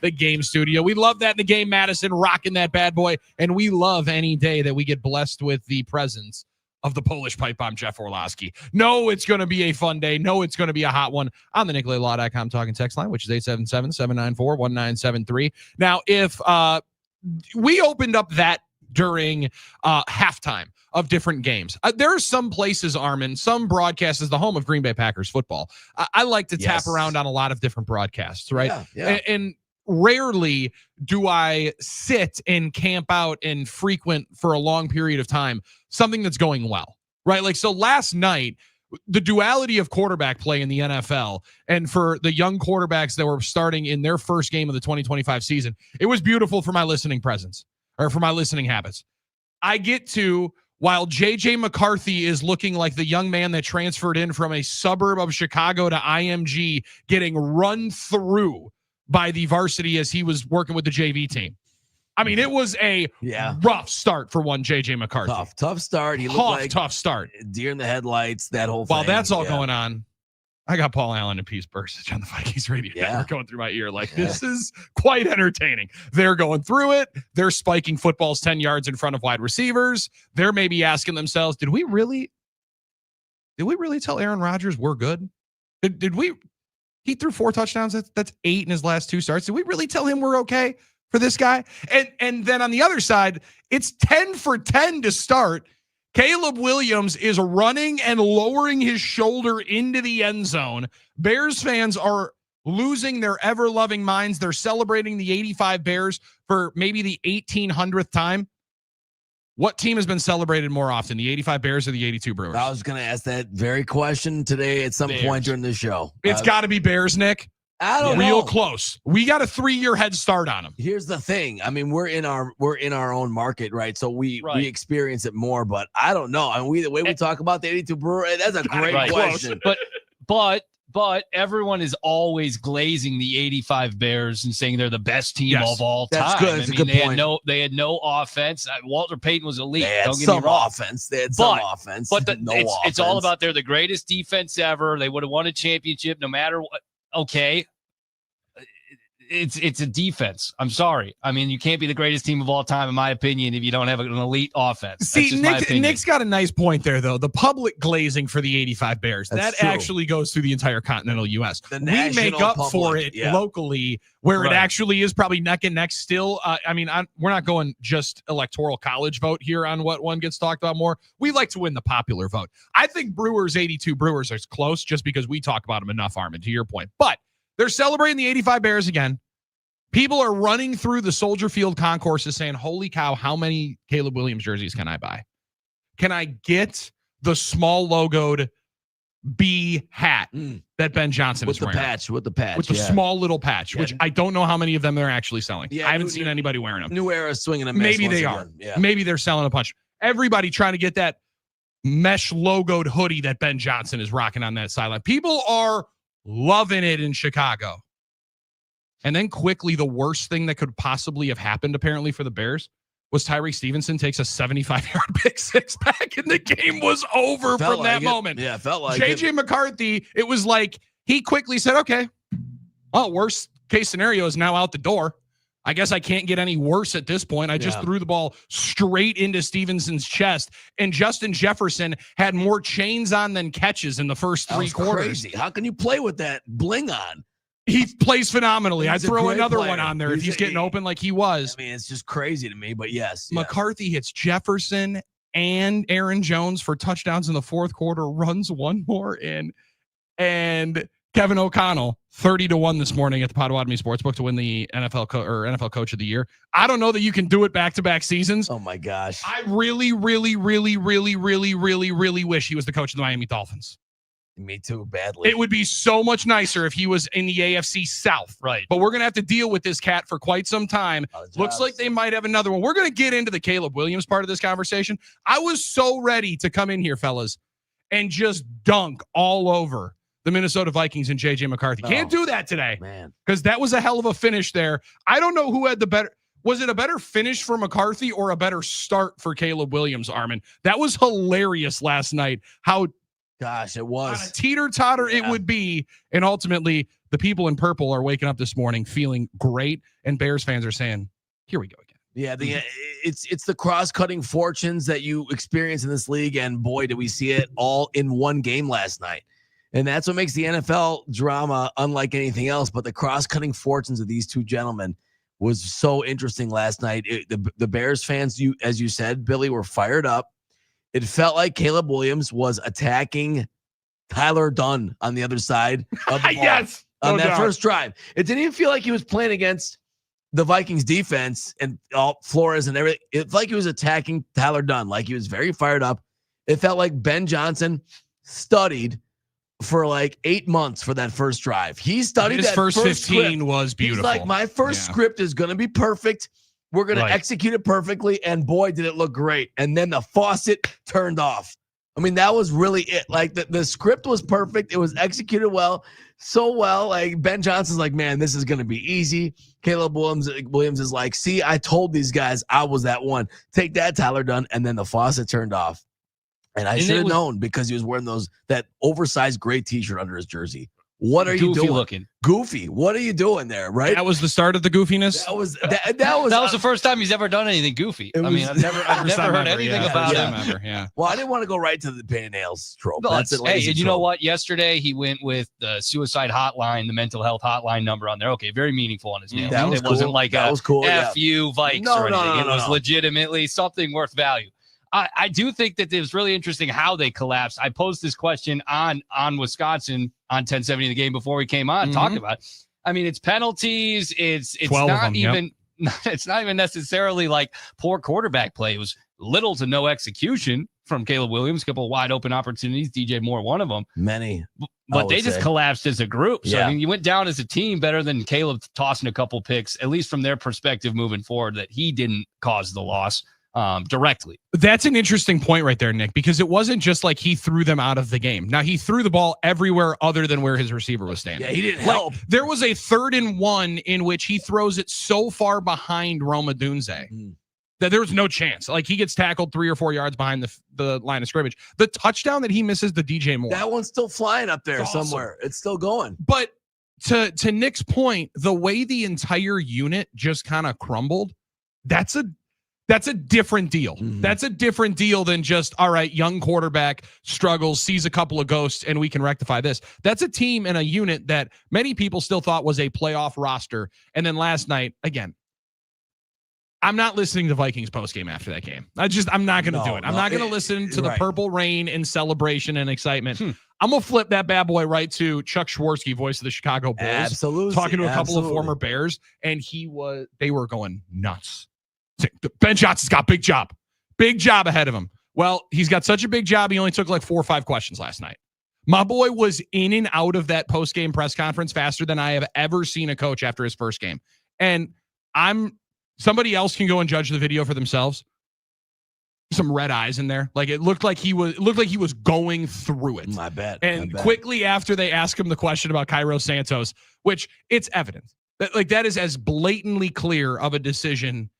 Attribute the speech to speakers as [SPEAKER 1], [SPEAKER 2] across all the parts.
[SPEAKER 1] the game studio. We love that in the game, Madison, rocking that bad boy. And we love any day that we get blessed with the presence of the Polish pipe bomb, Jeff Orlowski. No, it's going to be a fun day. No, it's going to be a hot one on the NicolaLaw.com talking text line, which is 877-794-1973. Now, if we opened up that during halftime of different games. There are some places, Armin, some broadcasts is the home of Green Bay Packers football. I like to tap around on a lot of different broadcasts, right?
[SPEAKER 2] Yeah.
[SPEAKER 1] And rarely do I sit and camp out and frequent for a long period of time something that's going well, right? Like, so last night, the duality of quarterback play in the NFL, and for the young quarterbacks that were starting in their first game of the 2025 season, it was beautiful for my listening presence, or for my listening habits. I get to, while J.J. McCarthy is looking like the young man that transferred in from a suburb of Chicago to IMG, getting run through by the varsity as he was working with the JV team. I mean, it was a rough start for one J.J. McCarthy.
[SPEAKER 2] Tough start. He looked like
[SPEAKER 1] tough start.
[SPEAKER 2] Deer in the headlights, that whole thing.
[SPEAKER 1] While that's all going on, I got Paul Allen and Peace Bursage on the Vikings radio network going through my ear. Like, this is quite entertaining. They're going through it. They're spiking footballs 10 yards in front of wide receivers. They're maybe asking themselves, did we really tell Aaron Rodgers we're good? He threw 4 touchdowns. That's 8 in his last 2 starts. Did we really tell him we're okay for this guy? And then on the other side, it's 10 for 10 to start. Caleb Williams is running and lowering his shoulder into the end zone. Bears fans are losing their ever-loving minds. They're celebrating the 85 Bears for maybe the 1800th time. What team has been celebrated more often, the 85 Bears or the 82 Brewers?
[SPEAKER 2] I was going to ask that very question today at some point during the show.
[SPEAKER 1] It's got to be Bears, Nick.
[SPEAKER 2] I don't know.
[SPEAKER 1] Real close. We got a 3-year head start on them.
[SPEAKER 2] Here's the thing. I mean, we're in our own market, right? So we experience it more, but I don't know. I mean, the way we talk about the 82 Brewer, that's a great question.
[SPEAKER 3] But everyone is always glazing the 85 Bears and saying they're the best team of all time.
[SPEAKER 2] That's good. That's a good point.
[SPEAKER 3] They had no offense. Walter Payton was elite.
[SPEAKER 2] They had
[SPEAKER 3] Don't get me wrong.
[SPEAKER 2] Offense. They had some offense.
[SPEAKER 3] But it's all about they're the greatest defense ever. They would have won a championship no matter what. Okay. It's a defense. I'm sorry. I mean, you can't be the greatest team of all time, in my opinion, if you don't have an elite offense.
[SPEAKER 1] See, Nick's got a nice point there, though. The public glazing for the 85 Bears, that actually goes through the entire continental U.S. We make up for it locally, where it actually is probably neck and neck still. We're not going just electoral college vote here on what one gets talked about more. We like to win the popular vote. I think 82 Brewers are close just because we talk about them enough, Armin, to your point. But they're celebrating the 85 Bears again. People are running through the Soldier Field concourses saying, holy cow, how many Caleb Williams jerseys can I buy? Can I get the small logoed B hat that Ben Johnson is wearing?
[SPEAKER 2] With the patch.
[SPEAKER 1] With the small little patch, which I don't know how many of them they're actually selling. I haven't seen anybody wearing them.
[SPEAKER 2] New Era swinging a
[SPEAKER 1] Maybe they are. Yeah. Maybe they're selling a bunch. Everybody trying to get that mesh logoed hoodie that Ben Johnson is rocking on that sideline. People are loving it in Chicago. And then quickly, the worst thing that could possibly have happened, apparently, for the Bears was Tyreek Stevenson takes a 75-yard pick six back, and the game was over from that moment.
[SPEAKER 2] Yeah, felt like
[SPEAKER 1] J.J. McCarthy, it was like he quickly said, okay, well, worst case scenario is now out the door. I guess I can't get any worse at this point. I just threw the ball straight into Stevenson's chest, and Justin Jefferson had more chains on than catches in the first 3 quarters.
[SPEAKER 2] Crazy. How can you play with that bling on?
[SPEAKER 1] He plays phenomenally. I'd throw another one on there if he's getting open like he was.
[SPEAKER 2] I mean, it's just crazy to me, but yes.
[SPEAKER 1] McCarthy hits Jefferson and Aaron Jones for touchdowns in the fourth quarter, runs one more in, and Kevin O'Connell, 30-1 this morning at the Potawatomi Sportsbook to win the NFL Coach of the Year. I don't know that you can do it back-to-back seasons.
[SPEAKER 2] Oh my gosh.
[SPEAKER 1] I really wish he was the coach of the Miami Dolphins.
[SPEAKER 2] Me too, badly.
[SPEAKER 1] It would be so much nicer if he was in the AFC South.
[SPEAKER 3] Right.
[SPEAKER 1] But we're going to have to deal with this cat for quite some time. Looks like they might have another one. We're going to get into the Caleb Williams part of this conversation. I was so ready to come in here, fellas, and just dunk all over the Minnesota Vikings and J.J. McCarthy. Can't do that today,
[SPEAKER 2] man,
[SPEAKER 1] because that was a hell of a finish there. I don't know who had the better. Was it a better finish for McCarthy or a better start for Caleb Williams, Armin? That was hilarious last night. How...
[SPEAKER 2] Gosh, it was.
[SPEAKER 1] On a teeter-totter it would be, and ultimately the people in purple are waking up this morning feeling great, and Bears fans are saying, here we go again.
[SPEAKER 2] Yeah, it's the cross-cutting fortunes that you experience in this league, and boy, did we see it all in one game last night. And that's what makes the NFL drama unlike anything else. But the cross-cutting fortunes of these two gentlemen was so interesting last night. The Bears fans, as you said, Billy, were fired up. It felt like Caleb Williams was attacking Tyler Dunn on the other side of the ball.
[SPEAKER 1] Yes,
[SPEAKER 2] on that first drive. It didn't even feel like he was playing against the Vikings defense and all Flores and everything. It felt like he was attacking Tyler Dunn. Like he was very fired up. It felt like Ben Johnson studied for like 8 months for that first drive. He studied
[SPEAKER 1] his
[SPEAKER 2] that
[SPEAKER 1] first 15
[SPEAKER 2] script.
[SPEAKER 1] was beautiful.
[SPEAKER 2] He's like, my first script is going to be perfect. We're going to execute it perfectly. And boy, did it look great. And then the faucet turned off. I mean, that was really it. Like the script was perfect. It was executed well, so well. Like Ben Johnson's like, man, this is going to be easy. Caleb Williams is like, see, I told these guys I was that one. Take that, Tyler Dunn. And then the faucet turned off. And I should have known because he was wearing that oversized gray t-shirt under his jersey. What are you doing?
[SPEAKER 3] Looking.
[SPEAKER 2] Goofy. What are you doing there? Right.
[SPEAKER 1] That was the start of the goofiness.
[SPEAKER 2] That was
[SPEAKER 3] the first time he's ever done anything goofy. I've never heard anything about him.
[SPEAKER 1] Yeah.
[SPEAKER 2] Well, I didn't want to go right to the pain and nails trope.
[SPEAKER 3] That's hey, and you know what? Yesterday he went with the suicide hotline, the mental health hotline number on there. Okay, very meaningful on his name. It wasn't like that was cool. F you Vikes or anything. It was legitimately something worth value. I do think that it was really interesting how they collapsed. I posed this question on Wisconsin on 1070 The Game before we came on, talked about it. I mean, it's penalties. It's not even it's not even necessarily like poor quarterback play. It was little to no execution from Caleb Williams. A couple of wide open opportunities. DJ Moore, one of them.
[SPEAKER 2] Many.
[SPEAKER 3] But they just collapsed as a group. So I mean, you went down as a team better than Caleb tossing a couple picks, at least from their perspective moving forward, that he didn't cause the loss directly.
[SPEAKER 1] That's an interesting point right there, Nick, because it wasn't just like he threw them out of the game. Now, he threw the ball everywhere other than where his receiver was standing.
[SPEAKER 2] Yeah, he didn't help.
[SPEAKER 1] There was a 3rd and 1 in which he throws it so far behind Rome Odunze that there was no chance. Like, he gets tackled 3 or 4 yards behind the line of scrimmage. The touchdown that he misses, the DJ Moore.
[SPEAKER 2] That one's still flying up there somewhere. It's still going.
[SPEAKER 1] But to Nick's point, the way the entire unit just kind of crumbled, that's a different deal. That's a different deal than just, all right, young quarterback struggles, sees a couple of ghosts, and we can rectify this. That's a team and a unit that many people still thought was a playoff roster. And then last night, again, I'm not listening to Vikings postgame after that game. I'm not going to do it. I'm not going to listen to the purple rain and celebration and excitement. I'm going to flip that bad boy right to Chuck Schwarsky, voice of the Chicago Bulls.
[SPEAKER 2] Absolutely.
[SPEAKER 1] Talking to a couple of former Bears, and they were going nuts. Ben Johnson's got big job ahead of him. Well, he's got such a big job. He only took like 4 or 5 questions last night. My boy was in and out of that post-game press conference faster than I have ever seen a coach after his first game. And somebody else can go and judge the video for themselves. Some red eyes in there. Like it looked like he was going through it.
[SPEAKER 2] My bad.
[SPEAKER 1] And quickly after they asked him the question about Cairo Santos, which it's evident that is as blatantly clear of a decision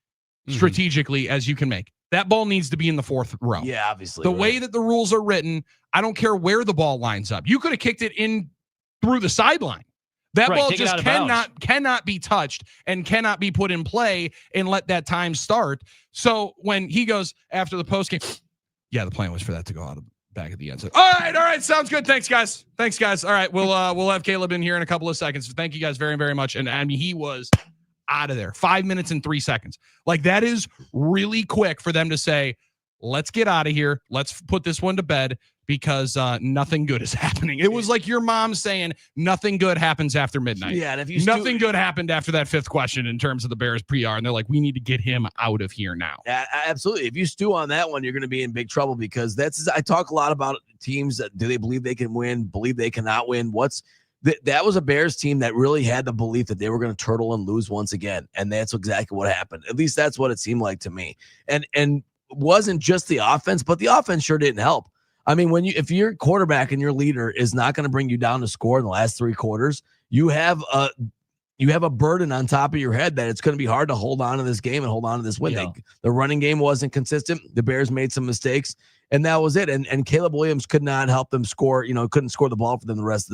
[SPEAKER 1] strategically as you can make. That ball needs to be in the 4th row.
[SPEAKER 2] Yeah, obviously.
[SPEAKER 1] The way that the rules are written, I don't care where the ball lines up. You could have kicked it in through the sideline. That ball just cannot be touched and cannot be put in play and let that time start. So when he goes after the post game, yeah, the plan was for that to go out of back at the end. So, all right, sounds good. Thanks, guys. All right, we'll have Caleb in here in a couple of seconds. Thank you guys very, very much. And I mean, he was out of there. 5 minutes and 3 seconds. Like that is really quick for them to say, let's get out of here. Let's put this one to bed because nothing good is happening. It was like your mom saying nothing good happens after midnight.
[SPEAKER 2] Yeah. And if
[SPEAKER 1] nothing good happened after that 5th question in terms of the Bears PR. And they're like, we need to get him out of here now.
[SPEAKER 2] Absolutely. If you stew on that one, you're going to be in big trouble because I talk a lot about teams that do they believe they can win, believe they cannot win. That was a Bears team that really had the belief that they were going to turtle and lose once again. And that's exactly what happened. At least that's what it seemed like to me. And it wasn't just the offense, but the offense sure didn't help. I mean, if your quarterback and your leader is not going to bring you down to score in the last 3 quarters, you have a burden on top of your head that it's going to be hard to hold on to this game and hold on to this win. Yeah. The running game wasn't consistent. The Bears made some mistakes, and that was it. And Caleb Williams could not help them score. Couldn't score the ball for them the rest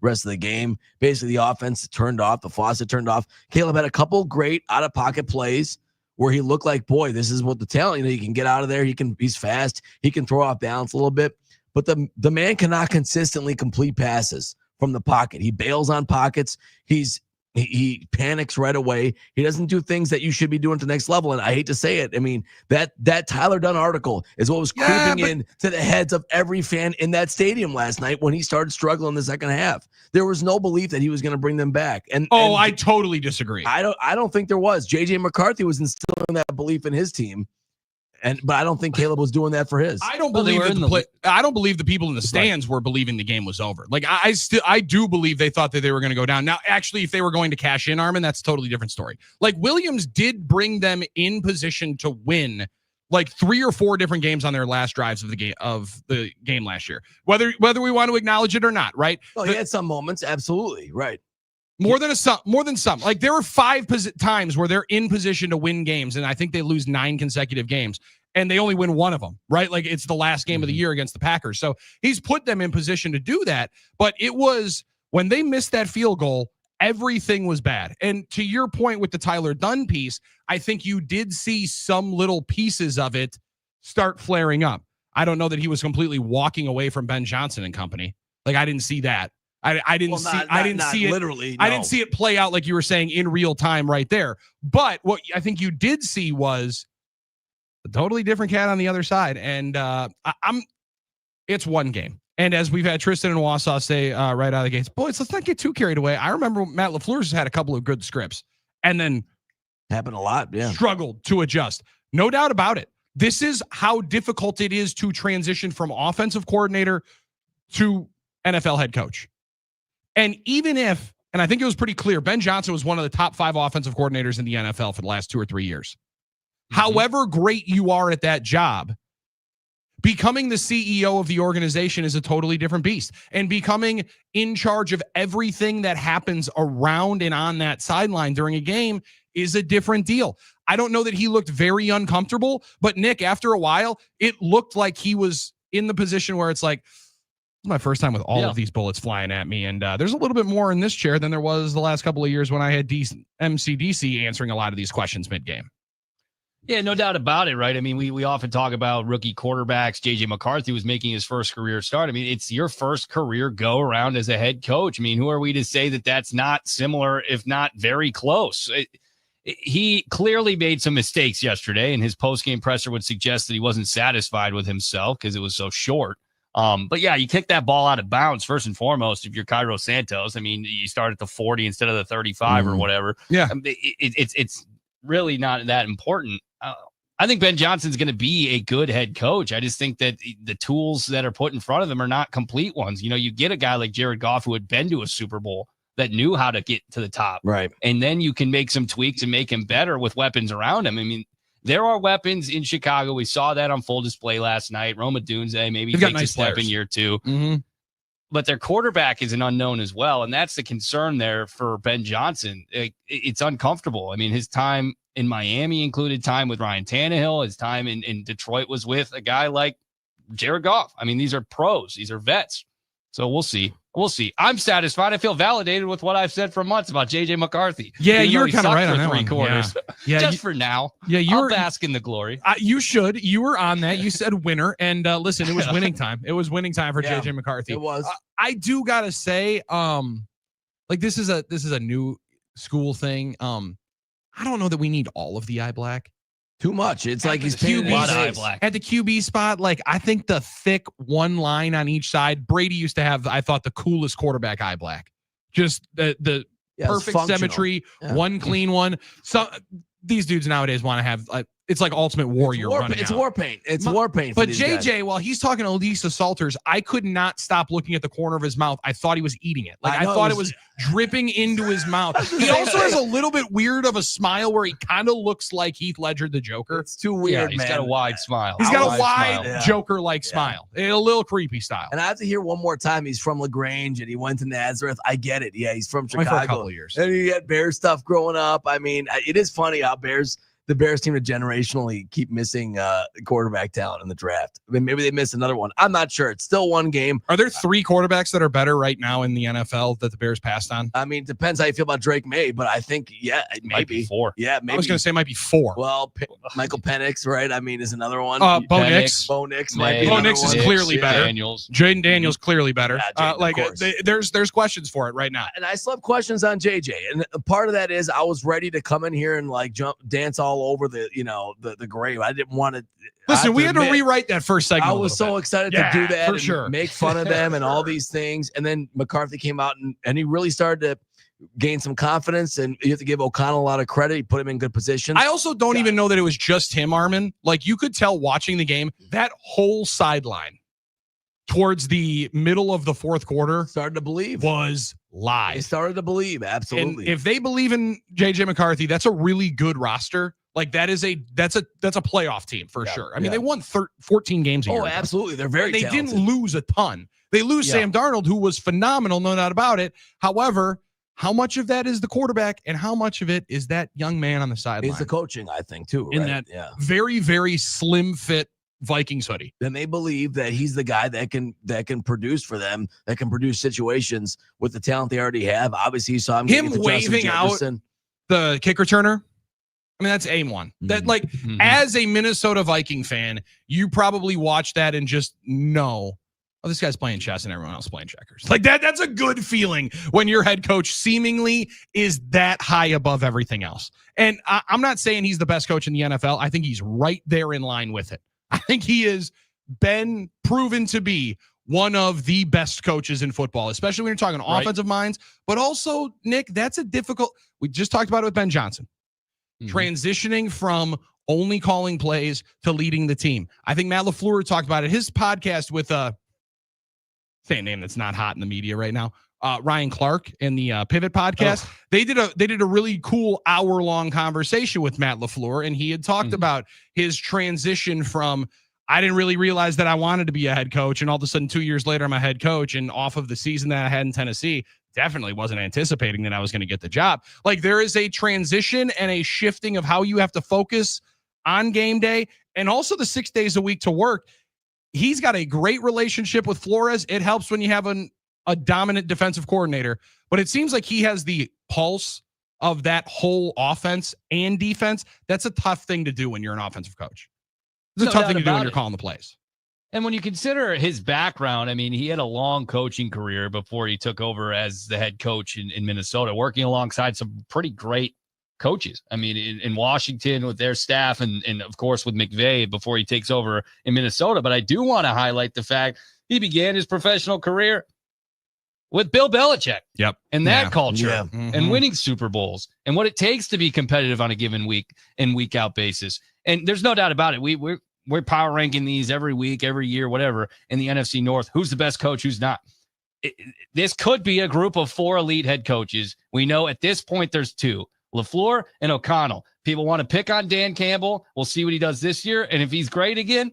[SPEAKER 2] rest of the game. Basically, the offense turned off, the faucet turned off. Caleb had a couple great out-of-pocket plays where he looked like, boy, this is what the talent, he can get out of there. He's fast. He can throw off balance a little bit. But the man cannot consistently complete passes from the pocket. He bails on pockets. He panics right away. He doesn't do things that you should be doing to the next level. And I hate to say it. I mean, that Tyler Dunne article is what was creeping in to the heads of every fan in that stadium last night when he started struggling in the second half. There was no belief that he was going to bring them back. And
[SPEAKER 1] I totally disagree.
[SPEAKER 2] I don't think there was. JJ McCarthy was instilling that belief in his team. But I don't think Caleb was doing that for his.
[SPEAKER 1] I don't believe I don't believe the people in the stands were believing the game was over. Like I do believe they thought that they were going to go down. Now, actually, if they were going to cash in, Armin, that's a totally different story. Like Williams did bring them in position to win like 3 or 4 different games on their last drives of the game last year. Whether we want to acknowledge it or not, right?
[SPEAKER 2] Well, he had some moments, absolutely, right.
[SPEAKER 1] More than some. Like there were 5 times where they're in position to win games, and I think they lose 9 consecutive games, and they only win 1 of them, right? Like it's the last game of the year against the Packers. So he's put them in position to do that. But it was when they missed that field goal, everything was bad. And to your point with the Tyler Dunne piece, I think you did see some little pieces of it start flaring up. I don't know that he was completely walking away from Ben Johnson and company. Like I didn't see that. I didn't see it literally. No. I didn't see it play out like you were saying in real time right there. But what I think you did see was a totally different cat on the other side. And it's one game. And as we've had Tristan and Wausau say right out of the gates, boys, let's not get too carried away. I remember Matt LaFleur's had a couple of good scripts and then
[SPEAKER 2] happened a lot. Yeah,
[SPEAKER 1] struggled to adjust. No doubt about it. This is how difficult it is to transition from offensive coordinator to NFL head coach. And even if, and I think it was pretty clear, Ben Johnson was one of the top 5 offensive coordinators in the NFL for the last 2 or 3 years. Mm-hmm. However great you are at that job, becoming the CEO of the organization is a totally different beast. And becoming in charge of everything that happens around and on that sideline during a game is a different deal. I don't know that he looked very uncomfortable, but Nick, after a while, it looked like he was in the position where it's like, my first time with all of these bullets flying at me. And there's a little bit more in this chair than there was the last couple of years when I had MCDC answering a lot of these questions mid-game.
[SPEAKER 3] Yeah, no doubt about it, right? I mean, we often talk about rookie quarterbacks. JJ McCarthy was making his first career start. I mean, it's your first career go around as a head coach. I mean, who are we to say that that's not similar, if not very close? He clearly made some mistakes yesterday, and his post-game presser would suggest that he wasn't satisfied with himself because it was so short. But yeah, you kick that ball out of bounds first and foremost. If you're Cairo Santos, I mean, you start at the 40 instead of the 35 or whatever.
[SPEAKER 1] Yeah,
[SPEAKER 3] it's really not that important. I think Ben Johnson's going to be a good head coach. I just think that the tools that are put in front of him are not complete ones. You know, you get a guy like Jared Goff who had been to a Super Bowl that knew how to get to the top,
[SPEAKER 2] right? And
[SPEAKER 3] then you can make some tweaks and make him better with weapons around him. I mean, there are weapons in Chicago. We saw that on full display last night. Roma Dunze maybe takes a step in year 2.
[SPEAKER 1] Mm-hmm.
[SPEAKER 3] But their quarterback is an unknown as well. And that's the concern there for Ben Johnson. It's uncomfortable. I mean, his time in Miami included time with Ryan Tannehill. His time in Detroit was with a guy like Jared Goff. I mean, these are pros. These are vets. So we'll see. We'll see. I'm satisfied. I feel validated with what I've said for months about JJ McCarthy.
[SPEAKER 1] Yeah, you're kind of right on that
[SPEAKER 3] 3 quarters.
[SPEAKER 1] Yeah,
[SPEAKER 3] just for now.
[SPEAKER 1] Yeah, you're
[SPEAKER 3] basking the glory.
[SPEAKER 1] You should. You were on that. You said winner, and listen, it was winning time. It was winning time for JJ McCarthy.
[SPEAKER 2] It was.
[SPEAKER 1] I do gotta say, like this is a new school thing. I don't know that we need all of the eye black.
[SPEAKER 2] Too much. It's like he's
[SPEAKER 1] QB at the QB spot. Like I think the thick one line on each side. Brady used to have, I thought, the coolest quarterback eye black. Just the perfect symmetry, one clean one. So these dudes nowadays want to have it's like Ultimate Warrior running.
[SPEAKER 2] It's war paint. It's war paint.
[SPEAKER 1] But JJ, while he's talking to Lisa Salters, I could not stop looking at the corner of his mouth. I thought he was eating it. Like I thought it was dripping into his mouth. He also has a little bit weird of a smile where he kind of looks like Heath Ledger, the Joker.
[SPEAKER 2] It's too weird,
[SPEAKER 3] He's got a wide smile.
[SPEAKER 1] He's got a wide Joker-like smile. A little creepy style.
[SPEAKER 2] And I have to hear one more time he's from LaGrange and he went to Nazareth. I get it. Yeah, he's from Chicago.
[SPEAKER 1] For a couple of years.
[SPEAKER 2] And he had Bears stuff growing up. I mean, it is funny how Bears the Bears team to generationally keep missing quarterback talent in the draft. I mean, maybe they miss another one. I'm not sure. It's still one game.
[SPEAKER 1] Are there 3 quarterbacks that are better right now in the NFL that the Bears passed on?
[SPEAKER 2] I mean, it depends how you feel about Drake May, but I think, it might be
[SPEAKER 3] 4.
[SPEAKER 2] Yeah, maybe.
[SPEAKER 1] I was going to say it might be 4.
[SPEAKER 2] Well, Michael Penix, right? I mean, is another one.
[SPEAKER 1] Bo Nix.
[SPEAKER 2] Bo Nix might be.
[SPEAKER 1] Bo Nix is clearly better.
[SPEAKER 3] Daniels.
[SPEAKER 1] Jaden Daniels clearly better.
[SPEAKER 2] Yeah,
[SPEAKER 1] there's questions for it right now.
[SPEAKER 2] And I still have questions on JJ. And part of that is I was ready to come in here and like dance all over the grave. I didn't want to.
[SPEAKER 1] Listen, we had to rewrite that first segment.
[SPEAKER 2] I was so excited to do that
[SPEAKER 1] for sure.
[SPEAKER 2] Make fun of them and all these things. And then McCarthy came out and he really started to gain some confidence. And you have to give O'Connell a lot of credit. He put him in good position.
[SPEAKER 1] I also don't even know that it was just him, Armin. Like you could tell watching the game, that whole sideline towards the middle of the fourth quarter
[SPEAKER 2] started to believe
[SPEAKER 1] was live.
[SPEAKER 2] They started to believe. Absolutely.
[SPEAKER 1] And if they believe in JJ McCarthy, that's a really good roster. Like that's a playoff team for sure. I mean, they won 14 games a year.
[SPEAKER 2] Oh, absolutely. They're very
[SPEAKER 1] talented.
[SPEAKER 2] They
[SPEAKER 1] didn't lose a ton. They lose Sam Darnold, who was phenomenal, no doubt about it. However, how much of that is the quarterback and how much of it is that young man on the sideline?
[SPEAKER 2] It's the coaching, I think, too.
[SPEAKER 1] In that very, very slim fit Vikings hoodie.
[SPEAKER 2] Then they believe that he's the guy that can produce for them, that can produce situations with the talent they already have. Obviously, you saw him
[SPEAKER 1] waving out the kick returner. I mean, that's A1. That as a Minnesota Viking fan, you probably watch that and just know, oh, this guy's playing chess and everyone else playing checkers. Like that's a good feeling when your head coach seemingly is that high above everything else. And I'm not saying he's the best coach in the NFL. I think he's right there in line with it. I think he has been proven to be one of the best coaches in football, especially when you're talking offensive minds. But also, Nick, that's a difficult. We just talked about it with Ben Johnson. Transitioning from only calling plays to leading the team. I think Matt LaFleur talked about it. His podcast with say a name that's not hot in the media right now. Ryan Clark in the Pivot podcast. They did a really cool hour-long conversation with Matt LaFleur, and he had talked about his transition from I didn't really realize that I wanted to be a head coach, and all of a sudden 2 years later I'm a head coach, and off of the season that I had in Tennessee, definitely wasn't anticipating that I was going to get the job. Like there is a transition and a shifting of how you have to focus on game day and also the 6 days a week to work. He's got a great relationship with Flores. It helps when you have a dominant defensive coordinator, but it seems like he has the pulse of that whole offense and defense. That's a tough thing to do when you're an offensive coach. It's a tough thing to do when you're calling the plays.
[SPEAKER 3] And when you consider his background, I mean, he had a long coaching career before he took over as the head coach in Minnesota, working alongside some pretty great coaches. I mean, in Washington with their staff and of course with McVay before he takes over in Minnesota. But I do want to highlight the fact he began his professional career with Bill Belichick.
[SPEAKER 1] Yep.
[SPEAKER 3] And that culture and winning Super Bowls and what it takes to be competitive on a given week and week out basis. And there's no doubt about it. We're power ranking these every week, every year, whatever, in the NFC North. Who's the best coach? Who's not? This could be a group of 4 elite head coaches. We know at this point there's 2, LaFleur and O'Connell. People want to pick on Dan Campbell. We'll see what he does this year. And if he's great again,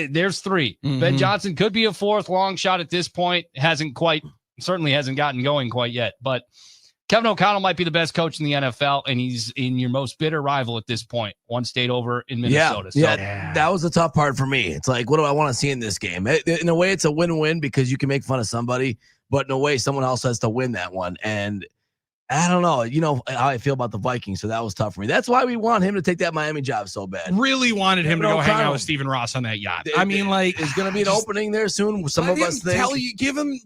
[SPEAKER 3] there's 3. Ben Johnson could be a 4th long shot at this point. Certainly hasn't gotten going quite yet. But Kevin O'Connell might be the best coach in the NFL, and he's in your most bitter rival at this point, one state over in Minnesota.
[SPEAKER 2] That was the tough part for me. It's like, what do I want to see in this game? In a way, it's a win-win because you can make fun of somebody, but in a way, someone else has to win that one. And I don't know. You know how I feel about the Vikings, so that was tough for me. That's why we want him to take that Miami job so bad.
[SPEAKER 1] Really wanted him to go hang out with Stephen Ross on that yacht. I mean, like,
[SPEAKER 2] there's going to be an opening there soon. Some of us think.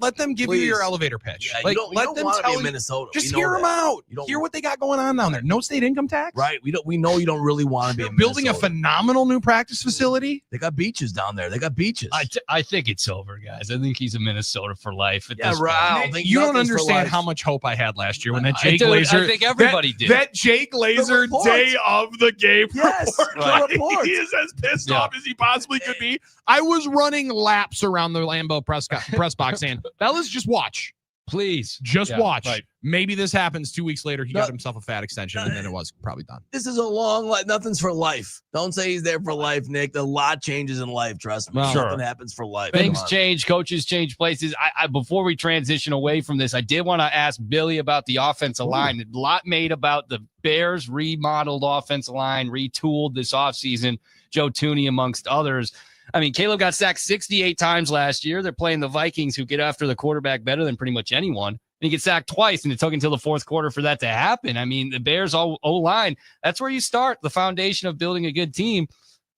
[SPEAKER 1] Let them give you your elevator pitch.
[SPEAKER 2] Yeah,
[SPEAKER 1] like,
[SPEAKER 2] let them tell you Minnesota.
[SPEAKER 1] Just hear them out. Hear what they got going on down there. No state income tax.
[SPEAKER 2] Right. We know you don't really want to be in
[SPEAKER 1] building a phenomenal new practice facility.
[SPEAKER 2] They got beaches down there. They got beaches.
[SPEAKER 3] I think it's over, guys. I think he's a Minnesota for life. At this
[SPEAKER 1] point. You don't understand how much hope I had last year when that Jay Glazer.
[SPEAKER 3] I think everybody did.
[SPEAKER 1] That Jay Glazer day of the game
[SPEAKER 2] report.
[SPEAKER 1] He is as pissed off as he possibly could be. I was running laps around the Lambeau press box saying, fellas, just watch.
[SPEAKER 3] Please.
[SPEAKER 1] Just watch. Right. Maybe this happens 2 weeks later. He got himself a fat extension, and then it was probably done.
[SPEAKER 2] This is a long life. Nothing's for life. Don't say he's there for life, Nick. A lot changes in life. Trust me.
[SPEAKER 3] Well,
[SPEAKER 2] Nothing happens for life.
[SPEAKER 3] Things change. Coaches change places. I before we transition away from this, I did want to ask Billy about the offensive line. A lot made about the Bears remodeled offensive line, retooled this offseason. Joe Thuney amongst others. I mean, Caleb got sacked 68 times last year. They're playing the Vikings, who get after the quarterback better than pretty much anyone. And he gets sacked twice, and it took until the fourth quarter for that to happen. I mean, the Bears O-line, that's where you start the foundation of building a good team,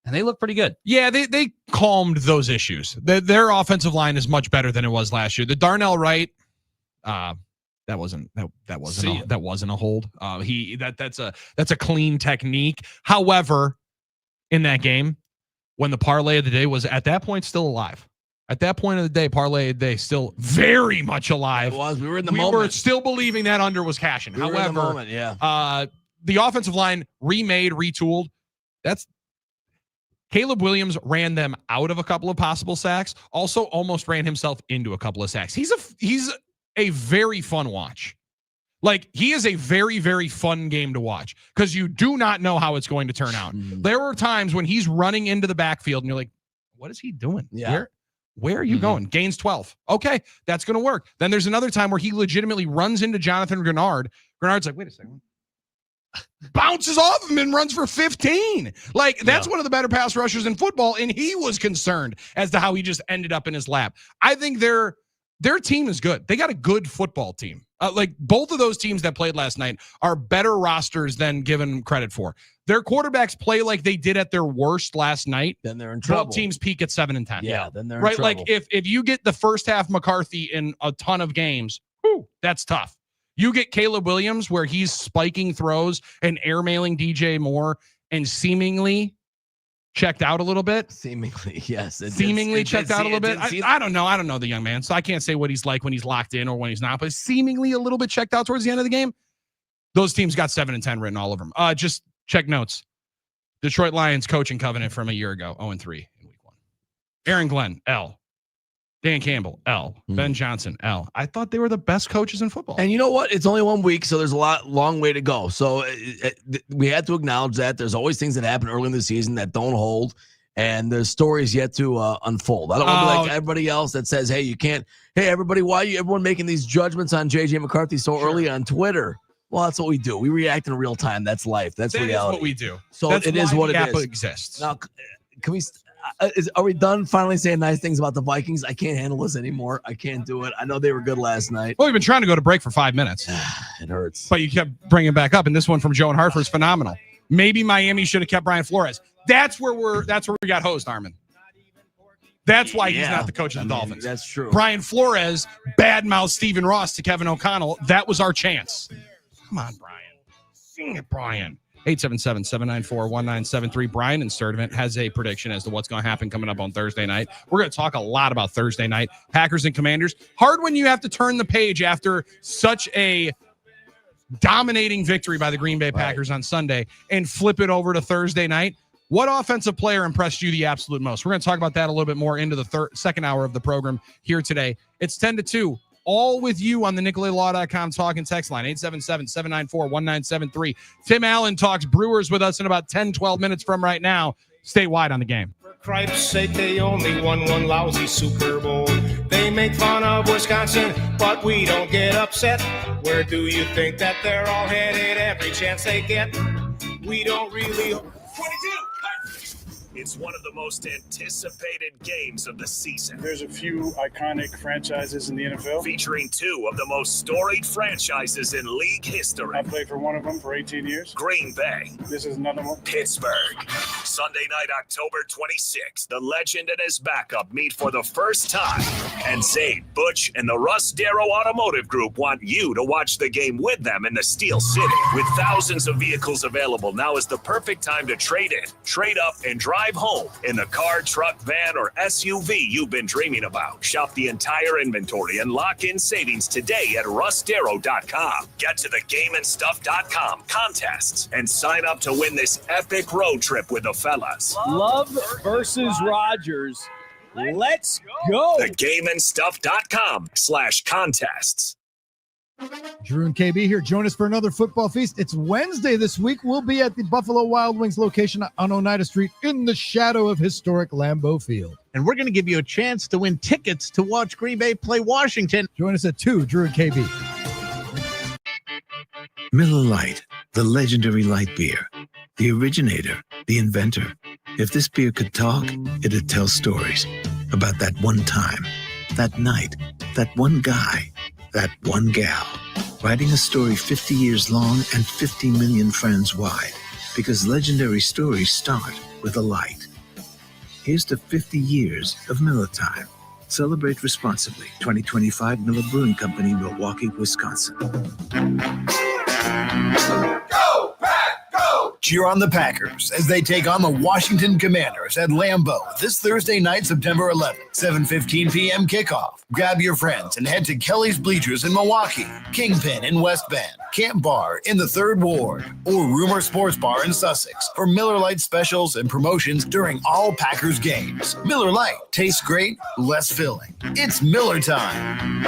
[SPEAKER 3] and they look pretty good.
[SPEAKER 1] Yeah, they calmed those issues. Their offensive line is much better than it was last year. The Darnell Wright, that wasn't a hold. That's a clean technique. However, in that game, when the parlay of the day was at that point still alive. At that point of the day, parlay of the day still very much alive.
[SPEAKER 2] It was. We were in the moment. We were
[SPEAKER 1] still believing that under was cashing. However, the offensive line remade, retooled. Caleb Williams ran them out of a couple of possible sacks. Also, almost ran himself into a couple of sacks. He's a very fun watch. Like, he is a very, very fun game to watch because you do not know how it's going to turn out. There are times when he's running into the backfield and you're like, what is he doing?
[SPEAKER 2] Yeah.
[SPEAKER 1] Where are you going? Gains 12. Okay, that's going to work. Then there's another time where he legitimately runs into Jonathan Grenard. Grenard's like, wait a second. Bounces off him and runs for 15. Like, that's one of the better pass rushers in football, and he was concerned as to how he just ended up in his lap. I think their team is good. They got a good football team. Like, both of those teams that played last night are better rosters than given credit for. Their quarterbacks play like they did at their worst last night.
[SPEAKER 2] Then they're in trouble.
[SPEAKER 1] Both teams peak at 7-10.
[SPEAKER 2] Yeah, then they're in trouble.
[SPEAKER 1] Like, if you get the first half McCarthy in a ton of games, that's tough. You get Caleb Williams where he's spiking throws and airmailing DJ Moore and seemingly checked out a little bit.
[SPEAKER 2] Seemingly, yes.
[SPEAKER 1] Checked out a little bit. I don't know. I don't know the young man, so I can't say what he's like when he's locked in or when he's not, but seemingly a little bit checked out towards the end of the game. Those teams got 7-10 written all over them. Just check notes. Detroit Lions coaching covenant from a year ago, 0-3 in week 1. Aaron Glenn, L. Dan Campbell, L. Ben Johnson, L. I thought they were the best coaches in football.
[SPEAKER 2] And you know what? It's only 1 week, so there's long way to go. So we had to acknowledge that there's always things that happen early in the season that don't hold, and there's stories yet to unfold. I don't want to be like everybody else that says, hey, you can't. Hey, everybody, why are everyone making these judgments on J.J. McCarthy so early on Twitter? Well, that's what we do. We react in real time. That's life. That's reality.
[SPEAKER 1] That's what we do.
[SPEAKER 2] So it is what it is.
[SPEAKER 1] Kappa exists.
[SPEAKER 2] Now, can we? Are we done finally saying nice things about the Vikings? I can't handle this anymore. I can't do it. I know they were good last night.
[SPEAKER 1] Well, we've been trying to go to break for 5 minutes.
[SPEAKER 2] It hurts.
[SPEAKER 1] But you kept bringing it back up, and this one from Joe and Hartford is phenomenal. Maybe Miami should have kept Brian Flores. That's where we got hosed, Armin. That's why he's not the coach of the Dolphins.
[SPEAKER 2] That's true.
[SPEAKER 1] Brian Flores badmouthed Stephen Ross to Kevin O'Connell. That was our chance. Come on, Brian. Sing it, Brian. 877-794-1973. Brian in Sturdivant has a prediction as to what's going to happen coming up on Thursday night. We're going to talk a lot about Thursday night. Packers and Commanders. Hard when you have to turn the page after such a dominating victory by the Green Bay Packers on Sunday and flip it over to Thursday night. What offensive player impressed you the absolute most? We're going to talk about that a little bit more into the second hour of the program here today. It's 10-2. All with you on the NicoletLaw.com talk and text line, 877-794-1973. Tim Allen talks Brewers with us in about 10, 12 minutes from right now. Stay wide on the game.
[SPEAKER 4] For Cripes' sake, they only won one lousy Super Bowl. They make fun of Wisconsin, but we don't get upset. Where do you think that they're all headed every chance they get? We don't really... 22!
[SPEAKER 5] It's one of the most anticipated games of the season.
[SPEAKER 6] There's a few iconic franchises in the NFL.
[SPEAKER 5] Featuring two of the most storied franchises in league history.
[SPEAKER 6] I played for one of them for 18 years.
[SPEAKER 5] Green Bay.
[SPEAKER 6] This is another one.
[SPEAKER 5] Pittsburgh. Sunday night, October 26th, the legend and his backup meet for the first time. And Zabe, Butch, and the Russ Darrow Automotive Group want you to watch the game with them in the Steel City. With thousands of vehicles available, now is the perfect time to trade in, trade up, and drive home in the car, truck, van, or SUV you've been dreaming about. Shop the entire inventory and lock in savings today at RussDarrow.com. Get to the GameAndStuff.com contests and sign up to win this epic road trip with the fellas.
[SPEAKER 7] Love versus Rodgers. Let's go.
[SPEAKER 5] The GameAndStuff.com/contests.
[SPEAKER 7] Drew and KB here. Join us for another football feast. It's Wednesday this week. We'll be at the Buffalo Wild Wings location on Oneida Street in the shadow of historic Lambeau Field.
[SPEAKER 8] And we're going to give you a chance to win tickets to watch Green Bay play Washington.
[SPEAKER 7] Join us at 2, Drew and KB.
[SPEAKER 9] Miller Lite, the legendary light beer. The originator, the inventor. If this beer could talk, it'd tell stories about that one time, that night, that one guy, that one gal. Writing a story 50 years long and 50 million friends wide. Because legendary stories start with a light. Here's to 50 years of Miller Time. Celebrate responsibly. 2025 Miller Brewing Company, Milwaukee, Wisconsin.
[SPEAKER 5] Go, Pack, go! Cheer on the Packers as they take on the Washington Commanders at Lambeau this Thursday night, September 11th, 7:15 p.m. kickoff. Grab your friends and head to Kelly's Bleachers in Milwaukee, Kingpin in West Bend, Camp Bar in the 3rd Ward, or Rumor Sports Bar in Sussex for Miller Lite specials and promotions during all Packers games. Miller Lite tastes great, less filling. It's Miller time.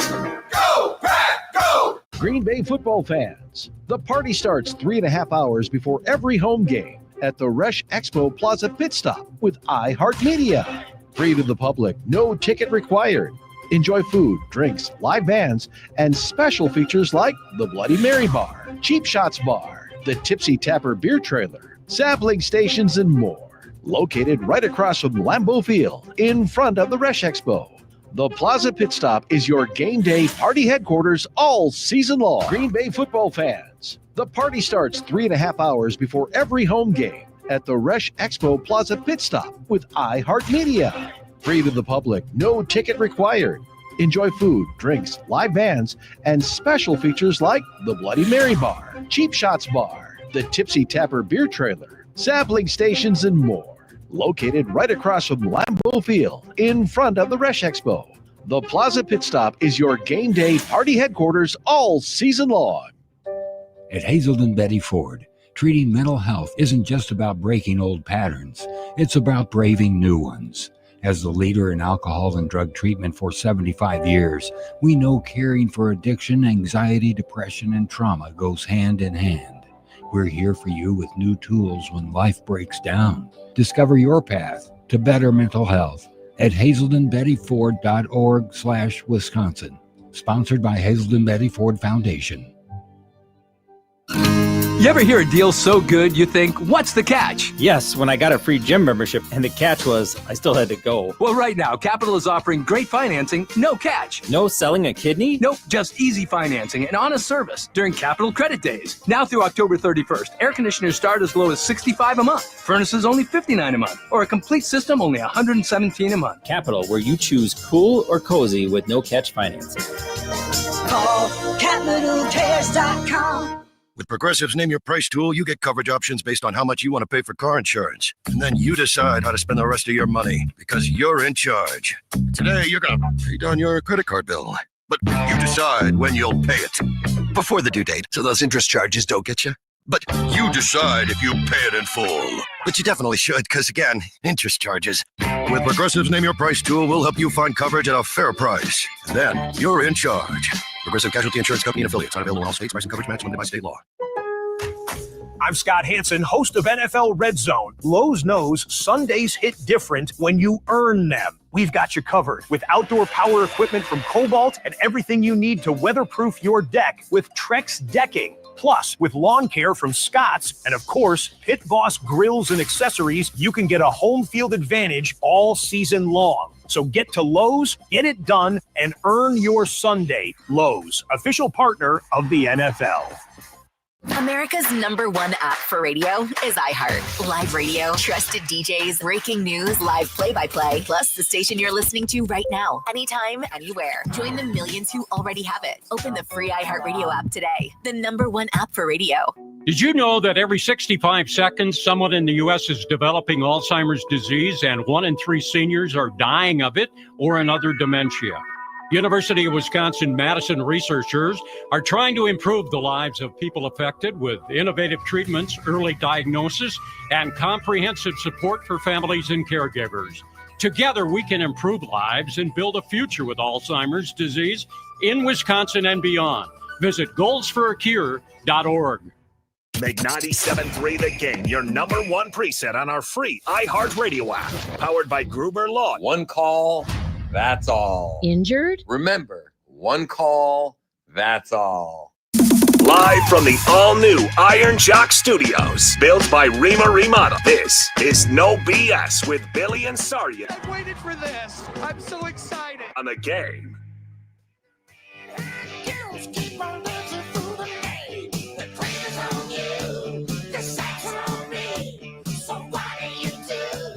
[SPEAKER 5] Go, Pack, go!
[SPEAKER 10] Green Bay football fans, the party starts 3.5 hours before every home game at the Resch Expo Plaza Pit Stop with iHeartMedia. Free to the public, no ticket required. Enjoy food, drinks, live bands, and special features like the Bloody Mary Bar, Cheap Shots Bar, the Tipsy Tapper Beer Trailer, sampling stations, and more. Located right across from Lambeau Field in front of the Resch Expo. The Plaza Pit Stop is your game day party headquarters all season long. Green Bay football fans, the party starts 3.5 hours before every home game at the Resch Expo Plaza Pit Stop with iHeartMedia. Free to the public, no ticket required. Enjoy food, drinks, live bands, and special features like the Bloody Mary Bar, Cheap Shots Bar, the Tipsy Tapper Beer Trailer, sampling stations, and more. Located right across from Lambeau Field in front of the Resch Expo. The Plaza Pit Stop is your game day party headquarters all season long.
[SPEAKER 11] At Hazelden Betty Ford, treating mental health isn't just about breaking old patterns. It's about braving new ones. As the leader in alcohol and drug treatment for 75 years, we know caring for addiction, anxiety, depression, and trauma goes hand in hand. We're here for you with new tools when life breaks down. Discover your path to better mental health at hazeldenbettyford.org/Wisconsin. Sponsored by Hazelden Betty Ford Foundation.
[SPEAKER 12] You ever hear a deal so good you think, what's the catch?
[SPEAKER 13] Yes, when I got a free gym membership, and the catch was I still had to go.
[SPEAKER 12] Well, right now, Capital is offering great financing, no catch.
[SPEAKER 13] No selling a kidney?
[SPEAKER 12] Nope, just easy financing and honest service during Capital Credit Days. Now through October 31st, air conditioners start as low as $65 a month, furnaces only $59 a month, or a complete system only $117 a month.
[SPEAKER 13] Capital, where you choose cool or cozy with no catch financing.
[SPEAKER 14] Call CapitalCares.com.
[SPEAKER 15] With Progressive's Name Your Price tool, you get coverage options based on how much you want to pay for car insurance. And then you decide how to spend the rest of your money because you're in charge. Today, you're going to pay down your credit card bill. But you decide when you'll pay it. Before the due date, so those interest charges don't get you. But you decide if you pay it in full. But you definitely should, because again, interest charges. With Progressive's Name Your Price tool, we'll help you find coverage at a fair price. And then you're in charge. Progressive Casualty Insurance Company and affiliates. Not available in all states. Price and coverage match limited by state law.
[SPEAKER 16] I'm Scott Hansen, host of NFL Red Zone. Lowe's knows Sundays hit different when you earn them. We've got you covered with outdoor power equipment from Cobalt and everything you need to weatherproof your deck with Trex Decking. Plus, with lawn care from Scott's and, of course, Pit Boss grills and accessories, you can get a home field advantage all season long. So get to Lowe's, get it done, and earn your Sunday. Lowe's, official partner of the NFL.
[SPEAKER 17] America's #1 app for radio is iHeart. Live radio, trusted DJs, breaking news, live play-by-play, plus the station you're listening to right now, anytime, anywhere. Join the millions who already have it. Open the free iHeart Radio app today. The #1 app for radio.
[SPEAKER 18] Did you know that every 65 seconds, someone in the U.S. is developing Alzheimer's disease and 1 in 3 seniors are dying of it or another dementia? University of Wisconsin-Madison researchers are trying to improve the lives of people affected with innovative treatments, early diagnosis, and comprehensive support for families and caregivers. Together, we can improve lives and build a future with Alzheimer's disease in Wisconsin and beyond. Visit goalsforacure.org.
[SPEAKER 5] Make 97.3 The Game your number one preset on our free iHeartRadio app. Powered by Gruber Law.
[SPEAKER 14] One call, that's all.
[SPEAKER 19] Injured?
[SPEAKER 14] Remember, one call, that's all.
[SPEAKER 5] Live from the all-new Iron Jock Studios, built by Rima Remodel. This is No BS with Billy and Saria.
[SPEAKER 20] I've waited for this. I'm so excited.
[SPEAKER 5] On The Game.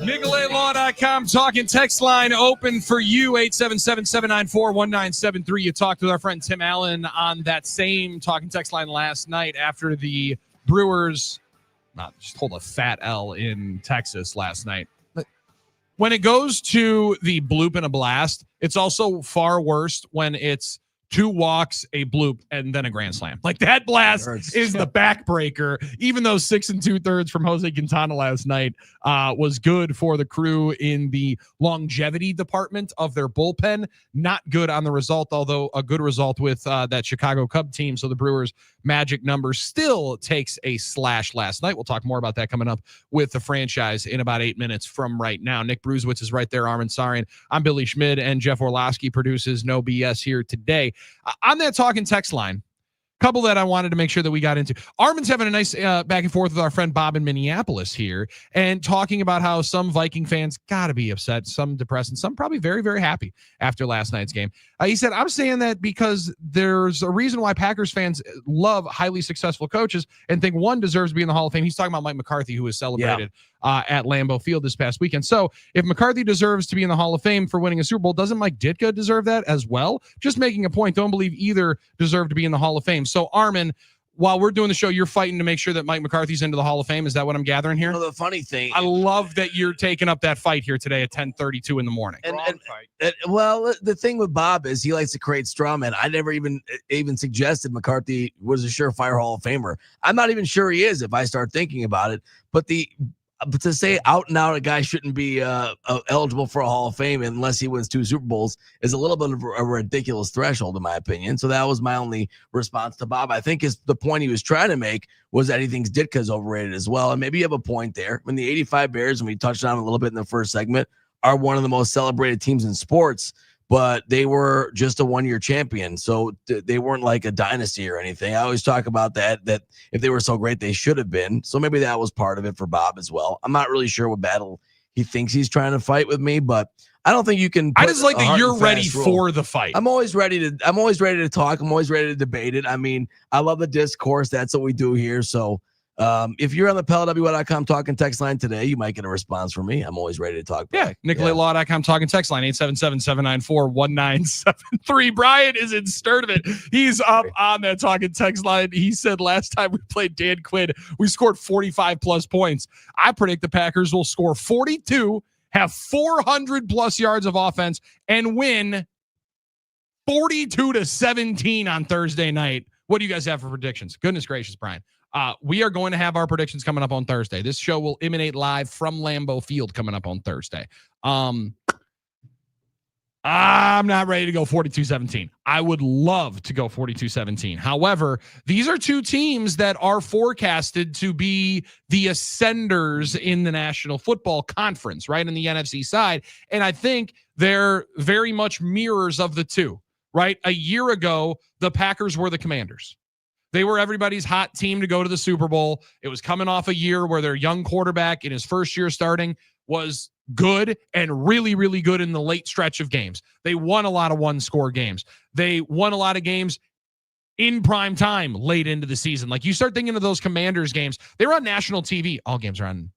[SPEAKER 1] NicolateLaw.com talking text line open for you, 877-794-1973. You talked with our friend Tim Allen on that same talking text line last night after the Brewers just hold a fat L in Texas last night. But when it goes to the bloop and a blast, it's also far worse when it's 2 walks, a bloop, and then a grand slam. Like that blast is the backbreaker, even though 6 2/3 from Jose Quintana last night was good for the Crew in the longevity department of their bullpen. Not good on the result, although a good result with that Chicago Cub team. So the Brewers' magic number still takes a slash last night. We'll talk more about that coming up with the franchise in about 8 minutes from right now. Nick Bruzewitz is right there. Armin Sarian. I'm Billy Schmid, and Jeff Orlowski produces No BS here today. On that talking text line, couple that I wanted to make sure that we got into. Armin's having a nice back and forth with our friend Bob in Minneapolis here and talking about how some Viking fans got to be upset, some depressed, and some probably very, very happy after last night's game. He said, I'm saying that because there's a reason why Packers fans love highly successful coaches and think one deserves to be in the Hall of Fame. He's talking about Mike McCarthy, who was celebrated at Lambeau Field this past weekend. So if McCarthy deserves to be in the Hall of Fame for winning a Super Bowl, doesn't Mike Ditka deserve that as well? Just making a point. Don't believe either deserve to be in the Hall of Fame. So Armin, while we're doing the show, you're fighting to make sure that Mike McCarthy's into the Hall of Fame. Is that what I'm gathering here?
[SPEAKER 2] You know, the funny thing,
[SPEAKER 1] I love that you're taking up that fight here today at 10:32 in the morning.
[SPEAKER 2] Well, the thing with Bob is he likes to create straw men. I never even suggested McCarthy was a surefire Hall of Famer. I'm not even sure he is if I start thinking about it. But to say out and out a guy shouldn't be eligible for a Hall of Fame unless he wins 2 Super Bowls is a little bit of a ridiculous threshold, in my opinion. So that was my only response to Bob. I think the point he was trying to make was that he thinks Ditka's overrated as well. And maybe you have a point there. When the 85 Bears, and we touched on it a little bit in the first segment, are one of the most celebrated teams in sports, but they were just a one-year champion. So they weren't like a dynasty or anything. I always talk about that if they were so great, they should have been. So maybe that was part of it for Bob as well. I'm not really sure what battle he thinks he's trying to fight with me, but I don't think you can.
[SPEAKER 1] I just like that you're ready for the fight.
[SPEAKER 2] I'm always ready to talk. I'm always ready to debate it. I mean, I love the discourse. That's what we do here. So if you're on the PellaWA.com talking text line today, you might get a response from me. I'm always ready to talk back.
[SPEAKER 1] NicolateLaw.com talking text line, 877-794-1973. Brian is in Sturdivant. He's up on that talking text line. He said last time we played Dan Quinn, we scored 45 plus points. I predict the Packers will score 42, have 400 plus yards of offense, and win 42-17 on Thursday night. What do you guys have for predictions? Goodness gracious, Brian. We are going to have our predictions coming up on Thursday. This show will emanate live from Lambeau Field coming up on Thursday. I'm not ready to go 42-17. I would love to go 42-17. However, these are two teams that are forecasted to be the ascenders in the National Football Conference, right, in the NFC side. And I think they're very much mirrors of the two, right? A year ago, the Packers were the Commanders. They were everybody's hot team to go to the Super Bowl. It was coming off a year where their young quarterback in his first year starting was good and really, really good in the late stretch of games. They won a lot of one-score games. They won a lot of games in prime time late into the season. Like you start thinking of those Commanders games, they were on national TV. All games are on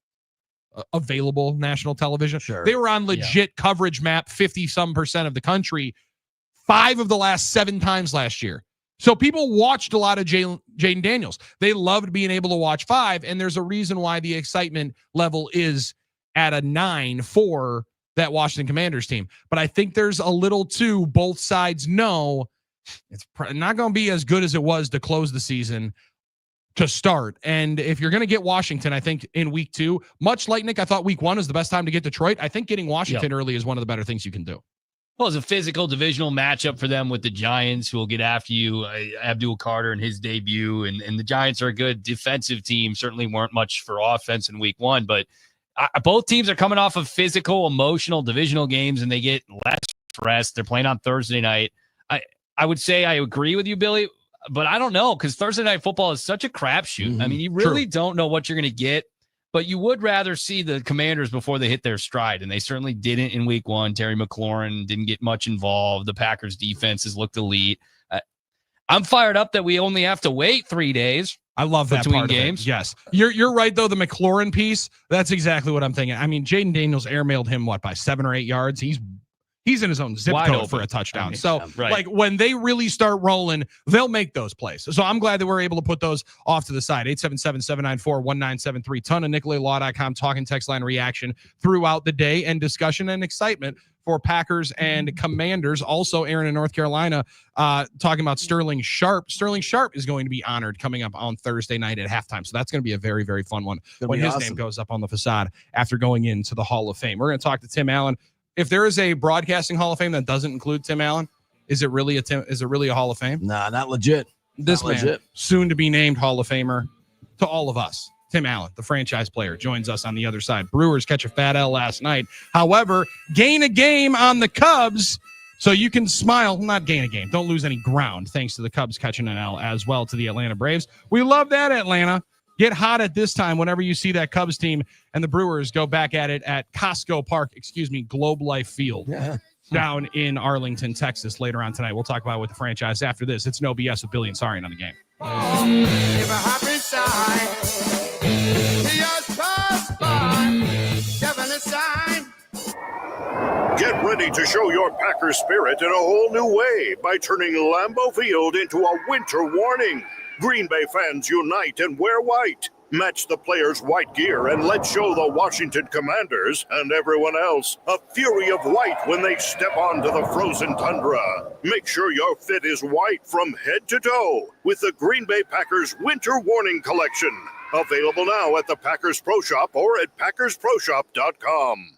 [SPEAKER 1] available national television.
[SPEAKER 2] Sure.
[SPEAKER 1] They were on legit coverage map, 50% of the country, 5 of the last 7 times last year. So people watched a lot of Jaden Daniels. They loved being able to watch 5, and there's a reason why the excitement level is at a 9 for that Washington Commanders team. But I think there's a little too, both sides know it's not going to be as good as it was to close the season to start. And if you're going to get Washington, I think in week 2, much like Nick, I thought week 1 was the best time to get Detroit. I think getting Washington early is one of the better things you can do.
[SPEAKER 3] Well, it's a physical divisional matchup for them with the Giants, who will get after you. Abdul Carter in his debut, and the Giants are a good defensive team. Certainly weren't much for offense in week one, but both teams are coming off of physical, emotional divisional games, and they get less rest. They're playing on Thursday night. I would say I agree with you, Billy, but I don't know, because Thursday night football is such a crapshoot. Mm-hmm. I mean, you really don't know what you're going to get, but you would rather see the Commanders before they hit their stride, and they certainly didn't in week one. Terry McLaurin didn't get much involved. The Packers defenses looked elite. I'm fired up that we only have to wait 3 days.
[SPEAKER 1] I love that
[SPEAKER 3] between
[SPEAKER 1] part
[SPEAKER 3] games.
[SPEAKER 1] Of it. Yes, you're right though. The McLaurin piece, that's exactly what I'm thinking. I mean, Jaden Daniels airmailed him by 7 or 8 yards. He's in his own zip
[SPEAKER 3] Wide
[SPEAKER 1] code
[SPEAKER 3] open
[SPEAKER 1] for a touchdown.
[SPEAKER 3] I mean,
[SPEAKER 1] so
[SPEAKER 3] right.
[SPEAKER 1] like when they really start rolling, they'll make those plays. So I'm glad that we're able to put those off to the side. 877-794-1973. Ton of NicolaLaw.com talking text line reaction throughout the day and discussion and excitement for Packers and Commanders. Also, Aaron in North Carolina talking about Sterling Sharp. Sterling Sharp is going to be honored coming up on Thursday night at halftime. So that's going to be a very, very fun one when his name goes up on the facade after going into the Hall of Fame. We're going to talk to Tim Allen. If there is a broadcasting Hall of Fame that doesn't include Tim Allen, is it really a Hall of Fame?
[SPEAKER 2] Nah, not legit.
[SPEAKER 1] This
[SPEAKER 2] not
[SPEAKER 1] man,
[SPEAKER 2] legit.
[SPEAKER 1] soon to be named Hall of Famer to all of us. Tim Allen, the franchise player, joins us on the other side. Brewers catch a fat L last night. However, gain a game on the Cubs. So you can smile, not gain a game. Don't lose any ground thanks to the Cubs catching an L as well to the Atlanta Braves. We love that, Atlanta. Get hot at this time whenever you see that Cubs team and the Brewers go back at it at Globe Life Field down in Arlington, Texas later on tonight. We'll talk about it with the franchise after this. It's No BS with Billy and Sarian on the game.
[SPEAKER 15] Get ready to show your Packers spirit in a whole new way by turning Lambeau Field into a winter warning. Green Bay fans unite and wear white. Match the players' white gear and let's show the Washington Commanders and everyone else a fury of white when they step onto the frozen tundra. Make sure your fit is white from head to toe with the Green Bay Packers Winter Warning Collection. Available now at the Packers Pro Shop or at PackersProShop.com.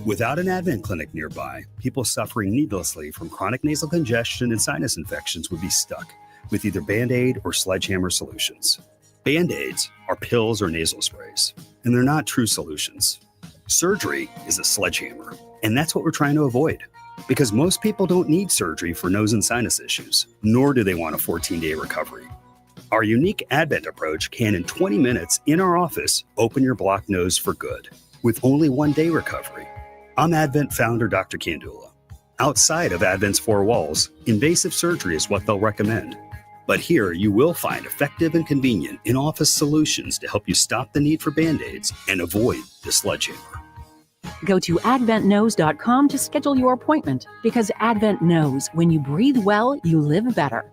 [SPEAKER 19] Without an Advent clinic nearby, people suffering needlessly from chronic nasal congestion and sinus infections would be stuck with either Band-Aid or Sledgehammer solutions. Band-Aids are pills or nasal sprays, and they're not true solutions. Surgery is a sledgehammer, and that's what we're trying to avoid. Because most people don't need surgery for nose and sinus issues, nor do they want a 14-day recovery. Our unique Advent approach can, in 20 minutes in our office, open your blocked nose for good, with only 1 day recovery. I'm Advent founder Dr. Kandula. Outside of Advent's four walls, invasive surgery is what they'll recommend. But here you will find effective and convenient in-office solutions to help you stop the need for Band-Aids and avoid the sledgehammer.
[SPEAKER 21] Go to adventknows.com to schedule your appointment, because Advent knows when you breathe well, you live better.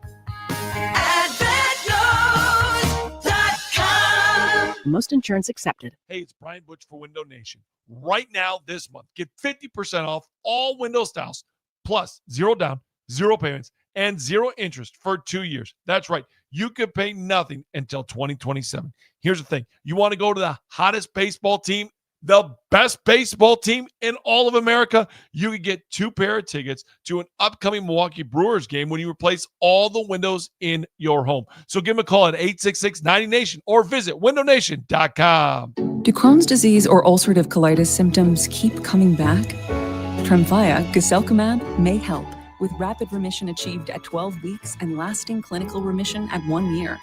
[SPEAKER 21] Most insurance accepted.
[SPEAKER 22] Hey, it's Brian Butch for Window Nation. Right now, this month, get 50% off all window styles, plus 0 down, 0 payments, and 0 interest for 2 years. That's right. You could pay nothing until 2027. Here's the thing. You want to go to the hottest baseball team, the best baseball team in all of America? You could get 2 pair of tickets to an upcoming Milwaukee Brewers game when you replace all the windows in your home. So give them a call at 866-90NATION or visit windownation.com.
[SPEAKER 23] Do Crohn's disease or ulcerative colitis symptoms keep coming back? Tremfya guselkumab may help, with rapid remission achieved at 12 weeks and lasting clinical remission at 1 year.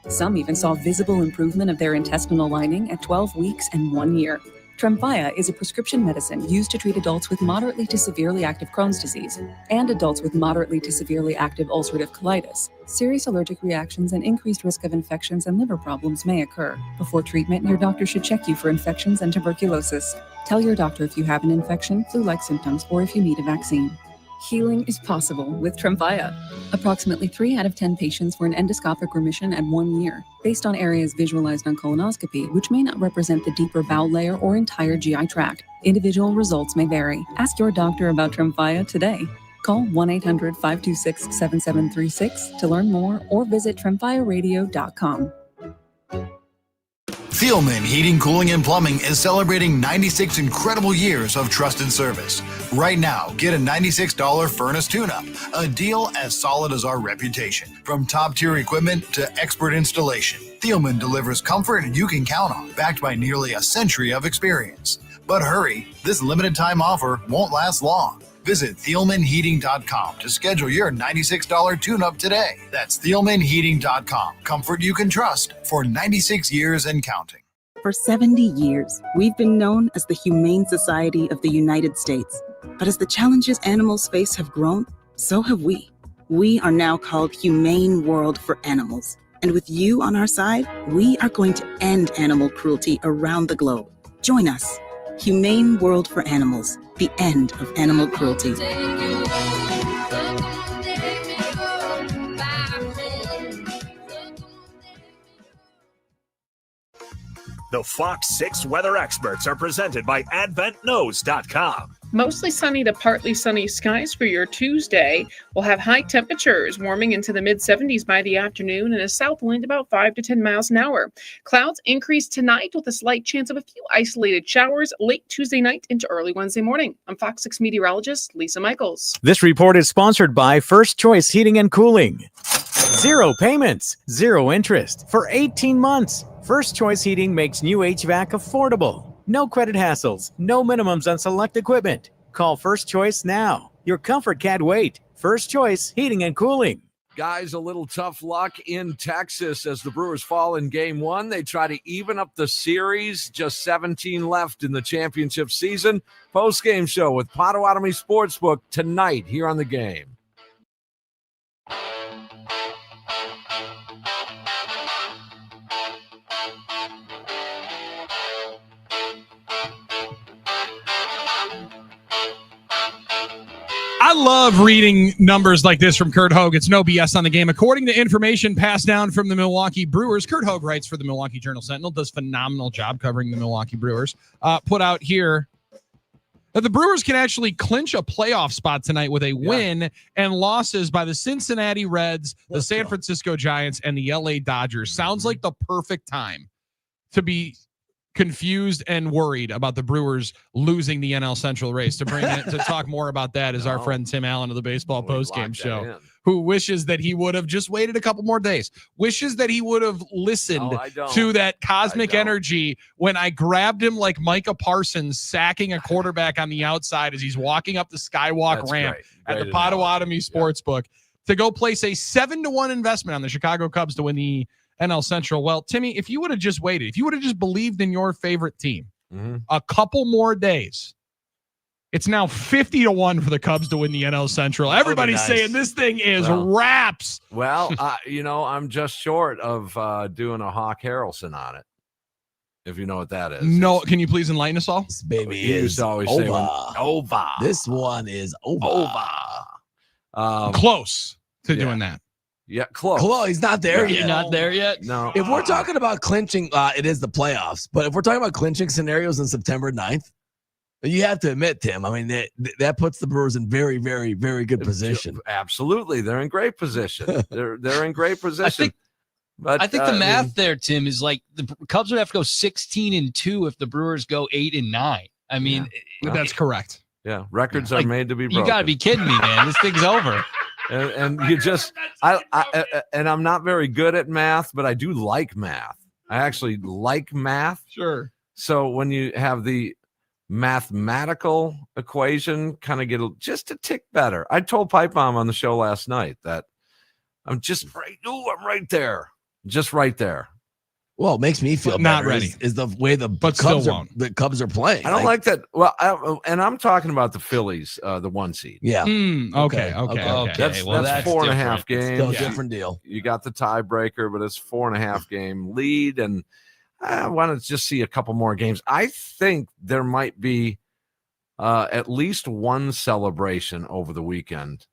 [SPEAKER 23] Some even saw visible improvement of their intestinal lining at 12 weeks and 1 year. Tremfya is a prescription medicine used to treat adults with moderately to severely active Crohn's disease and adults with moderately to severely active ulcerative colitis. Serious allergic reactions and increased risk of infections and liver problems may occur. Before treatment, your doctor should check you for infections and tuberculosis. Tell your doctor if you have an infection, flu-like symptoms, or if you need a vaccine. Healing is possible with Tremfya. Approximately 3 out of 10 patients were in endoscopic remission at 1 year, based on areas visualized on colonoscopy, which may not represent the deeper bowel layer or entire GI tract. Individual results may vary. Ask your doctor about Tremfya today. Call 1-800-526-7736 to learn more or visit tremfyaradio.com.
[SPEAKER 4] Thielman Heating, Cooling, and Plumbing is celebrating 96 incredible years of trusted service. Right now, get a $96 furnace tune-up, a deal as solid as our reputation. From top-tier equipment to expert installation, Thielman delivers comfort you can count on, backed by nearly a century of experience. But hurry, this limited-time offer won't last long. Visit ThielmanHeating.com to schedule your $96 tune-up today. That's ThielmanHeating.com. Comfort you can trust for 96 years and counting.
[SPEAKER 6] For 70 years, we've been known as the Humane Society of the United States. But as the challenges animals face have grown, so have we. We are now called Humane World for Animals. And with you on our side, we are going to end animal cruelty around the globe. Join us. Humane World for Animals. The end of animal cruelty.
[SPEAKER 5] The Fox 6 weather experts are presented by AdventKnows.com.
[SPEAKER 8] Mostly sunny to partly sunny skies for your Tuesday. We'll have high temperatures warming into the mid-70s by the afternoon and a south wind about 5 to 10 miles an hour. Clouds increase tonight with a slight chance of a few isolated showers late Tuesday night into early Wednesday morning. I'm Fox 6 meteorologist Lisa Michaels.
[SPEAKER 24] This report is sponsored by First Choice Heating and Cooling. 0 payments, 0 interest for 18 months. First Choice Heating makes new HVAC affordable. No credit hassles, no minimums on select equipment. Call First Choice now. Your comfort can't wait. First Choice Heating and Cooling.
[SPEAKER 25] Guys, a little tough luck in Texas as the Brewers fall in game 1. They try to even up the series. Just 17 left in the championship season. Post-game show with Potawatomi Sportsbook tonight here on The Game.
[SPEAKER 1] I love reading numbers like this from Kurt Hogue. It's no BS on The Game. According to information passed down from the Milwaukee Brewers, Kurt Hogue writes for the Milwaukee Journal-Sentinel, does phenomenal job covering the Milwaukee Brewers. Put out here that the Brewers can actually clinch a playoff spot tonight with a win and losses by the Cincinnati Reds, the San Francisco Giants, and the LA Dodgers. Sounds like the perfect time to be confused and worried about the Brewers losing the NL Central race. To bring it to talk more about that is our friend Tim Allen of the Baseball Postgame Show, who wishes that he would have just waited a couple more days, wishes that he would have listened to that cosmic energy when I grabbed him like Micah Parsons sacking a quarterback on the outside as he's walking up the Skywalk ramp at the Potawatomi Sportsbook to go place a 7-1 investment on the Chicago Cubs to win the NL Central. Well, Timmy, if you would have just waited, if you would have just believed in your favorite team a couple more days, it's now 50-1 for the Cubs to win the NL Central. Everybody's saying this thing is wraps.
[SPEAKER 25] Well, I'm just short of doing a Hawk Harrelson on it. If you know what that is.
[SPEAKER 1] No, can you please enlighten us all?
[SPEAKER 2] This baby
[SPEAKER 25] is
[SPEAKER 2] over.
[SPEAKER 25] Over.
[SPEAKER 2] This one is over.
[SPEAKER 1] Close to doing that.
[SPEAKER 25] Yeah, close.
[SPEAKER 2] He's not there yet.
[SPEAKER 3] You're not there yet?
[SPEAKER 25] No.
[SPEAKER 2] If we're talking about clinching, it is the playoffs. But if we're talking about clinching scenarios on September 9th, you have to admit, Tim, I mean, that puts the Brewers in very, very, very good position.
[SPEAKER 25] Absolutely. They're in great position. They're in great position.
[SPEAKER 3] I think the math there, Tim, is like the Cubs would have to go 16-2 if the Brewers go 8-9. I mean,
[SPEAKER 1] that's correct.
[SPEAKER 25] Yeah, records are made to be broken.
[SPEAKER 3] You got to be kidding me, man. This thing's over.
[SPEAKER 25] And you just, and I'm not very good at math, but I do like math. I actually like math.
[SPEAKER 1] Sure.
[SPEAKER 25] So when you have the mathematical equation kind of get just a tick better. I told Pipe Bomb on the show last night that I'm just right. Oh, I'm right there. Just right there.
[SPEAKER 2] Well, it makes me feel
[SPEAKER 1] not
[SPEAKER 2] better
[SPEAKER 1] ready.
[SPEAKER 2] Is the way the Cubs are playing.
[SPEAKER 25] I don't like that. Well, and I'm talking about the Phillies, the 1 seed.
[SPEAKER 2] Yeah.
[SPEAKER 1] Okay.
[SPEAKER 25] That's
[SPEAKER 3] well, that's
[SPEAKER 25] 4.5 games.
[SPEAKER 2] Still a different deal.
[SPEAKER 25] You got the tiebreaker, but it's 4.5 game lead, and I want to just see a couple more games. I think there might be at least one celebration over the weekend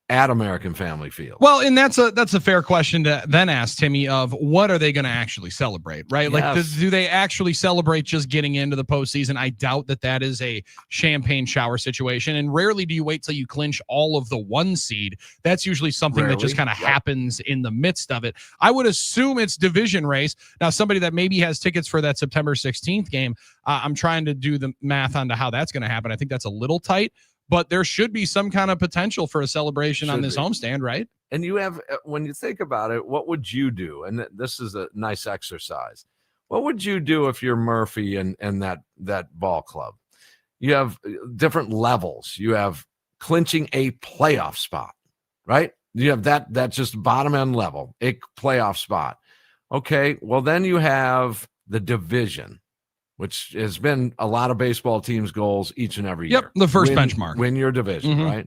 [SPEAKER 25] at American Family Field.
[SPEAKER 1] Well, and that's a fair question to then ask, Timmy, of what are they going to actually celebrate, right?
[SPEAKER 25] Yes.
[SPEAKER 1] Like, do they actually celebrate just getting into the postseason? I doubt that is a champagne shower situation, and rarely do you wait till you clinch all of the 1 seed. That's usually something that just kind of happens in the midst of it. I would assume it's division race. Now, somebody that maybe has tickets for that September 16th game, I'm trying to do the math onto how that's going to happen. I think that's a little tight. But there should be some kind of potential for a celebration on this homestand, right?
[SPEAKER 25] And you have, when you think about it, what would you do? And this is a nice exercise. What would you do if you're Murphy and that ball club? You have different levels. You have clinching a playoff spot, right? You have that just bottom end level, a playoff spot. Okay, well then you have the division, which has been a lot of baseball teams' goals each and every year.
[SPEAKER 1] Yep, the first benchmark.
[SPEAKER 25] Win your division, right?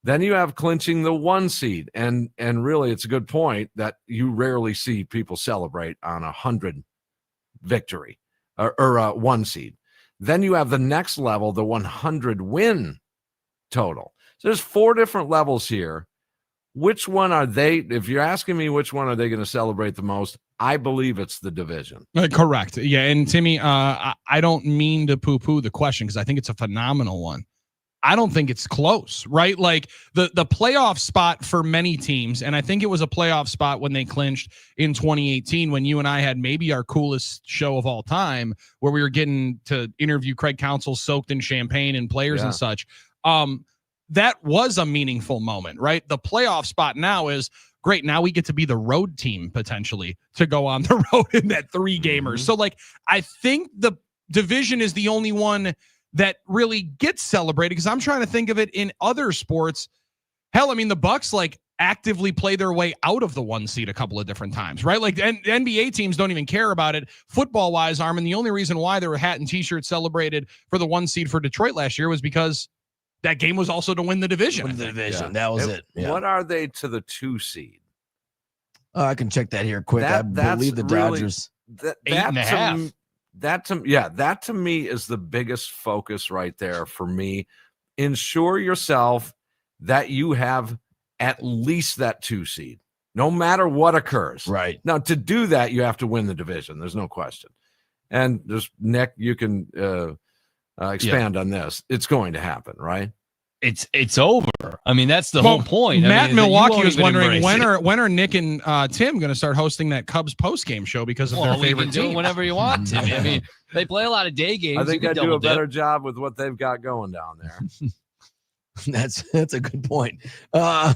[SPEAKER 25] Then you have clinching the 1 seed. And really, it's a good point that you rarely see people celebrate on 100 victory or 1 seed. Then you have the next level, the 100 win total. So there's 4 different levels here. Which one are they? If you're asking me which one are they going to celebrate the most, I believe it's the division.
[SPEAKER 1] Correct. Yeah. And Timmy, I don't mean to poo-poo the question because I think it's a phenomenal one. I don't think it's close, right? Like the playoff spot for many teams, and I think it was a playoff spot when they clinched in 2018 when you and I had maybe our coolest show of all time where we were getting to interview Craig Counsell soaked in champagne and players and such. That was a meaningful moment, right? The playoff spot now is great. Now we get to be the road team potentially to go on the road in that 3 gamers. So like, I think the division is the only one that really gets celebrated because I'm trying to think of it in other sports. Hell, I mean, the Bucks like actively play their way out of the 1 seed a couple of different times, right? Like NBA teams don't even care about it football wise, Armin. The only reason why there were hat and t-shirts celebrated for the 1 seed for Detroit last year was because that game was also to win the division.
[SPEAKER 2] That was it. Yeah.
[SPEAKER 25] What are they to the 2 seed?
[SPEAKER 2] I can check that here quick. I believe the Dodgers.
[SPEAKER 25] That 8.5. That to me is the biggest focus right there for me. Ensure yourself that you have at least that 2 seed, no matter what occurs.
[SPEAKER 2] Right.
[SPEAKER 25] Now, to do that, you have to win the division. There's no question. And just Nick, you can expand on this. It's going to happen, right?
[SPEAKER 3] It's over. I mean, that's the whole point.
[SPEAKER 1] Matt in Milwaukee was wondering when
[SPEAKER 3] are
[SPEAKER 1] are Nick and Tim going to start hosting that Cubs post game show because of their favorite team?
[SPEAKER 3] Do it whenever you want, Tim. I mean, they play a lot of day games.
[SPEAKER 25] I think I do a better job with what they've got going down there.
[SPEAKER 2] That's a good point.
[SPEAKER 25] I'm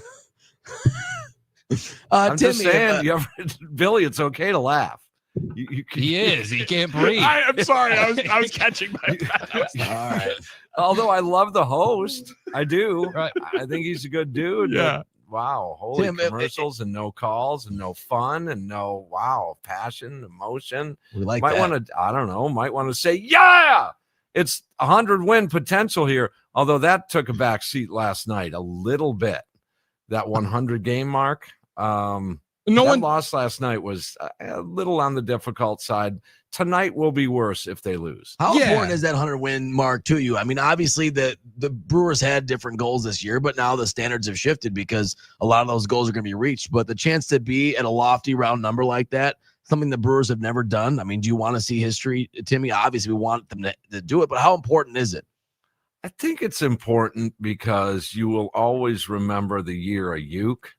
[SPEAKER 2] Timmy,
[SPEAKER 25] just saying, Billy, it's okay to laugh.
[SPEAKER 3] He is. He can't breathe.
[SPEAKER 1] I'm sorry. I was catching my breath.
[SPEAKER 2] All right.
[SPEAKER 25] Although I love the host, I do. Right. I think he's a good dude.
[SPEAKER 1] Yeah.
[SPEAKER 25] Wow. Holy commercials and no calls and no fun and no passion, emotion.
[SPEAKER 2] We like
[SPEAKER 25] might
[SPEAKER 2] that.
[SPEAKER 25] want to. I don't know. Might want to say, yeah, it's 100 win potential here. Although that took a back seat last night a little bit. That 100 game mark. Loss last night was a little on the difficult side. Tonight will be worse if they lose.
[SPEAKER 2] How important is that 100 win mark to you? I mean, obviously the Brewers had different goals this year, but now the standards have shifted because a lot of those goals are going to be reached. But the chance to be at a lofty round number like that, something the Brewers have never done. I mean, do you want to see history, Timmy? Obviously, we want them to do it, but how important is it?
[SPEAKER 25] I think it's important because you will always remember the year of Uke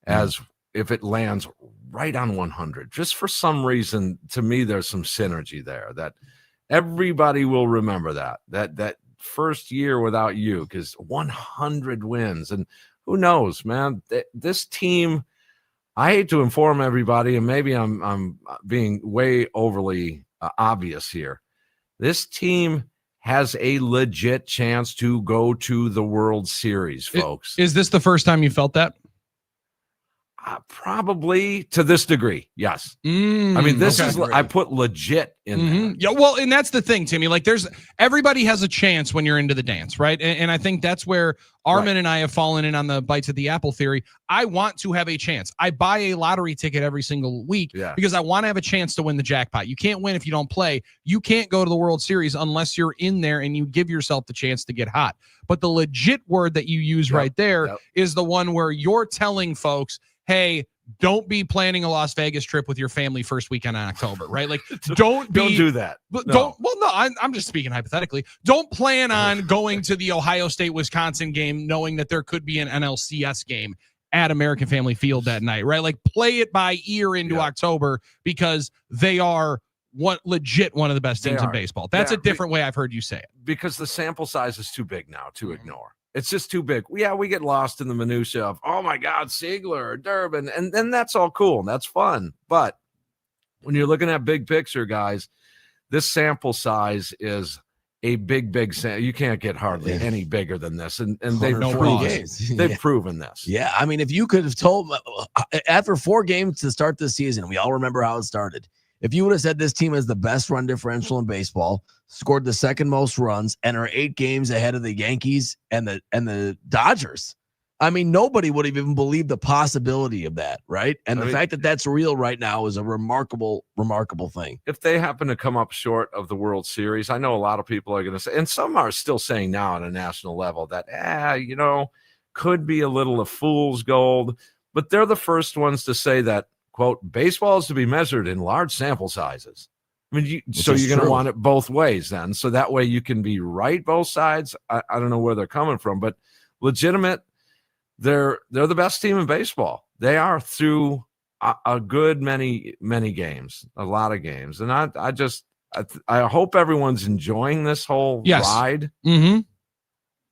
[SPEAKER 25] as if it lands right on 100. Just for some reason, to me, there's some synergy there that everybody will remember that first year without Uke is 100 wins. And who knows, man, this team, I hate to inform everybody, and maybe I'm being way overly obvious here. This team has a legit chance to go to the World Series, folks.
[SPEAKER 1] Is this the first time you felt that?
[SPEAKER 25] Probably to this degree, yes. I mean, this is I put legit in there.
[SPEAKER 1] Yeah, well, and that's the thing, Timmy. Like, everybody has a chance when you're into the dance, right? And I think that's where Armin and I have fallen in on the bites of the apple theory. I want to have a chance. I buy a lottery ticket every single week because I want to have a chance to win the jackpot. You can't win if you don't play. You can't go to the World Series unless you're in there and you give yourself the chance to get hot. But the legit word that you use right there is the one where you're telling folks, hey, don't be planning a Las Vegas trip with your family first weekend in October, right? Like, don't
[SPEAKER 25] do that.
[SPEAKER 1] I'm just speaking hypothetically. Don't plan on going to the Ohio State-Wisconsin game knowing that there could be an NLCS game at American Family Field that night, right? Like, play it by ear into October because they are one of the best teams in baseball. That's a different way I've heard you say it.
[SPEAKER 25] Because the sample size is too big now to ignore. It's just too big. Yeah, we get lost in the minutia of, oh my God, Siegler, Durbin, and then that's all cool and that's fun. But when you're looking at big picture, guys, this sample size is a big sample. You can't get hardly any bigger than this, and they've proven this.
[SPEAKER 2] Yeah, I mean, if you could have told after 4 games to start this season, we all remember how it started. If you would have said this team has the best run differential in baseball, scored the second most runs, and are 8 games ahead of the Yankees and the Dodgers, I mean, nobody would have even believed the possibility of that, right? And the fact that that's real right now is a remarkable thing.
[SPEAKER 25] If they happen to come up short of the World Series, I know a lot of people are going to say, and some are still saying now on a national level that, could be a little of fool's gold, but they're the first ones to say that, quote, baseball is to be measured in large sample sizes. I mean, so you're going to want it both ways then. So that way you can be right both sides. I don't know where they're coming from, but legitimate, they're the best team in baseball. They are through a good many games, a lot of games. And I hope everyone's enjoying this whole ride to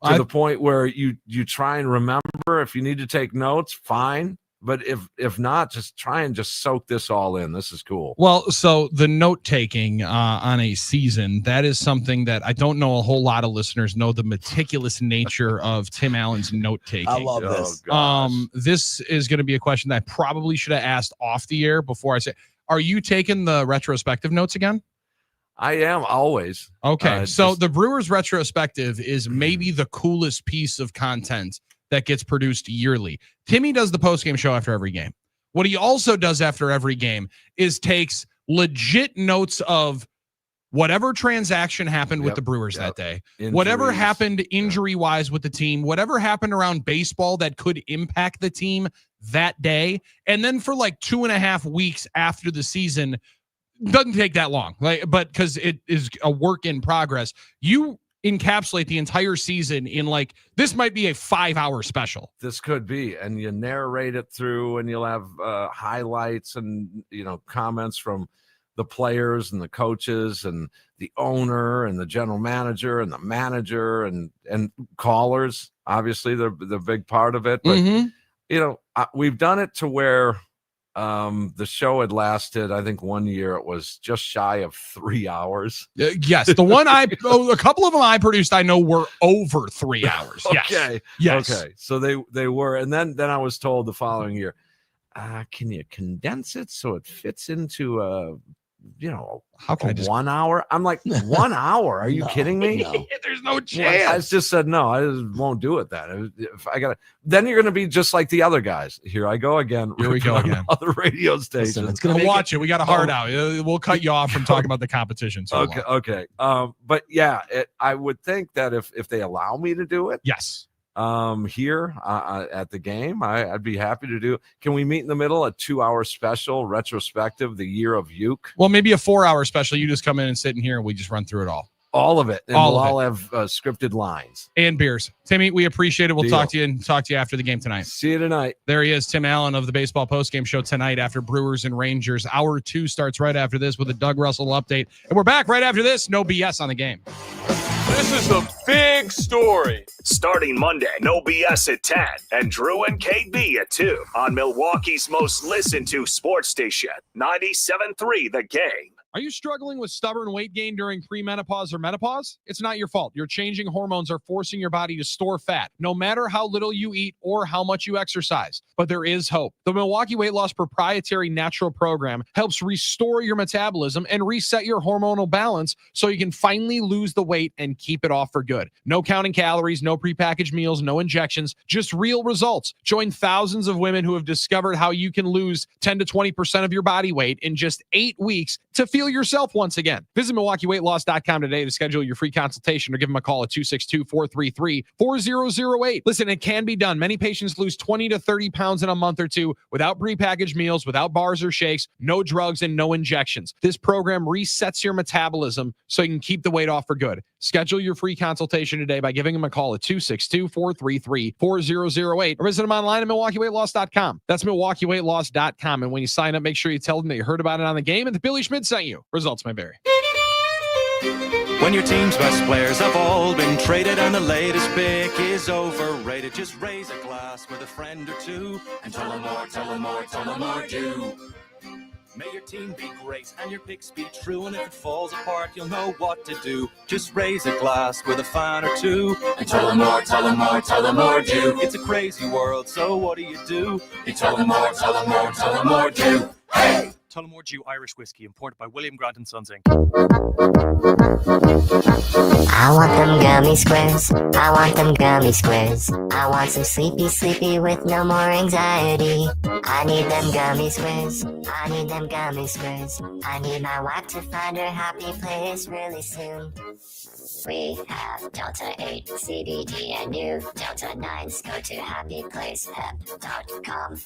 [SPEAKER 25] the point where you try and remember. If you need to take notes, fine. But if not, just try and just soak this all in. This is cool.
[SPEAKER 1] Well, so the note taking on a season, that is something that I don't know a whole lot of listeners know the meticulous nature of Tim Allen's note taking.
[SPEAKER 2] I love this.
[SPEAKER 1] This is going to be a question that I probably should have asked off the air before I say, are you taking the retrospective notes again?
[SPEAKER 25] I am always.
[SPEAKER 1] Okay. So the Brewers retrospective is maybe the coolest piece of content that gets produced yearly. Timmy does the post-game show after every game. What he also does after every game is takes legit notes of whatever transaction happened with the Brewers that day, injuries, whatever happened injury-wise with the team, whatever happened around baseball that could impact the team that day. And then for like 2.5 weeks after the season, doesn't take that long, but because it is a work in progress, you encapsulate the entire season in like, this might be a 5-hour special.
[SPEAKER 25] This could be, and you narrate it through, and you'll have highlights and comments from the players and the coaches and the owner and the general manager and the manager and callers. Obviously, they're the big part of it. But we've done it to where the show had lasted, I think 1 year it was just shy of 3 hours.
[SPEAKER 1] Yes. The one a couple of them I produced, I know were over 3 hours.
[SPEAKER 25] Okay.
[SPEAKER 1] Yes.
[SPEAKER 25] Okay. So they were. And then I was told the following year, can you condense it so it fits into how can I just 1 hour? I'm like, 1 hour? Are you kidding me?
[SPEAKER 1] No. There's no chance.
[SPEAKER 25] I just said no. I just won't do it. Then if I got then you're going to be just like the other guys. Here I go again.
[SPEAKER 1] Here we go again.
[SPEAKER 25] Other radio stations.
[SPEAKER 1] Listen, it's gonna watch it. We got a hard out. We'll cut you off from talking about the competition.
[SPEAKER 25] Okay. But yeah, I would think that if they allow me to do it,
[SPEAKER 1] yes.
[SPEAKER 25] Here at the game, I'd be happy to do. Can we meet in the middle? A 2-hour special retrospective, the year of Uke.
[SPEAKER 1] Well, maybe a 4-hour special. You just come in and sit in here, and we just run through it all.
[SPEAKER 25] All of it. And we'll all have scripted lines
[SPEAKER 1] and beers. Timmy, we appreciate it. We'll talk to you after the game tonight.
[SPEAKER 25] See you tonight.
[SPEAKER 1] There he is, Tim Allen of the Baseball Postgame Show tonight after Brewers and Rangers. Hour 2 starts right after this with a Doug Russell update, and we're back right after this. No BS on the game.
[SPEAKER 5] This is the big story. Starting Monday, No BS at 10 and Drew and KB at 2 on Milwaukee's most listened to sports station, 97.3 The Game.
[SPEAKER 1] Are you struggling with stubborn weight gain during premenopause or menopause? It's not your fault. Your changing hormones are forcing your body to store fat, no matter how little you eat or how much you exercise. But there is hope. The Milwaukee Weight Loss proprietary natural program helps restore your metabolism and reset your hormonal balance so you can finally lose the weight and keep it off for good. No counting calories, no prepackaged meals, no injections, just real results. Join thousands of women who have discovered how you can lose 10 to 20% of your body weight in just 8 weeks to feel yourself once again. Visit MilwaukeeWeightLoss.com today to schedule your free consultation or give them a call at 262-433-4008. Listen, it can be done. Many patients lose 20 to 30 pounds in a month or two without prepackaged meals, without bars or shakes, no drugs, and no injections. This program resets your metabolism so you can keep the weight off for good. Schedule your free consultation today by giving them a call at 262-433-4008 or visit them online at MilwaukeeWeightLoss.com. That's MilwaukeeWeightLoss.com. And when you sign up, make sure you tell them that you heard about it on the game and that Billy Schmidt sent you. Results may vary.
[SPEAKER 7] When your team's best players have all been traded and the latest pick is overrated, just raise a glass with a friend or two and tell them more, tell them more, tell them more, do. May your team be great and your picks be true, and if it falls apart, you'll know what to do. Just raise a glass with a fan or two and tell them more, tell them more, tell them more, do. It's a crazy world, so what do? You tell them more, tell them more, tell them more, do. Hey!
[SPEAKER 9] Tullamore Dew Irish Whiskey, imported by William Grant & Sons, Inc.
[SPEAKER 10] I want them gummy squares. I want them gummy squares. I want some sleepy with no more anxiety. I need them gummy squares. I need them gummy squares. I need my wife to find her happy place really soon. We have Delta 8 CBD and new Delta 9s. Go to happyplacehemp.com.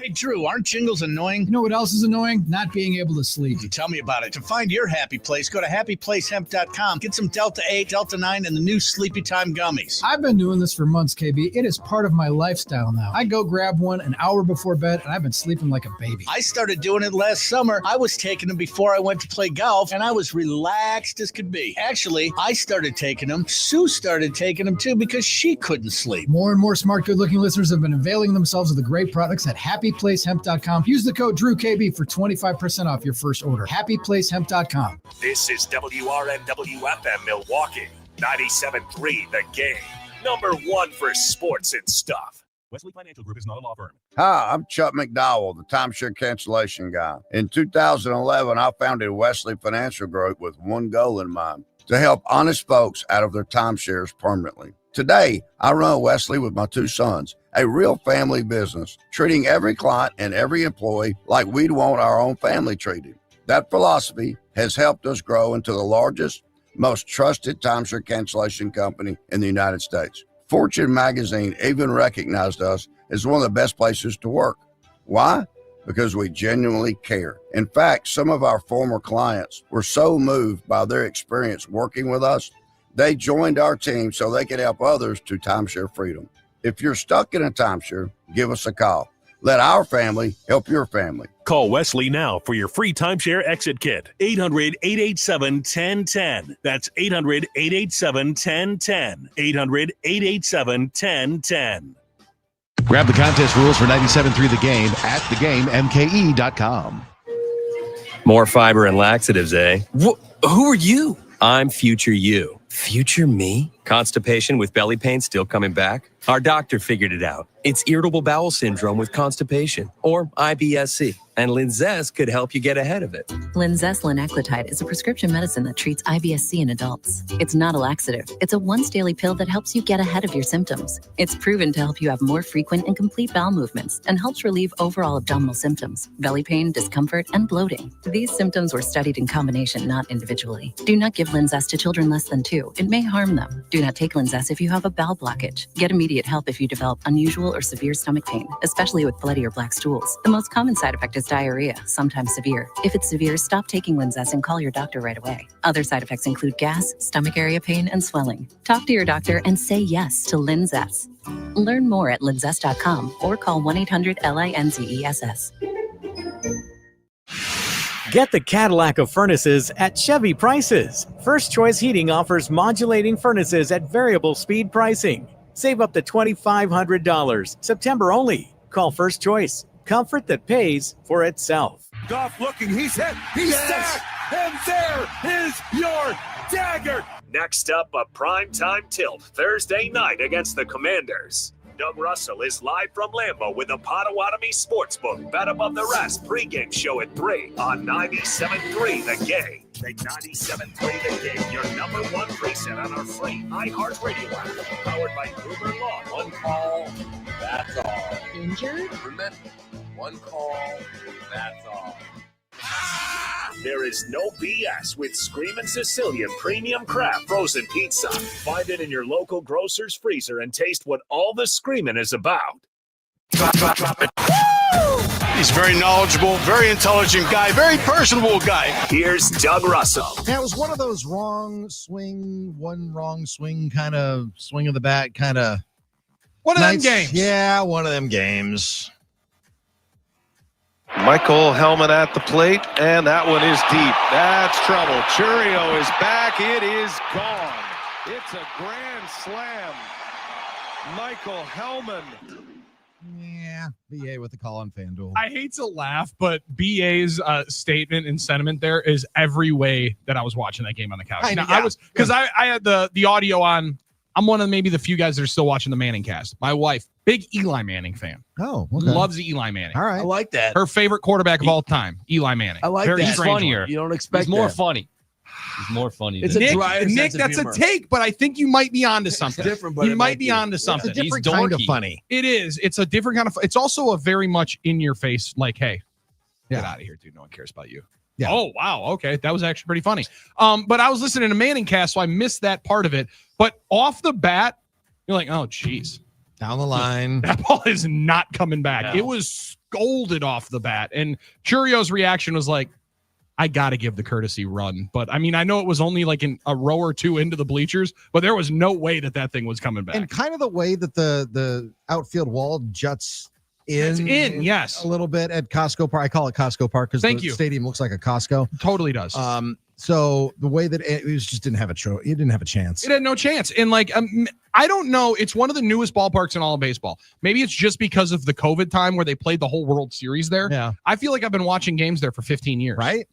[SPEAKER 11] Hey, Drew, aren't jingles annoying? You know what else is annoying? Not being able to sleep. Tell me about it. To find your happy place, go to happyplacehemp.com. Get some Delta 8, Delta 9, and the new Sleepy Time gummies. I've been doing this for months, KB. It is part of my lifestyle now. I go grab one an hour before bed, and I've been sleeping like a baby. I started doing it last summer. I was taking them before I went to play golf, and I was relaxed as could be. Actually, I started taking them. Sue started taking them too because she couldn't sleep. More and more smart, good-looking listeners have been availing themselves of the great products at happyplacehemp.com. Use the code DrewKB for 25% off your first order. happyplacehemp.com.
[SPEAKER 5] This is WRNW-FM Milwaukee, 97.3 The Game. Number one for sports and stuff.
[SPEAKER 12] Wesley Financial Group is not a law firm.
[SPEAKER 26] Hi, I'm Chuck McDowell, the timeshare cancellation guy. In 2011, I founded Wesley Financial Group with one goal in mind: to help honest folks out of their timeshares permanently. Today, I run Wesley with my two sons, a real family business, treating every client and every employee like we'd want our own family treated. That philosophy has helped us grow into the largest, most trusted timeshare cancellation company in the United States. Fortune magazine even recognized us as one of the best places to work. Why? Because we genuinely care. In fact, some of our former clients were so moved by their experience working with us, they joined our team so they could help others to timeshare freedom. If you're stuck in a timeshare, give us a call. Let our family help your family.
[SPEAKER 12] Call Wesley now for your free timeshare exit kit. 800-887-1010. That's 800-887-1010. 800-887-1010.
[SPEAKER 27] Grab the contest rules for 97.3 The Game at thegamemke.com.
[SPEAKER 28] More fiber and laxatives, eh? Who are you? I'm future you. Future me? Constipation with belly pain still coming back? Our doctor figured it out. It's irritable bowel syndrome with constipation, or IBS-C, and Linzess could help you get ahead of it.
[SPEAKER 29] Linzess linaclotide is a prescription medicine that treats IBS-C in adults. It's not a laxative. It's a once-daily pill that helps you get ahead of your symptoms. It's proven to help you have more frequent and complete bowel movements and helps relieve overall abdominal symptoms, belly pain, discomfort, and bloating. These symptoms were studied in combination, not individually. Do not give Linzess to children less than 2. It may harm them. Do not take Linzess if you have a bowel blockage. Get immediate help if you develop unusual or severe stomach pain, especially with bloody or black stools. The most common side effect is diarrhea, sometimes severe. If it's severe, stop taking Linzess and call your doctor right away. Other side effects include gas, stomach area pain, and swelling. Talk to your doctor and say yes to Linzess. Learn more at linzess.com or call 1-800-LINZESS.
[SPEAKER 24] Get the Cadillac of furnaces at Chevy prices. First Choice Heating offers modulating furnaces at variable speed pricing. Save up to $2,500. September only. Call First Choice. Comfort that pays for itself.
[SPEAKER 13] Goff looking. He's hit. He's sacked. And there is your dagger.
[SPEAKER 5] Next up, a primetime tilt Thursday night against the Commanders. Doug Russell is live from Lambeau with the Potawatomi Sportsbook. Bet above the rest pregame show at 3 on 97.3 The Game. Make 97.3 The Game your number one preset on our free iHeartRadio app. Powered by Gruber Law.
[SPEAKER 25] One call, that's all.
[SPEAKER 14] Injured?
[SPEAKER 25] Remember, one call, that's all.
[SPEAKER 5] There is no BS with Screamin' Sicilian Premium Crab Frozen Pizza. Find it in your local grocer's freezer and taste what all the screaming is about.
[SPEAKER 11] Drop it. He's very knowledgeable, very intelligent guy, very personable guy.
[SPEAKER 5] Here's Doug Russell.
[SPEAKER 15] Yeah, it was one of those wrong swing kind of swing of the bat kind of.
[SPEAKER 1] One of them games.
[SPEAKER 15] Yeah, one of them games.
[SPEAKER 16] Michael Hellman at the plate, and that one is deep. That's trouble. Chourio is back. It is gone. It's a grand slam. Michael Hellman.
[SPEAKER 15] Yeah, BA with the call on FanDuel.
[SPEAKER 1] I hate to laugh, but BA's statement and sentiment there is every way that I was watching that game on the couch. I was because I had the audio on. I'm one of maybe the few guys that are still watching the Manning cast. My wife, big Eli Manning fan.
[SPEAKER 15] Oh, okay.
[SPEAKER 1] Loves Eli Manning.
[SPEAKER 15] All right.
[SPEAKER 2] I like that.
[SPEAKER 1] Her favorite quarterback of all time, Eli Manning.
[SPEAKER 2] I like
[SPEAKER 1] Very
[SPEAKER 2] that.
[SPEAKER 3] He's funnier.
[SPEAKER 2] You don't expect
[SPEAKER 3] He's more
[SPEAKER 2] that.
[SPEAKER 3] funny. He's more funny.
[SPEAKER 2] It's a
[SPEAKER 1] Nick,
[SPEAKER 2] dry
[SPEAKER 1] Nick,
[SPEAKER 2] sense of
[SPEAKER 1] that's
[SPEAKER 2] humor.
[SPEAKER 1] a take, but I think you might be onto something.
[SPEAKER 2] different, but
[SPEAKER 1] you
[SPEAKER 2] it
[SPEAKER 1] might
[SPEAKER 2] might
[SPEAKER 1] be
[SPEAKER 2] be.
[SPEAKER 1] onto something.
[SPEAKER 15] It's a different
[SPEAKER 1] He's
[SPEAKER 15] kind of
[SPEAKER 1] dorky.
[SPEAKER 15] funny.
[SPEAKER 1] It is. It's a different kind of. It's also a very much in your face. Like, hey, get out of here, dude. No one cares about you.
[SPEAKER 15] Yeah.
[SPEAKER 1] Oh wow. Okay, that was actually pretty funny. But I was listening to Manning cast, so I missed that part of it. But off the bat, you're like, oh, geez.
[SPEAKER 15] Down the line.
[SPEAKER 1] That ball is not coming back.
[SPEAKER 3] No.
[SPEAKER 1] It was scolded off the bat. And Chourio's reaction was like, I got to give the courtesy run. But I mean, I know it was only like a row or two into the bleachers, but there was no way that thing was coming back.
[SPEAKER 15] And kind of the way that the outfield wall juts in,
[SPEAKER 1] yes,
[SPEAKER 15] a little bit at Costco Park. I call it Costco Park because the stadium looks like a Costco.
[SPEAKER 1] Totally does.
[SPEAKER 15] So the way that it was just didn't have a it didn't have a chance.
[SPEAKER 1] It had no chance. And like, I don't know. It's one of the newest ballparks in all of baseball. Maybe it's just because of the COVID time where they played the whole World Series there.
[SPEAKER 15] Yeah.
[SPEAKER 1] I feel like I've been watching games there for 15 years.
[SPEAKER 15] Right.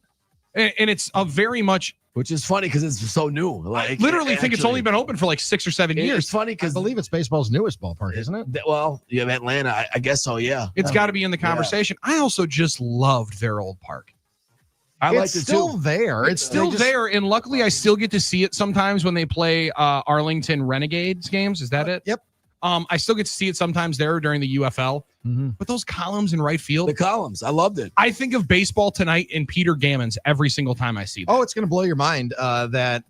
[SPEAKER 1] And it's a very much,
[SPEAKER 2] which is funny because it's so new. Like,
[SPEAKER 1] I literally think it's only been open for like 6 or 7 years.
[SPEAKER 2] It's funny because
[SPEAKER 15] I believe it's baseball's newest ballpark, isn't it?
[SPEAKER 2] Well, you have Atlanta. I guess so. Yeah.
[SPEAKER 1] It's got to be in the conversation. I also just loved their old park.
[SPEAKER 2] I liked
[SPEAKER 15] it's
[SPEAKER 2] it
[SPEAKER 15] still
[SPEAKER 2] too.
[SPEAKER 15] there.
[SPEAKER 1] It's still there, and luckily I still get to see it sometimes when they play Arlington Renegades games. Is that it?
[SPEAKER 15] Yep.
[SPEAKER 1] I still get to see it sometimes there during the UFL. But those columns in right field,
[SPEAKER 2] The columns. I loved it.
[SPEAKER 1] I think of Baseball Tonight and Peter Gammons every single time I see that.
[SPEAKER 15] Oh, it's going to blow your mind that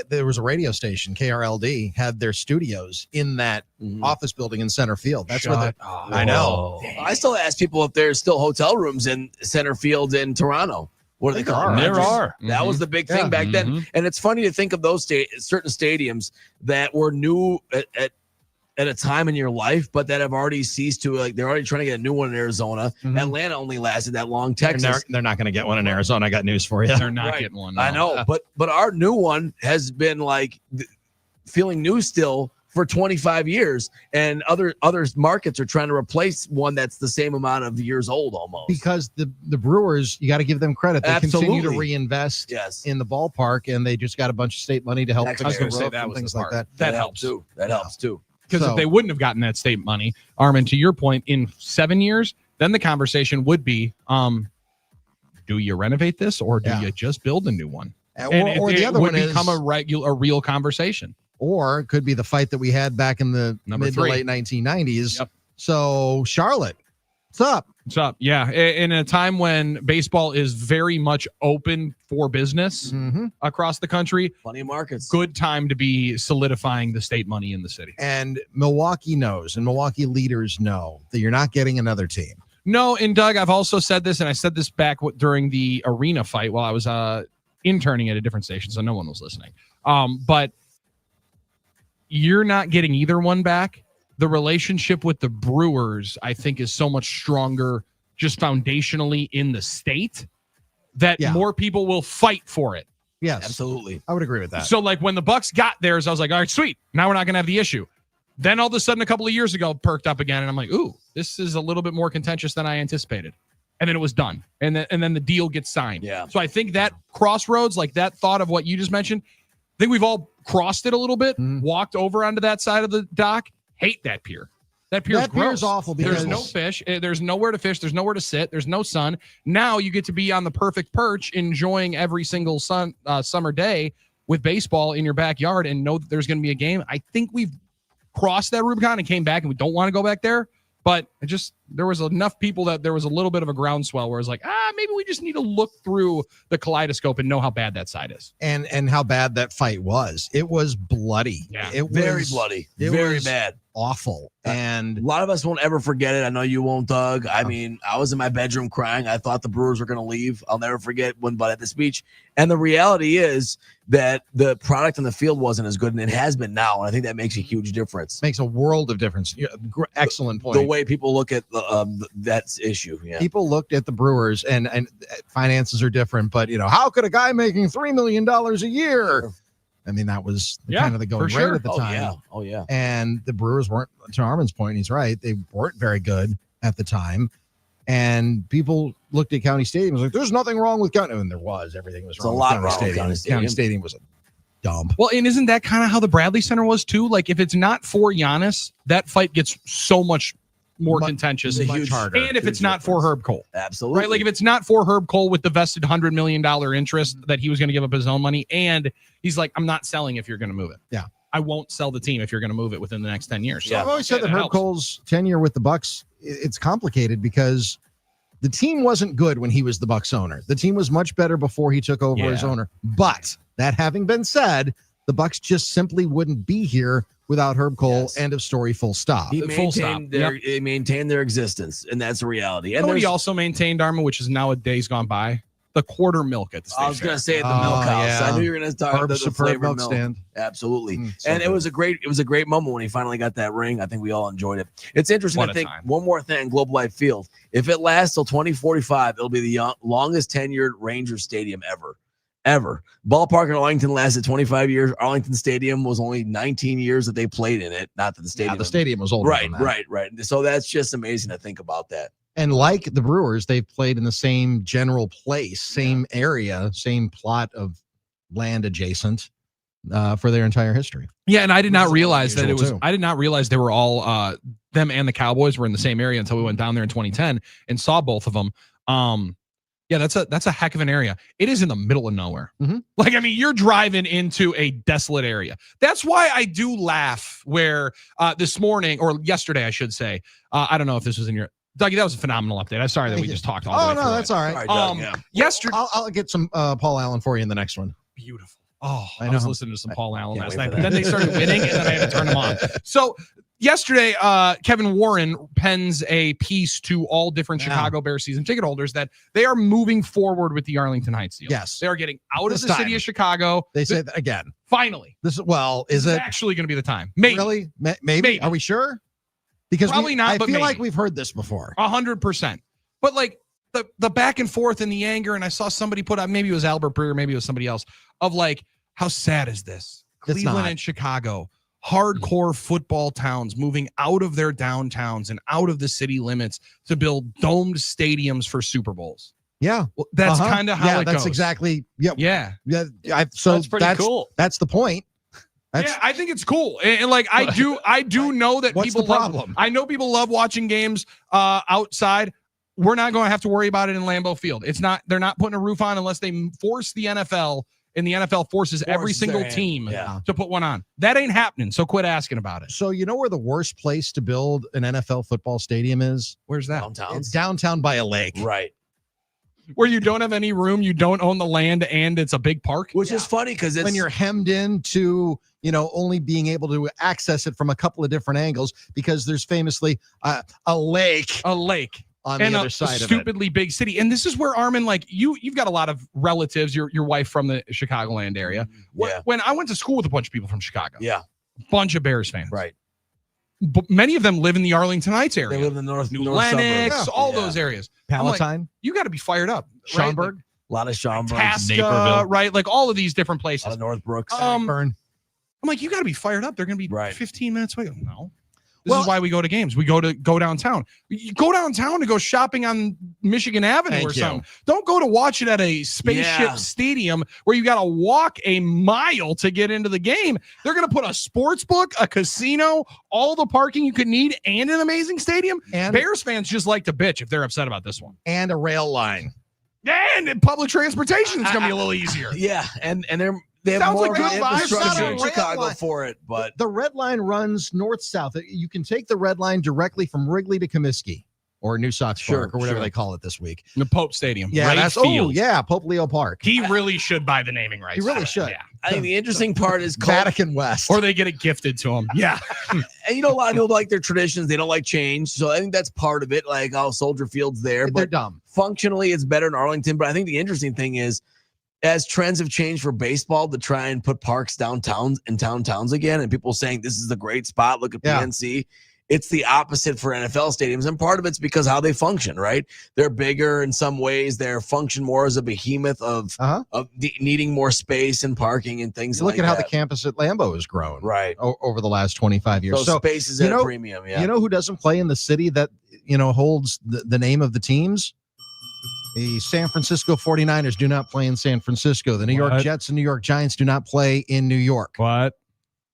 [SPEAKER 15] there was a radio station, KRLD, had their studios in that office building in center field. That's where I know.
[SPEAKER 2] I still ask people if there's still hotel rooms in center field in Toronto. What do they call it?
[SPEAKER 3] There are.
[SPEAKER 2] That was the big thing back then. And it's funny to think of those certain stadiums that were new at a time in your life, but that have already ceased to, like, they're already trying to get a new one in Arizona. Atlanta only lasted that long. Texas.
[SPEAKER 15] They're not going to get one in Arizona. I got news for you.
[SPEAKER 1] They're not getting one. No.
[SPEAKER 2] I know, but our new one has been like feeling new still for 25 years, and other markets are trying to replace one that's the same amount of years old almost.
[SPEAKER 15] Because the Brewers, you got to give them credit. They continue to reinvest in the ballpark, and they just got a bunch of state money to help fix the roof and things like that.
[SPEAKER 2] That helps too. That helps too.
[SPEAKER 1] Because if they wouldn't have gotten that state money, Armin, to your point, in 7 years, then the conversation would be, do you renovate this or do you just build a new one?
[SPEAKER 15] Or the other
[SPEAKER 1] would
[SPEAKER 15] one
[SPEAKER 1] become
[SPEAKER 15] is
[SPEAKER 1] a real conversation.
[SPEAKER 15] Or it could be the fight that we had back in the mid to late 1990s.
[SPEAKER 1] Yep.
[SPEAKER 15] So Charlotte, what's up?
[SPEAKER 1] What's up? Yeah. In a time when baseball is very much open for business across the country,
[SPEAKER 2] plenty of markets.
[SPEAKER 1] Good time to be solidifying the state money in the city.
[SPEAKER 15] And Milwaukee knows, and Milwaukee leaders know that you're not getting another team.
[SPEAKER 1] No, and Doug, I've also said this, and I said this back during the arena fight while I was interning at a different station, so no one was listening. But you're not getting either one back. The relationship with the Brewers, I think, is so much stronger just foundationally in the state that more people will fight for it.
[SPEAKER 15] Yes,
[SPEAKER 2] absolutely.
[SPEAKER 15] I would agree with that.
[SPEAKER 1] So like when the Bucks got theirs, I was like, all right, sweet. Now we're not going to have the issue. Then all of a sudden, a couple of years ago, perked up again. And I'm like, ooh, this is a little bit more contentious than I anticipated. and then it was done. And then the deal gets signed.
[SPEAKER 2] Yeah.
[SPEAKER 1] So I think that crossroads, like that thought of what you just mentioned, I think we've all crossed it a little bit, walked over onto that side of the dock. Hate that pier. That pier is
[SPEAKER 15] awful because
[SPEAKER 1] there's no fish. There's nowhere to fish. There's nowhere to sit. There's no sun. Now you get to be on the perfect perch, enjoying every single summer day with baseball in your backyard and know that there's going to be a game. I think we've crossed that Rubicon and came back, and we don't want to go back there. But there was enough people that there was a little bit of a groundswell where it's like, maybe we just need to look through the kaleidoscope and know how bad that side is.
[SPEAKER 15] And how bad that fight was. It was bloody.
[SPEAKER 1] Yeah.
[SPEAKER 15] It
[SPEAKER 2] Very
[SPEAKER 15] was
[SPEAKER 2] bloody.
[SPEAKER 15] It
[SPEAKER 2] Very
[SPEAKER 15] was
[SPEAKER 2] bad.
[SPEAKER 15] Awful. And
[SPEAKER 2] a lot of us won't ever forget it. I know you won't, Doug. I mean, I was in my bedroom crying. I thought the Brewers were going to leave. I'll never forget when Bud at the speech. And the reality is that the product on the field wasn't as good, and it has been now. And I think that makes a huge difference.
[SPEAKER 15] Makes a world of difference. Excellent point.
[SPEAKER 2] The way people look at that issue. Yeah.
[SPEAKER 15] People looked at the Brewers, and finances are different, but how could a guy making $3 million a year? I mean, that was kind of the going rate at the time.
[SPEAKER 2] Oh, yeah.
[SPEAKER 15] And the Brewers weren't, to Armin's point, he's right, they weren't very good at the time. And people looked at County Stadium and was like, there's nothing wrong with County. And there was. Everything was wrong with County Stadium. County Stadium was a dump.
[SPEAKER 1] Well, and isn't that kind of how the Bradley Center was too? Like, if it's not for Giannis, that fight gets so much more contentious,
[SPEAKER 15] much harder.
[SPEAKER 1] And if it's not for Herb Cole.
[SPEAKER 2] Absolutely.
[SPEAKER 1] Right? Like, if it's not for Herb Cole with the vested $100 million interest that he was going to give up his own money, and he's like, I'm not selling if you're going to move it.
[SPEAKER 15] Yeah.
[SPEAKER 1] I won't sell the team if you're going to move it within the next 10 years. So
[SPEAKER 15] I've always said that Herb Cole's tenure with the Bucks, it's complicated because the team wasn't good when he was the Bucks owner. The team was much better before he took over as owner. But that having been said, the Bucks just simply wouldn't be here without Herb Cole. End of story, full stop.
[SPEAKER 2] They maintained their existence, and that's a reality. And
[SPEAKER 1] he also maintained, Armin, which is now a days gone by, the quarter milk at the station.
[SPEAKER 2] I was going to say at the milk house.
[SPEAKER 15] Yeah.
[SPEAKER 2] I knew you were going to talk about the
[SPEAKER 15] superb
[SPEAKER 2] flavored
[SPEAKER 15] milk stand.
[SPEAKER 2] Absolutely.
[SPEAKER 15] So
[SPEAKER 2] and it was a great moment when he finally got that ring. I think we all enjoyed it. It's interesting to think one more thing, Globe Life Field. If it lasts till 2045, it'll be the longest tenured Rangers stadium ever. Ballpark in Arlington lasted 25 years. Arlington Stadium was only 19 years that they played in it. Not that the stadium.
[SPEAKER 15] The stadium was older.
[SPEAKER 2] Right. So that's just amazing to think about that.
[SPEAKER 15] And like the Brewers, they've played in the same general place, same area, same plot of land adjacent for their entire history.
[SPEAKER 1] Yeah, and I did not realize that it was. I did not realize they were all them and the Cowboys were in the same area until we went down there in 2010 and saw both of them. Yeah, that's a heck of an area. It is in the middle of nowhere. Like, I mean, you're driving into a desolate area. That's why I do laugh where this morning or yesterday, I should say. I don't know if this was in your. Dougie, that was a phenomenal update. I'm sorry that we just talked all the way through
[SPEAKER 15] that's all right.
[SPEAKER 1] Yesterday,
[SPEAKER 15] I'll get some Paul Allen for you in the next one.
[SPEAKER 1] Beautiful. Oh, I was listening to some Paul Allen last night, but then they started winning, and then I had to turn them on. So yesterday, Kevin Warren pens a piece to all different Chicago Bears season ticket holders that they are moving forward with the Arlington Heights deal.
[SPEAKER 15] Yes,
[SPEAKER 1] they are getting out of the city of Chicago.
[SPEAKER 15] They say that again.
[SPEAKER 1] Finally,
[SPEAKER 15] is it
[SPEAKER 1] actually going to be the time? Maybe.
[SPEAKER 15] Really? Maybe. Are we sure? Because
[SPEAKER 1] probably not.
[SPEAKER 15] I
[SPEAKER 1] but
[SPEAKER 15] feel
[SPEAKER 1] maybe.
[SPEAKER 15] like we've heard this before.
[SPEAKER 1] 100%. But like the back and forth and the anger, and I saw somebody put out, maybe it was Albert Breer, maybe it was somebody else, of like, how sad is this? Cleveland and Chicago, hardcore football towns moving out of their downtowns and out of the city limits to build domed stadiums for Super Bowls.
[SPEAKER 15] Yeah,
[SPEAKER 1] well, that's kind of how it goes.
[SPEAKER 15] That's exactly.
[SPEAKER 1] Yeah.
[SPEAKER 15] So
[SPEAKER 3] that's pretty cool.
[SPEAKER 15] That's the point.
[SPEAKER 1] I think it's cool, and like I do know that
[SPEAKER 15] What's
[SPEAKER 1] people
[SPEAKER 15] the problem?
[SPEAKER 1] I know people love watching games outside. We're not going to have to worry about it in Lambeau Field. It's not. They're not putting a roof on unless they force the NFL, and the NFL forces every single team to put one on. That ain't happening. So quit asking about it.
[SPEAKER 15] So you know where the worst place to build an NFL football stadium is?
[SPEAKER 1] Where's that?
[SPEAKER 2] Downtown.
[SPEAKER 15] It's downtown by a lake.
[SPEAKER 2] Right.
[SPEAKER 1] Where you don't have any room, you don't own the land, and it's a big park.
[SPEAKER 2] Which is funny because
[SPEAKER 15] when you're hemmed into, only being able to access it from a couple of different angles because there's famously a lake
[SPEAKER 1] on
[SPEAKER 15] the other side of it.
[SPEAKER 1] Stupidly big city. And this is where Armin, like you've got a lot of relatives, your wife from the Chicagoland area.
[SPEAKER 2] Yeah.
[SPEAKER 1] When I went to school with a bunch of people from Chicago.
[SPEAKER 2] Yeah.
[SPEAKER 1] Bunch of Bears fans.
[SPEAKER 2] Right.
[SPEAKER 1] But many of them live in the Arlington Heights area.
[SPEAKER 2] They live in the north
[SPEAKER 1] Lennox, all those areas.
[SPEAKER 15] Palatine.
[SPEAKER 1] Like, you got to be fired up.
[SPEAKER 15] Schaumburg.
[SPEAKER 1] Right?
[SPEAKER 2] A lot of Schaumburg.
[SPEAKER 1] Tasca, right? Like all of these different places.
[SPEAKER 2] Northbrook.
[SPEAKER 1] I'm like, you got to be fired up. They're going to be 15 minutes away. No. This is why we go to games. We go downtown. You go downtown to go shopping on Michigan Avenue or something. Don't go to watch it at a spaceship stadium where you got to walk a mile to get into the game. They're going to put a sports book, a casino, all the parking you could need, and an amazing stadium. And Bears fans just like to bitch if they're upset about this one.
[SPEAKER 15] And a rail line.
[SPEAKER 1] And public transportation is going to be a little easier.
[SPEAKER 2] Yeah, and they have more infrastructure in Chicago for it, but
[SPEAKER 15] the red line runs north-south. You can take the red line directly from Wrigley to Comiskey or New Sox Park or whatever they call it this week.
[SPEAKER 1] The Pope Stadium.
[SPEAKER 15] Yeah, Pope Leo Park.
[SPEAKER 1] He really should buy the naming rights.
[SPEAKER 15] He really should.
[SPEAKER 1] Yeah.
[SPEAKER 2] I think the interesting part is
[SPEAKER 15] Vatican West.
[SPEAKER 1] Or they get it gifted to them. Yeah.
[SPEAKER 2] And a lot of people like their traditions. They don't like change. So I think that's part of it. Like, Soldier Field's there.
[SPEAKER 15] They're dumb.
[SPEAKER 2] Functionally, it's better in Arlington. But I think the interesting thing is, as trends have changed for baseball to try and put parks downtowns and towns again, and people saying this is the great spot, look at PNC. It's the opposite for NFL stadiums. And part of it's because how they function, right? They're bigger in some ways. They function more as a behemoth of needing more space and parking and things like that.
[SPEAKER 15] Look at how the campus at Lambeau has grown over the last 25 years.
[SPEAKER 2] So space is at a premium,
[SPEAKER 15] You know who doesn't play in the city that, holds the name of the teams? The San Francisco 49ers do not play in San Francisco. The New York Jets and New York Giants do not play in New York.
[SPEAKER 1] What?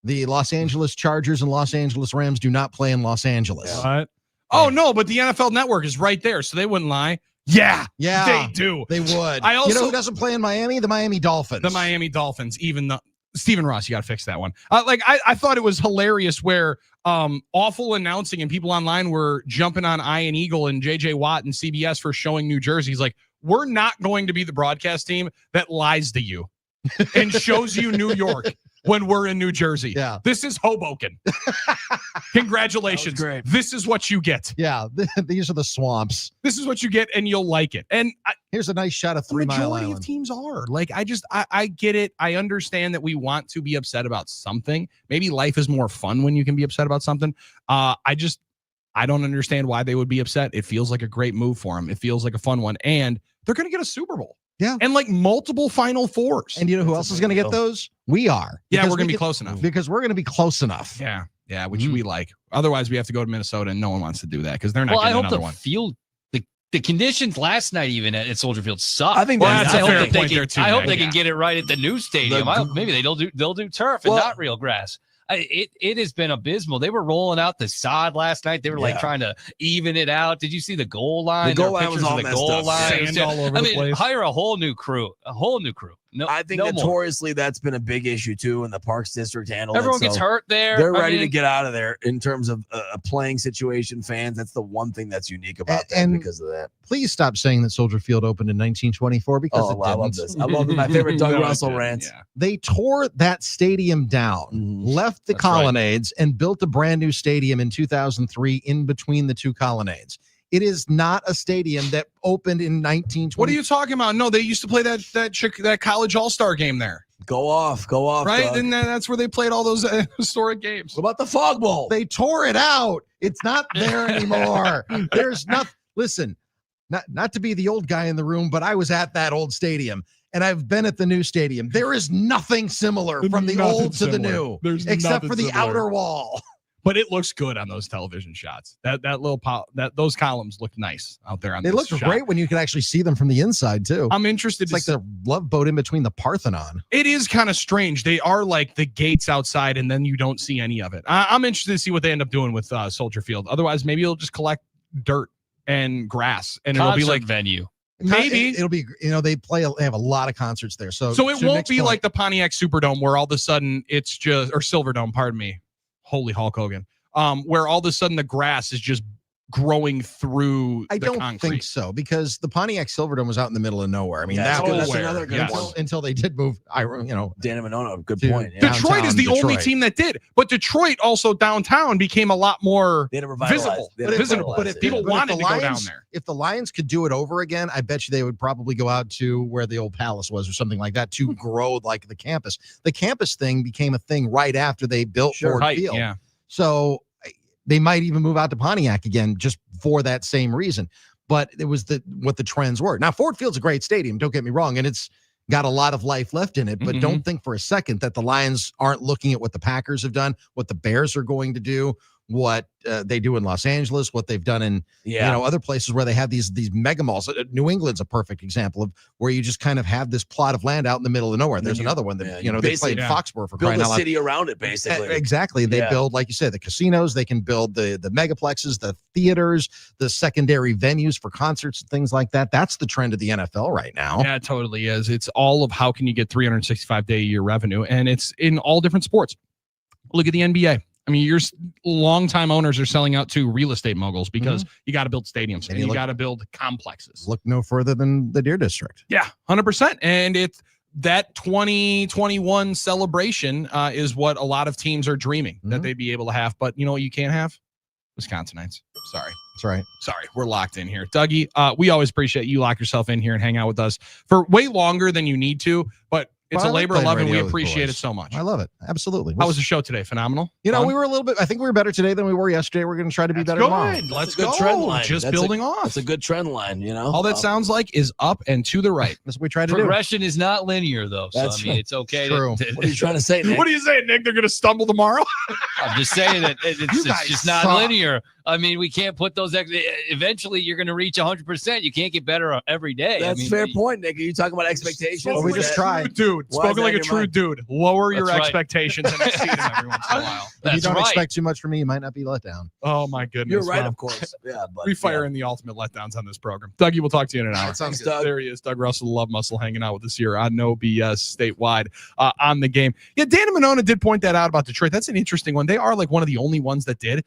[SPEAKER 15] The Los Angeles Chargers and Los Angeles Rams do not play in Los Angeles.
[SPEAKER 1] What? Oh, no, but the NFL Network is right there, so they wouldn't lie. Yeah, they do.
[SPEAKER 15] They would.
[SPEAKER 1] I also,
[SPEAKER 15] who doesn't play in Miami? The Miami Dolphins.
[SPEAKER 1] The Miami Dolphins, even the Stephen Ross, you got to fix that one. I thought it was hilarious where awful announcing and people online were jumping on Ian Eagle and JJ Watt and CBS for showing New Jersey. He's like, we're not going to be the broadcast team that lies to you and shows you New York when we're in New Jersey.
[SPEAKER 15] Yeah.
[SPEAKER 1] This is Hoboken. Congratulations.
[SPEAKER 2] Great.
[SPEAKER 1] This is what you get.
[SPEAKER 15] Yeah. These are the swamps.
[SPEAKER 1] This is what you get, and you'll like it. And
[SPEAKER 15] here's a nice shot of 3 Mile Island.
[SPEAKER 1] The majority of teams are. Like, I get it. I understand that we want to be upset about something. Maybe life is more fun when you can be upset about something. I don't understand why they would be upset. It feels like a great move for them. It feels like a fun one. And they're going to get a Super Bowl.
[SPEAKER 15] Yeah.
[SPEAKER 1] And like multiple Final Fours.
[SPEAKER 15] And you know who else is going to get those? We are.
[SPEAKER 1] Yeah, we're going to be close enough.
[SPEAKER 15] Because we're going to be close enough.
[SPEAKER 1] Yeah. Yeah, which we like. Otherwise, we have to go to Minnesota, and no one wants to do that because they're not getting another one.
[SPEAKER 3] Field, the conditions last night even at Soldier Field suck.
[SPEAKER 2] I think
[SPEAKER 1] that's a fair point there too.
[SPEAKER 3] I hope they can get it right at the new stadium. Maybe they'll do turf and not real grass. It has been abysmal. They were rolling out the sod last night. They were like trying to even it out. Did you see the goal line?
[SPEAKER 2] The goal line was all messed up.
[SPEAKER 1] Sand all over the place.
[SPEAKER 3] Hire a whole new crew. No,
[SPEAKER 2] I think notoriously that's been a big issue too in the Parks District handle.
[SPEAKER 3] Everyone gets hurt there.
[SPEAKER 2] They're ready to get out of there in terms of a playing situation. Fans, that's the one thing that's unique about them because of that.
[SPEAKER 15] Please stop saying that Soldier Field opened in 1924 because it didn't.
[SPEAKER 2] I love this. I love my favorite Doug Russell rants.
[SPEAKER 15] Yeah. They tore that stadium down, left the colonnades, and built a brand new stadium in 2003 in between the two colonnades. It is not a stadium that opened in 1920.
[SPEAKER 1] What are you talking about? No, they used to play that college all-star game there.
[SPEAKER 2] Go off.
[SPEAKER 1] Right?
[SPEAKER 2] Doug.
[SPEAKER 1] And that's where they played all those historic games.
[SPEAKER 2] What about the Fog Bowl?
[SPEAKER 15] They tore it out. It's not there anymore. There's nothing. Listen, not to be the old guy in the room, but I was at that old stadium. And I've been at the new stadium. There is nothing similar from the old to the new, except for the outer wall.
[SPEAKER 1] But it looks good on those television shots. Those columns look nice out there on.
[SPEAKER 15] They look great when you can actually see them from the inside too.
[SPEAKER 1] I'm interested.
[SPEAKER 15] It's like the Love Boat in between the Parthenon.
[SPEAKER 1] It is kind of strange. They are like the gates outside, and then you don't see any of it. I'm interested to see what they end up doing with Soldier Field. Otherwise, maybe it'll just collect dirt and grass, and it'll be like
[SPEAKER 3] venue.
[SPEAKER 1] Maybe
[SPEAKER 15] it'll be. They have a lot of concerts there. So
[SPEAKER 1] it won't be like the Pontiac Superdome where all of a sudden it's just or Silverdome. Pardon me. Holy Hulk Hogan. Where all of a sudden the grass is just growing through the concrete.
[SPEAKER 15] Don't think so because the Pontiac Silverdome was out in the middle of nowhere. I mean, that's another good one. Until they did move,
[SPEAKER 2] Dan Minono, good point.
[SPEAKER 1] Yeah. Detroit is the only team that did, but Detroit also downtown became a lot more visible. But if people wanted to go down there,
[SPEAKER 15] if the Lions could do it over again, I bet you they would probably go out to where the old Palace was or something like that to grow like the campus. The campus thing became a thing right after they built Ford Field.
[SPEAKER 1] Yeah.
[SPEAKER 15] So they might even move out to Pontiac again just for that same reason. But it was what the trends were. Now, Ford Field's a great stadium, don't get me wrong, and it's got a lot of life left in it. But don't think for a second that the Lions aren't looking at what the Packers have done, what the Bears are going to do, what they do in Los Angeles, what they've done in other places where they have these mega malls. New England's a perfect example of where you just kind of have this plot of land out in the middle of nowhere. There's another one that they play in Foxborough for crying out loud.
[SPEAKER 2] Build a city around it, basically.
[SPEAKER 15] Exactly. They build, like you said, the casinos. They can build the megaplexes, the theaters, the secondary venues for concerts and things like that. That's the trend of the NFL right now.
[SPEAKER 1] Yeah, it totally is. It's all of how can you get 365-day a year revenue, and it's in all different sports. Look at the NBA. I mean, your longtime owners are selling out to real estate moguls because you got to build stadiums and you got to build complexes.
[SPEAKER 15] Look no further than the Deer District.
[SPEAKER 1] Yeah, 100%. And it's that 2021 celebration is what a lot of teams are dreaming that they'd be able to have. But you know what you can't have? Wisconsinites. Sorry.
[SPEAKER 15] That's right.
[SPEAKER 1] Sorry. We're locked in here. Dougie, we always appreciate you lock yourself in here and hang out with us for way longer than you need to. But it's a labor of love, and we appreciate it so much.
[SPEAKER 15] I love it. Absolutely.
[SPEAKER 1] How was the show today? Phenomenal.
[SPEAKER 15] You know, we were a little bit, I think we were better today than we were yesterday. We're going to try to be better tomorrow.
[SPEAKER 1] Let's go. Trend line. Just building off.
[SPEAKER 2] It's a good trend line, you know?
[SPEAKER 1] All that sounds like is up and to the right.
[SPEAKER 15] That's what we try to
[SPEAKER 3] Progression is not linear, though. So, I mean, it's okay.
[SPEAKER 15] True.
[SPEAKER 2] What are you trying to say, Nick?
[SPEAKER 1] What are you saying, Nick? They're going to stumble tomorrow?
[SPEAKER 3] I'm just saying that it's just not linear. I mean, we can't put those. Eventually, you're going to reach 100%. You can't get better every day.
[SPEAKER 2] That's a fair point, Nick. Are you talking about expectations?
[SPEAKER 15] Well, we just tried.
[SPEAKER 1] Dude, spoken like a true dude. Lower your expectations and exceed them every once in a while.
[SPEAKER 15] If you don't expect too much from me, you might not be let down.
[SPEAKER 1] Oh, my goodness.
[SPEAKER 2] You're right, of course. Yeah, but
[SPEAKER 1] we fire in the ultimate letdowns on this program. Dougie, we'll talk to you in an hour.
[SPEAKER 2] Sounds good.
[SPEAKER 1] There he is. Doug Russell, the Love Muscle, hanging out with us here on No BS statewide on the game. Yeah, Dana Monona did point that out about Detroit. That's an interesting one. They are like one of the only ones that did.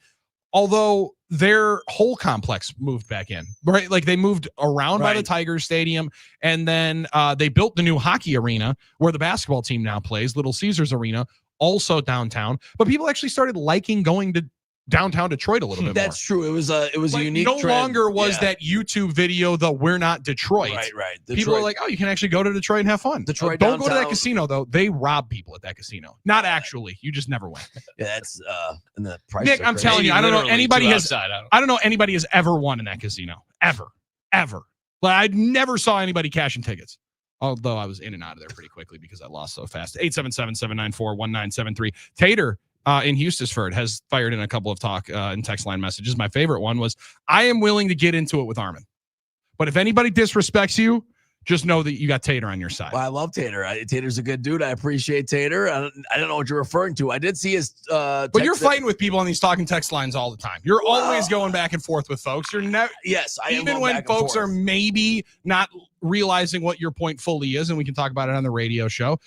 [SPEAKER 1] Although their whole complex moved back in, right? Like they moved around by the Tigers Stadium, and then they built the new hockey arena where the basketball team now plays, Little Caesars Arena, also downtown. But people actually started liking going to downtown Detroit a little bit more.
[SPEAKER 2] That's true. It was a unique
[SPEAKER 1] no
[SPEAKER 2] trend.
[SPEAKER 1] longer was that YouTube video, the We're Not Detroit.
[SPEAKER 2] Right.
[SPEAKER 1] People are like, oh, you can actually go to Detroit and have fun.
[SPEAKER 2] Detroit
[SPEAKER 1] don't go to that
[SPEAKER 2] downtown.
[SPEAKER 1] casino, though. They rob people at that casino. Not actually. You just never went.
[SPEAKER 2] Yeah, that's and the price.
[SPEAKER 1] Nick, I'm telling you, I don't know anybody has. I don't know anybody has ever won in that casino. Ever. But I never saw anybody cashing tickets. Although I was in and out of there pretty quickly because I lost so fast. 877-794-1973. Tater in Houston'sford has fired in a couple of talk and text line messages. My favorite one was, I am willing to get into it with Armin. But if anybody disrespects you, just know that you got Tater on your side.
[SPEAKER 2] Well, I love Tater. Tater's a good dude. I appreciate Tater. I don't know what you're referring to. I did see his
[SPEAKER 1] but you're fighting with people on these talking text lines all the time. You're always going back and forth with folks. You're never.
[SPEAKER 2] Yes, I am.
[SPEAKER 1] Even when folks are maybe not realizing what your point fully is, and we can talk about it on the radio show.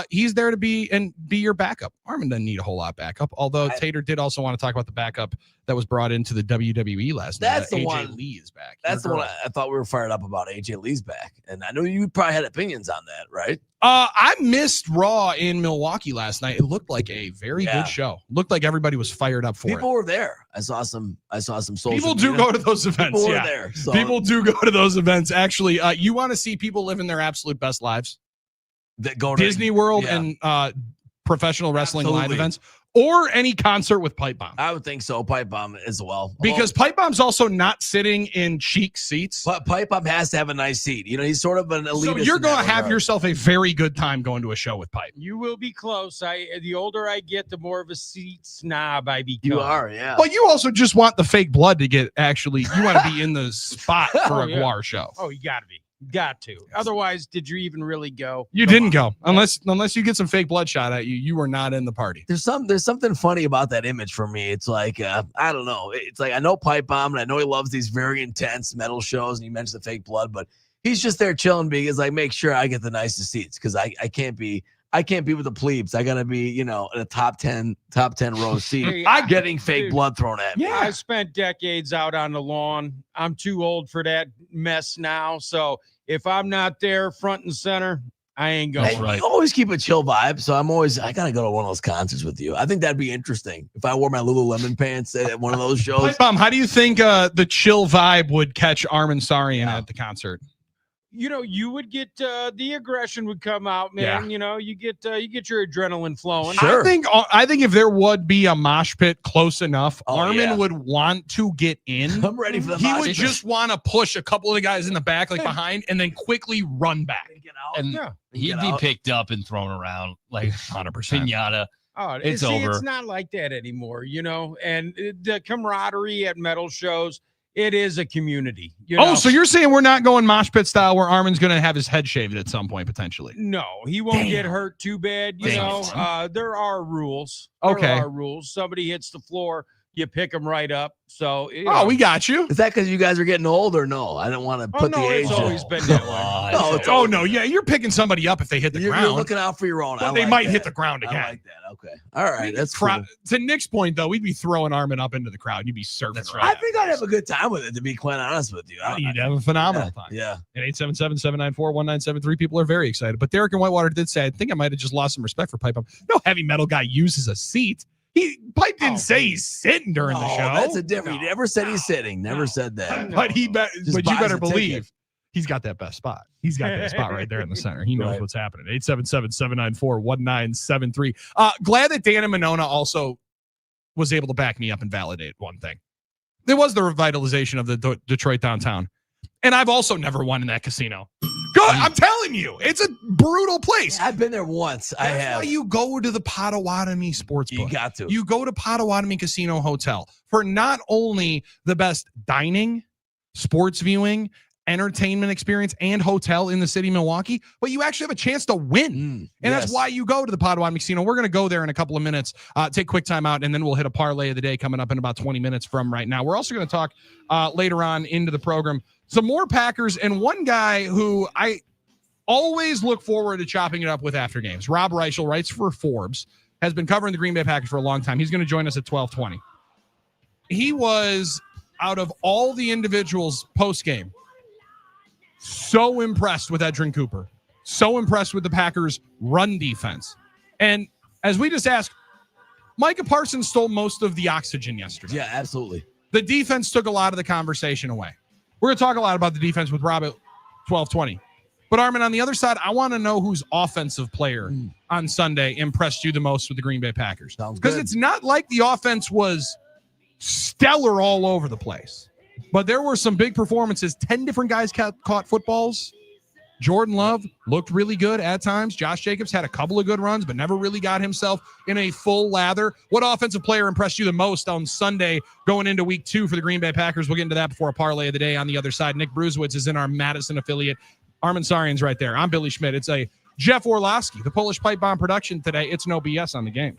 [SPEAKER 1] He's there to be your backup. Armin doesn't need a whole lot backup, although Tater did also want to talk about the backup that was brought into the WWE last night.
[SPEAKER 2] That's the
[SPEAKER 1] AJ
[SPEAKER 2] one.
[SPEAKER 1] Lee is back.
[SPEAKER 2] That's the one I thought we were fired up about. AJ Lee's back, and I know you probably had opinions on that, right?
[SPEAKER 1] I missed Raw in Milwaukee last night. It looked like a very good show. Looked like everybody was fired up for
[SPEAKER 2] People
[SPEAKER 1] it.
[SPEAKER 2] were there. I saw some social
[SPEAKER 1] People do go to those events.
[SPEAKER 2] People
[SPEAKER 1] yeah.
[SPEAKER 2] were there. So.
[SPEAKER 1] People do go to those events. Actually, you want to see people living their absolute best lives?
[SPEAKER 2] That go to
[SPEAKER 1] Disney World and professional wrestling live events, or any concert with Pipe Bomb.
[SPEAKER 2] I would think so. Pipe Bomb as well.
[SPEAKER 1] Because Pipe Bomb's also not sitting in chic seats.
[SPEAKER 2] But Pipe Bomb has to have a nice seat. You know, he's sort of an elitist.
[SPEAKER 1] So you're going to have yourself a very good time going to a show with Pipe.
[SPEAKER 4] You will be close. The older I get, the more of a seat snob I become.
[SPEAKER 2] You are, yeah.
[SPEAKER 1] But you also just want the fake blood to get you want to be in the spot for a Guar show.
[SPEAKER 4] Oh, you got to be. Got to. Otherwise, did you even really go?
[SPEAKER 1] You didn't go. Unless you get some fake blood shot at you, you were not in the party.
[SPEAKER 2] There's something funny about that image for me. It's like I don't know. It's like I know Pipe Bomb and I know he loves these very intense metal shows, and you mentioned the fake blood, but he's just there chilling because like make sure I get the nicest seats because I can't be with the plebes. I gotta be, in a top 10 row seat. I'm getting fake blood thrown at me.
[SPEAKER 4] Yeah, I spent decades out on the lawn. I'm too old for that mess now. So if I'm not there front and center, I ain't going.
[SPEAKER 2] Hey, you always keep a chill vibe. So I gotta go to one of those concerts with you. I think that'd be interesting if I wore my Lululemon pants at one of those shows.
[SPEAKER 1] Pipe Bomb, how do you think the chill vibe would catch Armin Sarian at the concert?
[SPEAKER 4] You would get the aggression would come out, man.
[SPEAKER 1] Yeah.
[SPEAKER 4] You get your adrenaline flowing.
[SPEAKER 1] Sure. I think if there would be a mosh pit close enough, Armin would want to get in.
[SPEAKER 2] I'm ready for the
[SPEAKER 1] He
[SPEAKER 2] mosh
[SPEAKER 1] would
[SPEAKER 2] pit.
[SPEAKER 1] just want to push a couple of the guys in the back, like behind, and then quickly run back.
[SPEAKER 3] And he'd be picked up and thrown around like
[SPEAKER 1] 100%.
[SPEAKER 3] pinata.
[SPEAKER 4] Oh,
[SPEAKER 1] it's over.
[SPEAKER 4] It's not like that anymore, and the camaraderie at metal shows, it is a community.
[SPEAKER 1] So you're saying we're not going mosh pit style where Armin's going to have his head shaved at some point, potentially?
[SPEAKER 4] No, he won't get hurt too bad. There are rules.
[SPEAKER 1] Okay.
[SPEAKER 4] There are rules. Somebody hits the floor, you pick them right up. So,
[SPEAKER 1] we got you.
[SPEAKER 2] Is that because you guys are getting old or no? I don't want to put the age.
[SPEAKER 4] It's always been that way.
[SPEAKER 1] No, yeah, you're picking somebody up if they hit the ground.
[SPEAKER 2] You're looking out for your own.
[SPEAKER 1] But they might hit the ground again.
[SPEAKER 2] I like that. Okay. All right. That's cool.
[SPEAKER 1] To Nick's point, though, we'd be throwing Armin up into the crowd. You'd be surfing.
[SPEAKER 2] That's right. I think I'd have a good time with it, to be quite honest with you.
[SPEAKER 1] You'd have a phenomenal time.
[SPEAKER 2] Yeah.
[SPEAKER 1] At 877-794-1973, people are very excited. But Derek and Whitewater did say, I think I might have just lost some respect for Pipe Bomb. No heavy metal guy uses a seat. Pipe didn't say he's sitting during the show.
[SPEAKER 2] That's a different. He never said he's sitting. Never said that.
[SPEAKER 1] But you better believe he's got that best spot. He's got that spot right there in the center. He knows what's happening. 877-794-1973. Glad that Dan and Monona also was able to back me up and validate one thing. There was the revitalization of the Detroit downtown. And I've also never won in that casino. Good. I'm telling you, it's a brutal place.
[SPEAKER 2] I've been there once.
[SPEAKER 1] That's why you go to the Potawatomi Sportsbook.
[SPEAKER 2] You got to.
[SPEAKER 1] You go to Potawatomi Casino Hotel for not only the best dining, sports viewing, entertainment experience, and hotel in the city of Milwaukee, but you actually have a chance to win. That's why you go to the Potawatomi Casino. We're going to go there in a couple of minutes, take a quick time out, and then we'll hit a parlay of the day coming up in about 20 minutes from right now. We're also going to talk later on into the program some more Packers, and one guy who I always look forward to chopping it up with after games. Rob Reichel writes for Forbes, has been covering the Green Bay Packers for a long time. He's going to join us at 12:20. He was, out of all the individuals post-game, so impressed with Edgerrin Cooper, so impressed with the Packers' run defense. And as we just asked, Micah Parsons stole most of the oxygen yesterday.
[SPEAKER 2] Yeah, absolutely.
[SPEAKER 1] The defense took a lot of the conversation away. We're going to talk a lot about the defense with Rob at 12:20. But Armin, on the other side, I want to know whose offensive player on Sunday impressed you the most with the Green Bay Packers. Because it's not like the offense was stellar all over the place. But there were some big performances. 10 different guys caught footballs. Jordan Love looked really good at times. Josh Jacobs had a couple of good runs, but never really got himself in a full lather. What offensive player impressed you the most on Sunday going into week 2 for the Green Bay Packers? We'll get into that before a parlay of the day on the other side. Nick Bruzewitz is in our Madison affiliate. Armin Sarian's right there. I'm Billy Schmidt. It's a Jeff Orlowski, the Polish Pipe Bomb production today. It's no BS on the game.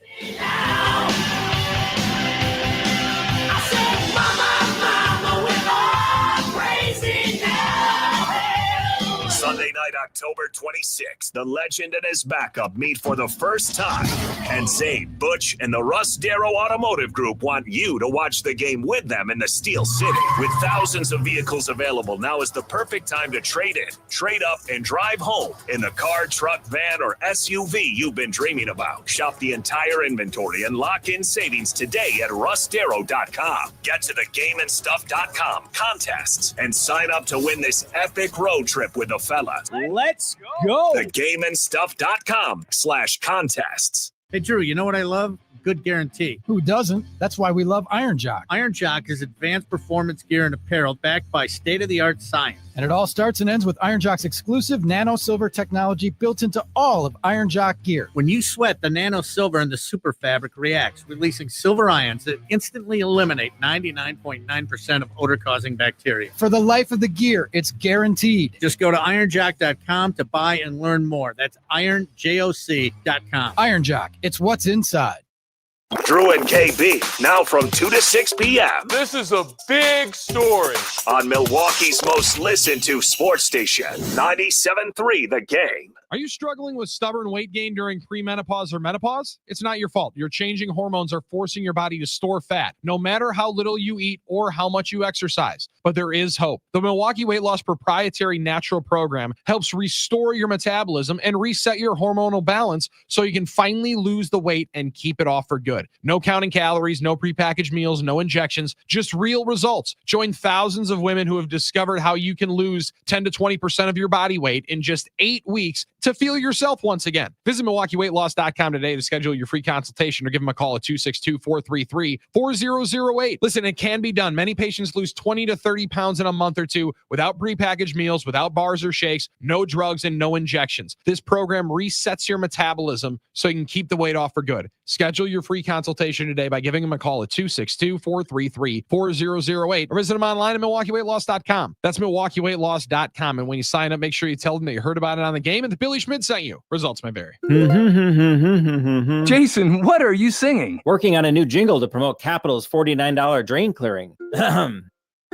[SPEAKER 5] Sunday night, October 26th, the legend and his backup meet for the first time. And Zabe, Butch, and the Russ Darrow Automotive Group want you to watch the game with them in the Steel City. With thousands of vehicles available, now is the perfect time to trade in, trade up, and drive home in the car, truck, van, or SUV you've been dreaming about. Shop the entire inventory and lock in savings today at russdarrow.com. Get to the gameandstuff.com contests and sign up to win this epic road trip with the fellas.
[SPEAKER 6] Let's go.
[SPEAKER 5] Thegameandstuff.com/contests.
[SPEAKER 6] Hey, Drew, you know what I love? Good guarantee.
[SPEAKER 14] Who doesn't? That's why we love Iron Jock.
[SPEAKER 6] Iron Jock is advanced performance gear and apparel backed by state-of-the-art science.
[SPEAKER 14] And it all starts and ends with Iron Jock's exclusive nano silver technology built into all of Iron Jock gear.
[SPEAKER 6] When you sweat, the nano silver and the super fabric reacts, releasing silver ions that instantly eliminate 99.9% of odor-causing bacteria.
[SPEAKER 14] For the life of the gear, it's guaranteed.
[SPEAKER 6] Just go to ironjock.com to buy and learn more. That's ironjoc.com.
[SPEAKER 14] Iron Jock, it's what's inside.
[SPEAKER 5] Drew and KB, now from 2 to 6 p.m.
[SPEAKER 17] This is a big story.
[SPEAKER 5] On Milwaukee's most listened to sports station, 97.3 The Game.
[SPEAKER 1] Are you struggling with stubborn weight gain during premenopause or menopause? It's not your fault. Your changing hormones are forcing your body to store fat, no matter how little you eat or how much you exercise. But there is hope. The Milwaukee Weight Loss proprietary natural program helps restore your metabolism and reset your hormonal balance so you can finally lose the weight and keep it off for good. No counting calories, no prepackaged meals, no injections, just real results. Join thousands of women who have discovered how you can lose 10 to 20% of your body weight in just 8 weeks. to feel yourself once again. Visit MilwaukeeWeightLoss.com today to schedule your free consultation or give them a call at 262-433-4008. Listen, it can be done. Many patients lose 20 to 30 pounds in a month or two without prepackaged meals, without bars or shakes, no drugs, and no injections. This program resets your metabolism so you can keep the weight off for good. Schedule your free consultation today by giving them a call at 262-433-4008 or visit them online at MilwaukeeWeightLoss.com. That's MilwaukeeWeightLoss.com. And when you sign up, make sure you tell them that you heard about it on the game and that Billy Schmidt sent you. Results may vary.
[SPEAKER 7] Jason, what are you singing? Working on a new jingle to promote Capital's $49 drain clearing.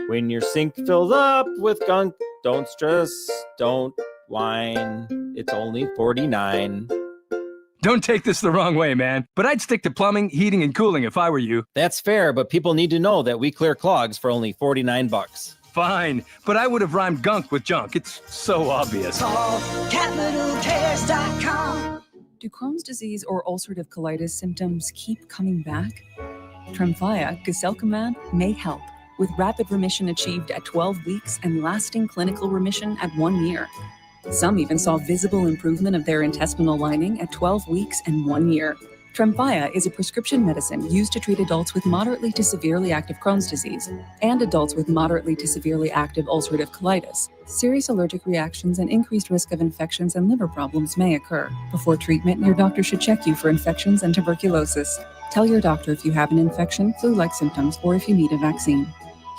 [SPEAKER 7] When your sink fills up with gunk, don't stress, don't whine. It's only $49.
[SPEAKER 8] Don't take this the wrong way, man, but I'd stick to plumbing, heating, and cooling if I were you.
[SPEAKER 7] That's fair, but people need to know that we clear clogs for only $49.
[SPEAKER 8] Fine, but I would have rhymed gunk with junk. It's so obvious.
[SPEAKER 9] Call CapitalCares.com.
[SPEAKER 18] Do Crohn's disease or ulcerative colitis symptoms keep coming back? Tremfya, guselkumab, may help, with rapid remission achieved at 12 weeks and lasting clinical remission at 1 year. Some even saw visible improvement of their intestinal lining at 12 weeks and 1 year. Tremfya is a prescription medicine used to treat adults with moderately to severely active Crohn's disease and adults with moderately to severely active ulcerative colitis. Serious allergic reactions and increased risk of infections and liver problems may occur. Before treatment, your doctor should check you for infections and tuberculosis. Tell your doctor if you have an infection, flu-like symptoms, or if you need a vaccine.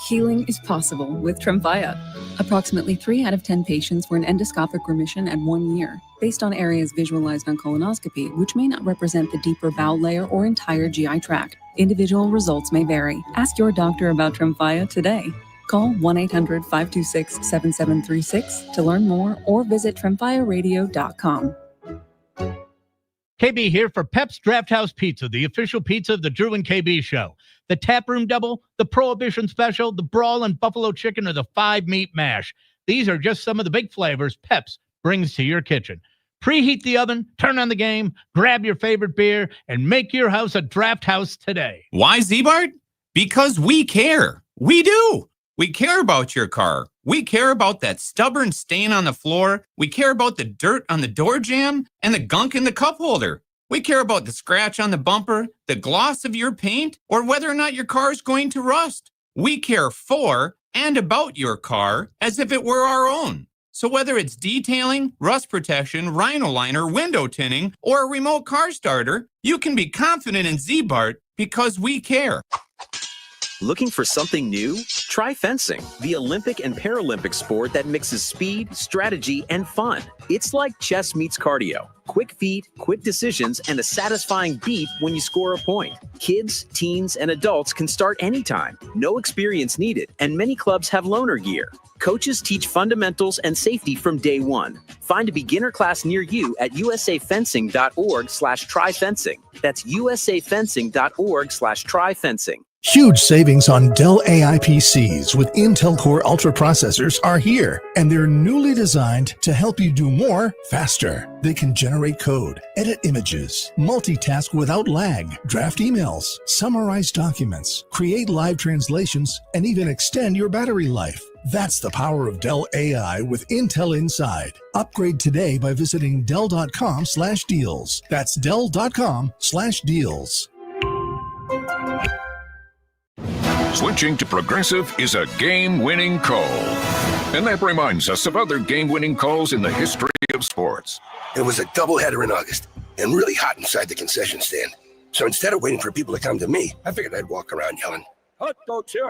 [SPEAKER 18] Healing is possible with Tremfya. Approximately 3 out of 10 patients were in endoscopic remission at 1 year, based on areas visualized on colonoscopy, which may not represent the deeper bowel layer or entire GI tract. Individual results may vary. Ask your doctor about Tremfya today. Call 1-800-526-7736 to learn more or visit TremfyaRadio.com.
[SPEAKER 6] KB here for Pep's Draft House Pizza, the official pizza of the Drew and KB show. The Taproom Double, the Prohibition Special, the Brawl and Buffalo Chicken, or the 5-meat mash. These are just some of the big flavors Pep's brings to your kitchen. Preheat the oven, turn on the game, grab your favorite beer, and make your house a draft house today.
[SPEAKER 19] Why, Z-Bart? Because we care. We do. We care about your car. We care about that stubborn stain on the floor. We care about the dirt on the door jamb and the gunk in the cup holder. We care about the scratch on the bumper, the gloss of your paint, or whether or not your car is going to rust. We care for and about your car as if it were our own. So whether it's detailing, rust protection, rhino liner, window tinting, or a remote car starter, you can be confident in Z-Bart because we care.
[SPEAKER 20] Looking for something new? Try fencing, the Olympic and Paralympic sport that mixes speed, strategy, and fun. It's like chess meets cardio. Quick feet, quick decisions, and a satisfying beat when you score a point. Kids, teens, and adults can start anytime. No experience needed, and many clubs have loaner gear. Coaches teach fundamentals and safety from day one. Find a beginner class near you at usafencing.org/tryfencing. That's usafencing.org/tryfencing.
[SPEAKER 21] Huge savings on Dell AI PCs with Intel Core Ultra processors are here, and they're newly designed to help you do more faster. They can generate code, edit images, multitask without lag, draft emails, summarize documents, create live translations, and even extend your battery life. That's the power of Dell AI with Intel Inside. Upgrade today by visiting Dell.com/deals. That's Dell.com/deals.
[SPEAKER 22] Switching to Progressive is a game-winning call. And that reminds us of other game-winning calls in the history of sports.
[SPEAKER 23] It was a doubleheader in August and really hot inside the concession stand. So instead of waiting for people to come to me, I figured I'd walk around yelling, "Hot dog, sir!"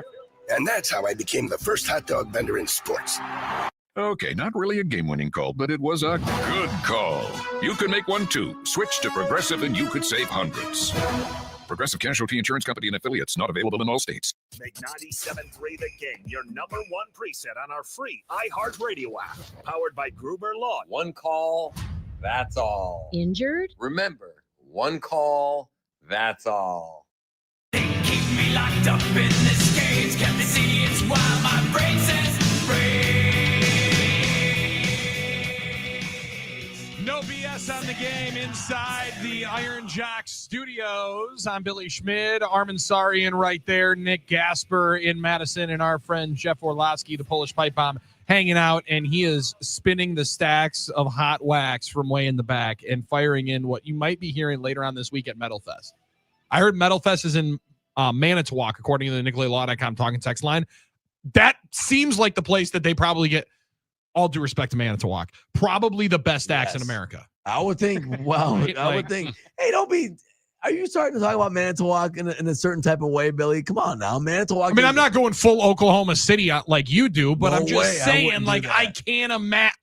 [SPEAKER 23] And that's how I became the first hot dog vendor in sports.
[SPEAKER 22] Okay, not really a game-winning call, but it was a good call. You can make one too. Switch to Progressive and you could save hundreds. Progressive Casualty Insurance Company and affiliates, not available in all states.
[SPEAKER 5] Make 97.3 The Game your number one preset on our free iHeartRadio app. Powered by Gruber Law.
[SPEAKER 30] One call, that's all.
[SPEAKER 31] Injured?
[SPEAKER 30] Remember, one call, that's all.
[SPEAKER 9] They keep me locked up in this cage. Can't they see it's while my brain says freeze?
[SPEAKER 1] No BS on the game inside the Iron Jock Studios. I'm Billy Schmidt, Armin Sarian right there, Nick Gasper in Madison, and our friend Jeff Orlowski, the Polish Pipe Bomb, hanging out, and he is spinning the stacks of hot wax from way in the back and firing in what you might be hearing later on this week at Metal Fest. I heard Metal Fest is in Manitowoc, according to the NicolaLaw.com talking text line. That seems like the place that they probably get, all due respect to Manitowoc, probably the best acts in America.
[SPEAKER 2] I would think, I would think, hey, are you starting to talk about Manitowoc in a certain type of way, Billy? Come on now, Manitowoc.
[SPEAKER 1] I mean, I'm not going full Oklahoma City like you do, but I'm just saying, like, I can't imagine.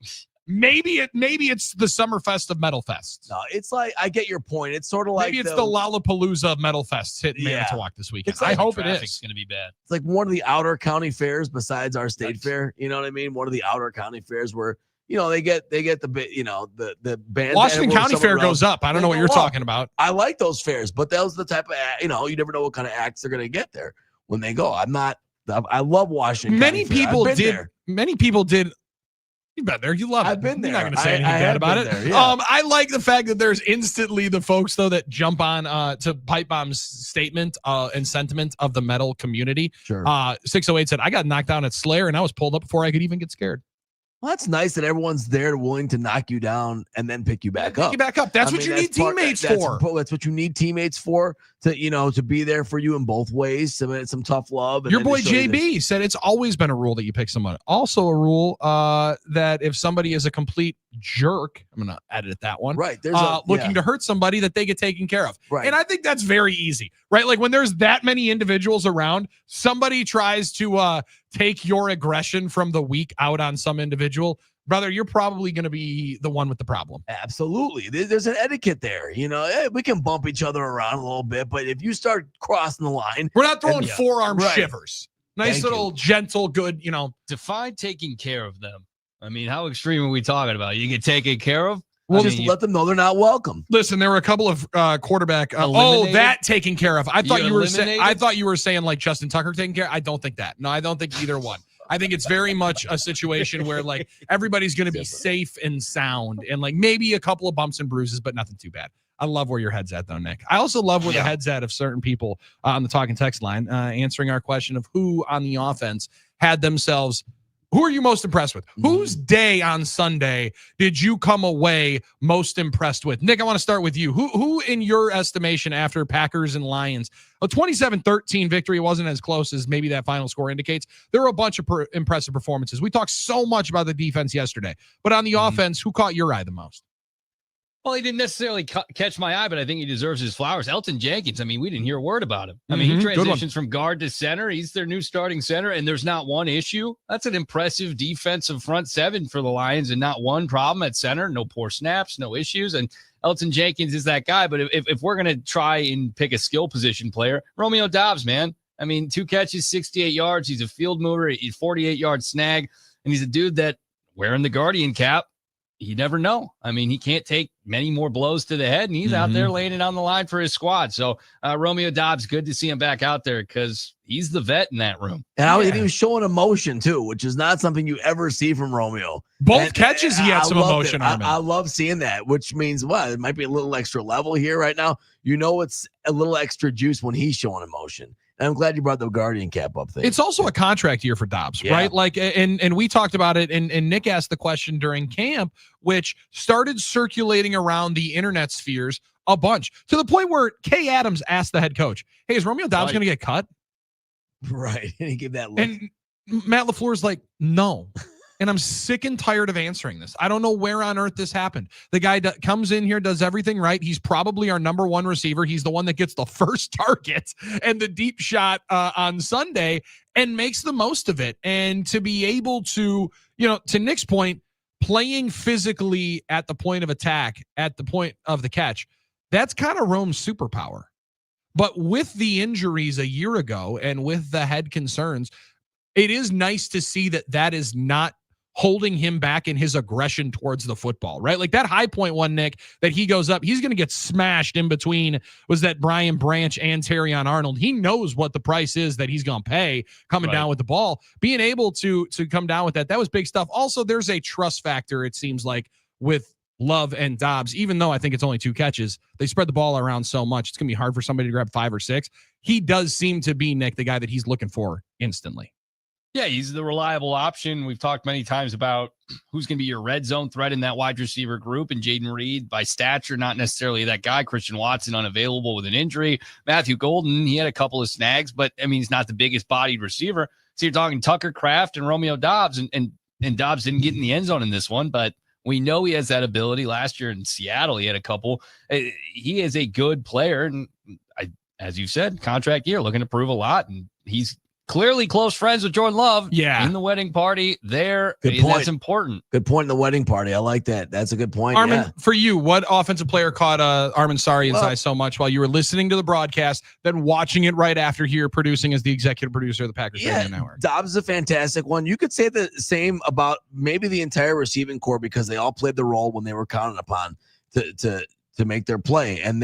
[SPEAKER 1] Maybe it's the Summerfest of Metal Fest.
[SPEAKER 2] No, it's like, I get your point. It's sort of like
[SPEAKER 1] maybe it's the Lollapalooza of Metal Fest hitting Manitowoc this weekend.
[SPEAKER 2] Like,
[SPEAKER 1] I hope it is.
[SPEAKER 3] It's going to be bad.
[SPEAKER 2] It's like one of the outer county fairs besides our state fair. You know what I mean? One of the outer county fairs where, they get the band.
[SPEAKER 1] Washington County Fair goes up. I don't know what you're talking about.
[SPEAKER 2] I like those fairs, but that was the type of, you never know what kind of acts they're going to get there when they go. I love Washington.
[SPEAKER 1] Many people did. You've been there. You love it.
[SPEAKER 2] I've been there.
[SPEAKER 1] You're not going to say anything bad about it.
[SPEAKER 2] There, yeah.
[SPEAKER 1] I like the fact that there's instantly the folks, though, that jump on to Pipe Bomb's statement and sentiment of the metal community.
[SPEAKER 2] Sure.
[SPEAKER 1] 608 said, I got knocked down at Slayer, and I was pulled up before I could even get scared.
[SPEAKER 2] Well, that's nice that everyone's there willing to knock you down and then pick you back up.
[SPEAKER 1] That's what you need teammates for.
[SPEAKER 2] That's what you need teammates for, to be there for you in both ways. Some tough love.
[SPEAKER 1] Your boy JB said it's always been a rule that you pick someone. Also a rule that if somebody is a complete jerk, I'm going to edit that one.
[SPEAKER 2] Right.
[SPEAKER 1] There's looking to hurt somebody, that they get taken care of.
[SPEAKER 2] Right.
[SPEAKER 1] And I think that's very easy, right? Like when there's that many individuals around, somebody tries to take your aggression from the week out on some individual, brother, you're probably going to be the one with the problem.
[SPEAKER 2] Absolutely. There's an etiquette there. We can bump each other around a little bit, but if you start crossing the line,
[SPEAKER 1] we're not throwing forearm shivers. Nice little gentle, good,
[SPEAKER 3] Define taking care of them. I mean, how extreme are we talking about? You get taken care of?
[SPEAKER 2] Well, just let them know they're not welcome.
[SPEAKER 1] Listen, there were a couple of quarterback. That taken care of. I thought you were saying like Justin Tucker taking care. I don't think that. No, I don't think either one. I think it's very much a situation where like everybody's going to be safe and sound, and like maybe a couple of bumps and bruises, but nothing too bad. I love where your head's at, though, Nick. I also love where the head's at of certain people on the talking text line, answering our question of who on the offense had themselves. Who are you most impressed with? Whose day on Sunday did you come away most impressed with? Nick, I want to start with you. Who in your estimation, after Packers and Lions, a 27-13 victory wasn't as close as maybe that final score indicates. There were a bunch of impressive performances. We talked so much about the defense yesterday, but on the offense, who caught your eye the most?
[SPEAKER 3] Well, he didn't necessarily catch my eye, but I think he deserves his flowers. Elton Jenkins, I mean, we didn't hear a word about him. I mean, he transitions from guard to center. He's their new starting center, and there's not one issue. That's an impressive defensive front seven for the Lions, and not one problem at center. No poor snaps, no issues. And Elton Jenkins is that guy. But if we're going to try and pick a skill position player, Romeo Doubs, man. I mean, 2 catches, 68 yards. He's a field mover, he's 48-yard snag, and he's a dude that, wearing the Guardian cap, you never know. I mean, he can't take many more blows to the head, and he's out there laying it on the line for his squad. So Romeo Doubs, good to see him back out there because he's the vet in that room.
[SPEAKER 2] And he was showing emotion too, which is not something you ever see from Romeo.
[SPEAKER 1] Both catches, he had some emotion on him.
[SPEAKER 2] I love seeing that, which means it might be a little extra level here right now. It's a little extra juice when he's showing emotion. And I'm glad you brought the Guardian cap up thing.
[SPEAKER 1] It's also a contract year for Doubs, right? Like, and we talked about it, and Nick asked the question during camp, which started circulating around the internet spheres a bunch, to the point where Kay Adams asked the head coach, hey, is Romeo Doubs going to get cut?
[SPEAKER 2] Right. And he gave that look.
[SPEAKER 1] And Matt LaFleur's like, no. And I'm sick and tired of answering this. I don't know where on earth this happened. The guy comes in here, does everything right. He's probably our number one receiver. He's the one that gets the first target and the deep shot on Sunday and makes the most of it. And to be able to, to Nick's point, playing physically at the point of attack, at the point of the catch, that's kind of Rome's superpower. But with the injuries a year ago and with the head concerns, it is nice to see that is not holding him back in his aggression towards the football, right? Like that high point one, Nick, that he goes up, he's going to get smashed in between, was that Brian Branch and Terrion Arnold. He knows what the price is that he's going to pay coming down with the ball. Being able to come down with that was big stuff. Also, there's a trust factor, it seems like, with Love and Doubs, even though I think it's only 2 catches, they spread the ball around so much. It's going to be hard for somebody to grab 5 or 6. He does seem to be, Nick, the guy that he's looking for instantly.
[SPEAKER 3] Yeah, he's the reliable option. We've talked many times about who's going to be your red zone threat in that wide receiver group. And Jayden Reed, by stature, not necessarily that guy. Christian Watson, unavailable with an injury. Matthew Golden, he had a couple of snags, but I mean, he's not the biggest bodied receiver. So you're talking Tucker Kraft and Romeo Doubs, and Doubs didn't get in the end zone in this one, but we know he has that ability. Last year in Seattle, he had a couple. He is a good player. And as you said, contract year, looking to prove a lot. And he's clearly close friends with Jordan Love.
[SPEAKER 1] Yeah.
[SPEAKER 3] In the wedding party there.
[SPEAKER 2] Good point.
[SPEAKER 3] That's important.
[SPEAKER 2] Good point in the wedding party. I like that. That's a good point.
[SPEAKER 1] Armin, for you, what offensive player caught Armin Sarian's eye so much while you were listening to the broadcast, then watching it right after here, producing as the executive producer of the Packers Radio Network?
[SPEAKER 2] Dobbs is a fantastic one. You could say the same about maybe the entire receiving core because they all played the role when they were counted upon to make their play. And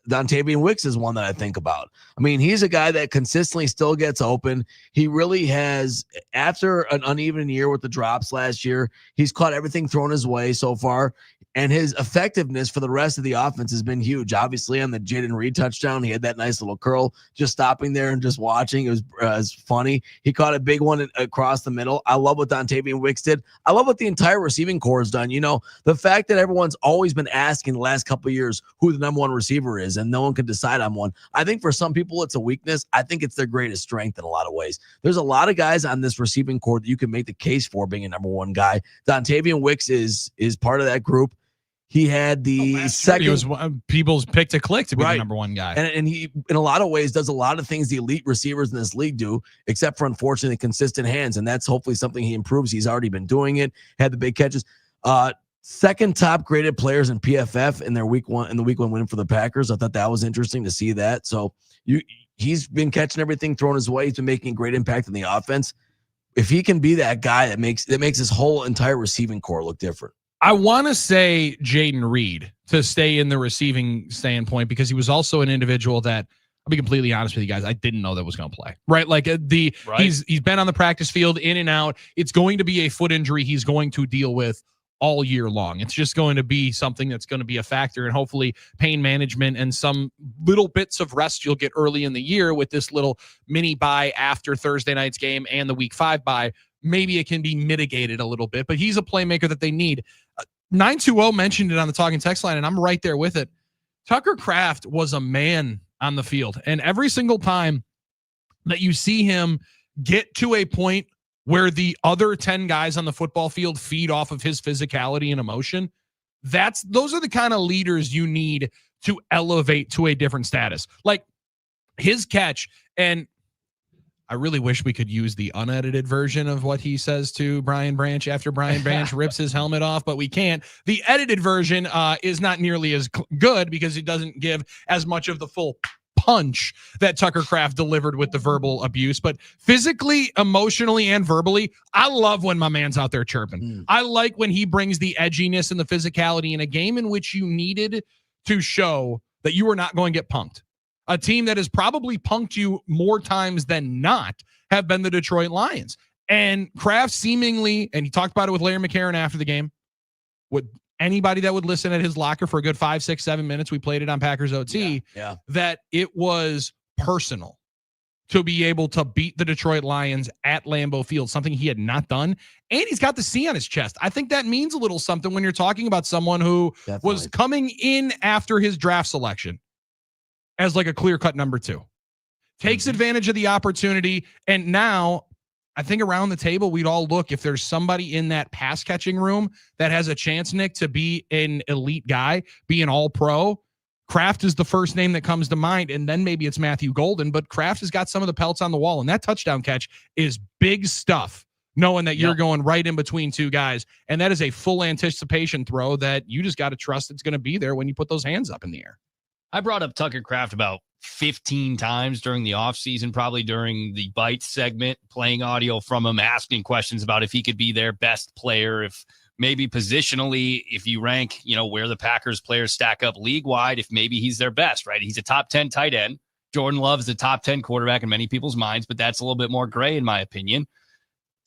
[SPEAKER 2] Dontavian Wicks is one that I think about. I mean, he's a guy that consistently still gets open. He really has, after an uneven year with the drops last year, he's caught everything thrown his way so far. And his effectiveness for the rest of the offense has been huge. Obviously, on the Jayden Reed touchdown, he had that nice little curl, just stopping there and just watching. It was funny. He caught a big one across the middle. I love what Dontavian Wicks did. I love what the entire receiving core has done. You know, the fact that everyone's always been asking the last couple of years who the number one receiver is, and no one can decide on one. I think for some people it's a weakness. I think it's their greatest strength in a lot of ways. There's a lot of guys on this receiving core that you can make the case for being a number one guy. Dontavian Wicks is part of that group. He had the second.
[SPEAKER 1] He was people's pick to click to be the number one guy.
[SPEAKER 2] And he, in a lot of ways, does a lot of things the elite receivers in this league do, except for, unfortunately, consistent hands. And that's hopefully something he improves. He's already been doing it, had the big catches. Second top graded players in PFF in the week one win for the Packers. I thought that was interesting to see that. So he's been catching everything thrown his way. He's been making a great impact on the offense. If he can be that guy that makes his whole entire receiving core look different.
[SPEAKER 1] I want to say Jayden Reed to stay in the receiving standpoint because he was also an individual that, I'll be completely honest with you guys, I didn't know that was going to play. Right? Like he's been on the practice field in and out. It's going to be a foot injury he's going to deal with all year long. It's just going to be something that's going to be a factor, and hopefully pain management and some little bits of rest you'll get early in the year with this little mini bye after Thursday night's game and the week 5 bye. Maybe it can be mitigated a little bit, but he's a playmaker that they need. 920 mentioned it on the talking text line, and I'm right there with it. Tucker Kraft was a man on the field, and every single time that you see him get to a point where the other 10 guys on the football field feed off of his physicality and emotion, those are the kind of leaders you need to elevate to a different status. Like his catch, and I really wish we could use the unedited version of what he says to Brian Branch after Brian Branch rips his helmet off, but we can't. The edited version is not nearly as good because it doesn't give as much of the full punch that Tucker Kraft delivered with the verbal abuse. But physically, emotionally, and verbally, I love when my man's out there chirping. I like when he brings the edginess and the physicality in a game in which you needed to show that you were not going to get punked. A team that has probably punked you more times than not have been the Detroit Lions. And Kraft seemingly, and he talked about it with Larry McCarron after the game, with anybody that would listen at his locker for a good 5, 6, 7 minutes, we played it on Packers OT, that it was personal to be able to beat the Detroit Lions at Lambeau Field, something he had not done. And he's got the C on his chest. I think that means a little something when you're talking about someone who was coming in after his draft selection as like a clear-cut number 2. Takes advantage of the opportunity, and now I think around the table we'd all look if there's somebody in that pass-catching room that has a chance, Nick, to be an elite guy, be an all-pro. Kraft is the first name that comes to mind, and then maybe it's Matthew Golden, but Kraft has got some of the pelts on the wall, and that touchdown catch is big stuff, knowing that you're going right in between two guys, and that is a full anticipation throw that you just got to trust it's going to be there when you put those hands up in the air.
[SPEAKER 3] I brought up Tucker Kraft about 15 times during the offseason, probably during the Bites segment, playing audio from him, asking questions about if he could be their best player, if maybe positionally, if you rank, where the Packers players stack up league-wide, if maybe he's their best, right? He's a top 10 tight end. Jordan Love's the top 10 quarterback in many people's minds, but that's a little bit more gray in my opinion.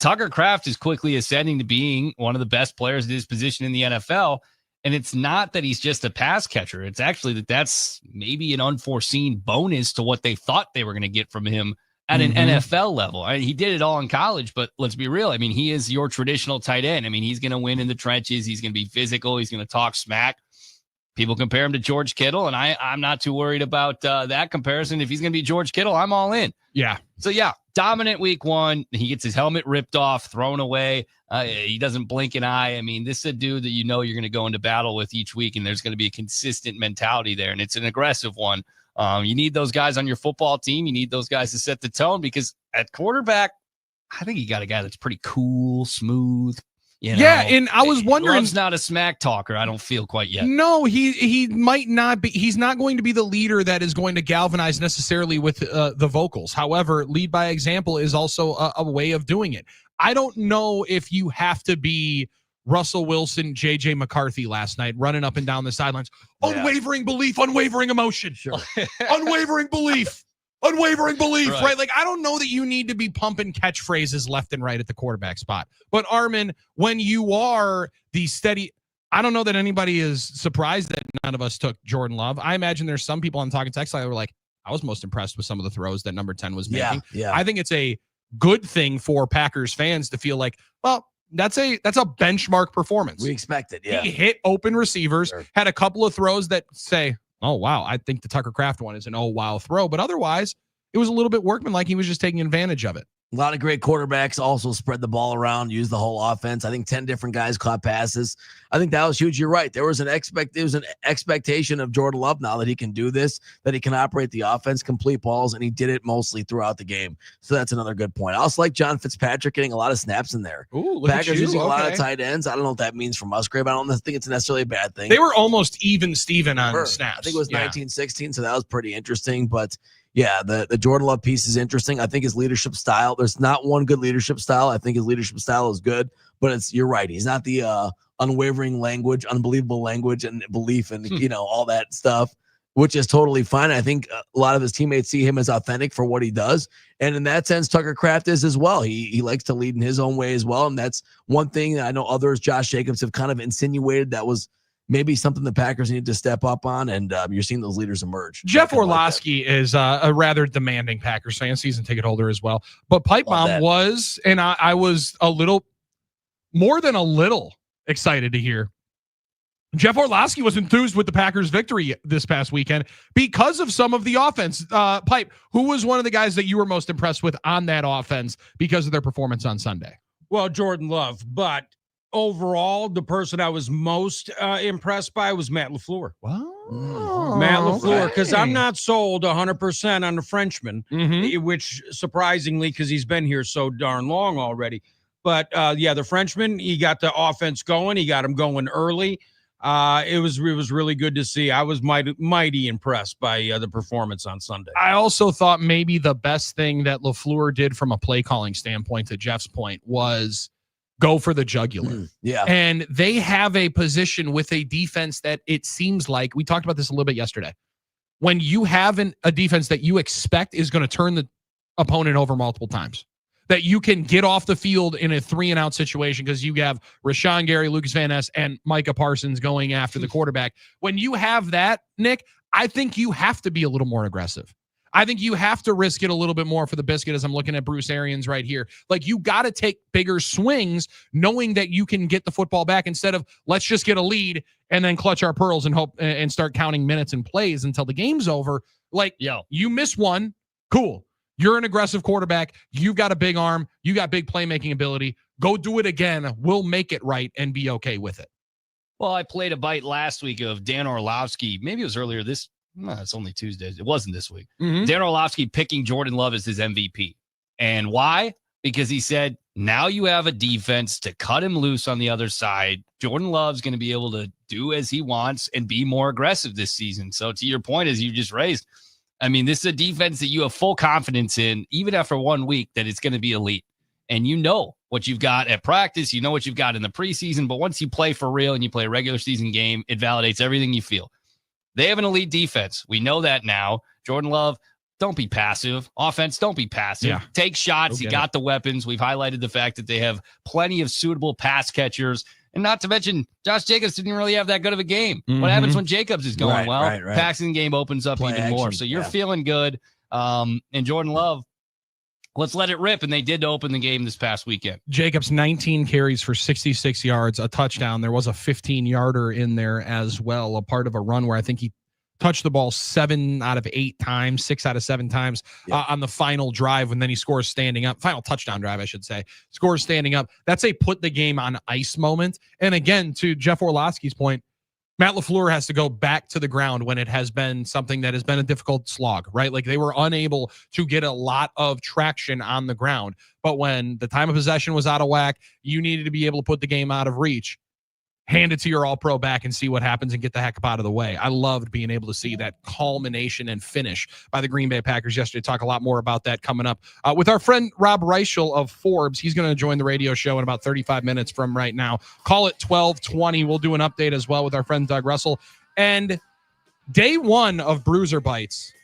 [SPEAKER 3] Tucker Kraft is quickly ascending to being one of the best players at his position in the NFL. And it's not that he's just a pass catcher. It's actually that's maybe an unforeseen bonus to what they thought they were going to get from him at an NFL level. I mean, he did it all in college, but let's be real. I mean, he is your traditional tight end. I mean, he's going to win in the trenches. He's going to be physical. He's going to talk smack. People compare him to George Kittle, and I'm not too worried about that comparison. If he's going to be George Kittle, I'm all in.
[SPEAKER 1] Yeah.
[SPEAKER 3] So, yeah, dominant week 1. He gets his helmet ripped off, thrown away. He doesn't blink an eye. I mean, this is a dude that you're going to go into battle with each week, and there's going to be a consistent mentality there, and it's an aggressive one. You need those guys on your football team. You need those guys to set the tone, because at quarterback, I think you got a guy that's pretty cool, smooth.
[SPEAKER 1] Yeah, and I was wondering.
[SPEAKER 3] Love's not a smack talker, I don't feel quite yet.
[SPEAKER 1] No, he might not be. He's not going to be the leader that is going to galvanize necessarily with the vocals. However, lead by example is also a way of doing it. I don't know if you have to be Russell Wilson, J.J. McCarthy last night, running up and down the sidelines. Unwavering belief, unwavering emotion.
[SPEAKER 2] Sure.
[SPEAKER 1] Unwavering belief. Unwavering belief, right? Like, I don't know that you need to be pumping catchphrases left and right at the quarterback spot. But Armin, when you are the steady, I don't know that anybody is surprised that none of us took Jordan Love. I imagine there's some people on Talking Text that were like, I was most impressed with some of the throws that number 10 was making.
[SPEAKER 2] Yeah.
[SPEAKER 1] I think it's a good thing for Packers fans to feel like, well, that's a benchmark performance.
[SPEAKER 2] We expect it. Yeah.
[SPEAKER 1] He hit open receivers, had a couple of throws that say, oh, wow, I think the Tucker Kraft one is an wow throw. But otherwise, it was a little bit workmanlike. He was just taking advantage of it.
[SPEAKER 2] A lot of great quarterbacks also spread the ball around, use the whole offense. I think 10 different guys caught passes. I think that was huge. You're right. There was an expectation of Jordan Love now that he can do this, that he can operate the offense, complete balls, and he did it mostly throughout the game. So that's another good point. I also like John Fitzpatrick getting a lot of snaps in there.
[SPEAKER 1] Ooh, look
[SPEAKER 2] Packers
[SPEAKER 1] at you.
[SPEAKER 2] using a lot of tight ends. I don't know what that means for Musgrave. I don't think it's necessarily a bad thing.
[SPEAKER 1] They were almost even Steven on snaps.
[SPEAKER 2] I think it was 19-16, so that was pretty interesting. But yeah, the Jordan Love piece is interesting. I think his leadership style, there's not one good leadership style. I think his leadership style is good, but you're right. He's not the unwavering language, unbelievable language and belief and, all that stuff, which is totally fine. I think a lot of his teammates see him as authentic for what he does. And in that sense, Tucker Kraft is as well. He likes to lead in his own way as well. And that's one thing that I know others, Josh Jacobs, have kind of insinuated that was maybe something the Packers need to step up on, and you're seeing those leaders emerge.
[SPEAKER 1] Jeff Orlowski is a rather demanding Packers fan, season ticket holder as well. But Pipe Bomb was, and I was a little, more than a little excited to hear. Jeff Orlowski was enthused with the Packers' victory this past weekend because of some of the offense. Pipe, who was one of the guys that you were most impressed with on that offense because of their performance on Sunday?
[SPEAKER 4] Well, Jordan Love, but overall, the person I was most impressed by was Matt LaFleur.
[SPEAKER 1] Wow.
[SPEAKER 4] Matt LaFleur, because I'm not sold 100% on the Frenchman, which surprisingly, because he's been here so darn long already. But the Frenchman, he got the offense going. He got him going early. It was really good to see. I was mighty impressed by the performance on Sunday.
[SPEAKER 1] I also thought maybe the best thing that LaFleur did from a play calling standpoint, to Jeff's point, was go for the jugular.
[SPEAKER 2] Yeah.
[SPEAKER 1] And they have a position with a defense that it seems like, we talked about this a little bit yesterday, when you have a defense that you expect is going to turn the opponent over multiple times, that you can get off the field in a 3-and-out situation because you have Rashawn Gary, Lucas Van Ness, and Micah Parsons going after the quarterback. When you have that, Nick, I think you have to be a little more aggressive. I think you have to risk it a little bit more for the biscuit, as I'm looking at Bruce Arians right here. Like, you got to take bigger swings knowing that you can get the football back instead of let's just get a lead and then clutch our pearls and hope and start counting minutes and plays until the game's over. Like, you miss one, cool. You're an aggressive quarterback. You've got a big arm. You got big playmaking ability. Go do it again. We'll make it right and be okay with it.
[SPEAKER 3] Well, I played a bite last week of Dan Orlovsky. Maybe it was earlier this. No, it's only Tuesday. It wasn't this week. Dan Orlovsky picking Jordan Love as his MVP. And why? Because he said, now you have a defense to cut him loose on the other side. Jordan Love's going to be able to do as he wants and be more aggressive this season. So to your point, as you just raised, I mean, this is a defense that you have full confidence in, even after 1 week, that it's going to be elite. And you know what you've got at practice. You know what you've got in the preseason. But once you play for real and you play a regular season game, it validates everything you feel. They have an elite defense. We know that now. Jordan Love, don't be passive. Offense, don't be passive.
[SPEAKER 1] Yeah.
[SPEAKER 3] Take shots. You got the weapons. We've highlighted the fact that they have plenty of suitable pass catchers. And not to mention, Josh Jacobs didn't really have that good of a game. What happens when Jacobs is going well? Passing game opens up even more. So you're feeling good. And Jordan Love, let's let it rip. And they did open the game this past weekend.
[SPEAKER 1] Jacobs, 19 carries for 66 yards, a touchdown. There was a 15-yarder in there as well, a part of a run where I think he touched the ball 7 out of 8 times, 6 out of 7 times on the final drive when then he scores standing up. Final touchdown drive, I should say. Scores standing up. That's a put the game on ice moment. And again, to Jeff Orlowski's point, Matt LaFleur has to go back to the ground when it has been something that has been a difficult slog, right? Like they were unable to get a lot of traction on the ground. But when the time of possession was out of whack, you needed to be able to put the game out of reach. Hand it to your all-pro back and see what happens and get the heck up out of the way. I loved being able to see that culmination and finish by the Green Bay Packers yesterday. Talk a lot more about that coming up with our friend Rob Reichel of Forbes. He's going to join the radio show in about 35 minutes from right now. Call it 12:20. We'll do an update as well with our friend Doug Russell. And day one of Bruiser Bites,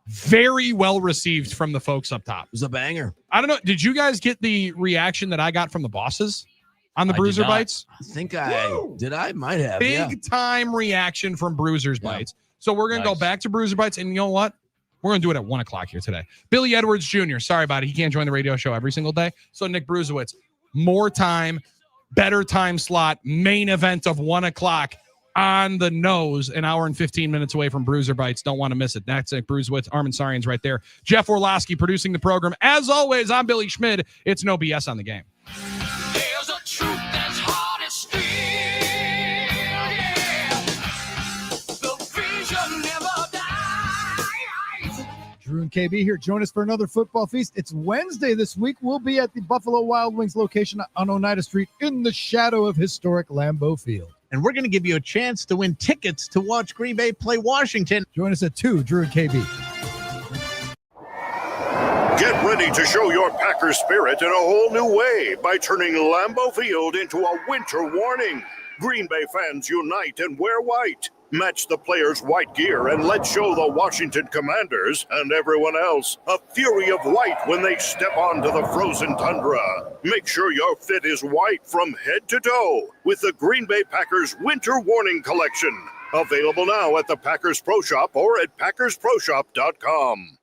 [SPEAKER 1] very well received from the folks up top.
[SPEAKER 2] It was a banger.
[SPEAKER 1] I don't know. Did you guys get the reaction that I got from the bosses on the Bruiser Bites?
[SPEAKER 2] I think I might have.
[SPEAKER 1] Big time reaction from Bruiser's Bites. So we're going to go back to Bruiser Bites. And you know what? We're going to do it at 1 o'clock here today. Billy Edwards Jr., sorry about it. He can't join the radio show every single day. So Nick Brusewitz, more time, better time slot, main event of 1 o'clock on the nose, an hour and 15 minutes away from Bruiser Bites. Don't want to miss it. That's Nick Brusewitz. Armin Sarian's right there. Jeff Orlowski producing the program. As always, I'm Billy Schmid. It's no BS on the game.
[SPEAKER 9] There's a truth that's hard as steel, The vision never dies.
[SPEAKER 14] Drew and KB here. Join us for another football feast. It's Wednesday this week. We'll be at the Buffalo Wild Wings location on Oneida Street in the shadow of historic Lambeau Field.
[SPEAKER 6] And we're going to give you a chance to win tickets to watch Green Bay play Washington.
[SPEAKER 14] Join us at 2, Drew and KB.
[SPEAKER 10] Get ready to show your Packers spirit in a whole new way by turning Lambeau Field into a winter warning. Green Bay fans unite and wear white. Match the players' white gear and let's show the Washington Commanders and everyone else a fury of white when they step onto the frozen tundra. Make sure your fit is white from head to toe with the Green Bay Packers Winter Warning Collection. Available now at the Packers Pro Shop or at PackersProShop.com.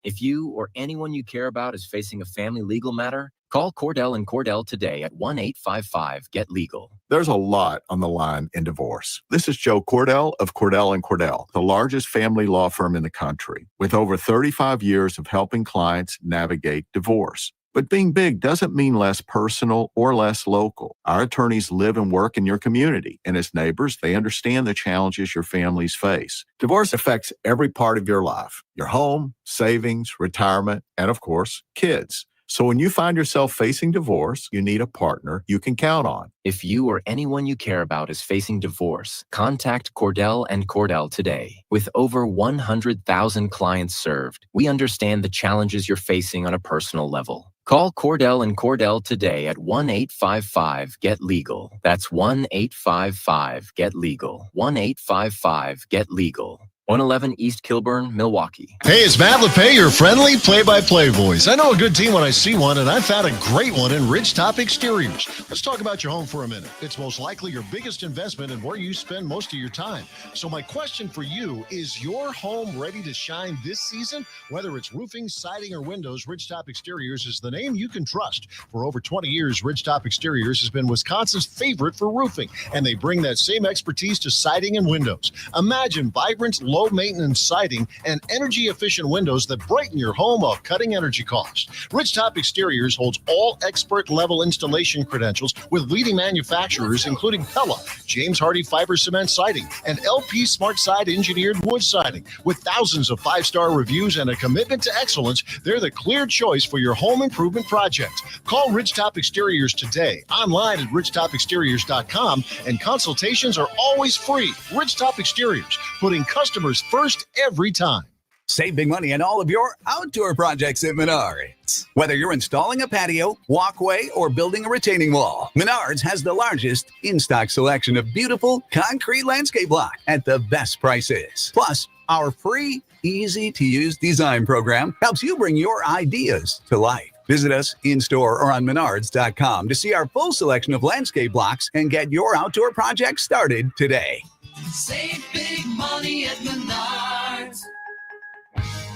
[SPEAKER 11] If you or anyone you care about is facing a family legal matter, call Cordell & Cordell today at 1-855-GET-LEGAL.
[SPEAKER 12] There's a lot on the line in divorce. This is Joe Cordell of Cordell & Cordell, the largest family law firm in the country, with over 35 years of helping clients navigate divorce. But being big doesn't mean less personal or less local. Our attorneys live and work in your community, and as neighbors, they understand the challenges your families face. Divorce affects every part of your life, your home, savings, retirement, and of course, kids. So when you find yourself facing divorce, you need a partner you can count on.
[SPEAKER 11] If you or anyone you care about is facing divorce, contact Cordell & Cordell today. With over 100,000 clients served, we understand the challenges you're facing on a personal level. Call Cordell & Cordell today at 1-855-GET-LEGAL. That's 1-855-GET-LEGAL. 1-855-GET-LEGAL. 111 East Kilburn, Milwaukee.
[SPEAKER 13] Hey, it's Matt LePay, your friendly play-by-play voice. I know a good team when I see one, and I found a great one in Ridgetop Exteriors. Let's talk about your home for a minute. It's most likely your biggest investment and where you spend most of your time. So my question for you, is your home ready to shine this season? Whether it's roofing, siding, or windows, Ridgetop Exteriors is the name you can trust. For over 20 years, Ridgetop Exteriors has been Wisconsin's favorite for roofing, and they bring that same expertise to siding and windows. Imagine vibrant, low-maintenance siding and energy-efficient windows that brighten your home while cutting energy costs. Ridgetop Exteriors holds all expert-level installation credentials with leading manufacturers including Pella, James Hardie Fiber Cement Siding, and LP Smart Side Engineered Wood Siding. With thousands of five-star reviews and a commitment to excellence, they're the clear choice for your home improvement project. Call Ridgetop Exteriors today, online at ridgetopexteriors.com, and consultations are always free. Ridgetop Exteriors, putting customers first every time.
[SPEAKER 24] Save big money on all of your outdoor projects at Menards. Whether you're installing a patio, walkway, or building a retaining wall, Menards has the largest in-stock selection of beautiful concrete landscape block at the best prices. Plus, our free, easy-to-use design program helps you bring your ideas to life. Visit us in-store or on Menards.com to see our full selection of landscape blocks and get your outdoor project started today.
[SPEAKER 9] Save big money at Menards.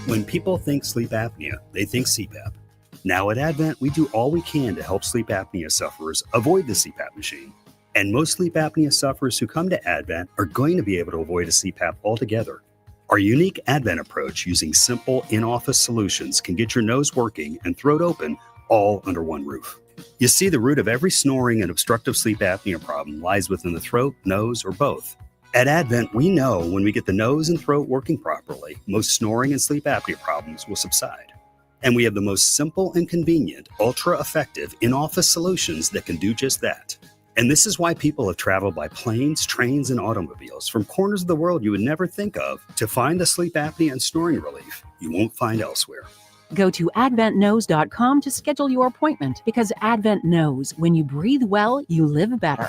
[SPEAKER 25] When people think sleep apnea, they think CPAP.
[SPEAKER 7] Now at Advent, we do all we can to help sleep apnea sufferers avoid the CPAP machine. And most sleep apnea sufferers who come to Advent are going to be able to avoid a CPAP altogether. Our unique Advent approach using simple in-office solutions can get your nose working and throat open all under one roof. You see, the root of every snoring and obstructive sleep apnea problem lies within the throat, nose, or both. At Advent, we know when we get the nose and throat working properly, most snoring and sleep apnea problems will subside. And we have the most simple and convenient, ultra-effective in-office solutions that can do just that. And this is why people have traveled by planes, trains, and automobiles from corners of the world you would never think of to find the sleep apnea and snoring relief you won't find elsewhere.
[SPEAKER 8] Go to adventknows.com to schedule your appointment because Advent knows when you breathe well, you live better.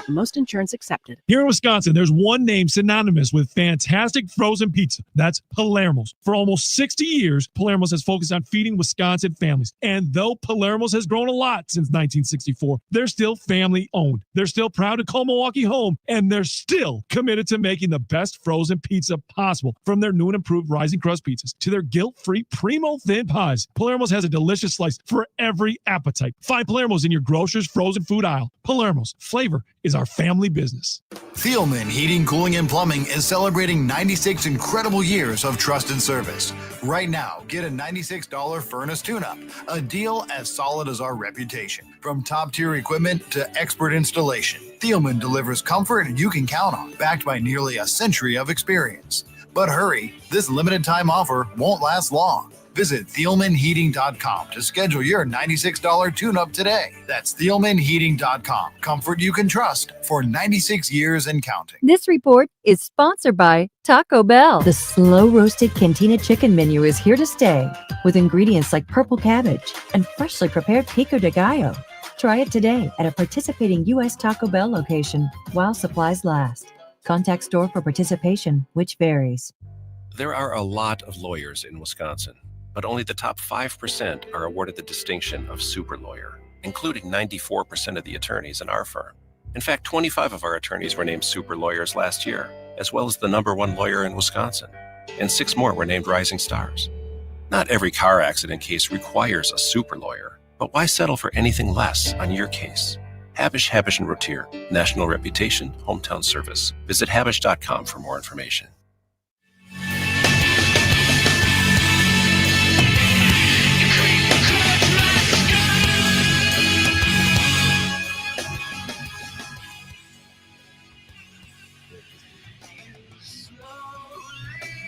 [SPEAKER 8] Most insurance accepted.
[SPEAKER 15] Here in Wisconsin, there's one name synonymous with fantastic frozen pizza. That's Palermo's. For almost 60 years, Palermo's has focused on feeding Wisconsin families. And though Palermo's has grown a lot since 1964, they're still family owned. They're still proud to call Milwaukee home, and they're still committed to making the best frozen pizza possible. From their new and improved rising crust pizzas to their guilt-free primo thin pies, Palermo's has a delicious slice for every appetite. Find Palermo's in your grocer's frozen food aisle. Palermo's, flavor is our family business.
[SPEAKER 16] Thielman Heating, Cooling, and Plumbing is celebrating 96 incredible years of trust and service. Right now, get a $96 furnace tune-up, a deal as solid as our reputation. From top-tier equipment to expert installation, Thielman delivers comfort you can count on, backed by nearly a century of experience. But hurry, this limited-time offer won't last long. Visit ThielmanHeating.com to schedule your $96 tune-up today. That's ThielmanHeating.com. Comfort you can trust for 96 years and counting.
[SPEAKER 17] This report is sponsored by Taco Bell. The slow-roasted Cantina chicken menu is here to stay with ingredients like purple cabbage and freshly prepared pico de gallo. Try it today at a participating U.S. Taco Bell location while supplies last. Contact store for participation, which varies.
[SPEAKER 25] There are a lot of lawyers in Wisconsin, but only the top 5% are awarded the distinction of super lawyer, including 94% of the attorneys in our firm. In fact, 25 of our attorneys were named super lawyers last year, as well as the #1 lawyer in Wisconsin, and 6 more were named rising stars. Not every car accident case requires a super lawyer, but why settle for anything less on your case? Habush, Habush & Rotier, national reputation, hometown service. Visit Habush.com for more information.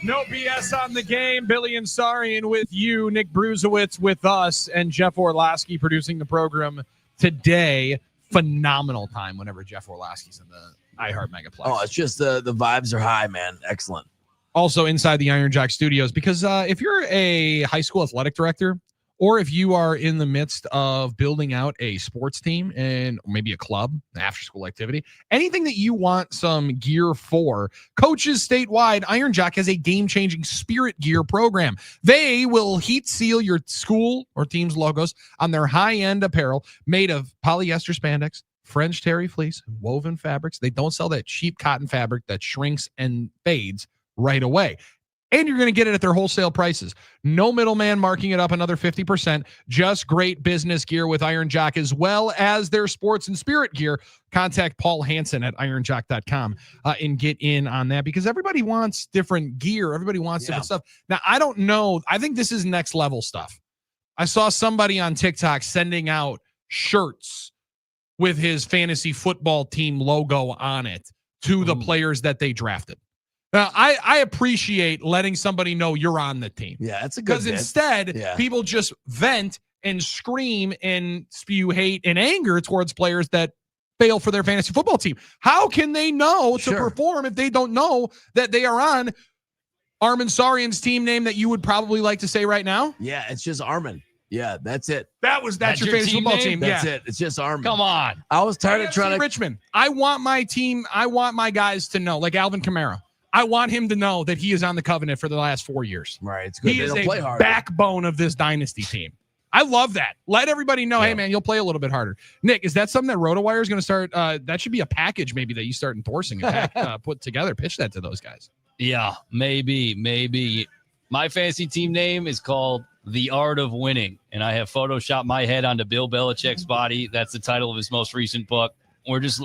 [SPEAKER 1] No BS on the game. Billy Ansarian with you, Nick Bruzewitz with us, and Jeff Orlowski producing the program today. Phenomenal time whenever Jeff Orlowski's in the iHeart Megaplex.
[SPEAKER 2] Oh, it's just the vibes are high, man. Excellent.
[SPEAKER 1] Also inside the Iron Jock Studios, because if you're a high school athletic director, or if you are in the midst of building out a sports team and maybe a club, an after-school activity, anything that you want some gear for, coaches statewide, Iron Jock has a game-changing spirit gear program. They will heat seal your school or team's logos on their high-end apparel made of polyester spandex, French terry fleece, and woven fabrics. They don't sell that cheap cotton fabric that shrinks and fades right away. And you're going to get it at their wholesale prices. No middleman marking it up another 50%. Just great business gear with Iron Jock, as well as their sports and spirit gear. Contact Paul Hansen at ironjock.com and get in on that, because everybody wants different gear. Everybody wants different stuff. Now, I don't know. I think this is next level stuff. I saw somebody on TikTok sending out shirts with his fantasy football team logo on it to the players that they drafted. Now, I appreciate letting somebody know you're on the team.
[SPEAKER 2] Yeah, that's a good
[SPEAKER 1] because instead, people just vent and scream and spew hate and anger towards players that fail for their fantasy football team. How can they know to perform if they don't know that they are on Armin Sarian's team name that you would probably like to say right now?
[SPEAKER 2] Yeah, it's just Armin. Yeah, that's it.
[SPEAKER 1] That's your fantasy football team.
[SPEAKER 2] That's it. It's just Armin.
[SPEAKER 3] Come on.
[SPEAKER 2] I was tired of trying to
[SPEAKER 1] Richmond. I want my team. I want my guys to know, like Alvin Kamara. I want him to know that he is on the Covenant for the last 4 years.
[SPEAKER 2] Right. It's good.
[SPEAKER 1] He is a backbone of this dynasty team. I love that. Let everybody know, hey, man, you'll play a little bit harder. Nick, is that something that RotoWire is going to start? That should be a package maybe that you start endorsing and put together. Pitch that to those guys.
[SPEAKER 3] Yeah, maybe. My fantasy team name is called The Art of Winning, and I have photoshopped my head onto Bill Belichick's body. That's the title of his most recent book. We're just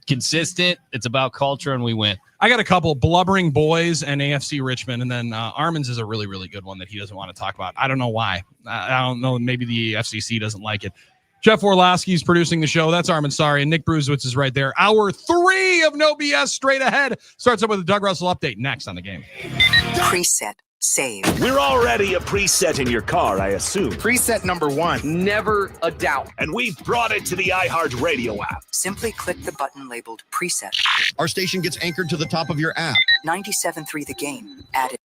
[SPEAKER 3] consistent. It's about culture, and we win.
[SPEAKER 1] I got a couple: Blubbering Boys and AFC Richmond, and then Armin's is a really, really good one that he doesn't want to talk about. I don't know why. I don't know. Maybe the FCC doesn't like it. Jeff Orlowski's producing the show. That's Armin Sari, and Nick Bruzewitz is right there. Hour 3 of No BS straight ahead. Starts up with a Doug Russell update next on the game.
[SPEAKER 18] Preset. Save.
[SPEAKER 5] We're already a preset in your car, I assume.
[SPEAKER 18] Preset number 1. Never a doubt.
[SPEAKER 5] And we've brought it to the iHeartRadio app.
[SPEAKER 18] Simply click the button labeled Preset.
[SPEAKER 13] Our station gets anchored to the top of your app.
[SPEAKER 18] 97.3 The Game. Added.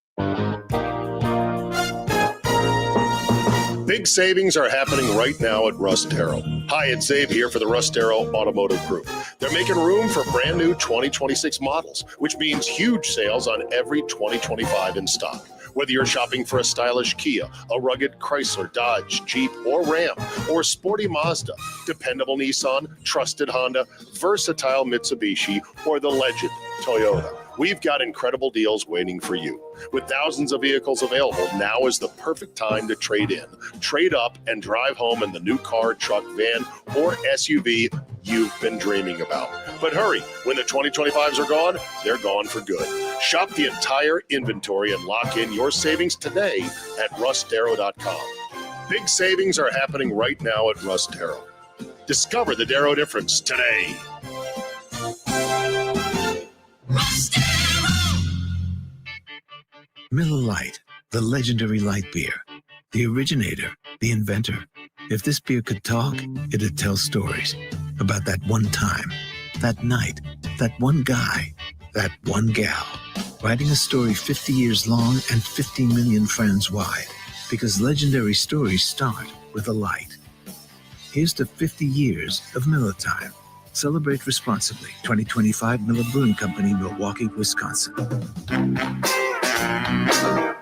[SPEAKER 10] Big savings are happening right now at Russ Darrow. Hi, it's Dave here for the Russ Darrow Automotive Group. They're making room for brand new 2026 models, which means huge sales on every 2025 in stock. Whether you're shopping for a stylish Kia, a rugged Chrysler, Dodge, Jeep, or Ram, or sporty Mazda, dependable Nissan, trusted Honda, versatile Mitsubishi, or the legend Toyota, we've got incredible deals waiting for you. With thousands of vehicles available, now is the perfect time to trade in, trade up, and drive home in the new car, truck, van, or SUV you've been dreaming about. But hurry, when the 2025s are gone, they're gone for good. Shop the entire inventory and lock in your savings today at russdarrow.com. Big savings are happening right now at Russ Darrow. Discover the Darrow difference today.
[SPEAKER 19] Miller Lite, the legendary light beer, the originator, the inventor. If this beer could talk, it'd tell stories about that one time, that night, that one guy, that one gal, writing a story 50 years long and 50 million friends wide, because legendary stories start with a light. Here's to 50 years of Miller Time. Celebrate responsibly. 2025 Miller Brewing Company, Milwaukee, Wisconsin.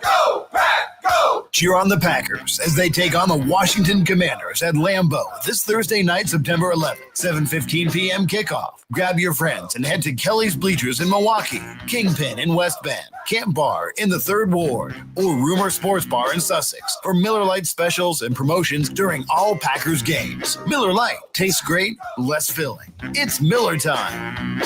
[SPEAKER 16] Go, Pack, go! Cheer on the Packers as they take on the Washington Commanders at Lambeau this Thursday night, September 11th, 7:15 p.m. kickoff. Grab your friends and head to Kelly's Bleachers in Milwaukee, Kingpin in West Bend, Camp Bar in the 3rd Ward, or Rumor Sports Bar in Sussex for Miller Lite specials and promotions during all Packers games. Miller Lite tastes great, less filling. It's Miller time.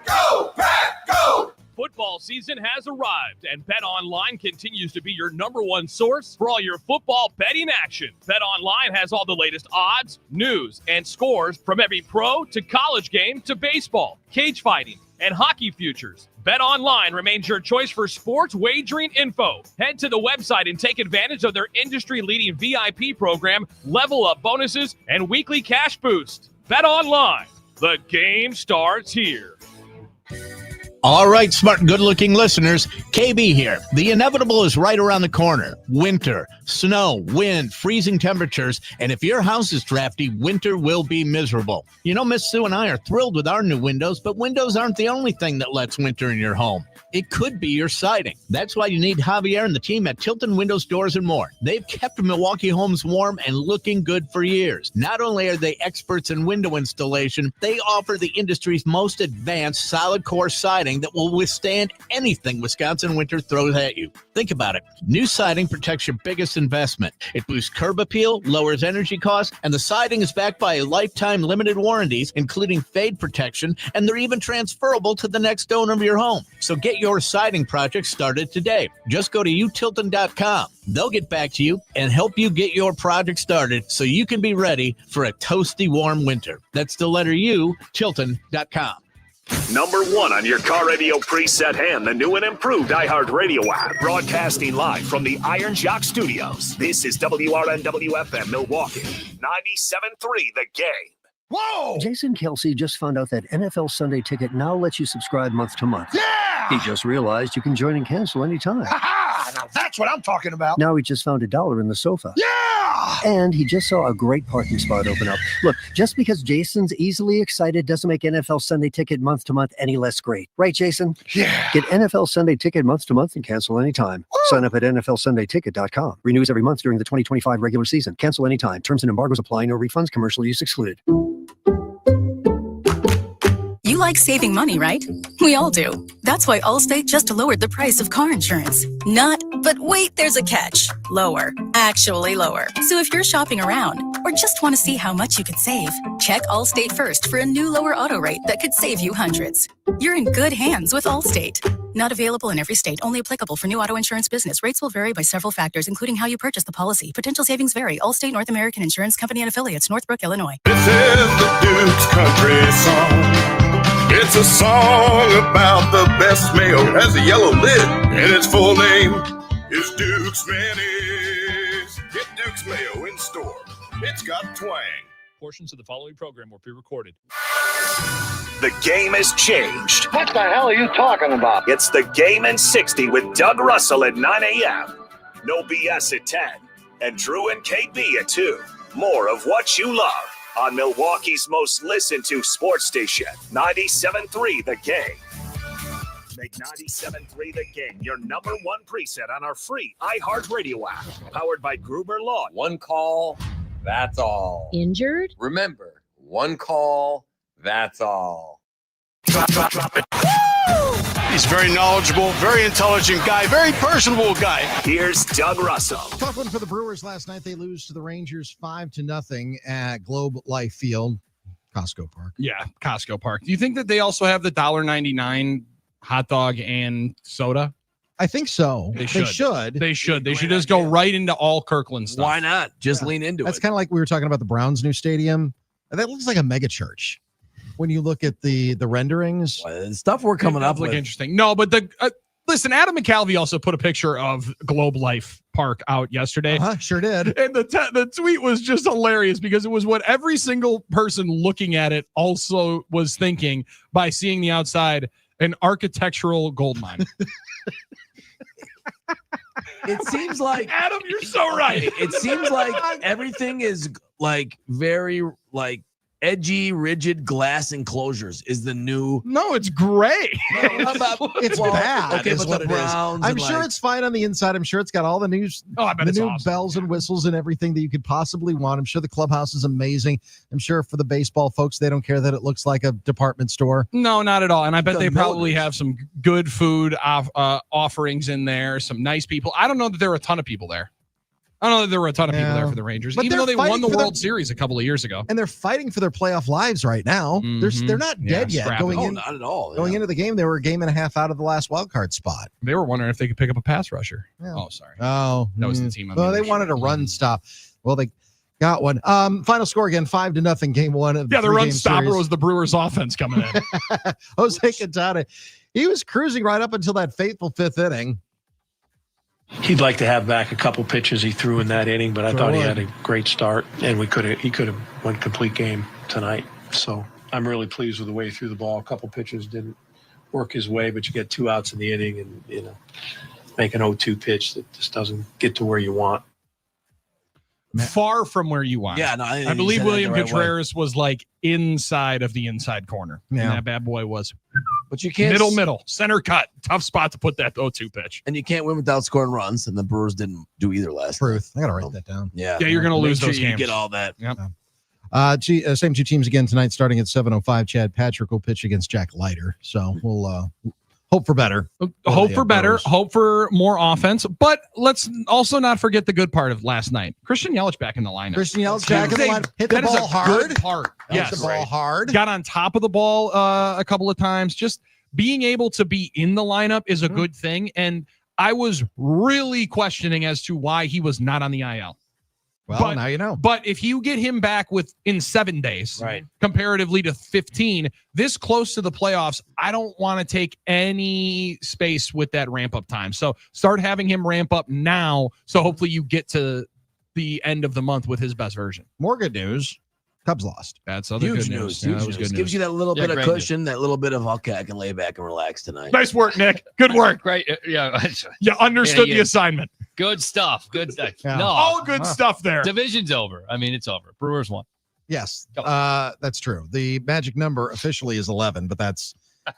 [SPEAKER 20] Go, Pack, go! Football season has arrived, and BetOnline continues to be your #1 source for all your football betting action. BetOnline has all the latest odds, news, and scores from every pro to college game to baseball, cage fighting, and hockey futures. BetOnline remains your choice for sports wagering info. Head to the website and take advantage of their industry-leading VIP program, level up bonuses, and weekly cash boost. BetOnline, the game starts here.
[SPEAKER 6] All right, smart and good-looking listeners, KB here. The inevitable is right around the corner. Winter, snow, wind, freezing temperatures, and if your house is drafty, winter will be miserable. You know, Miss Sue and I are thrilled with our new windows, but windows aren't the only thing that lets winter in your home. It could be your siding. That's why you need Javier and the team at Tilton Windows, Doors, and More. They've kept Milwaukee homes warm and looking good for years. Not only are they experts in window installation, they offer the industry's most advanced solid core siding that will withstand anything Wisconsin winter throws at you. Think about it. New siding protects your biggest investment. It boosts curb appeal, lowers energy costs, and the siding is backed by lifetime limited warranties, including fade protection, and they're even transferable to the next owner of your home. So get your siding project started today. Just go to utilton.com. They'll get back to you and help you get your project started so you can be ready for a toasty warm winter. That's the letter U, Tilton.com.
[SPEAKER 5] #1 on your car radio preset and the new and improved iHeartRadio app. Broadcasting live from the Iron Jock Studios. This is WRNW-FM Milwaukee. 97.3 The Game.
[SPEAKER 21] Whoa! Jason Kelsey just found out that NFL Sunday Ticket now lets you subscribe month to month. Yeah! He just realized you can join and cancel anytime.
[SPEAKER 22] Ha-ha! Now that's what I'm talking about.
[SPEAKER 21] Now he just found $1 in the sofa.
[SPEAKER 22] Yeah!
[SPEAKER 21] And he just saw a great parking spot open up. Look, just because Jason's easily excited doesn't make NFL Sunday Ticket month to month any less great. Right, Jason?
[SPEAKER 22] Yeah.
[SPEAKER 21] Get NFL Sunday Ticket month to month and cancel anytime. Woo! Sign up at NFLSundayTicket.com. Renews every month during the 2025 regular season. Cancel anytime. Terms and embargoes apply. No refunds. Commercial use excluded.
[SPEAKER 23] You like saving money, right? We all do. That's why Allstate just lowered the price of car insurance. Not, but But wait, there's a catch. Lower. Actually lower. So if you're shopping around or just want to see how much you could save, check Allstate first for a new lower auto rate that could save you hundreds. You're in good hands with Allstate. Not available in every state. Only applicable for new auto insurance business. Rates will vary by several factors, including how you purchase the policy. Potential savings vary. Allstate North American Insurance Company and Affiliates, Northbrook, Illinois.
[SPEAKER 10] This is the Duke's Country Song. It's a song about the best mayo. Has a yellow lid, and its full name is Duke's Mayonnaise. Get Duke's Mayo in store. It's got twang.
[SPEAKER 20] Portions of the following program were pre-recorded.
[SPEAKER 5] The game has changed.
[SPEAKER 22] What the hell are you talking about?
[SPEAKER 5] It's the Game in 60 with Doug Russell at 9 a.m. No BS at 10. And Drew and KB at 2. More of what you love on Milwaukee's most listened to sports station, 97.3 The Game. Make 97.3 The Game your number one preset on our free iHeartRadio app, powered by Gruber Law.
[SPEAKER 4] One call, that's all.
[SPEAKER 17] Injured?
[SPEAKER 4] Remember, one call, that's all.
[SPEAKER 22] Drop it. He's very knowledgeable, very intelligent guy, very personable guy.
[SPEAKER 5] Here's Doug Russell.
[SPEAKER 11] Tough one for the Brewers last night. They lose to the Rangers 5-0 at Globe Life Field, Costco Park.
[SPEAKER 1] Yeah, Costco Park. Do you think that they also have the $1.99 hot dog and soda?
[SPEAKER 11] I think so.
[SPEAKER 1] They should. They should just go right into all Kirkland stuff.
[SPEAKER 2] Why not? Just lean into
[SPEAKER 11] That's
[SPEAKER 2] it.
[SPEAKER 11] kind of like we were talking about the Browns' new stadium. That looks like a mega church. When you look at the renderings,
[SPEAKER 2] the stuff we're coming up with,
[SPEAKER 1] interesting. No, but listen, Adam McCalvey also put a picture of Globe Life Park out yesterday.
[SPEAKER 11] Sure did.
[SPEAKER 1] And the tweet was just hilarious because it was what every single person looking at it also was thinking by seeing the outside, an architectural goldmine.
[SPEAKER 2] It seems like
[SPEAKER 1] Adam, you're so right.
[SPEAKER 2] It seems like everything is like very like edgy, rigid glass enclosures is the new.
[SPEAKER 1] No, it's gray.
[SPEAKER 11] It's bad.
[SPEAKER 2] Okay, but the Browns.
[SPEAKER 11] I'm sure it's fine on the inside. I'm sure it's got all the new, awesome. Bells and whistles and everything that you could possibly want. I'm sure the clubhouse is amazing. I'm sure for the baseball folks, they don't care that it looks like a department store.
[SPEAKER 1] No, not at all. And I bet they probably have some good food offerings in there. Some nice people. I don't know that there are a ton of people there. I don't know that there were a ton of people there for the Rangers, even though they won the World Series a couple of years ago.
[SPEAKER 11] And they're fighting for their playoff lives right now. They're not dead yet.
[SPEAKER 2] Not at all.
[SPEAKER 11] Going into the game, they were a game and a half out of the last wild card spot.
[SPEAKER 1] They were wondering if they could pick up a pass rusher.
[SPEAKER 11] Yeah.
[SPEAKER 1] Oh, sorry.
[SPEAKER 11] Oh,
[SPEAKER 1] that was the team.
[SPEAKER 11] Well, they wanted a run stop. Well, they got one. Final score again, 5-0, game one of the
[SPEAKER 1] the run stopper was the Brewers offense coming in.
[SPEAKER 11] Jose Quintana, he was cruising right up until that fateful fifth inning.
[SPEAKER 12] He'd like to have back a couple pitches he threw in that inning, but I thought he had a great start, and he could have won complete game tonight. So I'm really pleased with the way he threw the ball. A couple pitches didn't work his way, but you get 2 outs in the inning, and make an 0-2 pitch that just doesn't get to where you want.
[SPEAKER 1] Far from where you want.
[SPEAKER 2] Yeah, no,
[SPEAKER 1] I believe William Contreras was like inside of the inside corner.
[SPEAKER 11] Yeah.
[SPEAKER 1] And that bad boy was.
[SPEAKER 2] But you can't
[SPEAKER 1] middle, center cut. Tough spot to put that 0-2 pitch.
[SPEAKER 2] And you can't win without scoring runs, and the Brewers didn't do either last night.
[SPEAKER 11] I gotta write that down.
[SPEAKER 2] Yeah,
[SPEAKER 1] you're gonna lose
[SPEAKER 2] sure
[SPEAKER 1] those
[SPEAKER 2] you
[SPEAKER 1] games.
[SPEAKER 2] Get all that.
[SPEAKER 1] Yep.
[SPEAKER 11] Same two teams again tonight, starting at 7:05. Chad Patrick will pitch against Jack Leiter. So we'll hope for better.
[SPEAKER 1] Hope for more offense. But let's also not forget the good part of last night. Christian Yelich back in the lineup.
[SPEAKER 11] Christian Yelich back in the lineup. Hit the ball hard.
[SPEAKER 1] Good part.
[SPEAKER 11] Hit the ball hard.
[SPEAKER 1] Got on top of the ball a couple of times. Just being able to be in the lineup is a good thing. And I was really questioning as to why he was not on the IL.
[SPEAKER 11] Well, now you know.
[SPEAKER 1] But if you get him back in 7 days,
[SPEAKER 2] right,
[SPEAKER 1] comparatively to 15, this close to the playoffs, I don't want to take any space with that ramp up time. So start having him ramp up now. So hopefully you get to the end of the month with his best version.
[SPEAKER 11] More good news. Cubs lost.
[SPEAKER 1] That's other
[SPEAKER 2] Huge
[SPEAKER 1] good
[SPEAKER 2] news.
[SPEAKER 1] Yeah,
[SPEAKER 2] Huge
[SPEAKER 1] that was
[SPEAKER 2] news.
[SPEAKER 1] good
[SPEAKER 2] Gives
[SPEAKER 1] news.
[SPEAKER 2] you that little bit of
[SPEAKER 1] great
[SPEAKER 2] cushion, that little bit of, okay, I can lay back and relax tonight.
[SPEAKER 1] Nice work, Nick. Good work.
[SPEAKER 3] Great. Yeah.
[SPEAKER 1] You understood the assignment.
[SPEAKER 3] Good stuff. Good stuff.
[SPEAKER 11] Yeah.
[SPEAKER 3] No.
[SPEAKER 1] All good stuff there.
[SPEAKER 3] Division's over. I mean, it's over. Brewers won.
[SPEAKER 11] Yes, that's true. The magic number officially is 11, but that's,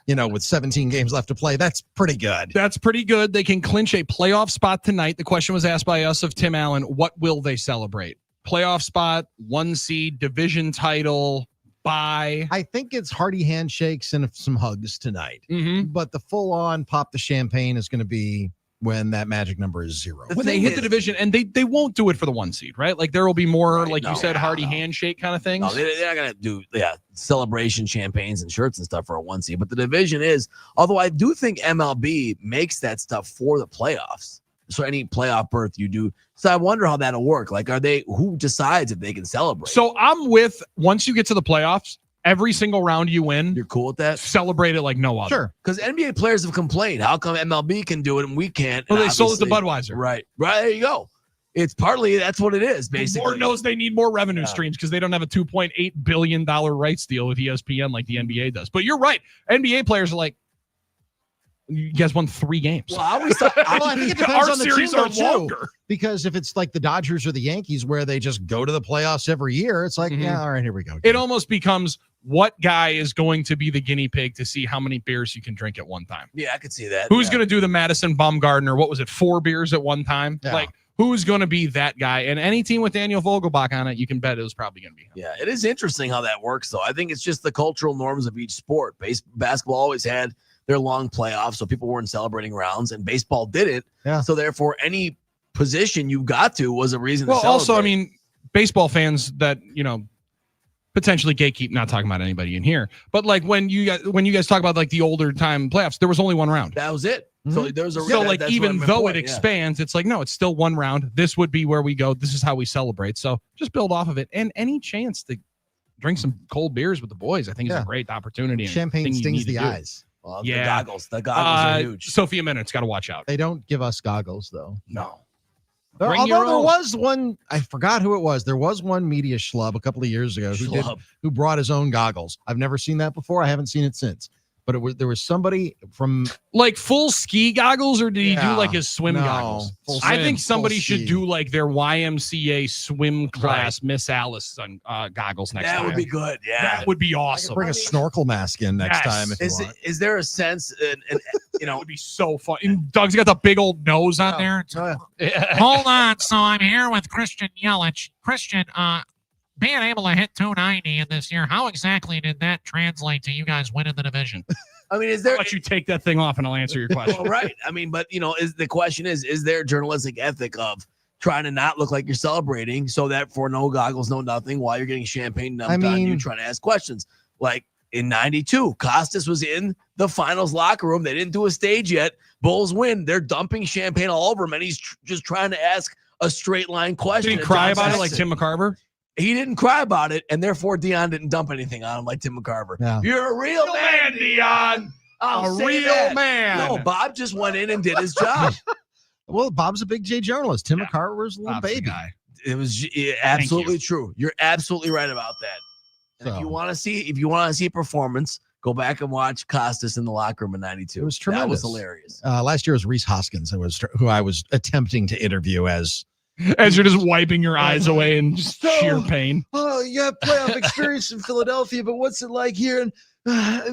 [SPEAKER 11] with 17 games left to play, that's pretty good.
[SPEAKER 1] That's pretty good. They can clinch a playoff spot tonight. The question was asked by us of Tim Allen, what will they celebrate? Playoff spot, 1 seed, division title, bye.
[SPEAKER 11] I think it's hearty handshakes and some hugs tonight.
[SPEAKER 1] Mm-hmm.
[SPEAKER 11] But the full-on pop the champagne is going to be when that magic number is 0.
[SPEAKER 1] When they hit the division, and they won't do it for the 1 seed, right? Like there will be more, you said, hearty handshake kind of things.
[SPEAKER 2] No, they're not going to do celebration champagnes and shirts and stuff for a 1 seed. But the division is, although I do think MLB makes that stuff for the playoffs. So any playoff berth you do. So I wonder how that'll work. Like, who decides if they can celebrate?
[SPEAKER 1] So I'm with, once you get to the playoffs, every single round you win,
[SPEAKER 2] you're cool with that.
[SPEAKER 1] Celebrate it like no other.
[SPEAKER 2] Sure, because NBA players have complained. How come MLB can do it and we can't?
[SPEAKER 1] Well, they sold it to Budweiser.
[SPEAKER 2] Right. There you go. It's partly that's what it is. Basically,
[SPEAKER 1] Lord knows they need more revenue streams because they don't have a $2.8 billion rights deal with ESPN like the NBA does. But you're right. NBA players are like, you guys won 3 games.
[SPEAKER 11] Well, I think it depends on the
[SPEAKER 1] series
[SPEAKER 11] team
[SPEAKER 1] are
[SPEAKER 11] though,
[SPEAKER 1] longer.
[SPEAKER 11] Too. Because if it's like the Dodgers or the Yankees where they just go to the playoffs every year, it's like, yeah, all right, here we go.
[SPEAKER 1] It almost becomes what guy is going to be the guinea pig to see how many beers you can drink at one time.
[SPEAKER 2] Yeah, I could see that.
[SPEAKER 1] Who's going to do the Madison Bumgarner? What was it, 4 beers at one time?
[SPEAKER 11] Yeah.
[SPEAKER 1] Like, who's going to be that guy? And any team with Daniel Vogelbach on it, you can bet it was probably going to be him.
[SPEAKER 2] Yeah, it is interesting how that works, though. I think it's just the cultural norms of each sport. Basketball always had their long playoffs, so people weren't celebrating rounds, and baseball didn't.
[SPEAKER 11] Yeah.
[SPEAKER 2] So therefore, any position you got to was a reason to celebrate.
[SPEAKER 1] Also, I mean, baseball fans that, potentially gatekeep, not talking about anybody in here, but like when you guys talk about like the older time playoffs, there was only 1 round.
[SPEAKER 2] That was it. So there's a
[SPEAKER 1] even though it expands, it's like, no, it's still 1 round. This would be where we go. This is how we celebrate. So just build off of it. And any chance to drink some cold beers with the boys, I think is a great opportunity.
[SPEAKER 11] Champagne stings the eyes.
[SPEAKER 2] Well, the goggles are huge.
[SPEAKER 1] Sophia Minutes got to watch out.
[SPEAKER 11] They don't give us goggles though.
[SPEAKER 1] No.
[SPEAKER 11] Although there was one, I forgot who it was. There was one media schlub a couple of years ago who brought his own goggles. I've never seen that before. I haven't seen it since. But there was somebody from
[SPEAKER 1] like full ski goggles, or did he do like his swim goggles? I think somebody should do like their YMCA swim class Miss Alice goggles next time.
[SPEAKER 2] That would be good. Yeah,
[SPEAKER 1] that would be awesome.
[SPEAKER 11] Bring a snorkel mask in next time. If
[SPEAKER 2] is there a sense? And
[SPEAKER 1] it would be so fun. And Doug's got the big old nose on there.
[SPEAKER 7] Hold on. So I'm here with Christian Yelich. Christian, being able to hit 290 in this year, how exactly did that translate to you guys winning the division?
[SPEAKER 2] I mean, is there?
[SPEAKER 1] I'll let you take that thing off and I'll answer your question.
[SPEAKER 2] Well, right. I mean, but the question is there journalistic ethic of trying to not look like you're celebrating so that for no goggles, no nothing, while you're getting champagne dumped on you trying to ask questions? Like in 92, Costas was in the finals locker room. They didn't do a stage yet. Bulls win. They're dumping champagne all over him, and he's just trying to ask a straight line question.
[SPEAKER 1] Did he cry about it like Tim McCarver?
[SPEAKER 2] He didn't cry about it, and therefore Dion didn't dump anything on him like Tim McCarver.
[SPEAKER 11] Yeah.
[SPEAKER 2] You're a real man, Dion.
[SPEAKER 1] A real man.
[SPEAKER 2] No, Bob just went in and did his job.
[SPEAKER 11] Well, Bob's a big J journalist. Tim McCarver was a little baby.
[SPEAKER 2] It was absolutely true. You're absolutely right about that. And if you want to see performance, go back and watch Costas in the locker room in 92.
[SPEAKER 11] It was tremendous.
[SPEAKER 2] That was hilarious.
[SPEAKER 11] Last year was Reese Hoskins, who I was attempting to interview as
[SPEAKER 1] you're just wiping your eyes away in just sheer pain.
[SPEAKER 2] Oh, you have playoff experience in Philadelphia, but what's it like here in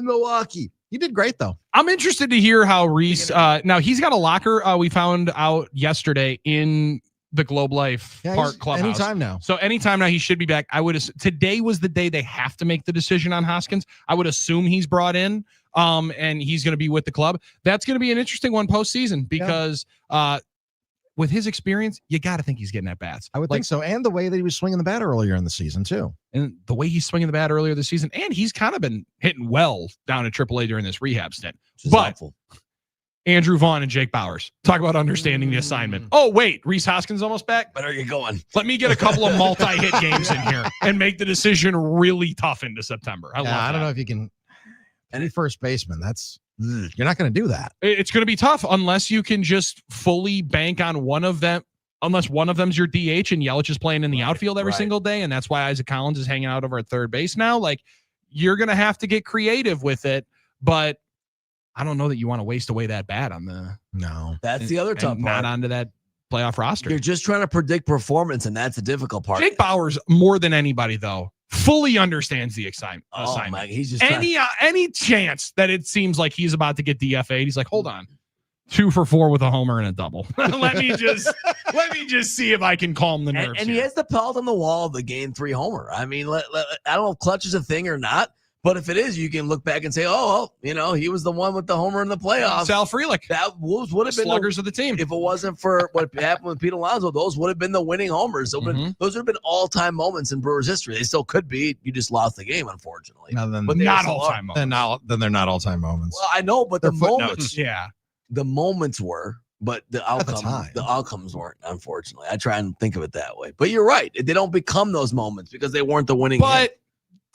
[SPEAKER 2] Milwaukee?
[SPEAKER 11] You did great, though.
[SPEAKER 1] I'm interested to hear how Reese, now he's got a locker we found out yesterday in the Globe Life Park Clubhouse.
[SPEAKER 11] Anytime now.
[SPEAKER 1] So anytime now he should be back. Today was the day they have to make the decision on Hoskins. I would assume he's brought in and he's going to be with the club. That's going to be an interesting one postseason because with his experience, you got to think he's getting at bats.
[SPEAKER 11] I would think so. And the way that he was swinging the bat earlier in the season, too.
[SPEAKER 1] And the way he's swinging the bat earlier this season. And he's kind of been hitting well down at AAA during this rehab stint. But Andrew Vaughn and Jake Bowers, talk about understanding the assignment. Oh, wait, Reese Hoskins almost back?
[SPEAKER 2] But are you going?
[SPEAKER 1] Let me get a couple of multi-hit games in here and make the decision really tough into September. I
[SPEAKER 11] don't know if you can. Any first baseman, you're not going to do that.
[SPEAKER 1] It's going to be tough unless you can just fully bank on one of them, unless one of them's your DH and Yelich is playing in the outfield every single day. And that's why Isaac Collins is hanging out over at third base now. Like, you're going to have to get creative with it. But I don't know that you want to waste away that bat on the.
[SPEAKER 11] No.
[SPEAKER 2] That's the other tough part.
[SPEAKER 1] Not onto that playoff roster.
[SPEAKER 2] You're just trying to predict performance, and that's the difficult part.
[SPEAKER 1] Jake Bowers, more than anybody, though, fully understands the assignment.
[SPEAKER 2] Man, he's just
[SPEAKER 1] any chance that it seems like he's about to get DFA'd, he's like, hold on, 2 for 4 with a homer and a double. let me just see if I can calm the nerves.
[SPEAKER 2] And he has the pelt on the wall of the game 3 homer. I mean, I don't know if clutch is a thing or not, But if it is, you can look back and say, oh, well, he was the one with the homer in the playoffs.
[SPEAKER 1] Sal Frelick.
[SPEAKER 2] That would have been
[SPEAKER 1] sluggers of the team.
[SPEAKER 2] If it wasn't for what happened with Pete Alonso, those would have been the winning homers. Those would have been all-time moments in Brewers history. They still could be. You just lost the game, unfortunately.
[SPEAKER 11] But
[SPEAKER 1] not all-time
[SPEAKER 11] moments. Then they're not all-time moments.
[SPEAKER 2] Well, I know, but
[SPEAKER 11] They're
[SPEAKER 2] the
[SPEAKER 11] footnotes.
[SPEAKER 2] moments.
[SPEAKER 1] Yeah.
[SPEAKER 2] The moments were. But the
[SPEAKER 11] time.
[SPEAKER 2] outcomes weren't, unfortunately. I try and think of it that way. But you're right. They don't become those moments because they weren't the winning.
[SPEAKER 1] But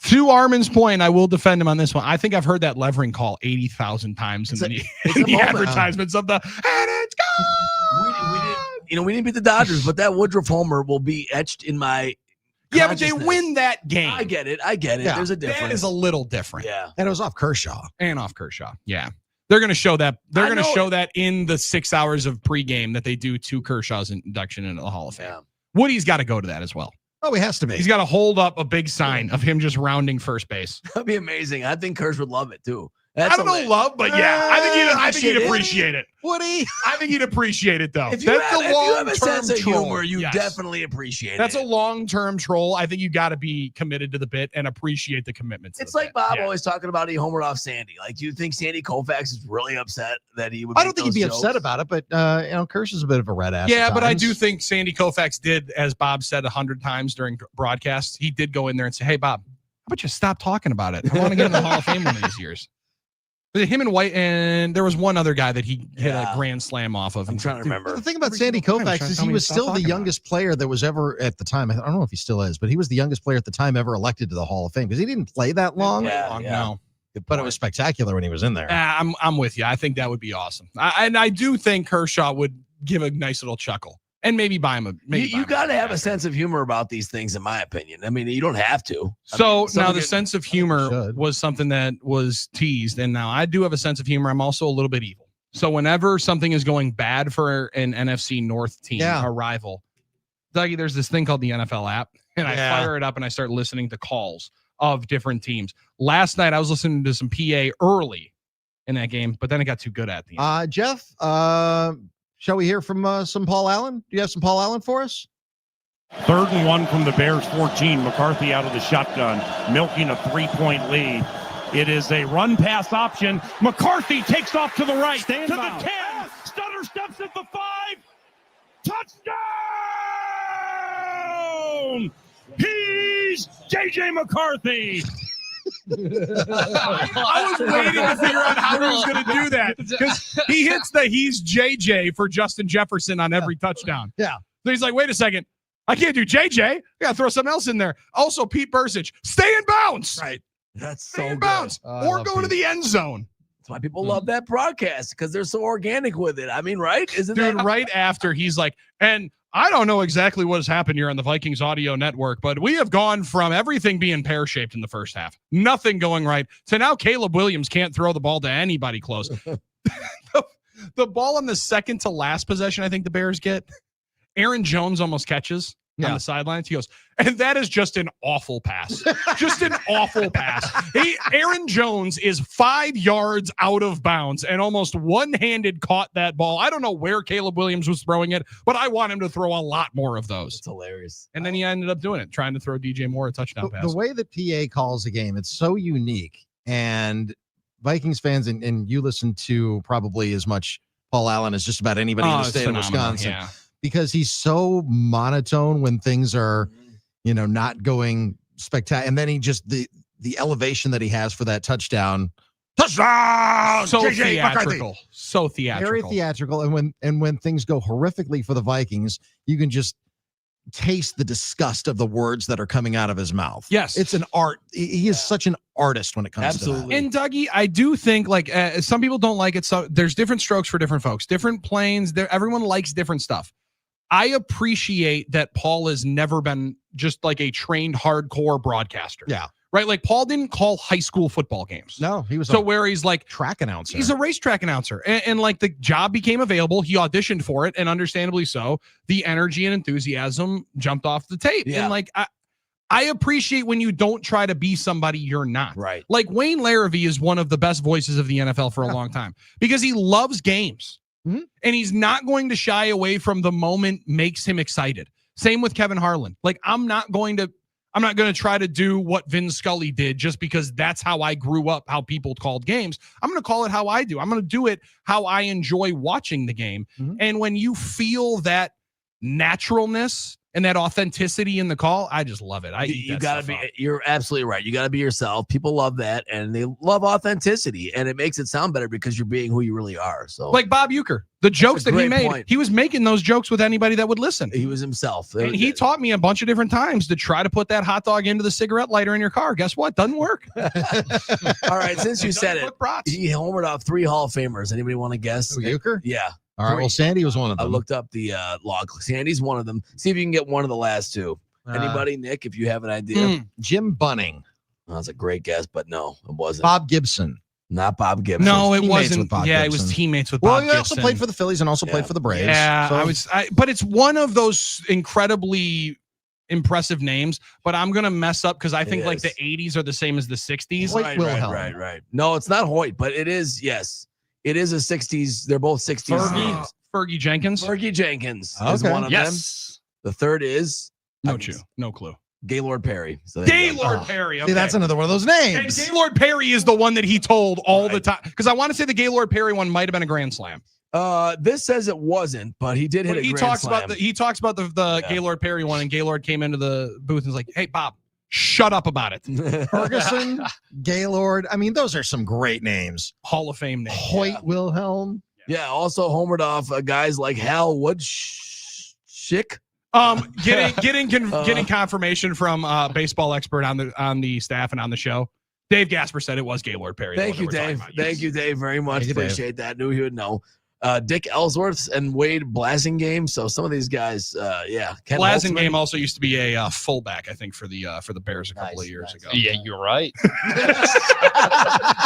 [SPEAKER 1] to Armin's point, I will defend him on this one. I think I've heard that Levering call 80,000 times in the advertisements of the, and it's gone.
[SPEAKER 2] We didn't beat the Dodgers, but that Woodruff homer will be etched in my
[SPEAKER 1] Yeah, but they win that game.
[SPEAKER 2] I get it.
[SPEAKER 11] Yeah.
[SPEAKER 2] There's a difference.
[SPEAKER 1] That is a little different.
[SPEAKER 2] Yeah.
[SPEAKER 11] And it was off Kershaw.
[SPEAKER 1] Yeah. They're going to show that. They're going to show that in the 6 hours of pregame that they do to Kershaw's induction into the Hall of Fame.
[SPEAKER 2] Yeah.
[SPEAKER 1] Woody's got to go to that as well.
[SPEAKER 11] Oh, he has to be.
[SPEAKER 1] He's got to hold up a big sign of him just rounding first base.
[SPEAKER 2] That'd be amazing. I think Kersh would love it too.
[SPEAKER 1] I don't know love, but yeah, I think he'd appreciate it.
[SPEAKER 11] Woody,
[SPEAKER 1] I think he'd appreciate it though.
[SPEAKER 2] If you have a sense of humor, you definitely appreciate it.
[SPEAKER 1] That's a long-term troll. I think you got to be committed to the bit and appreciate the commitments.
[SPEAKER 2] It's like Bob always talking about he homered off Sandy. Like, do you think Sandy Koufax is really upset that he would?
[SPEAKER 11] I don't think he'd be upset about it, but Kersh is a bit of a red ass.
[SPEAKER 1] Yeah, but I do think Sandy Koufax did, as Bob said 100 times during broadcasts, he did go in there and say, "Hey, Bob, how about you stop talking about it? I want to get in the Hall of Fame one of these years." But him and White, and there was one other guy that he hit a grand slam off of.
[SPEAKER 2] I'm trying to remember.
[SPEAKER 11] The thing about Sandy Koufax is he was still the youngest player that was ever at the time. I don't know if he still is, but he was the youngest player at the time ever elected to the Hall of Fame because he didn't play that long.
[SPEAKER 1] No.
[SPEAKER 11] But it was spectacular when he was in there.
[SPEAKER 1] I'm with you. I think that would be awesome. And I do think Kershaw would give a nice little chuckle. And maybe buy him a.
[SPEAKER 2] You got to have a sense of humor about these things, in my opinion. I mean, you don't have to.
[SPEAKER 1] So now the sense of humor was something that was teased, and now I do have a sense of humor. I'm also a little bit evil. So whenever something is going bad for an NFC North team, a rival, Dougie, there's this thing called the NFL app, and I fire it up and I start listening to calls of different teams. Last night I was listening to some PA early in that game, but then it got too good at the end.
[SPEAKER 11] Jeff, shall we hear from some Paul Allen? Do you have some Paul Allen for us?
[SPEAKER 8] 3rd and 1 from the Bears 14. McCarthy out of the shotgun, milking a 3-point lead. It is a run pass option. McCarthy takes off to the right, to the 10. Stutter steps at the 5. Touchdown! He's JJ McCarthy.
[SPEAKER 1] I was waiting to figure out how he was going to do that because he hits the he's JJ for Justin Jefferson on every touchdown.
[SPEAKER 11] Yeah.
[SPEAKER 1] So he's like, wait a second. I can't do JJ. I got to throw something else in there. Also, Pete Bursich, stay in bounds.
[SPEAKER 2] Right. That's
[SPEAKER 1] stay
[SPEAKER 2] so
[SPEAKER 1] in
[SPEAKER 2] good.
[SPEAKER 1] bounds or go to the end zone.
[SPEAKER 2] That's why people love that broadcast because they're so organic with it. I mean, right? Isn't
[SPEAKER 1] Dude,
[SPEAKER 2] that
[SPEAKER 1] right after he's like, and I don't know exactly what has happened here on the Vikings audio network, but we have gone from everything being pear-shaped in the first half, nothing going right, to now Caleb Williams can't throw the ball to anybody close. The ball on the second to last possession, I think the Bears get, Aaron Jones almost catches on the sidelines. He goes, and that is just an awful pass. Just an awful pass. Aaron Jones is 5 yards out of bounds and almost one-handed caught that ball. I don't know where Caleb Williams was throwing it, but I want him to throw a lot more of those.
[SPEAKER 2] It's hilarious.
[SPEAKER 1] And then he ended up doing it, trying to throw DJ Moore a touchdown pass.
[SPEAKER 11] The way that PA calls the game, it's so unique. And Vikings fans, and you listen to probably as much Paul Allen as just about anybody in the state of Wisconsin.
[SPEAKER 1] Yeah.
[SPEAKER 11] Because he's so monotone when things are, not going spectacular. And then he just, the elevation that he has for that touchdown. Touchdown!
[SPEAKER 1] So
[SPEAKER 11] JJ
[SPEAKER 1] theatrical.
[SPEAKER 11] McCarthy.
[SPEAKER 1] So theatrical.
[SPEAKER 11] Very theatrical. And when things go horrifically for the Vikings, you can just taste the disgust of the words that are coming out of his mouth.
[SPEAKER 1] Yes.
[SPEAKER 11] It's an art. He is such an artist when it comes to that.
[SPEAKER 1] And Dougie, I do think some people don't like it. So there's different strokes for different folks, different planes. Everyone likes different stuff. I appreciate that Paul has never been just like a trained hardcore broadcaster.
[SPEAKER 11] Yeah.
[SPEAKER 1] Right. Like Paul didn't call high school football games.
[SPEAKER 11] No, he was
[SPEAKER 1] where he's like
[SPEAKER 11] track announcer.
[SPEAKER 1] He's a racetrack announcer. And like the job became available. He auditioned for it. And understandably so, the energy and enthusiasm jumped off the tape.
[SPEAKER 2] Yeah.
[SPEAKER 1] And like, I appreciate when you don't try to be somebody you're not.
[SPEAKER 2] Right.
[SPEAKER 1] Like Wayne Larrivee is one of the best voices of the NFL for a long time because he loves games.
[SPEAKER 11] Mm-hmm.
[SPEAKER 1] And he's not going to shy away from the moment makes him excited. Same with Kevin Harlan. Like, I'm not going to I'm not going to try to do what Vin Scully did just because that's how I grew up, how people called games. I'm going to call it how I do. I'm going to do it how I enjoy watching the game. Mm-hmm. And when you feel that naturalness and that authenticity in the call, I just love it.
[SPEAKER 2] You're absolutely right. You got to be yourself. People love that, and they love authenticity, and it makes it sound better because you're being who you really are. So,
[SPEAKER 1] like Bob Uecker, the jokes that he made, he was making those jokes with anybody that would listen.
[SPEAKER 2] He was himself.
[SPEAKER 1] And he taught me a bunch of different times to try to put that hot dog into the cigarette lighter in your car. Guess what? Doesn't work.
[SPEAKER 2] All right, since you said it, he homered off 3 Hall of Famers. Anybody want to guess?
[SPEAKER 11] Uecker?
[SPEAKER 2] Yeah.
[SPEAKER 11] All right, well, Sandy was one of them.
[SPEAKER 2] I looked up the log. Sandy's one of them. See if you can get one of the last 2. Anybody, Nick, if you have an idea?
[SPEAKER 11] Jim Bunning.
[SPEAKER 2] Well, that's a great guess, but no, it wasn't.
[SPEAKER 11] Bob Gibson.
[SPEAKER 2] Not Bob Gibson.
[SPEAKER 1] No, it wasn't. Yeah, it was teammates with Bob Gibson.
[SPEAKER 11] Well, he also played for the Phillies and also played for the Braves.
[SPEAKER 1] Yeah, but it's one of those incredibly impressive names, but I'm going to mess up because I think like the 80s are the same as the 60s.
[SPEAKER 2] Right. No, it's not Hoyt, but it is, yes. It is a 60s. They're both 60s.
[SPEAKER 1] Fergie Jenkins.
[SPEAKER 2] Fergie Jenkins is one of them. The third is
[SPEAKER 1] no clue.
[SPEAKER 2] Gaylord Perry. So
[SPEAKER 1] Gaylord Perry. Okay.
[SPEAKER 11] See, that's another one of those names.
[SPEAKER 1] And Gaylord Perry is the one that he told all the time. Because I want to say the Gaylord Perry one might have been a grand slam.
[SPEAKER 2] This says it wasn't, but he did hit a grand slam.
[SPEAKER 1] He talks about the Gaylord Perry one, and Gaylord came into the booth and was like, "Hey, Bob, shut up about it."
[SPEAKER 11] Ferguson, Gaylord. I mean, those are some great names.
[SPEAKER 1] Hall of Fame names.
[SPEAKER 11] Hoyt Wilhelm.
[SPEAKER 2] Yeah, also homered off guys like Hal Woodschick.
[SPEAKER 1] Getting confirmation from baseball expert on the staff and on the show. Dave Gasper said it was Gaylord Perry.
[SPEAKER 2] Thank you, Dave. Thank you, Dave, very much. Appreciate that. Knew he would know. Dick Ellsworth and Wade Blasingame. So some of these guys,
[SPEAKER 1] Blasingame also used to be a fullback, I think, for the Bears a couple of years ago.
[SPEAKER 3] Yeah, you're right.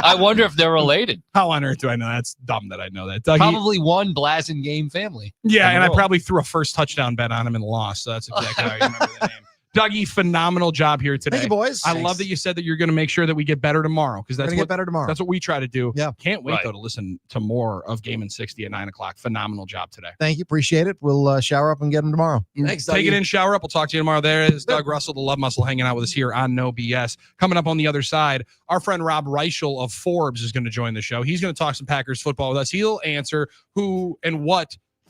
[SPEAKER 3] I wonder if they're related.
[SPEAKER 1] How on earth do I know? That's dumb that I know that. Dougie,
[SPEAKER 3] probably one Blasingame family.
[SPEAKER 1] Yeah, and I probably threw a first touchdown bet on him and lost. So that's exactly how I remember the name. Dougie, phenomenal job here today.
[SPEAKER 11] Thank you, boys.
[SPEAKER 1] I love that you said that you're going to make sure that we get better tomorrow because that's
[SPEAKER 11] get better tomorrow.
[SPEAKER 1] That's what we try to do.
[SPEAKER 11] Yeah,
[SPEAKER 1] can't wait though to listen to more of Game in 60 at 9:00. Phenomenal job today.
[SPEAKER 11] Thank you, appreciate it. We'll shower up and get them tomorrow.
[SPEAKER 2] Thanks, Dougie.
[SPEAKER 1] Take it in, shower up. We'll talk to you tomorrow. There is Doug Russell, the Love Muscle, hanging out with us here on No BS. Coming up on the other side, our friend Rob Reichel of Forbes is going to join the show. He's going to talk some Packers football with us. He'll answer who and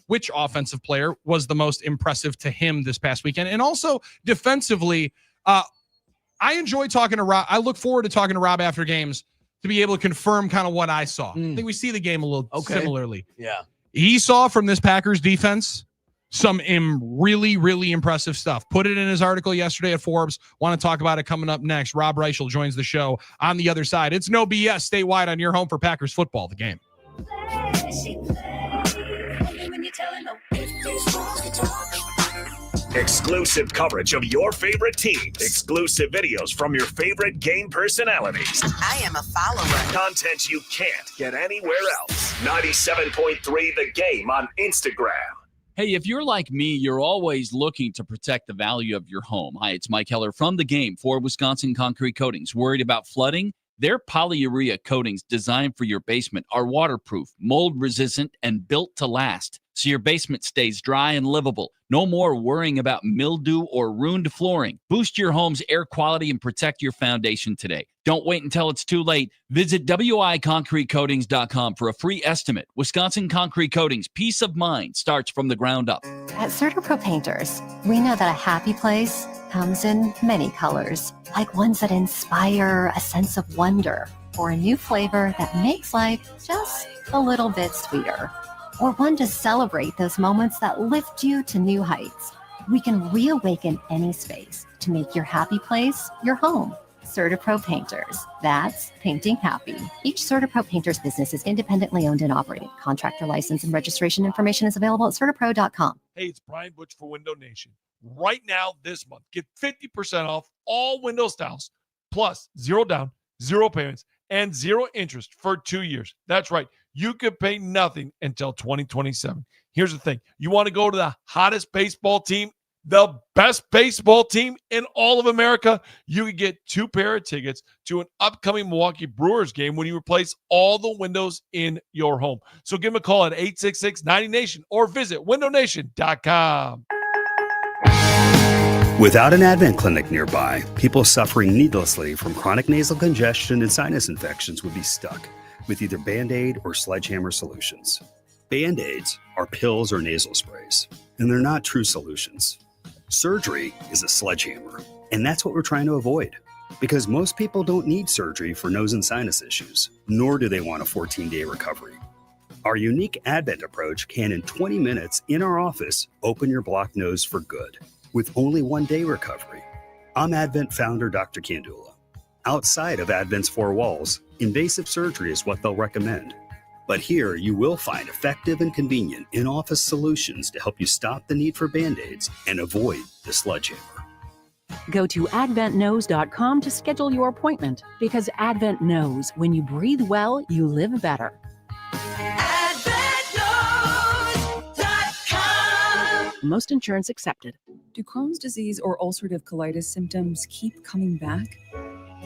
[SPEAKER 1] which offensive player was the most impressive to him this past weekend, and also defensively. I enjoy talking to Rob. I look forward to talking to Rob after games to be able to confirm kind of what I saw. I think we see the game a little similarly.
[SPEAKER 2] Yeah.
[SPEAKER 1] He saw from this Packers defense some really, really impressive stuff. Put it in his article yesterday at Forbes. Want to talk about it coming up next. Rob Reichel joins the show on the other side. It's No BS statewide on your home for Packers football, the game.
[SPEAKER 5] Exclusive coverage of your favorite teams. Exclusive videos from your favorite game personalities.
[SPEAKER 18] I am a follower.
[SPEAKER 5] Content you can't get anywhere else. 97.3 The Game on Instagram.
[SPEAKER 9] Hey, if you're like me, you're always looking to protect the value of your home. Hi, it's Mike Heller from The Game for Wisconsin Concrete Coatings. Worried about flooding? Their polyurea coatings designed for your basement are waterproof, mold resistant, and built to last, so your basement stays dry and livable. No more worrying about mildew or ruined flooring. Boost your home's air quality and protect your foundation today. Don't wait until it's too late. Visit wiconcretecoatings.com for a free estimate. Wisconsin Concrete Coatings, peace of mind starts from the ground up.
[SPEAKER 14] At CertaPro Painters, we know that a happy place comes in many colors, like ones that inspire a sense of wonder, or a new flavor that makes life just a little bit sweeter, or one to celebrate those moments that lift you to new heights. We can reawaken any space to make your happy place your home. CertaPro Painters. That's painting happy. Each CertaPro Painters business is independently owned and operated. Contractor license and registration information is available at CertaPro.com.
[SPEAKER 15] Hey, it's Brian Butch for Window Nation. Right now, this month, get 50% off all window styles, plus 0 down, 0 payments, and 0 interest for 2 years. That's right. You could pay nothing until 2027. Here's the thing. You want to go to the hottest baseball team, the best baseball team in all of America? You could get 2 pair of tickets to an upcoming Milwaukee Brewers game when you replace all the windows in your home. So give them a call at 866-90-NATION or visit windownation.com.
[SPEAKER 13] Without an Advent clinic nearby, people suffering needlessly from chronic nasal congestion and sinus infections would be stuck with either Band-Aid or Sledgehammer solutions. Band-Aids are pills or nasal sprays, and they're not true solutions. Surgery is a sledgehammer, and that's what we're trying to avoid. Because most people don't need surgery for nose and sinus issues, nor do they want a 14-day recovery. Our unique Advent approach can, in 20 minutes in our office, open your blocked nose for good, with only 1 day recovery. I'm Advent founder Dr. Kandula. Outside of Advent's four walls, invasive surgery is what they'll recommend. But here you will find effective and convenient in-office solutions to help you stop the need for Band-Aids and avoid the sledgehammer.
[SPEAKER 16] Go to adventknows.com to schedule your appointment, because Advent knows when you breathe well, you live better. Most insurance accepted.
[SPEAKER 19] Do Crohn's disease or ulcerative colitis symptoms keep coming back?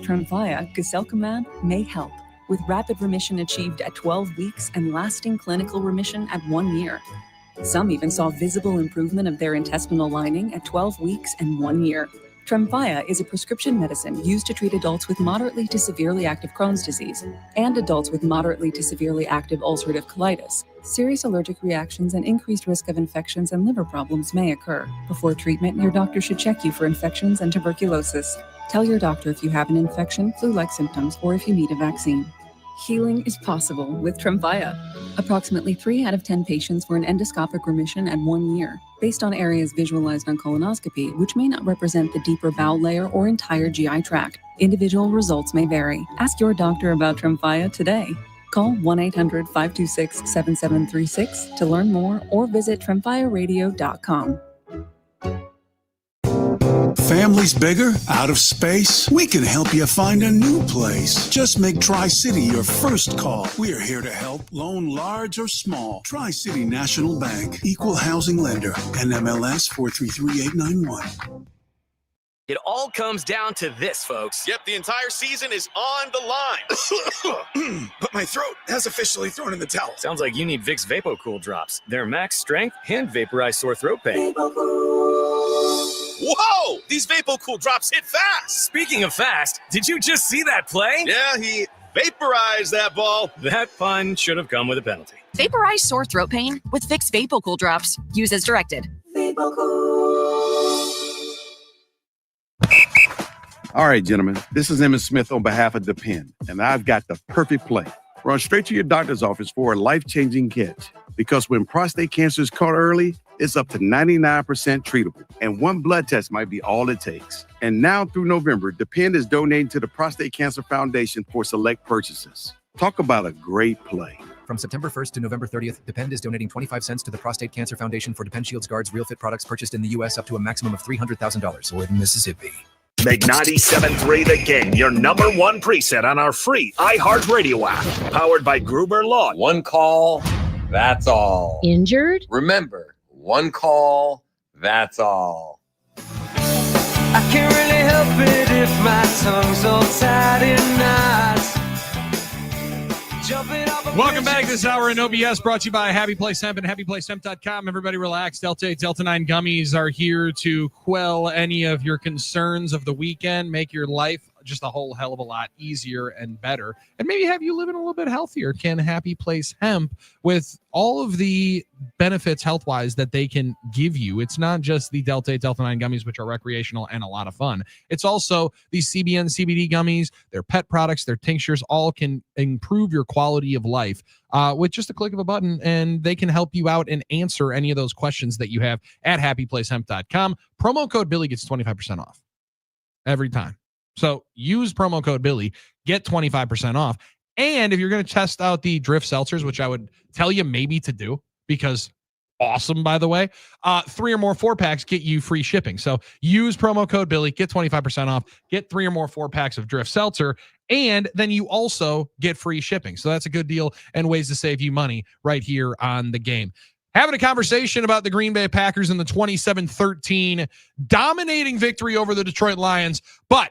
[SPEAKER 19] Tremfya guselkumab may help, with rapid remission achieved at 12 weeks and lasting clinical remission at 1 year. Some even saw visible improvement of their intestinal lining at 12 weeks and 1 year. Tremfya is a prescription medicine used to treat adults with moderately to severely active Crohn's disease and adults with moderately to severely active ulcerative colitis. Serious allergic reactions and increased risk of infections and liver problems may occur. Before treatment, your doctor should check you for infections and tuberculosis. Tell your doctor if you have an infection, flu-like symptoms, or if you need a vaccine. Healing is possible with Tremfya. Approximately 3 out of 10 patients were in endoscopic remission at 1 year, based on areas visualized on colonoscopy, which may not represent the deeper bowel layer or entire GI tract. Individual results may vary. Ask your doctor about Tremfya today. Call 1-800-526-7736 to learn more, or visit tremfyaradio.com.
[SPEAKER 24] Family's bigger? Out of space? We can help you find a new place. Just make Tri-City your first call. We're here to help, loan large or small. Tri-City National Bank, equal housing lender, NMLS 433891.
[SPEAKER 25] It all comes down to this, folks.
[SPEAKER 26] Yep, the entire season is on the line. But my throat has officially thrown in the towel.
[SPEAKER 25] Sounds like you need Vicks VapoCool drops. They're max strength and vaporize sore throat pain.
[SPEAKER 26] Whoa! These VapoCool drops hit fast.
[SPEAKER 25] Speaking of fast, did you just see that play?
[SPEAKER 26] Yeah, he vaporized that ball.
[SPEAKER 25] That pun should have come with a penalty.
[SPEAKER 27] Vaporize sore throat pain with Vicks VapoCool drops. Use as directed.
[SPEAKER 28] All right, gentlemen, this is Emmett Smith on behalf of Depend, and I've got the perfect play. Run straight to your doctor's office for a life-changing catch, because when prostate cancer is caught early, it's up to 99% treatable, and one blood test might be all it takes. And now through November, Depend is donating to the Prostate Cancer Foundation for select purchases. Talk about a great play.
[SPEAKER 29] From September 1st to November 30th, Depend is donating 25 cents to the Prostate Cancer Foundation for Depend Shields Guards Real Fit products purchased in the U.S. up to a maximum of $300,000 or in Mississippi.
[SPEAKER 5] Make 97.3 The Game your number one preset on our free iHeartRadio app. Powered by Gruber Law.
[SPEAKER 4] One call, that's all.
[SPEAKER 17] Injured?
[SPEAKER 4] Remember, one call, that's all.
[SPEAKER 30] I can't really help it if my tongue's all tied in knots.
[SPEAKER 1] Welcome back this hour in OBS, brought to you by Happy Place Hemp and HappyPlaceHemp.com. Everybody relax. Delta 8, Delta 9 gummies are here to quell any of your concerns of the weekend, make your life just a whole hell of a lot easier and better, and maybe have you living a little bit healthier. Can Happy Place Hemp, with all of the benefits health-wise that they can give you. It's not just the Delta 8, Delta 9 gummies, which are recreational and a lot of fun. It's also these CBN, CBD gummies, their pet products, their tinctures, all can improve your quality of life with just a click of a button, and they can help you out and answer any of those questions that you have at happyplacehemp.com. Promo code Billy gets 25% off every time. So use promo code Billy, get 25% off. And if you're going to test out the Drift Seltzers, which I would tell you maybe to do, because awesome, by the way, 3 or more 4-packs get you free shipping. So use promo code Billy, get 25% off, get 3 or more 4-packs of Drift Seltzer, and then you also get free shipping. So that's a good deal and ways to save you money right here on The Game. Having a conversation about the Green Bay Packers and the 27-13 dominating victory over the Detroit Lions, but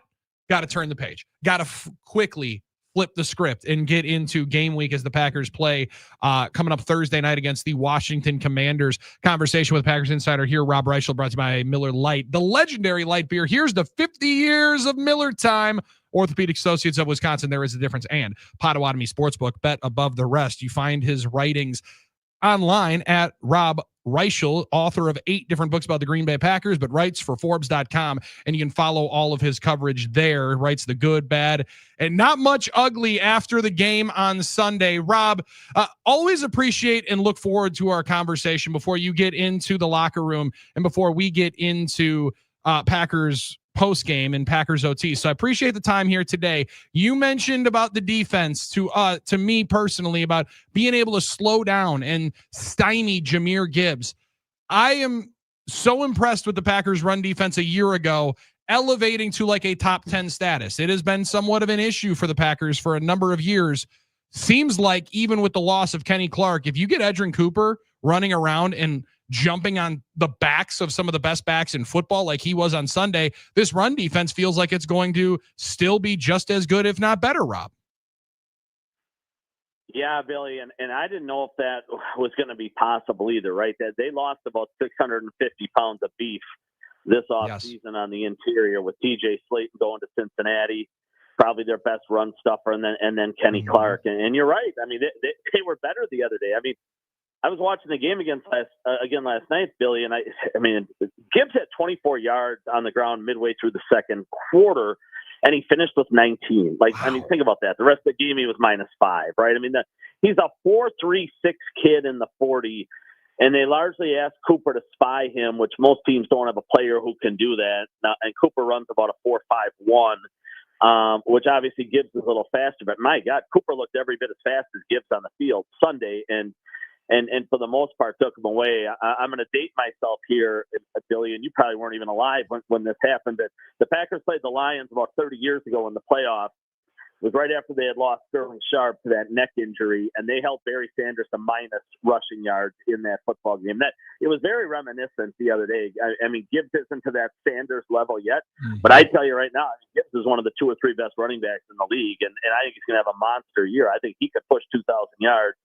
[SPEAKER 1] got to turn the page. Got to quickly flip the script and get into game week as the Packers play coming up Thursday night against the Washington Commanders. Conversation with Packers Insider here. Rob Reichel, brought to you by Miller Lite, the legendary light beer. Here's the 50 years of Miller time. Orthopedic Associates of Wisconsin, there is a difference, and Potawatomi Sportsbook, bet above the rest. You find his writings online at Rob Reichel, author of 8 different books about the Green Bay Packers, but writes for Forbes.com, and you can follow all of his coverage there. Writes the good, bad, and not much ugly after the game on Sunday. Rob, always appreciate and look forward to our conversation before you get into the locker room and before we get into Packers post game and Packers OT. So I appreciate the time here today. You mentioned about the defense to me personally about being able to slow down and stymie Jahmyr Gibbs. I am so impressed with the Packers run defense a year ago, elevating to like a top 10 status. It has been somewhat of an issue for the Packers for a number of years. Seems like even with the loss of Kenny Clark, if you get Edgerrin Cooper running around and jumping on the backs of some of the best backs in football like he was on Sunday, this run defense feels like it's going to still be just as good, if not better, Rob.
[SPEAKER 3] Yeah, Billy, and I didn't know if that was going to be possible either, right? That they lost about 650 pounds of beef this offseason on the interior with TJ Slayton going to Cincinnati, probably their best run stuffer, and then Kenny Clark. And you're right. I mean, they were better the other day. I mean, I was watching the game last night, Billy, and I mean, Gibbs had 24 yards on the ground midway through the second quarter, and he finished with 19. Like, wow. I mean, think about that. The rest of the game, he was -5, right? I mean, he's a 4.36 kid in the 40, and they largely asked Cooper to spy him, which most teams don't have a player who can do that. Now, and Cooper runs about a 4.51, which obviously Gibbs is a little faster. But my God, Cooper looked every bit as fast as Gibbs on the field Sunday, and for the most part took him away. I'm going to date myself here, Billy, and you probably weren't even alive when this happened. But the Packers played the Lions about 30 years ago in the playoffs. It was right after they had lost Sterling Sharp to that neck injury, and they held Barry Sanders to minus rushing yards in that football game. It was very reminiscent the other day. I mean, Gibbs isn't to that Sanders level yet, but I tell you right now, Gibbs is one of the 2 or 3 best running backs in the league, and I think he's going to have a monster year. I think he could push 2,000 yards.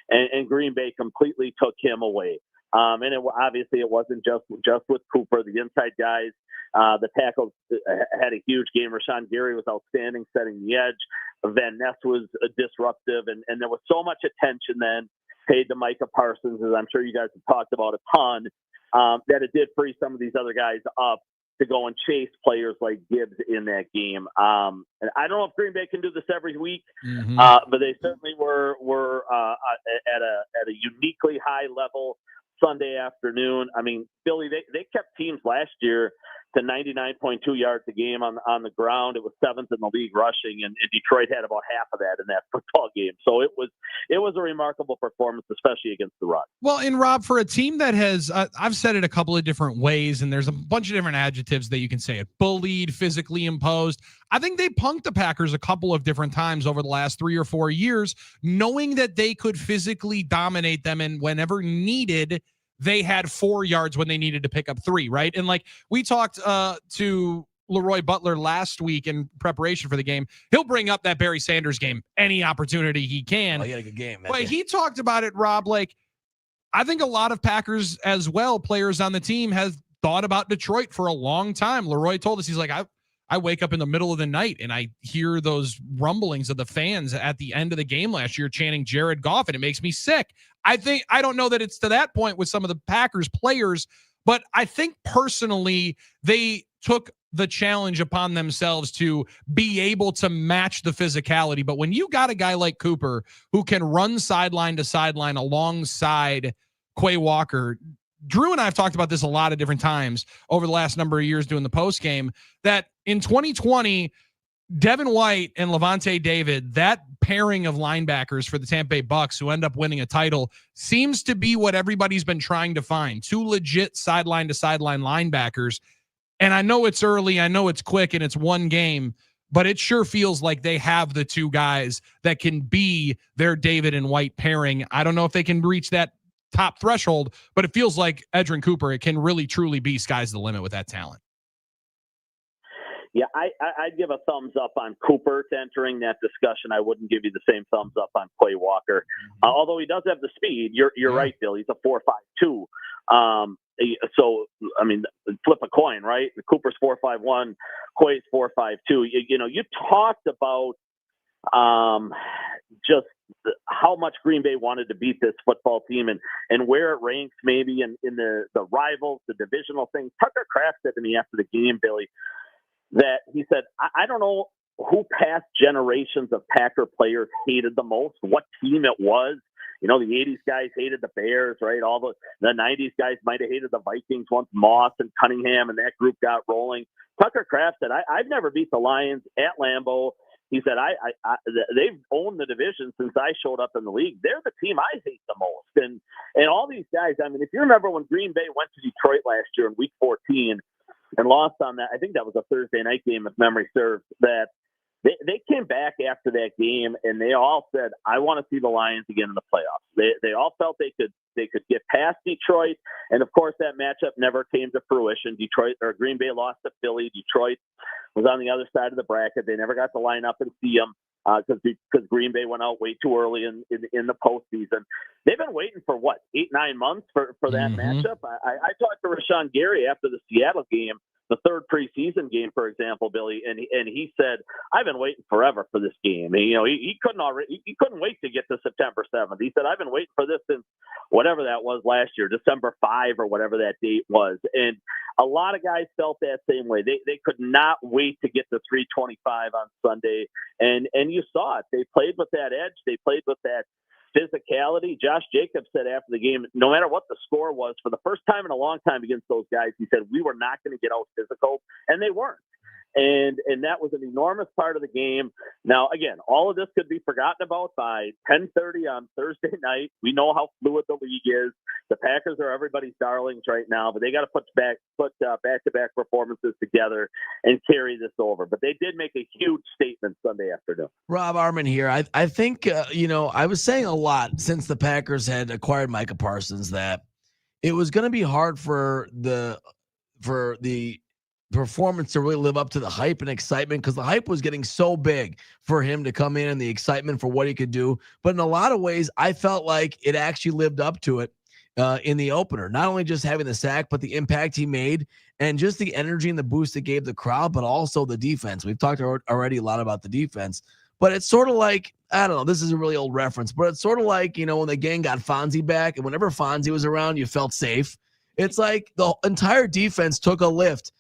[SPEAKER 3] And Green Bay completely took him away. And obviously it wasn't just with Cooper. The inside guys, the tackles had a huge game. Rashawn Gary was outstanding setting the edge. Van Ness was disruptive. And there was so much attention then paid to Micah Parsons, as I'm sure you guys have talked about a ton, that it did free some of these other guys up to go and chase players like Gibbs in that game. And I don't know if Green Bay can do this every week, but they certainly were at a uniquely high level Sunday afternoon. I mean, Billy, they kept teams last year to 99.2 yards a game on the ground. It was 7th in the league rushing, and Detroit had about half of that in that football game. So it was a remarkable performance, especially against the run.
[SPEAKER 1] Well, and Rob, for a team that has, I've said it a couple of different ways, and there's a bunch of different adjectives that you can say it: bullied, physically imposed. I think they punked the Packers a couple of different times over the last 3 or 4 years, knowing that they could physically dominate them, and whenever needed, they had 4 yards when they needed to pick up 3, right? And like we talked to Leroy Butler last week in preparation for the game, he'll bring up that Barry Sanders game any opportunity he can.
[SPEAKER 2] Oh, he had a good game.
[SPEAKER 1] But he talked about it, Rob, like I think a lot of Packers as well, players on the team, have thought about Detroit for a long time. Leroy told us, he's like, I wake up in the middle of the night and I hear those rumblings of the fans at the end of the game last year chanting Jared Goff, and it makes me sick. I don't know that it's to that point with some of the Packers players, but I think personally they took the challenge upon themselves to be able to match the physicality. But when you got a guy like Cooper who can run sideline to sideline alongside Quay Walker, Drew and I have talked about this a lot of different times over the last number of years doing the post game, that in 2020, Devin White and Levante David, that pairing of linebackers for the Tampa Bay Bucks who end up winning a title, seems to be what everybody's been trying to find. 2 legit sideline to sideline linebackers. And I know it's early, I know it's quick, and it's one game, but it sure feels like they have the 2 guys that can be their David and White pairing. I don't know if they can reach that top threshold, but it feels like Edgerrin Cooper, it can really truly be sky's the limit with that talent.
[SPEAKER 3] Yeah, I'd give a thumbs up on Cooper to entering that discussion. I wouldn't give you the same thumbs up on Quay Walker, although he does have the speed. You're right, Bill. He's a 4.52. So I mean, flip a coin, right? Cooper's 4.51, Quay's 4.52. You talked about just how much Green Bay wanted to beat this football team and where it ranks maybe in the rivals, the divisional things. Tucker Kraft said to me after the game, Billy, that he said, I don't know who past generations of Packer players hated the most, what team it was. The 80s guys hated the Bears, right? All the 90s guys might have hated the Vikings once Moss and Cunningham and that group got rolling. Tucker Kraft said, I've never beat the Lions at Lambeau. He said, they've owned the division since I showed up in the league. They're the team I hate the most. And all these guys, I mean, if you remember when Green Bay went to Detroit last year in week 14 and lost on that, I think that was a Thursday night game, if memory serves, that they came back after that game and they all said, I want to see the Lions again in the playoffs. They all felt they could get past Detroit. And of course that matchup never came to fruition. Green Bay lost to Philly. Detroit was on the other side of the bracket. They never got to line up and see them because Green Bay went out way too early in the postseason. They've been waiting for 8-9 months for that matchup. I talked to Rashawn Gary after the Seattle game, the third preseason game, for example, Billy, and he said, I've been waiting forever for this game. And, he couldn't wait to get to September 7th. He said, I've been waiting for this since whatever that was last year, December 5 or whatever that date was. And a lot of guys felt that same way. They could not wait to get to 325 on Sunday. And you saw it. They played with that edge. They played with that physicality. Josh Jacobs said after the game, no matter what the score was, for the first time in a long time against those guys, he said, we were not going to get out physical, and they weren't. And that was an enormous part of the game. Now, again, all of this could be forgotten about by 10:30 on Thursday night. We know how fluid the league is. The Packers are everybody's darlings right now, but they got to put back-to-back performances together and carry this over. But they did make a huge statement Sunday afternoon.
[SPEAKER 2] Rob Armin here. I think, I was saying a lot since the Packers had acquired Micah Parsons that it was going to be hard for the performance to really live up to the hype and excitement, because the hype was getting so big for him to come in and the excitement for what he could do. But in a lot of ways, I felt like it actually lived up to it in the opener. Not only just having the sack, but the impact he made and just the energy and the boost it gave the crowd, but also the defense. We've talked already a lot about the defense, but it's sort of like, I don't know, this is a really old reference, but it's sort of like, when the gang got Fonzie back and whenever Fonzie was around, you felt safe. It's like the entire defense took a lift.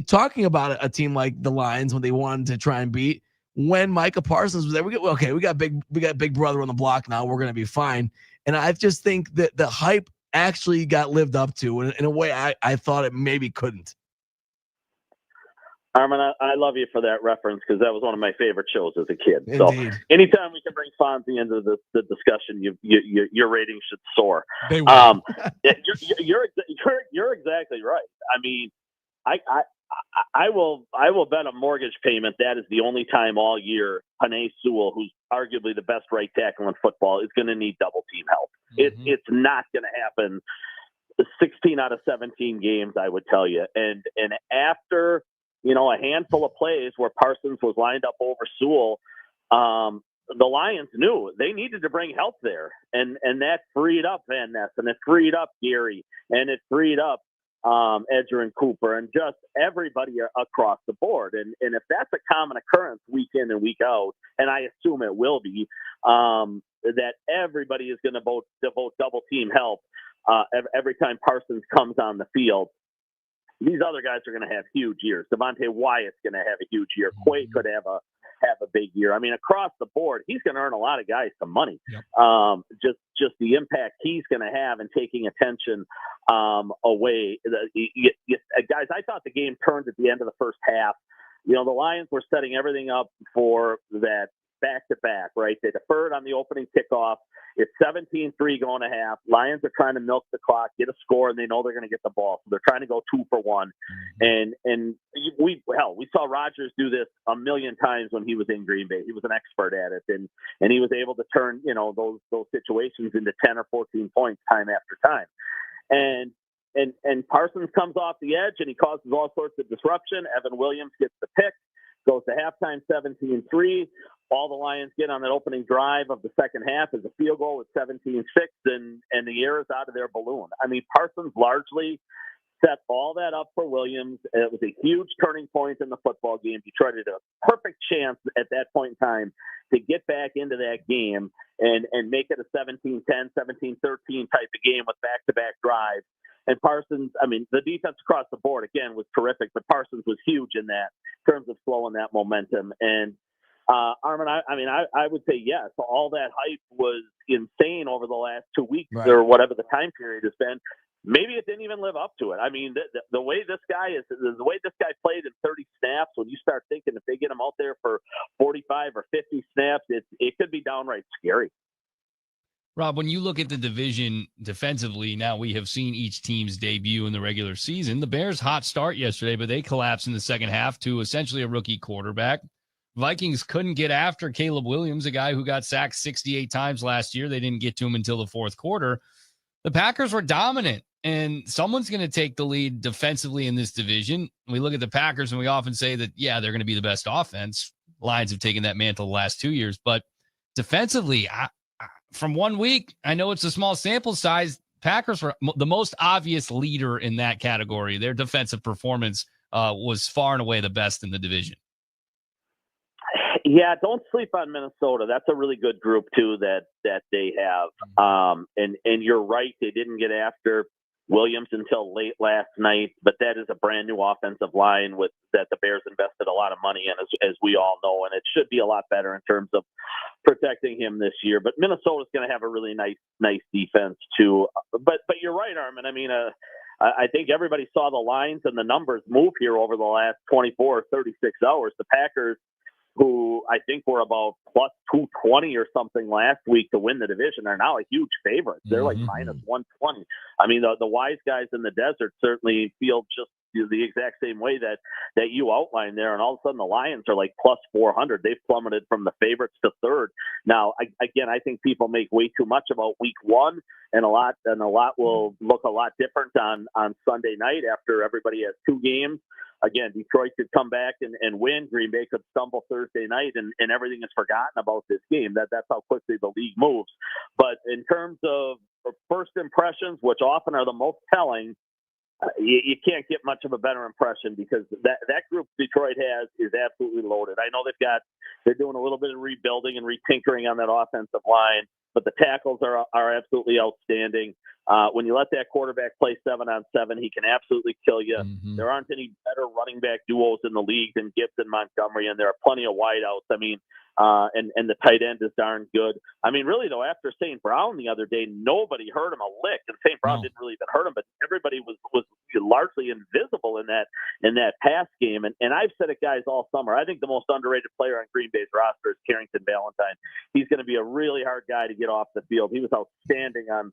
[SPEAKER 2] Talking about a team like the Lions when they wanted to try and beat, when Micah Parsons was there, we got big brother on the block now. We're gonna be fine. And I just think that the hype actually got lived up to in a way I thought it maybe couldn't.
[SPEAKER 3] Armin, I love you for that reference because that was one of my favorite shows as a kid.
[SPEAKER 2] Indeed.
[SPEAKER 3] So anytime we can bring Fonzie into the discussion, your ratings should soar.
[SPEAKER 1] They will.
[SPEAKER 3] You're exactly right. I mean, I will bet a mortgage payment that is the only time all year Penei Sewell, who's arguably the best right tackle in football, is going to need double team help. Mm-hmm. It's not going to happen 16 out of 17 games, I would tell you. And after a handful of plays where Parsons was lined up over Sewell, the Lions knew they needed to bring help there, and that freed up Van Ness, and it freed up Gary, and it freed up Edger and Cooper, and just everybody across the board. And if that's a common occurrence week in and week out, and I assume it will be, that everybody is going to devote double team help every time Parsons comes on the field. These other guys are going to have huge years. Devontae Wyatt's going to have a huge year. Quay could have a big year. I mean, across the board, he's going to earn a lot of guys some money. Yep. Just the impact he's going to have in taking attention away. Guys, I thought the game turned at the end of the first half. The Lions were setting everything up for that back-to-back, right? They deferred on the opening kickoff. It's 17-3 going to half. Lions are trying to milk the clock, get a score, and they know they're going to get the ball. So they're trying to go 2 for 1. And we saw Rodgers do this a million times when he was in Green Bay. He was an expert at it, and he was able to turn those situations into 10 or 14 points time after time. And and Parsons comes off the edge and he causes all sorts of disruption. Evan Williams gets the pick, goes to halftime 17-3. All the Lions get on that opening drive of the second half is a field goal with 17-6, and the air is out of their balloon. I mean, Parsons largely set all that up for Williams. It was a huge turning point in the football game. Detroit had a perfect chance at that point in time to get back into that game and make it a 17-10, 17-13 type of game with back-to-back drives. And Parsons, I mean, the defense across the board, again, was terrific, but Parsons was huge in that in terms of slowing that momentum. And Armin, I would say yes. All that hype was insane over the last 2 weeks or whatever the time period has been. Maybe it didn't even live up to it. I mean, the way this guy played in 30 snaps, when you start thinking if they get him out there for 45 or 50 snaps, it could be downright scary.
[SPEAKER 6] Rob, when you look at the division defensively, now we have seen each team's debut in the regular season. The Bears' hot start yesterday, but they collapsed in the second half to essentially a rookie quarterback. Vikings couldn't get after Caleb Williams, a guy who got sacked 68 times last year. They didn't get to him until the fourth quarter. The Packers were dominant, and someone's going to take the lead defensively in this division. We look at the Packers, and we often say that, yeah, they're going to be the best offense. Lions have taken that mantle the last 2 years. But defensively, from 1 week, I know it's a small sample size. Packers were the most obvious leader in that category. Their defensive performance was far and away the best in the division.
[SPEAKER 3] Yeah, don't sleep on Minnesota. That's a really good group too that they have. And you're right, they didn't get after Williams until late last night, but that is a brand new offensive line that the Bears invested a lot of money in, as we all know, and it should be a lot better in terms of protecting him this year. But Minnesota's going to have a really nice defense too. But you're right, Armin. I mean, I think everybody saw the lines and the numbers move here over the last 24 or 36 hours. The Packers, who I think were about plus 220 or something last week to win the division, are now a huge favorite. They're like minus 120. I mean, the wise guys in the desert certainly feel just the exact same way that you outlined there. And all of a sudden the Lions are like plus 400. They've plummeted from the favorites to third. Now, again, I think people make way too much about week one, and a lot will look a lot different on Sunday night after everybody has two games. Again, Detroit could come back and win. Green Bay could stumble Thursday night, and everything is forgotten about this game. That's how quickly the league moves. But in terms of first impressions, which often are the most telling, you can't get much of a better impression, because that group Detroit has is absolutely loaded. I know they're doing a little bit of rebuilding and retinkering on that offensive line, but the tackles are absolutely outstanding. When you let that quarterback play 7-on-7, he can absolutely kill you. There aren't any better running back duos in the league than Gibbs and Montgomery, and there are plenty of wideouts. I mean, and the tight end is darn good. I mean, really, though, after St. Brown the other day, nobody hurt him a lick, and St. Brown didn't really even hurt him, but everybody was largely invisible in that pass game. And I've said it, guys, all summer. I think the most underrated player on Green Bay's roster is Carrington Valentine. He's going to be a really hard guy to get off the field. He was outstanding on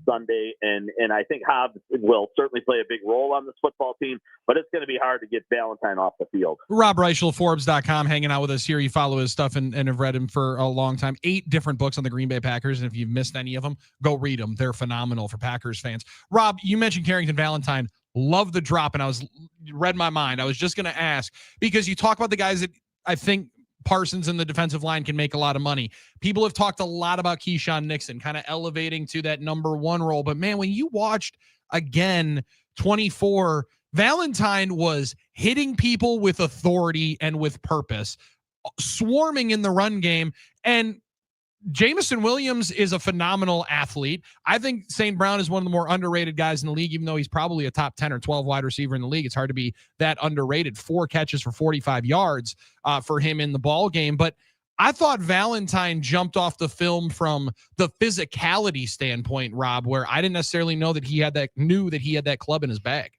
[SPEAKER 3] Sunday, and I think Hobbs will certainly play a big role on this football team, but it's going to be hard to get Valentine off the field.
[SPEAKER 1] Rob Reichel, Forbes.com, hanging out with us here. You follow his stuff and have read him for a long time. 8 different books on the Green Bay Packers, and if you've missed any of them, go read them. They're phenomenal for Packers fans. Rob, you mentioned Carrington Valentine. Love the drop, and read my mind. I was just going to ask, because you talk about the guys that I think Parsons and the defensive line can make a lot of money. People have talked a lot about Keyshawn Nixon kind of elevating to that number one role. But man, when you watched again 24, Valentine was hitting people with authority and with purpose, swarming in the run game. And Jameson Williams is a phenomenal athlete. I think St. Brown is one of the more underrated guys in the league, even though he's probably a top 10 or 12 wide receiver in the league. It's hard to be that underrated. 4 catches for 45 yards for him in the ball game. But I thought Valentine jumped off the film from the physicality standpoint, Rob, where I didn't necessarily know that knew that he had that club in his bag.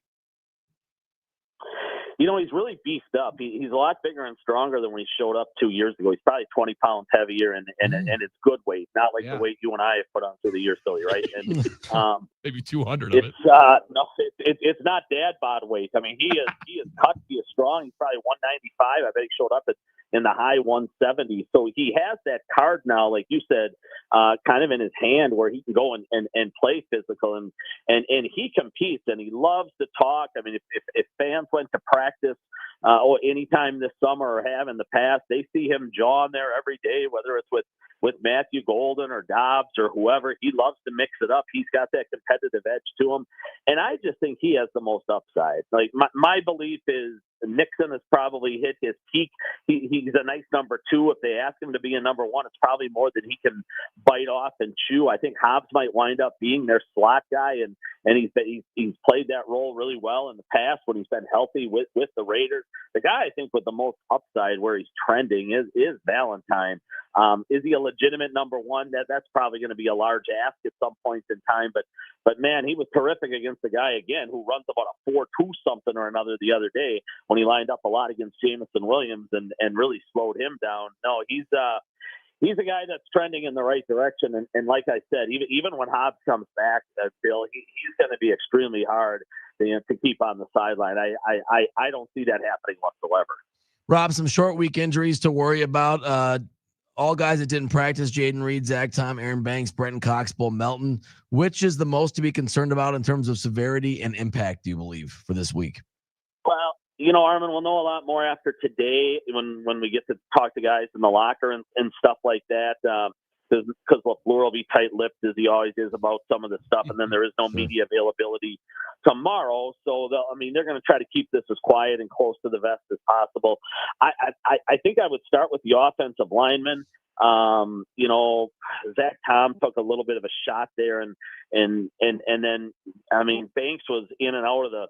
[SPEAKER 3] he's really beefed up. He's a lot bigger and stronger than when he showed up 2 years ago. He's probably 20 pounds heavier, and it's good weight, not like the weight you and I have put on through the years, Billy, right? And
[SPEAKER 1] maybe 200 of it.
[SPEAKER 3] No, it's not dad bod weight. I mean, he is cut, he is strong. He's probably 195. I bet he showed up in the high 170s. So he has that card now, like you said, kind of in his hand where he can go and play physical, and he competes, and he loves to talk. I mean, if fans went to practice or anytime this summer or have in the past, they see him jawing there every day, whether it's with Matthew Golden or Dobbs or whoever. He loves to mix it up. He's got that competitive edge to him. And I just think he has the most upside. Like my belief is Nixon has probably hit his peak. He's a nice number 2. If they ask him to be a number 1, it's probably more than he can bite off and chew. I think Hobbs might wind up being their slot guy, and he's played that role really well in the past when he's been healthy with the Raiders. The guy I think with the most upside where he's trending is Valentine. Is he a legitimate number 1? That's probably going to be a large ask at some point in time. But man, he was terrific against the guy again who runs about a 4.2 something or another the other day when he lined up a lot against Jameson Williams and really slowed him down. No, he's a guy that's trending in the right direction. And like I said, even when Hobbs comes back, Bill, he's going to be extremely hard to keep on the sideline. I don't see that happening whatsoever.
[SPEAKER 2] Rob, some short week injuries to worry about. All guys that didn't practice: Jaden Reed, Zach Tom, Aaron Banks, Brenton Cox, Bo Melton. Which is the most to be concerned about in terms of severity and impact, do you believe, for this week?
[SPEAKER 3] Well, Armin, we'll know a lot more after today when we get to talk to guys in the locker and stuff like that. Because LaFleur will be tight-lipped as he always is about some of the stuff, and then there is no media availability tomorrow. So they're going to try to keep this as quiet and close to the vest as possible. I think I would start with the offensive linemen. Zach Tom took a little bit of a shot there, and then Banks was in and out of the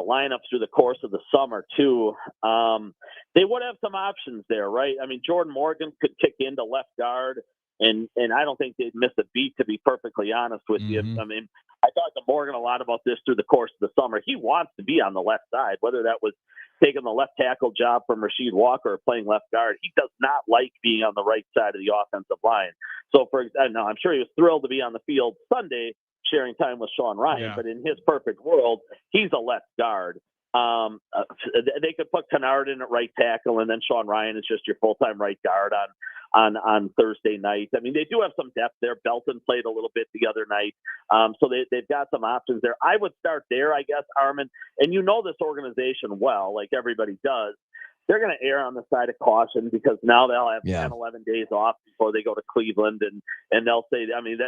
[SPEAKER 3] lineup through the course of the summer too. They would have some options there, right? I mean, Jordan Morgan could kick into left guard. And I don't think they'd miss a beat, to be perfectly honest with you. I mean, I talked to Morgan a lot about this through the course of the summer. He wants to be on the left side, whether that was taking the left tackle job from Rasheed Walker or playing left guard. He does not like being on the right side of the offensive line. So, I'm sure he was thrilled to be on the field Sunday sharing time with Sean Ryan, but in his perfect world, he's a left guard. They could put Kennard in at right tackle, and then Sean Ryan is just your full-time right guard on Thursday night. I mean, they do have some depth there. Belton played a little bit the other night. So they've got some options there. I would start there, I guess, Armin. And this organization well, like everybody does. They're going to err on the side of caution because now they'll have 10, 11 days off before they go to Cleveland. And they'll say,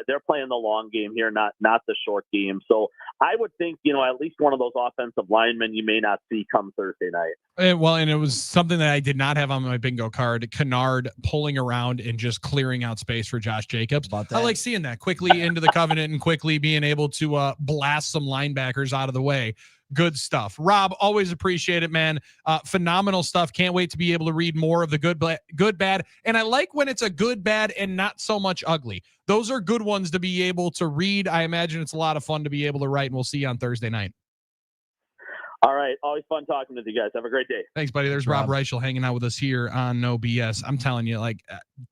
[SPEAKER 3] they're playing the long game here, not the short game. So I would think, at least one of those offensive linemen you may not see come Thursday night.
[SPEAKER 1] And it was something that I did not have on my bingo card. Kennard pulling around and just clearing out space for Josh Jacobs. I like seeing that quickly into the covenant and quickly being able to blast some linebackers out of the way. Good stuff. Rob, always appreciate it, man. Phenomenal stuff. Can't wait to be able to read more of the good, bad. And I like when it's a good, bad, and not so much ugly. Those are good ones to be able to read. I imagine it's a lot of fun to be able to write, and we'll see you on Thursday night.
[SPEAKER 3] All right. Always fun talking with you guys. Have a great day.
[SPEAKER 1] Thanks, buddy. There's Rob Reichel hanging out with us here on No BS. I'm telling you,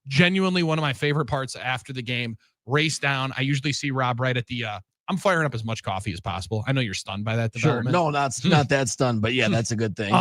[SPEAKER 1] genuinely one of my favorite parts after the game, race down. I usually see Rob right at the I'm firing up as much coffee as possible. I know you're stunned by that development.
[SPEAKER 2] Sure. No, not that stunned, but yeah, that's a good thing.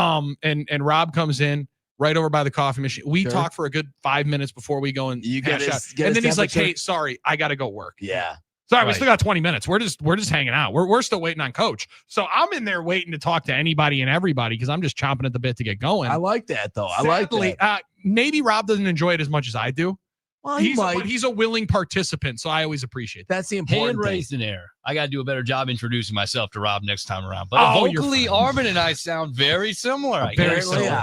[SPEAKER 1] And Rob comes in right over by the coffee machine. We talk for a good 5 minutes before we go and and then he's like, "Hey, sorry, I got to go work."
[SPEAKER 2] Yeah.
[SPEAKER 1] Sorry, we still got 20 minutes. We're just hanging out. We're still waiting on Coach. So I'm in there waiting to talk to anybody and everybody because I'm just chomping at the bit to get going.
[SPEAKER 2] I like that though.
[SPEAKER 1] Sadly, maybe Rob doesn't enjoy it as much as I do.
[SPEAKER 2] Well,
[SPEAKER 1] he's a willing participant, so I always appreciate that.
[SPEAKER 2] That's the important
[SPEAKER 6] Hand raised in air. I got to do a better job introducing myself to Rob next time around. But vocally, Armin and I sound very similar.
[SPEAKER 1] Very similar.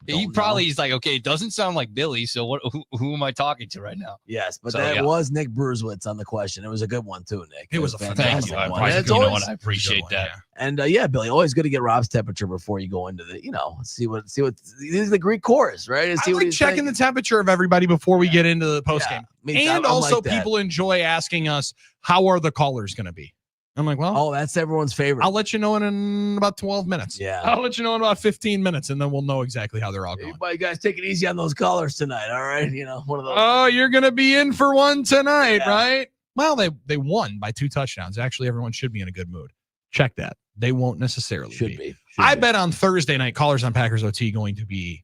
[SPEAKER 6] He's like, okay, it doesn't sound like Billy, so who am I talking to right now?
[SPEAKER 2] Yes, but was Nick Bruisewitz on the question. It was a good one too, Nick.
[SPEAKER 1] It was a fantastic one.
[SPEAKER 6] I appreciate that.
[SPEAKER 2] And Billy, always good to get Rob's temperature before you go into the, see what this is the Greek chorus, right? And see what
[SPEAKER 1] checking the temperature of everybody before we get into the post game. And also people enjoy asking us, how are the callers going to be? I'm like, well,
[SPEAKER 2] oh, that's everyone's favorite.
[SPEAKER 1] I'll let you know in about 12 minutes.
[SPEAKER 2] Yeah.
[SPEAKER 1] I'll let you know in about 15 minutes, and then we'll know exactly how they're all going.
[SPEAKER 2] You guys take it easy on those callers tonight, all right? You know, one of those.
[SPEAKER 1] Oh, you're going to be in for one tonight, right? Well, they won by 2 touchdowns. Actually, everyone should be in a good mood. Check that. They won't necessarily be. I bet on Thursday night, callers on Packers OT going to be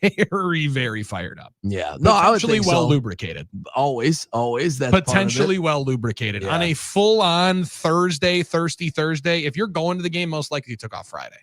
[SPEAKER 1] very, very fired up.
[SPEAKER 2] Yeah. No, I would think
[SPEAKER 1] well
[SPEAKER 2] so.
[SPEAKER 1] lubricated.
[SPEAKER 2] Always. That's
[SPEAKER 1] potentially well lubricated on a full-on Thursday, thirsty Thursday. If you're going to the game, most likely you took off Friday.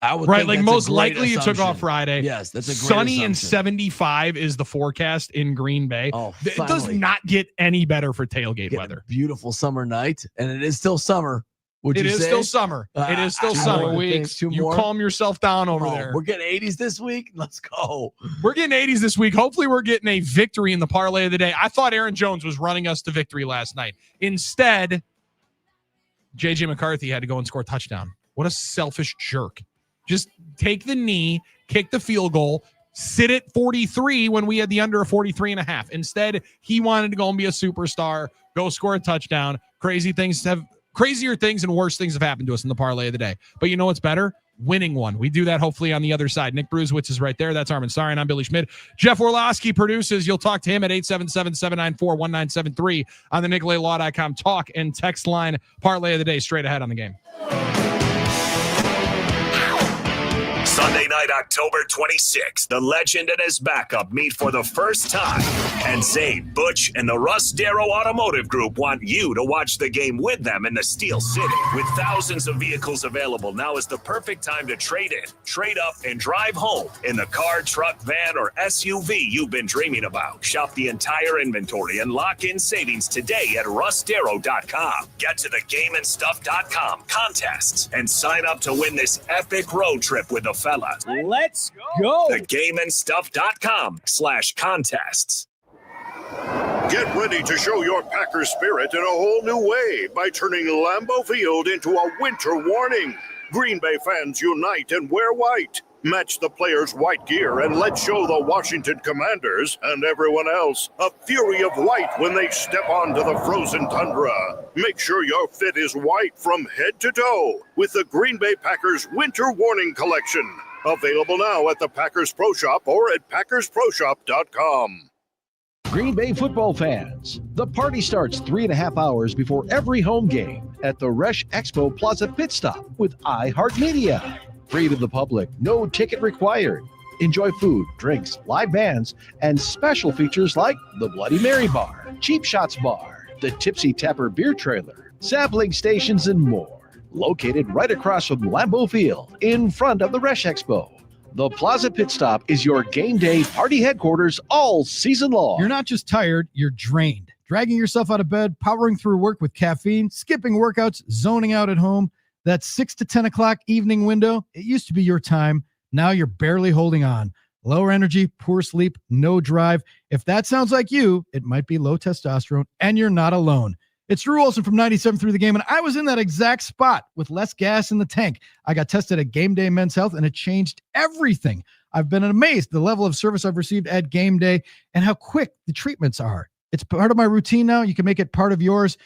[SPEAKER 2] I would
[SPEAKER 1] right,
[SPEAKER 2] think
[SPEAKER 1] like
[SPEAKER 2] that's a
[SPEAKER 1] most
[SPEAKER 2] great
[SPEAKER 1] likely you
[SPEAKER 2] assumption.
[SPEAKER 1] took off Friday.
[SPEAKER 2] Yes, that's a great
[SPEAKER 1] sunny and
[SPEAKER 2] assumption.
[SPEAKER 1] 75 is the forecast in Green Bay.
[SPEAKER 2] Oh,
[SPEAKER 1] it does
[SPEAKER 2] finally.
[SPEAKER 1] not get any better for tailgate
[SPEAKER 2] Get a
[SPEAKER 1] weather.
[SPEAKER 2] beautiful summer night, and it is still summer. Would
[SPEAKER 1] It
[SPEAKER 2] you
[SPEAKER 1] is
[SPEAKER 2] say?
[SPEAKER 1] still summer. It is still
[SPEAKER 2] 2
[SPEAKER 1] summer.
[SPEAKER 2] more weeks. 2
[SPEAKER 1] You
[SPEAKER 2] more.
[SPEAKER 1] calm yourself down over there.
[SPEAKER 2] We're getting 80s this week. Let's go.
[SPEAKER 1] We're getting 80s this week. Hopefully, we're getting a victory in the parlay of the day. I thought Aaron Jones was running us to victory last night. Instead, JJ McCarthy had to go and score a touchdown. What a selfish jerk. Just take the knee, kick the field goal, sit at 43 when we had the under of 43.5. Instead, he wanted to go and be a superstar, go score a touchdown. Crazier things and worse things have happened to us in the parlay of the day. But you know what's better? Winning one. We do that hopefully on the other side. Nick Bruzewitz is right there. That's Armin Sarian. I'm Billy Schmidt. Jeff Orlowski produces. You'll talk to him at 877-794-1973 on the NicoletLaw.com talk and text line. Parlay of the day straight ahead on the game.
[SPEAKER 5] Sunday night, October 26th, the legend and his backup meet for the first time. And Zabe, Butch, and the Russ Darrow Automotive Group want you to watch the game with them in the Steel City. With thousands of vehicles available, now is the perfect time to trade in, trade up, and drive home in the car, truck, van, or SUV you've been dreaming about. Shop the entire inventory and lock in savings today at russdarrow.com. Get to thegameandstuff.com contests and sign up to win this epic road trip with the fellas.
[SPEAKER 7] Let's go.
[SPEAKER 5] Thegameandstuff.com/contests.
[SPEAKER 8] Get ready to show your Packers spirit in a whole new way by turning Lambeau Field into a winter warning. Green Bay fans unite and wear white. Match the players' white gear and let's show the Washington Commanders and everyone else a fury of white when they step onto the frozen tundra. Make sure your fit is white from head to toe with the Green Bay Packers Winter Warning Collection. Available now at the Packers Pro Shop or at PackersProShop.com.
[SPEAKER 10] Green Bay football fans, the party starts 3.5 hours before every home game at the Resch Expo Plaza Pit Stop with iHeartMedia. Free to the public, no ticket required. Enjoy food, drinks, live bands, and special features like the Bloody Mary Bar, Cheap Shots Bar, the Tipsy Tapper Beer Trailer, sampling stations, and more. Located right across from Lambeau Field in front of the Resch Expo. The Plaza Pit Stop is your game day party headquarters all season long.
[SPEAKER 11] You're not just tired, you're drained. Dragging yourself out of bed, powering through work with caffeine, skipping workouts, zoning out at home. That 6 to 10 o'clock evening window, it used to be your time. Now you're barely holding on. Lower energy, poor sleep, no drive. If that sounds like you, it might be low testosterone, and you're not alone. It's Drew Olson from 97 Through the Game, and I was in that exact spot with less gas in the tank. I got tested at Game Day Men's Health, and it changed everything. I've been amazed at the level of service I've received at Game Day and how quick the treatments are. It's part of my routine now. You can make it part of yours.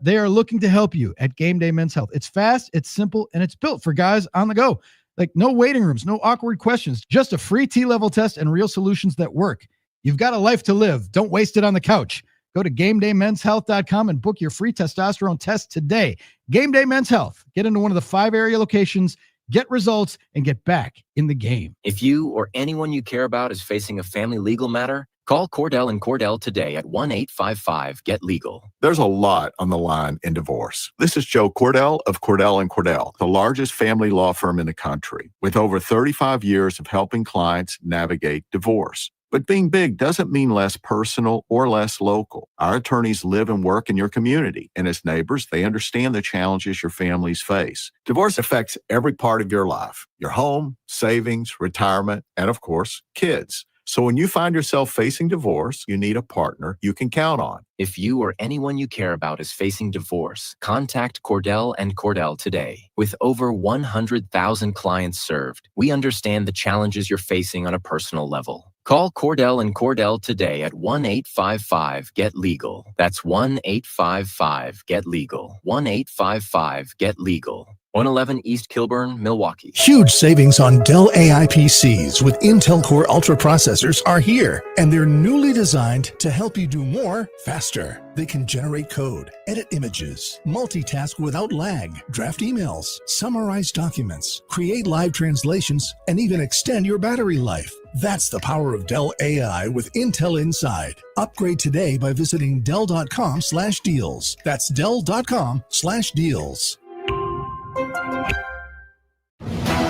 [SPEAKER 11] They are looking to help you at Game Day Men's Health. It's fast, it's simple, and it's built for guys on the go. Like no waiting rooms, no awkward questions, just a free T-level test and real solutions that work. You've got a life to live. Don't waste it on the couch. Go to GameDayMen'sHealth.com and book your free testosterone test today. Game Day Men's Health. Get into one of the 5 area locations, get results, and get back in the game.
[SPEAKER 12] If you or anyone you care about is facing a family legal matter, call Cordell and Cordell today at 1-855-GET-LEGAL.
[SPEAKER 18] There's a lot on the line in divorce. This is Joe Cordell of Cordell & Cordell, the largest family law firm in the country, with over 35 years of helping clients navigate divorce. But being big doesn't mean less personal or less local. Our attorneys live and work in your community, and as neighbors, they understand the challenges your families face. Divorce affects every part of your life, your home, savings, retirement, and of course, kids. So when you find yourself facing divorce, you need a partner you can count on.
[SPEAKER 12] If you or anyone you care about is facing divorce, contact Cordell & Cordell today. With over 100,000 clients served, we understand the challenges you're facing on a personal level. Call Cordell and Cordell today at 1-855-GET-LEGAL. That's 1-855-GET-LEGAL. 1-855-GET-LEGAL. 111 East Kilburn, Milwaukee.
[SPEAKER 7] Huge savings on Dell AI PCs with Intel Core Ultra processors are here, and they're newly designed to help you do more faster. They can generate code, edit images, multitask without lag, draft emails, summarize documents, create live translations, and even extend your battery life. That's the power of Dell AI with Intel Inside. Upgrade today by visiting Dell.com/deals. That's Dell.com/deals.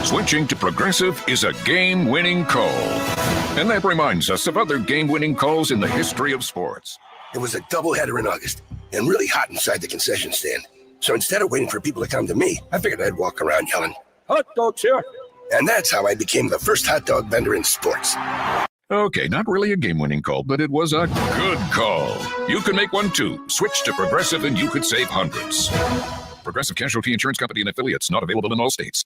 [SPEAKER 9] Switching to Progressive is a game-winning call. And that reminds us of other game-winning calls in the history of sports.
[SPEAKER 13] It was a doubleheader in August and really hot inside the concession stand. So instead of waiting for people to come to me, I figured I'd walk around yelling, "Hot dogs here!" And that's how I became the first hot dog vendor in sports.
[SPEAKER 9] Okay, not really a game-winning call, but it was a good call. You can make one too. Switch to Progressive and you could save hundreds. Progressive Casualty Insurance Company and affiliates, not available in all states.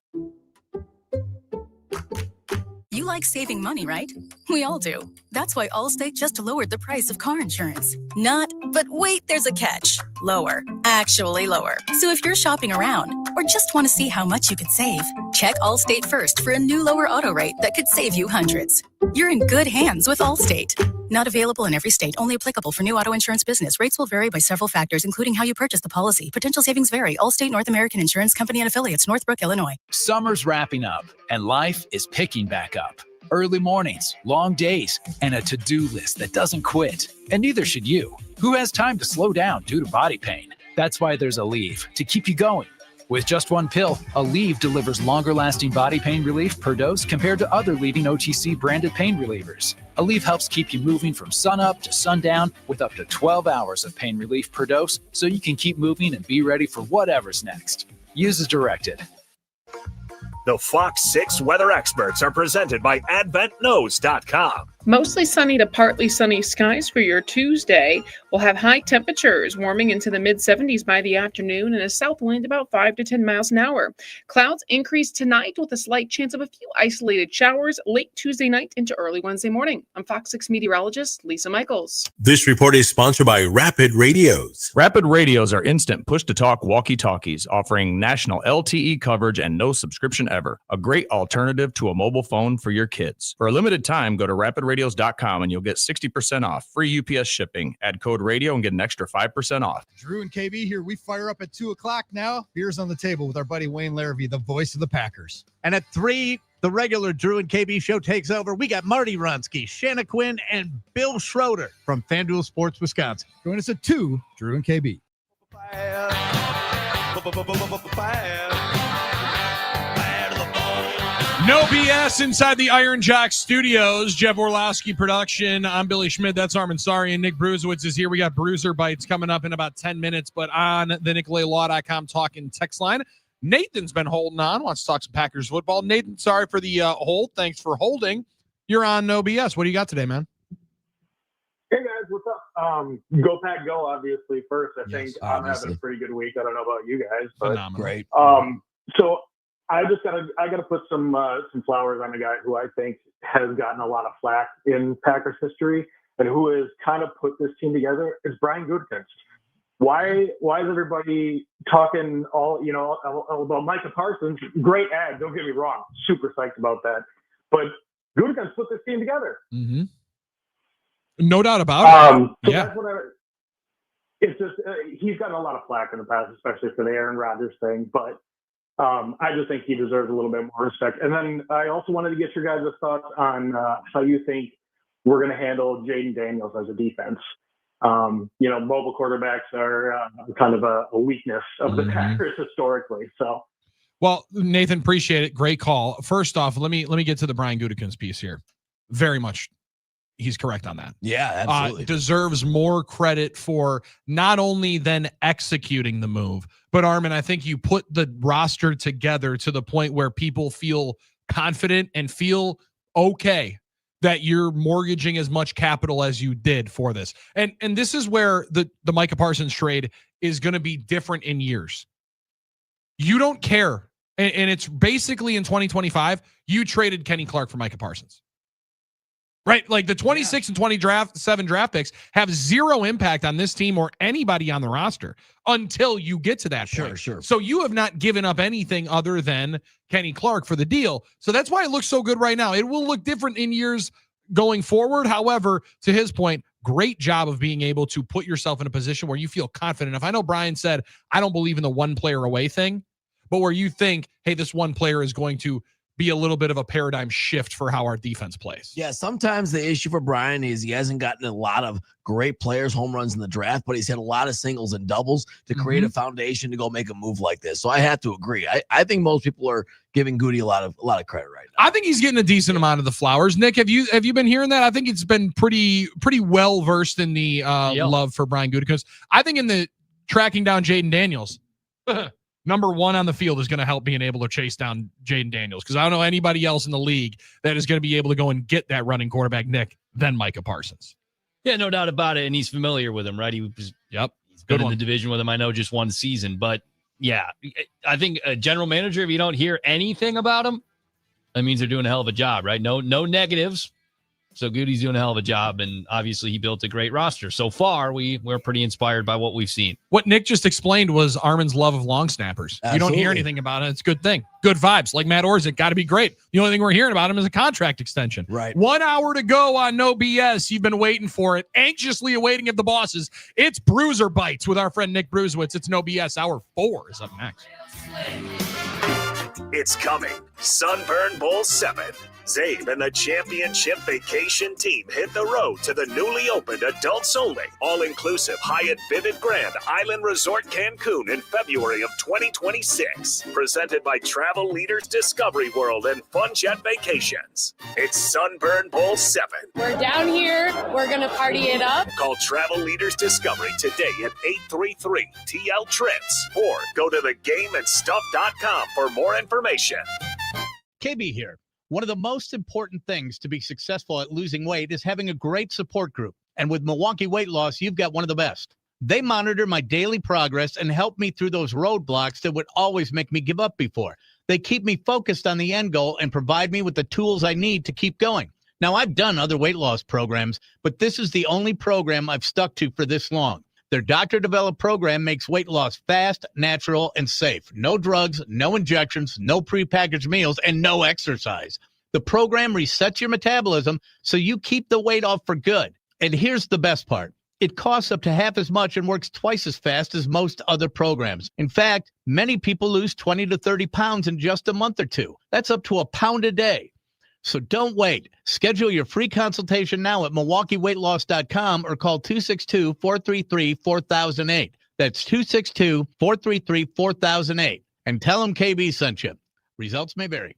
[SPEAKER 27] You like saving money, right? We all do. That's why Allstate just lowered the price of car insurance. Not, but wait, there's a catch. Lower. Actually lower. So if you're shopping around or just want to see how much you could save, check Allstate first for a new lower auto rate that could save you hundreds. You're in good hands with Allstate. Not available in every state. Only applicable for new auto insurance business. Rates will vary by several factors, including how you purchase the policy. Potential savings vary. Allstate North American Insurance Company and affiliates, Northbrook, Illinois.
[SPEAKER 14] Summer's wrapping up, and life is picking back up. Early mornings, long days, and a to-do list that doesn't quit. And neither should you. Who has time to slow down due to body pain? That's why there's Aleve, to keep you going. With just one pill, Aleve delivers longer-lasting body pain relief per dose compared to other leading OTC branded pain relievers. Aleve helps keep you moving from sunup to sundown with up to 12 hours of pain relief per dose, so you can keep moving and be ready for whatever's next. Use as directed.
[SPEAKER 5] The Fox 6 weather experts are presented by AdventKnows.com.
[SPEAKER 15] Mostly sunny to partly sunny skies for your Tuesday. We'll have high temperatures warming into the mid-70s by the afternoon and a south wind about 5 to 10 miles an hour. Clouds increase tonight with a slight chance of a few isolated showers late Tuesday night into early Wednesday morning. I'm Fox 6 meteorologist Lisa Michaels.
[SPEAKER 16] This report is sponsored by Rapid Radios.
[SPEAKER 1] Rapid Radios are instant push-to-talk walkie-talkies offering national LTE coverage and no subscription ever. A great alternative to a mobile phone for your kids. For a limited time, go to rapidradios.com and you'll get 60% off. Free UPS shipping. Add code radio and get an extra 5% off.
[SPEAKER 11] Drew and KB here. We fire up at 2 o'clock now. Beers on the table with our buddy Wayne Larrivee, the voice of the Packers.
[SPEAKER 20] And at 3, the regular Drew and KB show takes over. We got Marty Runsky, Shanna Quinn, and Bill Schroeder from FanDuel Sports Wisconsin.
[SPEAKER 11] Join us at 2, Drew and KB.
[SPEAKER 1] No BS inside the Iron Jack Studios. Jeff Orlowski production. I'm Billy Schmidt. That's Armin Sari, and Nick Bruzewitz is here. We got Bruiser Bites coming up in about 10 minutes, but on the NicoletLaw.com talking text line, Nathan's been holding on, wants to talk some Packers football. Nathan, sorry for the hold. Thanks for holding. You're on No BS. What do you got today, man?
[SPEAKER 21] Hey, guys. What's up? Go Pack Go, obviously, first. I think I'm having a pretty good week. I don't know about you guys. But,
[SPEAKER 1] phenomenal.
[SPEAKER 21] Great. So I gotta put some flowers on a guy who I think has gotten a lot of flack in Packers history and who has kind of put this team together. Is Brian Gutekunst. Why is everybody talking all about Micah Parsons? Great ad, don't get me wrong, super psyched about that. But Gutekunst put this team together.
[SPEAKER 1] Mm-hmm. No doubt about it.
[SPEAKER 21] So
[SPEAKER 1] Yeah.
[SPEAKER 21] that's what it's just he's gotten a lot of flack in the past, especially for the Aaron Rodgers thing, but. I just think he deserves a little bit more respect. And then I also wanted to get your guys' thoughts on how you think we're going to handle Jaden Daniels as a defense. Mobile quarterbacks are kind of a weakness of the Packers historically. So,
[SPEAKER 1] well, Nathan, appreciate it. Great call. First off, let me get to the Brian Gutekunst piece here. Very much. He's correct on that.
[SPEAKER 2] Yeah, absolutely.
[SPEAKER 1] Deserves more credit for not only then executing the move, but Armin, I think you put the roster together to the point where people feel confident and feel okay that you're mortgaging as much capital as you did for this. And this is where the Micah Parsons trade is going to be different in years. You don't care. And it's basically in 2025, you traded Kenny Clark for Micah Parsons. Right? Like the 26 and 27 draft picks have zero impact on this team or anybody on the roster until you get to that point.
[SPEAKER 2] Sure.
[SPEAKER 1] So you have not given up anything other than Kenny Clark for the deal. So that's why it looks so good right now. It will look different in years going forward. However, to his point, great job of being able to put yourself in a position where you feel confident enough. I know Brian said, I don't believe in the one player away thing, but where you think, hey, this one player is going to be a little bit of a paradigm shift for how our defense plays.
[SPEAKER 2] Yeah, sometimes the issue for Brian is he hasn't gotten a lot of great players, home runs in the draft, but he's had a lot of singles and doubles to create a foundation to go make a move like this. So I have to agree. I think most people are giving Goody a lot of credit right now.
[SPEAKER 1] I think he's getting a decent amount of the flowers. Nick, have you been hearing that? I think it's been pretty well versed in the love for Brian Goody, because I think in the tracking down Jaden Daniels, number one on the field is going to help being able to chase down Jaden Daniels, because I don't know anybody else in the league that is going to be able to go and get that running quarterback, Nick, than Micah Parsons.
[SPEAKER 6] Yeah, no doubt about it. And he's familiar with him, right? He was he's been in the division with him, I know, just one season. But yeah, I think a general manager, if you don't hear anything about him, that means they're doing a hell of a job, right? No negatives. So Goody's doing a hell of a job, and obviously he built a great roster. So far, we're pretty inspired by what we've seen.
[SPEAKER 1] What Nick just explained was Armin's love of long snappers.
[SPEAKER 2] Absolutely.
[SPEAKER 1] You don't hear anything about it. It's a good thing. Good vibes. Like Matt Orzick, got to be great. The only thing we're hearing about him is a contract extension.
[SPEAKER 2] Right.
[SPEAKER 1] 1 hour to go on No BS. You've been waiting for it, anxiously awaiting of the bosses. It's Bruiser Bites with our friend Nick Brusewitz. It's No BS. Hour 4 is up next.
[SPEAKER 5] It's coming. Sunburn Bowl 7. Zabe and the championship vacation team hit the road to the newly opened adults-only, all-inclusive Hyatt Vivid Grand Island Resort Cancun in February of 2026. Presented by Travel Leaders Discovery World and Fun Jet Vacations. It's Sunburn Bowl 7.
[SPEAKER 4] We're down here. We're going to party it up.
[SPEAKER 5] Call Travel Leaders Discovery today at 833-TL-TRIPS or go to thegameandstuff.com for more information.
[SPEAKER 20] KB here. One of the most important things to be successful at losing weight is having a great support group. And with Milwaukee Weight Loss, you've got one of the best. They monitor my daily progress and help me through those roadblocks that would always make me give up before. They keep me focused on the end goal and provide me with the tools I need to keep going. Now, I've done other weight loss programs, but this is the only program I've stuck to for this long. Their doctor-developed program makes weight loss fast, natural, and safe. No drugs, no injections, no prepackaged meals, and no exercise. The program resets your metabolism so you keep the weight off for good. And here's the best part. It costs up to half as much and works twice as fast as most other programs. In fact, many people lose 20 to 30 pounds in just a month or two. That's up to a pound a day. So don't wait. Schedule your free consultation now at MilwaukeeWeightLoss.com or call 262-433-4008. That's 262-433-4008. And tell them KB sent you. Results may vary.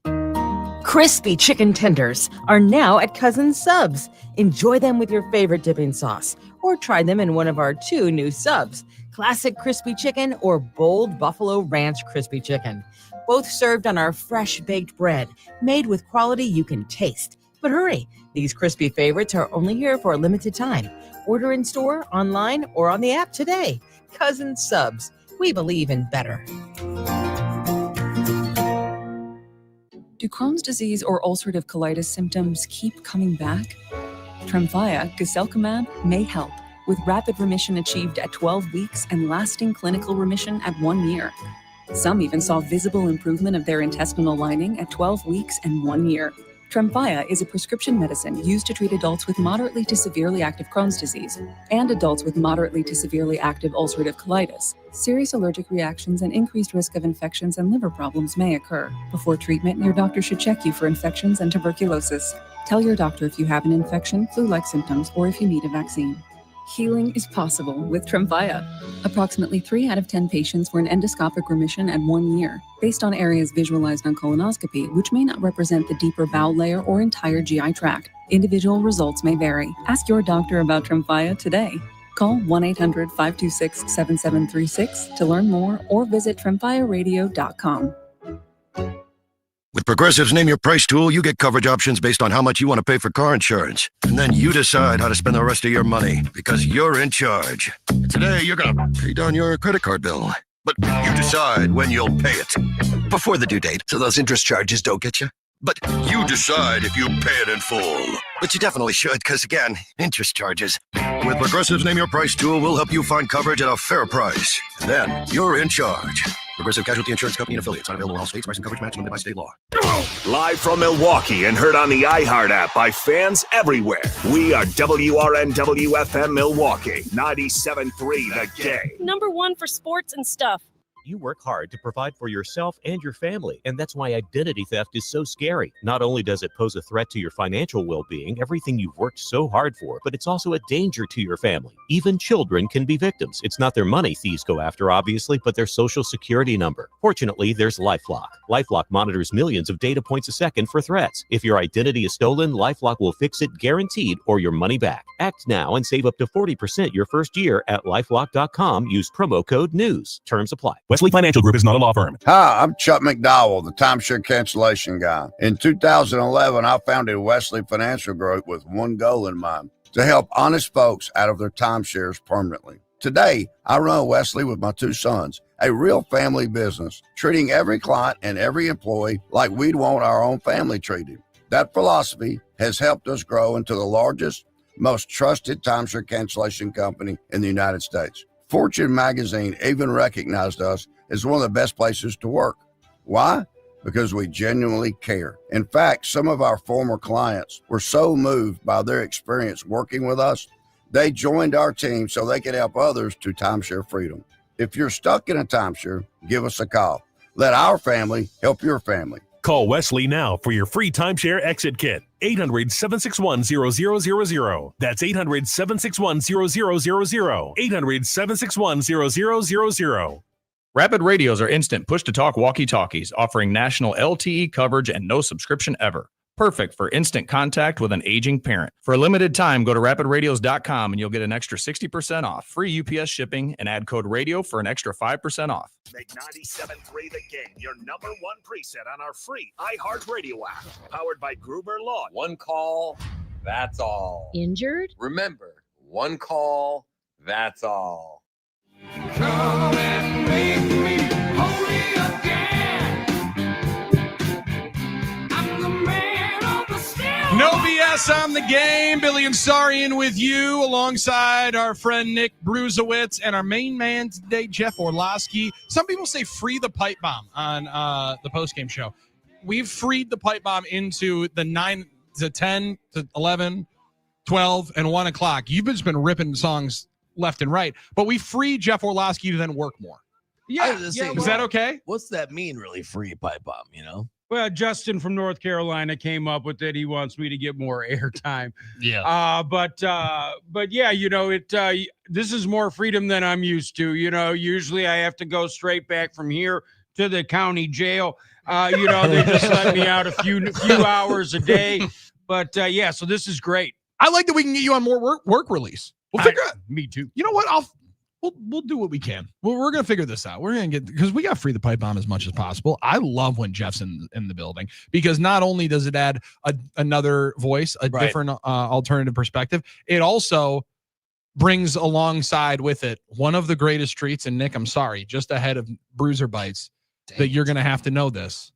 [SPEAKER 17] Crispy chicken tenders are now at Cousins Subs. Enjoy them with your favorite dipping sauce or try them in one of our 2 new subs, Classic Crispy Chicken or Bold Buffalo Ranch Crispy Chicken. Both served on our fresh baked bread, made with quality you can taste. But hurry, these crispy favorites are only here for a limited time. Order in store, online, or on the app today. Cousins Subs. We believe in better.
[SPEAKER 19] Do Crohn's disease or ulcerative colitis symptoms keep coming back? Tremfya, guselkumab, may help, with rapid remission achieved at 12 weeks and lasting clinical remission at 1 year. Some even saw visible improvement of their intestinal lining at 12 weeks and 1 year. Tremfya is a prescription medicine used to treat adults with moderately to severely active Crohn's disease and adults with moderately to severely active ulcerative colitis. Serious allergic reactions and increased risk of infections and liver problems may occur. Before treatment, your doctor should check you for infections and tuberculosis. Tell your doctor if you have an infection, flu-like symptoms, or if you need a vaccine. Healing is possible with Tremfya. Approximately 3 out of 10 patients were in endoscopic remission at 1 year, based on areas visualized on colonoscopy, which may not represent the deeper bowel layer or entire GI tract. Individual results may vary. Ask your doctor about Tremfya today. Call 1-800-526-7736 to learn more or visit TremfyaRadio.com.
[SPEAKER 22] With Progressive's Name Your Price tool, you get coverage options based on how much you want to pay for car insurance. And then you decide how to spend the rest of your money, because you're in charge. Today, you're going to pay down your credit card bill. But you decide when you'll pay it. Before the due date, so those interest charges don't get you. But you decide if you pay it in full. But you definitely should, because again, interest charges. With Progressive's Name Your Price tool, we'll help you find coverage at a fair price. And then you're in charge. Progressive Casualty Insurance Company and affiliates. Not available in all states. Price and coverage match limited by state law.
[SPEAKER 5] Live from Milwaukee and heard on the iHeart app by fans everywhere. We are WRNW-FM Milwaukee, 97.3 The Game.
[SPEAKER 3] Number one for sports and stuff.
[SPEAKER 8] You work hard to provide for yourself and your family, and that's why identity theft is so scary. Not only does it pose a threat to your financial well-being, everything you've worked so hard for, but it's also a danger to your family. Even children can be victims. It's not their money thieves go after, obviously, but their social security number. Fortunately, there's LifeLock. LifeLock monitors millions of data points a second for threats. If your identity is stolen, LifeLock will fix it guaranteed or your money back. Act now and save up to 40% your first year at LifeLock.com. Use promo code NEWS. Terms apply.
[SPEAKER 10] Wesley Financial Group is not a law firm.
[SPEAKER 23] Hi, I'm Chuck McDowell, the timeshare cancellation guy. In 2011, I founded Wesley Financial Group with one goal in mind, to help honest folks out of their timeshares permanently. Today, I run Wesley with my two sons, a real family business, treating every client and every employee like we'd want our own family treated. That philosophy has helped us grow into the largest, most trusted timeshare cancellation company in the United States. Fortune magazine even recognized us as one of the best places to work. Why? Because we genuinely care. In fact, some of our former clients were so moved by their experience working with us, they joined our team so they could help others to timeshare freedom. If you're stuck in a timeshare, give us a call. Let our family help your family.
[SPEAKER 10] Call Wesley now for your free timeshare exit kit. 800-761-0000. That's 800-761-0000. 800-761-0000.
[SPEAKER 1] Rapid radios are instant push-to-talk walkie-talkies offering national LTE coverage and no subscription ever. Perfect for instant contact with an aging parent. For a limited time, go to rapidradios.com and you'll get an extra 60% off, free UPS shipping, and add code radio for an extra 5% off.
[SPEAKER 5] Make 97.3 The Game your number one preset on our free iHeartRadio app. Powered by Gruber Law.
[SPEAKER 24] One call, that's all.
[SPEAKER 3] Injured?
[SPEAKER 24] Remember, one call, that's all.
[SPEAKER 25] Come and make me holy again. I'm the man of the steel.
[SPEAKER 1] No BS on the game. Billy and Sarian with you alongside our friend Nick Bruzowitz and our main man today, Jeff Orlowski. Some people say free the pipe bomb on the postgame show. We've freed the pipe bomb into the 9 to 10 to 11, 12, and 1 o'clock. You've just been ripping songs left and right, but we free Jeff Orlowski to then work more.
[SPEAKER 2] Yeah,
[SPEAKER 1] is that okay?
[SPEAKER 2] What's that mean, really? Free pipe bomb, you know?
[SPEAKER 26] Well, Justin from North Carolina came up with it. He wants me to get more airtime.
[SPEAKER 6] Yeah.
[SPEAKER 26] But yeah, you know, this is more freedom than I'm used to. You know, usually I have to go straight back from here to the county jail. You know, they just let me out a few hours a day. But yeah, so this is great.
[SPEAKER 1] I like that we can get you on more work release. We'll figure out.
[SPEAKER 26] Me too.
[SPEAKER 1] You know what? We'll do what we can. We're gonna figure this out. We're gonna get, because we got free the pipe bomb as much as possible. I love when Jeff's in the building, because not only does it add another voice, a different alternative perspective, it also brings alongside with it one of the greatest treats. And Nick, I'm sorry, just ahead of Bruiser Bites, that you're gonna have to know this.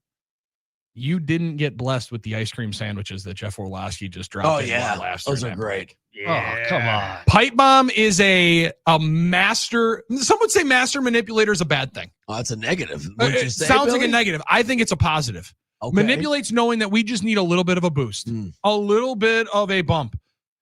[SPEAKER 1] You didn't get blessed with the ice cream sandwiches that Jeff Orlowski just dropped.
[SPEAKER 2] Oh yeah, those are great.
[SPEAKER 1] Yeah. Oh, come on. Pipe bomb is a master. Some would say master manipulator is a bad thing.
[SPEAKER 2] Oh, it's a negative.
[SPEAKER 1] It sounds like a negative. I think it's a positive.
[SPEAKER 2] Okay.
[SPEAKER 1] Manipulates knowing that we just need a little bit of a boost, a little bit of a bump,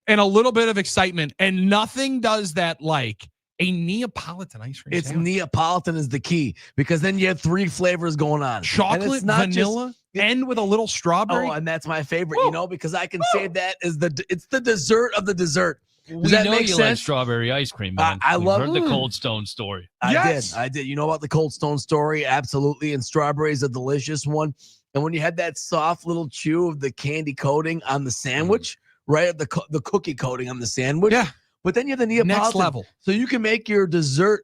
[SPEAKER 1] and a little bit of excitement. And nothing does that like a Neapolitan ice cream sandwich.
[SPEAKER 2] Neapolitan is the key, because then you have 3 flavors going on.
[SPEAKER 1] Chocolate, vanilla, and with a little strawberry.
[SPEAKER 2] Oh, and that's my favorite, you know, because I can say that is it's the dessert of the dessert. Does
[SPEAKER 6] we
[SPEAKER 2] that
[SPEAKER 6] know
[SPEAKER 2] make
[SPEAKER 6] you
[SPEAKER 2] sense?
[SPEAKER 6] like strawberry ice cream, man.
[SPEAKER 2] I
[SPEAKER 6] We've
[SPEAKER 2] love
[SPEAKER 6] heard the Cold Stone story.
[SPEAKER 2] I did. You know about the Cold Stone story? Absolutely. And strawberry is a delicious one. And when you had that soft little chew of the candy coating on the sandwich, right? The cookie coating on the sandwich.
[SPEAKER 1] Yeah.
[SPEAKER 2] But then you have the Neapolitan.
[SPEAKER 1] Next level.
[SPEAKER 2] So you can make your dessert.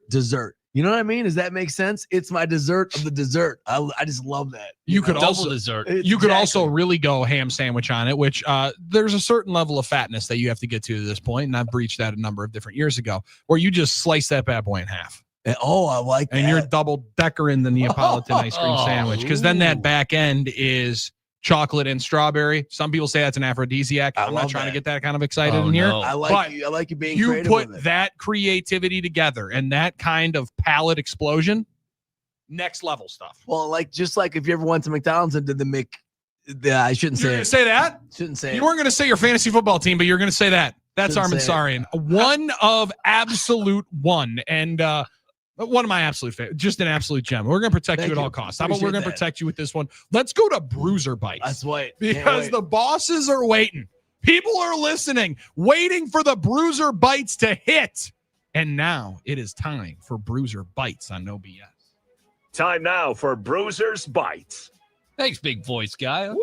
[SPEAKER 2] You know what I mean? Does that make sense? It's my dessert of the dessert. I just love that.
[SPEAKER 1] You could
[SPEAKER 6] double
[SPEAKER 1] also
[SPEAKER 6] dessert.
[SPEAKER 1] You could also really go ham sandwich on it, which there's a certain level of fatness that you have to get to this point, and I've breached that a number of different years ago, where you just slice that bad boy in half.
[SPEAKER 2] Oh, I like that.
[SPEAKER 1] And you're double decker in the Neapolitan ice cream sandwich, because then that back end is chocolate and strawberry. Some people say that's an aphrodisiac. I'm not trying to get that kind of excited in here.
[SPEAKER 2] I like you. I like you being
[SPEAKER 1] You
[SPEAKER 2] creative
[SPEAKER 1] put
[SPEAKER 2] with it.
[SPEAKER 1] that creativity together and that kind of palate explosion, next level stuff.
[SPEAKER 2] Well, just like if you ever went to McDonald's and did the I shouldn't
[SPEAKER 1] You're
[SPEAKER 2] say
[SPEAKER 1] gonna
[SPEAKER 2] it.
[SPEAKER 1] say that?
[SPEAKER 2] Shouldn't say
[SPEAKER 1] You
[SPEAKER 2] it.
[SPEAKER 1] weren't going to say your fantasy football team, but you're going to say that. That's
[SPEAKER 2] Shouldn't
[SPEAKER 1] Armin
[SPEAKER 2] say it.
[SPEAKER 1] Sarian. One of absolute one. And one of my absolute favorites. Just an absolute gem. We're going to protect
[SPEAKER 2] Thank
[SPEAKER 1] you at
[SPEAKER 2] you.
[SPEAKER 1] all costs. How about we're
[SPEAKER 2] Appreciate
[SPEAKER 1] going to
[SPEAKER 2] that.
[SPEAKER 1] protect you with this one? Let's go to Bruiser Bites.
[SPEAKER 2] That's right.
[SPEAKER 1] Because the bosses are waiting. People are listening, waiting for the Bruiser Bites to hit. And now it is time for Bruiser Bites on No BS.
[SPEAKER 5] Time now for Bruiser's Bites.
[SPEAKER 6] Thanks, big voice guy.
[SPEAKER 1] Okay.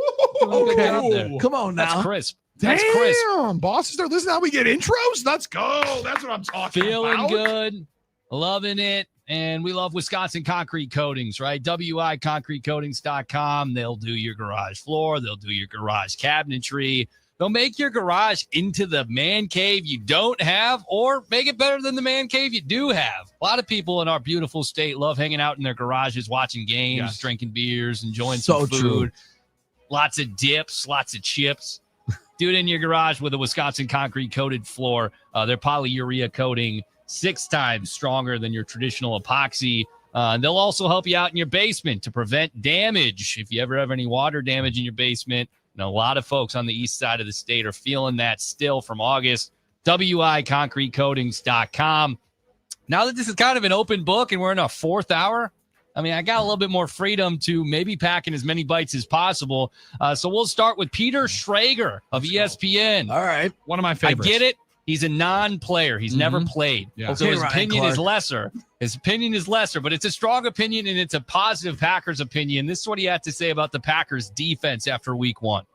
[SPEAKER 6] Good job there.
[SPEAKER 2] Come on now.
[SPEAKER 6] That's crisp.
[SPEAKER 1] Damn,
[SPEAKER 6] That's crisp.
[SPEAKER 1] bosses are listening. How we get intros? Let's go. That's what I'm talking
[SPEAKER 6] Feeling
[SPEAKER 1] about.
[SPEAKER 6] good, loving it. And we love Wisconsin Concrete Coatings, right? WIConcretecoatings.com. They'll do your garage floor. They'll do your garage cabinetry. They'll make your garage into the man cave you don't have or make it better than the man cave you do have. A lot of people in our beautiful state love hanging out in their garages, watching games,
[SPEAKER 1] Yes.
[SPEAKER 6] drinking beers, enjoying
[SPEAKER 2] So
[SPEAKER 6] some food.
[SPEAKER 2] true.
[SPEAKER 6] Lots of dips, lots of chips. Do it in your garage with a Wisconsin concrete coated floor. Their polyurea coating 6 times stronger than your traditional epoxy. And they'll also help you out in your basement to prevent damage. If you ever have any water damage in your basement, and a lot of folks on the east side of the state are feeling that still from August. WIConcretecoatings.com. Now that this is kind of an open book and we're in our 4th hour, I mean, I got a little bit more freedom to maybe pack in as many bites as possible. So we'll start with Peter Schrager of ESPN.
[SPEAKER 2] All right.
[SPEAKER 1] One of my favorites.
[SPEAKER 6] I get it. He's a non-player. He's never played.
[SPEAKER 1] Yeah.
[SPEAKER 6] So
[SPEAKER 2] Okay,
[SPEAKER 6] his
[SPEAKER 2] Ryan
[SPEAKER 6] opinion is
[SPEAKER 2] Clark.
[SPEAKER 6] lesser. His opinion is lesser, but it's a strong opinion and it's a positive Packers opinion. This is what he had to say about the Packers defense after week 1.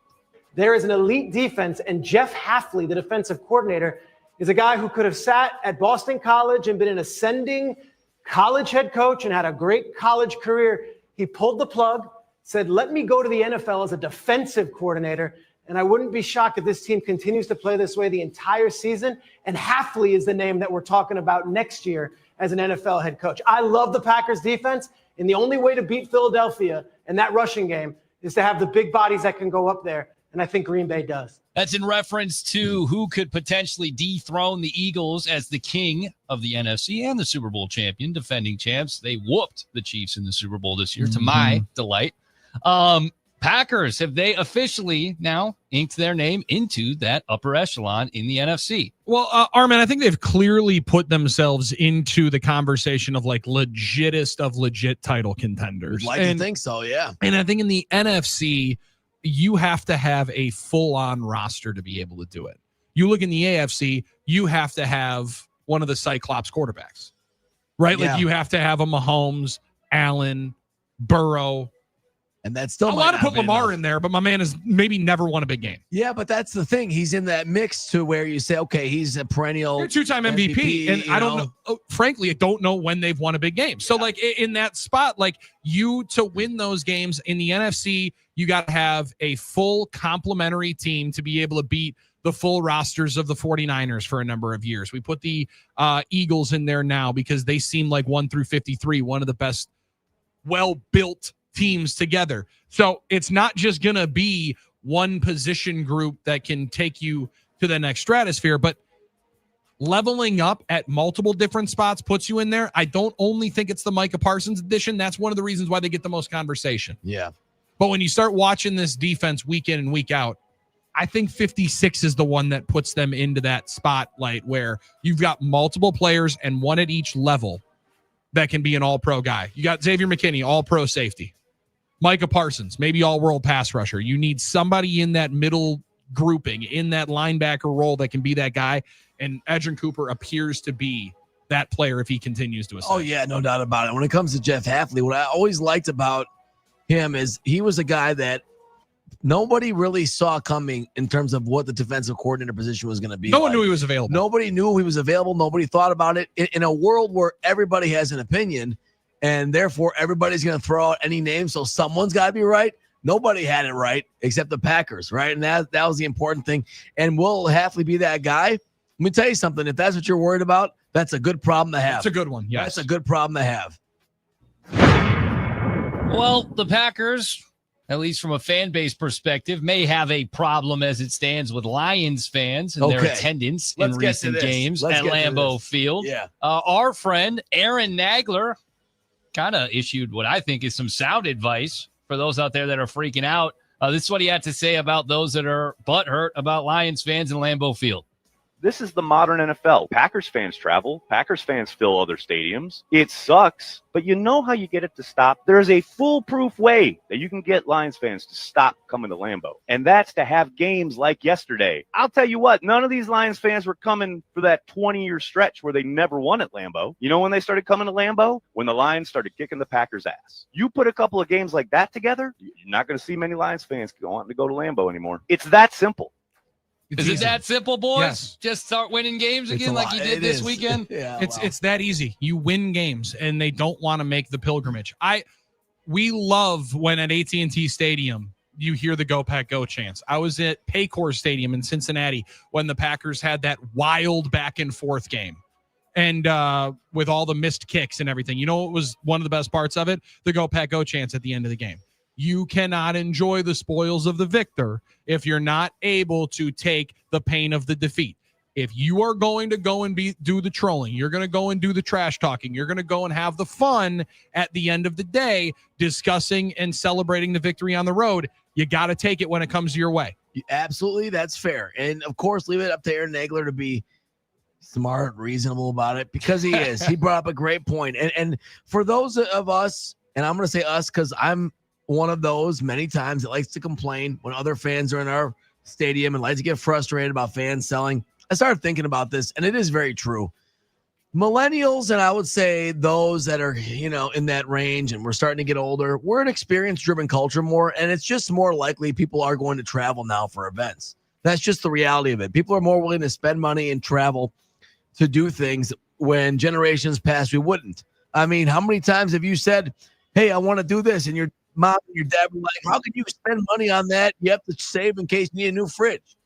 [SPEAKER 7] There is an elite defense, and Jeff Hafley, the defensive coordinator, is a guy who could have sat at Boston College and been an ascending college head coach and had a great college career. He pulled the plug, said, let me go to the NFL as a defensive coordinator. And I wouldn't be shocked if this team continues to play this way the entire season. And Hafley is the name that we're talking about next year as an NFL head coach. I love the Packers defense. And the only way to beat Philadelphia in that rushing game is to have the big bodies that can go up there. And I think Green Bay does.
[SPEAKER 6] That's in reference to who could potentially dethrone the Eagles as the king of the NFC and the Super Bowl champion, defending champs. They whooped the Chiefs in the Super Bowl this year, to my delight. Packers, have they officially now inked their name into that upper echelon in the NFC?
[SPEAKER 1] Well, Armin, I think they've clearly put themselves into the conversation of like legitest of legit title contenders.
[SPEAKER 2] Like to think so, yeah.
[SPEAKER 1] And I think in the NFC, you have to have a full-on roster to be able to do it. You look in the AFC, you have to have one of the Cyclops quarterbacks, right?
[SPEAKER 2] Yeah.
[SPEAKER 1] Like you have to have a Mahomes, Allen, Burrow.
[SPEAKER 2] And that's still
[SPEAKER 1] I want to put Lamar in there, but my man has maybe never won a big game.
[SPEAKER 2] Yeah, but that's the thing. He's in that mix to where you say, okay, he's a perennial
[SPEAKER 1] You're a 2-time MVP, and I don't know. Frankly, I don't know when they've won a big game. So, like in that spot, like you to win those games in the NFC, you got to have a full complementary team to be able to beat the full rosters of the 49ers for a number of years. We put the Eagles in there now because they seem like 1 through 53, one of the best well-built teams together. So it's not just going to be one position group that can take you to the next stratosphere, but leveling up at multiple different spots puts you in there. I don't only think it's the Micah Parsons edition. That's one of the reasons why they get the most conversation.
[SPEAKER 2] Yeah.
[SPEAKER 1] But when you start watching this defense week in and week out, I think 56 is the one that puts them into that spotlight where you've got multiple players and one at each level that can be an all-pro guy. You got Xavier McKinney, all-pro safety. Micah Parsons, maybe all-world pass rusher. You need somebody in that middle grouping, in that linebacker role that can be that guy. And Edgerrin Cooper appears to be that player if he continues to ascend.
[SPEAKER 2] Oh, yeah, no doubt about it. When it comes to Jeff Hafley, what I always liked about him is he was a guy that nobody really saw coming in terms of what the defensive coordinator position was going to be.
[SPEAKER 1] No one knew he was available.
[SPEAKER 2] Nobody knew he was available. Nobody thought about it. In a world where everybody has an opinion, and therefore everybody's going to throw out any name, so someone's got to be right. Nobody had it right except the Packers, right? And that was the important thing. And will Hafley be that guy? Let me tell you something. If that's what you're worried about, that's a good problem to have.
[SPEAKER 1] That's a good one, yes.
[SPEAKER 2] That's a good problem to have.
[SPEAKER 6] Well, the Packers at least from a fan base perspective, may have a problem as it stands with Lions fans and their
[SPEAKER 2] Okay.
[SPEAKER 6] attendance
[SPEAKER 2] Let's
[SPEAKER 6] in
[SPEAKER 2] get to
[SPEAKER 6] recent
[SPEAKER 2] this.
[SPEAKER 6] games
[SPEAKER 2] Let's
[SPEAKER 6] at
[SPEAKER 2] get to
[SPEAKER 6] Lambeau
[SPEAKER 2] this.
[SPEAKER 6] Field.
[SPEAKER 2] Yeah.
[SPEAKER 6] Our friend Aaron Nagler kind of issued what I think is some sound advice for those out there that are freaking out. This is what he had to say about those that are butthurt about Lions fans in Lambeau Field.
[SPEAKER 9] This is the modern NFL. Packers fans travel. Packers fans fill other stadiums. It sucks, but you know how you get it to stop? There's a foolproof way that you can get Lions fans to stop coming to Lambeau, and that's to have games like yesterday. I'll tell you what, none of these Lions fans were coming for that 20-year stretch where they never won at Lambeau. You know when they started coming to Lambeau? When the Lions started kicking the Packers' ass. You put a couple of games like that together, you're not going to see many Lions fans wanting to go to Lambeau anymore. It's that simple.
[SPEAKER 6] Is it that simple, boys?
[SPEAKER 1] Yes.
[SPEAKER 6] Just start winning games
[SPEAKER 1] It's
[SPEAKER 6] again
[SPEAKER 1] a
[SPEAKER 6] like
[SPEAKER 1] lot.
[SPEAKER 6] you did
[SPEAKER 1] It
[SPEAKER 6] this
[SPEAKER 1] is.
[SPEAKER 6] weekend?
[SPEAKER 1] It's that easy. You win games, and they don't want to make the pilgrimage. We love when at AT&T Stadium you hear the Go Pack Go chants. I was at Paycor Stadium in Cincinnati when the Packers had that wild back and forth game, and with all the missed kicks and everything. You know what was one of the best parts of it? The Go Pack Go chants at the end of the game. You cannot enjoy the spoils of the victor if you're not able to take the pain of the defeat. If you are going to go and do the trolling, you're going to go and do the trash talking, you're going to go and have the fun at the end of the day discussing and celebrating the victory on the road, you got to take it when it comes your way.
[SPEAKER 2] Absolutely, that's fair. And of course, leave it up to Aaron Nagler to be smart, reasonable about it, because he is. He brought up a great point. And for those of us, and I'm going to say us because I'm one of those many times that likes to complain when other fans are in our stadium and likes to get frustrated about fans selling. I started thinking about this, and it is very true. Millennials, and I would say those that are, in that range, and we're starting to get older, we're an experience-driven culture more, and it's just more likely people are going to travel now for events. That's just the reality of it. People are more willing to spend money and travel to do things when generations past we wouldn't. I mean, how many times have you said, hey, I want to do this, and your mom and your dad were like, how can you spend money on that? You have to save in case you need a new fridge,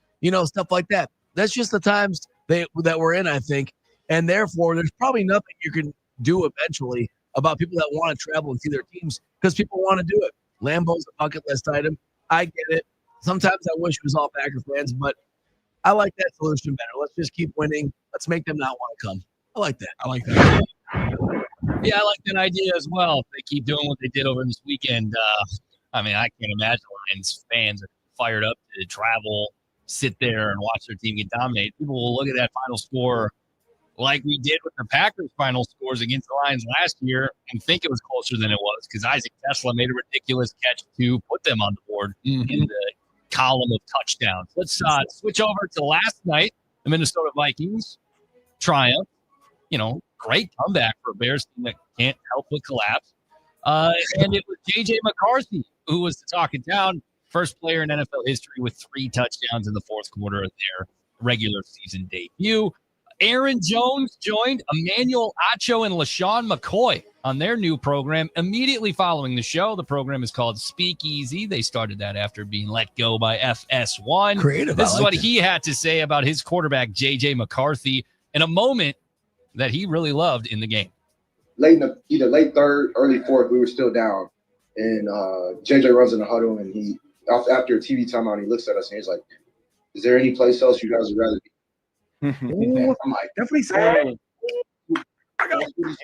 [SPEAKER 2] stuff like that. That's just the times that we're in, I think. And therefore, there's probably nothing you can do eventually about people that want to travel and see their teams because people want to do it. Lambeau's a bucket list item. I get it. Sometimes I wish it was all Packer fans, but I like that solution better. Let's just keep winning. Let's make them not want to come. I like that.
[SPEAKER 6] Yeah, I like that idea as well. If they keep doing what they did over this weekend, I can't imagine Lions fans are fired up to travel, sit there, and watch their team get dominated. People will look at that final score like we did with the Packers' final scores against the Lions last year and think it was closer than it was because Isaac Tesla made a ridiculous catch to put them on the board in the column of touchdowns. Let's switch over to last night. The Minnesota Vikings triumph. Great comeback for a Bears team that can't help but collapse. And it was J.J. McCarthy who was the talk in town. First player in NFL history with 3 touchdowns in the fourth quarter of their regular season debut. Aaron Jones joined Emmanuel Acho and LaShawn McCoy on their new program immediately following the show. The program is called Speakeasy. They started that after being let go by FS1.
[SPEAKER 2] Creative.
[SPEAKER 6] This is what he had to say about his quarterback, J.J. McCarthy, in a moment that he really loved in the game.
[SPEAKER 12] Either late third, early fourth, we were still down. And JJ runs in the huddle, and he after a TV timeout, he looks at us and he's like, "Is there any place else you guys would rather be?"
[SPEAKER 2] Ooh,
[SPEAKER 12] I'm like,
[SPEAKER 2] definitely say
[SPEAKER 12] I got goosebumps.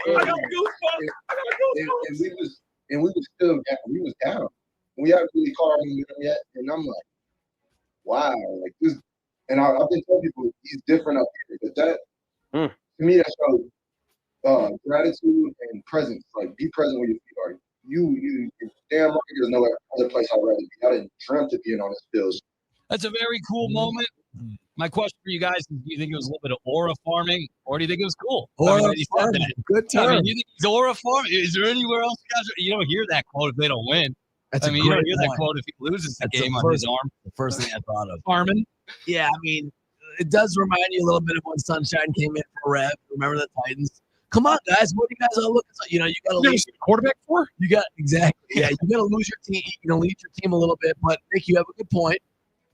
[SPEAKER 12] And we was still down. We was down. We haven't really caught our momentum yet. And I'm like, wow, like this. And I've been telling people he's different up here, but that to me that shows gratitude and presence. Like, be present where your feet are. You damn right there's no other place I'd rather be. I didn't dream to being on this field.
[SPEAKER 6] That's a very cool moment. My question for you guys is, do you think it was a little bit of aura farming, or do you think it was cool?
[SPEAKER 2] Aura farming, good term.
[SPEAKER 6] You think it's aura farming? Is there anywhere else you guys? You don't hear that quote if they don't win.
[SPEAKER 2] That's
[SPEAKER 6] you don't hear that quote if he loses the game on his arm.
[SPEAKER 2] The first thing I thought of.
[SPEAKER 1] Farming?
[SPEAKER 2] Yeah, it does remind you a little bit of when Sunshine came in for Rev. Remember the Titans? Come on, guys. What do you guys all look at? You got to lose
[SPEAKER 1] your quarterback for?
[SPEAKER 2] You got exactly. Yeah, you got to lose your team. You're going to lead your team a little bit. But Nick, you have a good point.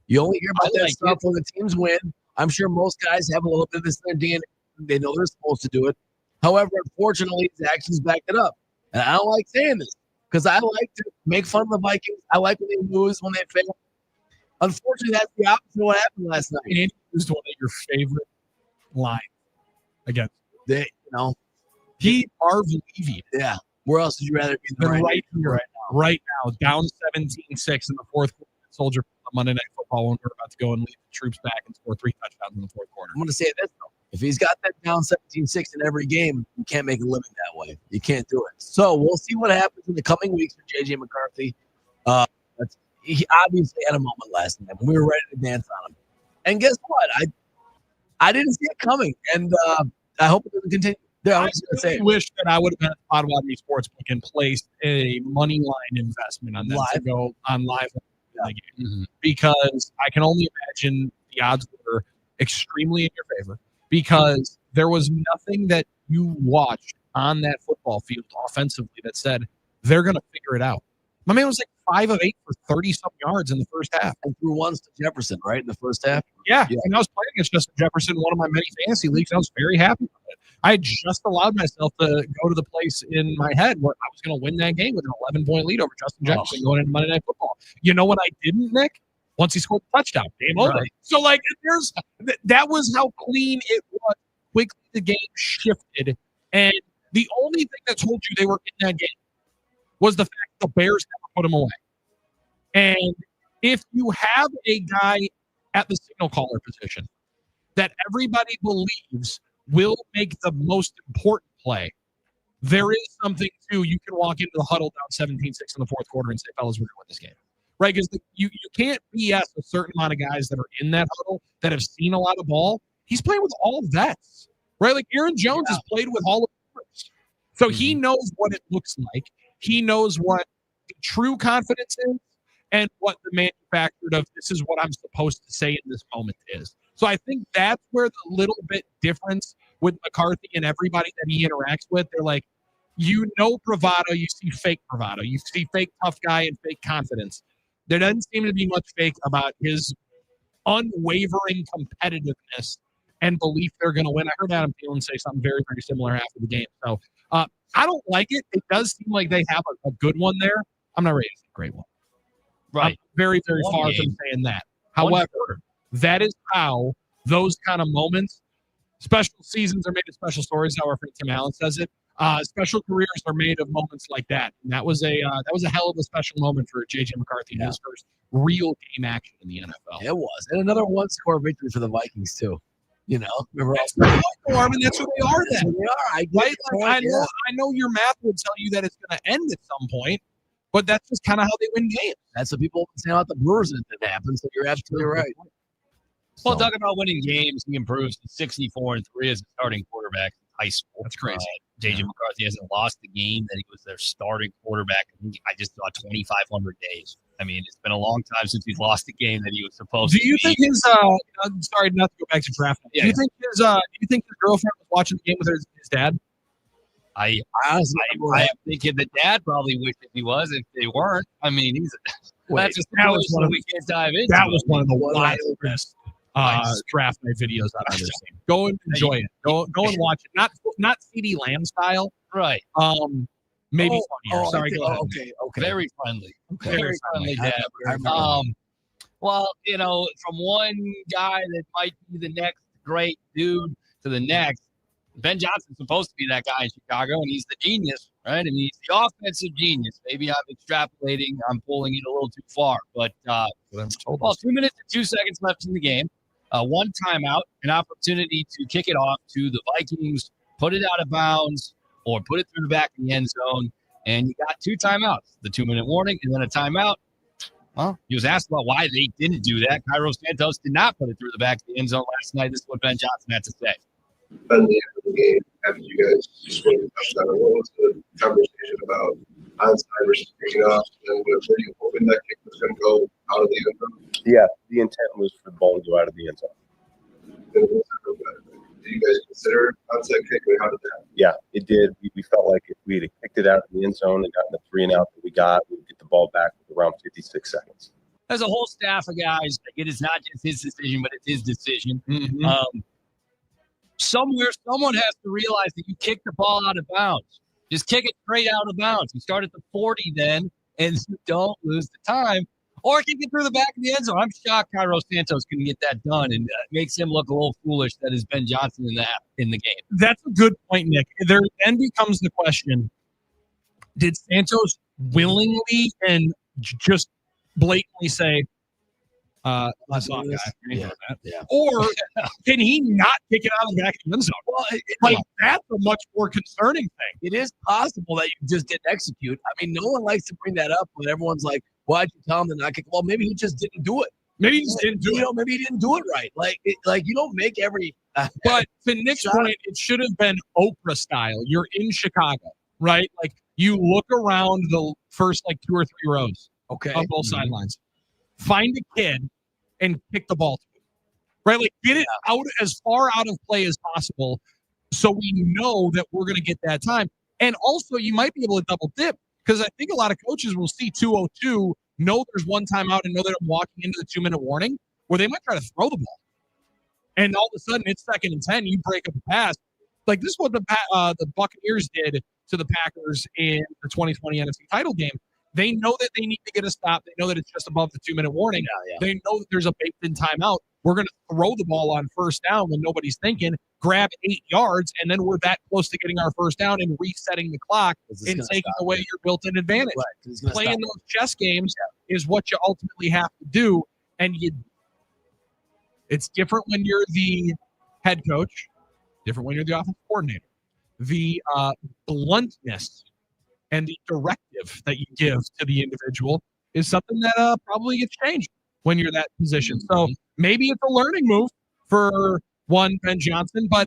[SPEAKER 2] You only hear about that stuff when the teams win. I'm sure most guys have a little bit of this in their DNA. They know they're supposed to do it. However, unfortunately, his actions backed it up. And I don't like saying this, because I like to make fun of the Vikings. I like when they lose, when they fail. Unfortunately, that's the opposite of what happened last night.
[SPEAKER 1] And used one of your favorite lines against.
[SPEAKER 2] He
[SPEAKER 1] Marv Levy.
[SPEAKER 2] Yeah. Where else would you rather be
[SPEAKER 1] than
[SPEAKER 2] than
[SPEAKER 1] right here, right now, down 17-6 in the fourth quarter. Soldier on Monday Night Football when we're about to go and lead the troops back and score 3 touchdowns in the fourth quarter.
[SPEAKER 2] I'm going to say this, though. If he's got that down 17-6 in every game, you can't make a living that way. You can't do it. So we'll see what happens in the coming weeks for J.J. McCarthy. He obviously had a moment last night when we were ready to dance on him. And guess what? I didn't see it coming, and I hope it doesn't continue. Yeah,
[SPEAKER 1] I wish that I would have been at Potawatomi Sportsbook and placed a money line investment on them to go on live because I can only imagine the odds were extremely in your favor because there was nothing that you watched on that football field offensively that said they're going to figure it out. My man was like 5 of 8 for 30-some yards in the first half.
[SPEAKER 2] And threw ones to Jefferson, right, in the first half?
[SPEAKER 1] Yeah. And I was playing against Justin Jefferson in one of my many fantasy leagues. I was very happy with it. I had just allowed myself to go to the place in my head where I was going to win that game with an 11-point lead over Justin Jefferson going into Monday Night Football. You know what I didn't, Nick? Once he scored the touchdown, game over.
[SPEAKER 2] Right.
[SPEAKER 1] So, that was how clean it was. Quickly the game shifted. And the only thing that told you they were in that game was the fact the Bears never put them away. And if you have a guy at the signal caller position that everybody believes will make the most important play, there is something to you can walk into the huddle down 17-6 in the fourth quarter and say, fellas, we're going to win this game. Right? Because you can't BS a certain amount of guys that are in that huddle that have seen a lot of ball. He's playing with all vets. Right? Like Aaron Jones has played with all of them. So he knows what it looks like. He knows what the true confidence is and what the manufactured of this is what I'm supposed to say in this moment is. So I think that's where the little bit difference with McCarthy and everybody that he interacts with, they're like, bravado, you see fake bravado. You see fake tough guy and fake confidence. There doesn't seem to be much fake about his unwavering competitiveness and belief they're going to win. I heard Adam Thielen say something very, very similar after the game. So I don't like it. It does seem like they have a good one there. I'm not ready to say a great one.
[SPEAKER 6] Right.
[SPEAKER 1] I'm very, very far from saying that. However, that is how those kind of moments, special seasons are made of special stories, however Tim Allen says it. Special careers are made of moments like that. And that was a hell of a special moment for J.J. McCarthy in his first real game action in the NFL.
[SPEAKER 2] It was. And another one-score victory for the Vikings, too. Remember
[SPEAKER 1] that's who they are then.
[SPEAKER 2] That's who they are.
[SPEAKER 1] I know your math would tell you that it's going to end at some point, but that's just kind of how they win games.
[SPEAKER 2] That's what people say about the Brewers and it happens. So you're absolutely right.
[SPEAKER 6] Well, talking about winning games, he improves to 64-3 as a starting quarterback in high school.
[SPEAKER 1] That's crazy.
[SPEAKER 6] J.J. McCarthy hasn't lost the game that he was their starting quarterback. I just saw 2,500 days. I mean, it's been a long time since he's lost a game that he was supposed to.
[SPEAKER 1] Do you think his? Sorry, not to go back to draft.
[SPEAKER 6] Yeah,
[SPEAKER 1] do you think his? Do you think his girlfriend was watching the game with his dad?
[SPEAKER 6] I'm thinking the dad probably wished that he was. If they weren't, I mean, that's just
[SPEAKER 1] that was one of
[SPEAKER 6] we can't dive into.
[SPEAKER 1] That was one of the wildest draft night videos I've ever seen. Go and enjoy it. Go and watch it. Not CD Lamb style.
[SPEAKER 6] Right.
[SPEAKER 1] Maybe funnier. Sorry.
[SPEAKER 2] Okay,
[SPEAKER 1] go ahead.
[SPEAKER 2] Okay.
[SPEAKER 6] Very friendly.
[SPEAKER 1] Okay.
[SPEAKER 6] Very friendly dad. Well, from one guy that might be the next great dude to the next, Ben Johnson's supposed to be that guy in Chicago, and he's the genius, right? I mean, he's the offensive genius. Maybe I'm extrapolating. I'm pulling it a little too far. But, 2 minutes and 2 seconds left in the game. One timeout, an opportunity to kick it off to the Vikings, put it out of bounds, or put it through the back of the end zone. And you got 2 timeouts, the 2-minute warning and then a timeout. Well, he was asked about why they didn't do that. Cairo Santos did not put it through the back of the end zone last night. This is what Ben Johnson had to say.
[SPEAKER 12] At the end of the game, after you guys scored the touchdown, what was the conversation about onside versus picking off? And were you hoping that kick was going to go out of the end zone?
[SPEAKER 11] Yeah, the intent was for the ball to go out of the end zone.
[SPEAKER 12] Did you guys consider onside kick, or how did that?
[SPEAKER 11] Yeah, it did. We felt like if we had kicked it out of the end zone and gotten the 3 and out that we got, we'd get the ball back with around 56 seconds.
[SPEAKER 6] There's a whole staff of guys. It is not just his decision, but it's his decision.
[SPEAKER 1] Mm-hmm.
[SPEAKER 6] Somewhere, someone has to realize that you kicked the ball out of bounds. Just kick it straight out of bounds. You start at the 40 then, and you don't lose the time. Or kick it through the back of the end zone. I'm shocked Cairo Santos can get that done, and makes him look a little foolish that is Ben Johnson in the game.
[SPEAKER 1] That's a good point, Nick. There then becomes the question, did Santos willingly and just blatantly say, that's off, guy.
[SPEAKER 2] Yeah.
[SPEAKER 1] Or can he not kick it out of the back of the end zone? Well, that's a much more concerning thing.
[SPEAKER 2] It is possible that you just didn't execute. I mean, no one likes to bring that up when everyone's like, why'd you tell him to not kick? Well, maybe he just didn't do it.
[SPEAKER 1] Maybe he just didn't do it.
[SPEAKER 2] Maybe he didn't do it right. Like you don't make every.
[SPEAKER 1] But to Nick's point, it should have been Oprah style. You're in Chicago, right? Like you look around the first 2 or 3 rows, on both sidelines. Find a kid and kick the ball to him, right? Like get it out as far out of play as possible, so we know that we're going to get that time. And also, you might be able to double dip because I think a lot of coaches will see 2:02, know there's one timeout, and know that I'm walking into the 2-minute warning, where they might try to throw the ball. And all of a sudden, it's 2nd and 10. You break up the pass. Like this is what the Buccaneers did to the Packers in the 2020 NFC title game. They know that they need to get a stop. They know that it's just above the 2-minute warning. They know that there's a baked-in timeout. We're going to throw the ball on first down when nobody's thinking, grab 8 yards, and then we're that close to getting our first down and resetting the clock and taking away your built-in advantage.
[SPEAKER 2] Right,
[SPEAKER 1] playing those chess games is what you ultimately have to do. And it's different when you're the head coach, different when you're the offensive coordinator. The bluntness and the directive that you give to the individual is something that probably gets changed when you're in that position. So maybe it's a learning move for Ben Johnson, but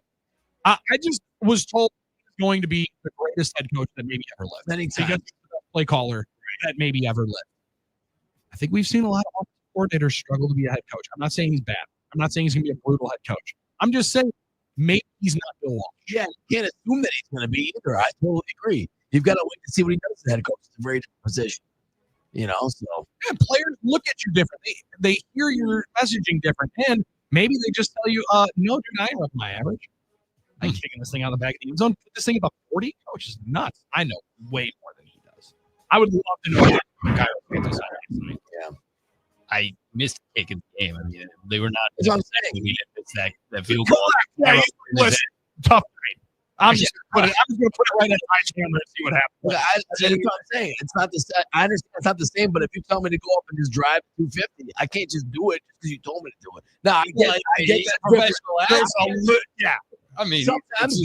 [SPEAKER 1] I just was told he's going to be the greatest head coach that maybe ever lived.
[SPEAKER 2] Anytime.
[SPEAKER 1] Because he's the play caller that maybe ever lived. I think we've seen a lot of offensive coordinators struggle to be a head coach. I'm not saying he's bad. I'm not saying he's going to be a brutal head coach. I'm just saying maybe he's not Bill Walsh.
[SPEAKER 2] Yeah, you can't assume that he's going to be either. I totally agree. You've got to wait to see what he does as the head coach. It's a very different position. So
[SPEAKER 1] players look at you different. They hear your messaging different, and maybe they just tell you, "No, you're not up my average. I ain't kicking this thing out of the back of the end zone. Put this thing about 40, which is nuts. I know way more than he does. I would love to know the guy who this out.
[SPEAKER 2] Yeah,
[SPEAKER 6] I missed a kick in the game. I mean, they were not.
[SPEAKER 2] That's what I'm saying.
[SPEAKER 6] It's that field goal.
[SPEAKER 1] Listen, tough night. I'm just going to put it right at my camera and see what happens.
[SPEAKER 2] That's what I'm saying. It's not the same. I understand it's not the same, but if you tell me to go up and just drive 250, I can't just do it just because you told me to do it. No, I get that professional athlete.
[SPEAKER 1] Yeah.
[SPEAKER 6] I mean,
[SPEAKER 2] sometimes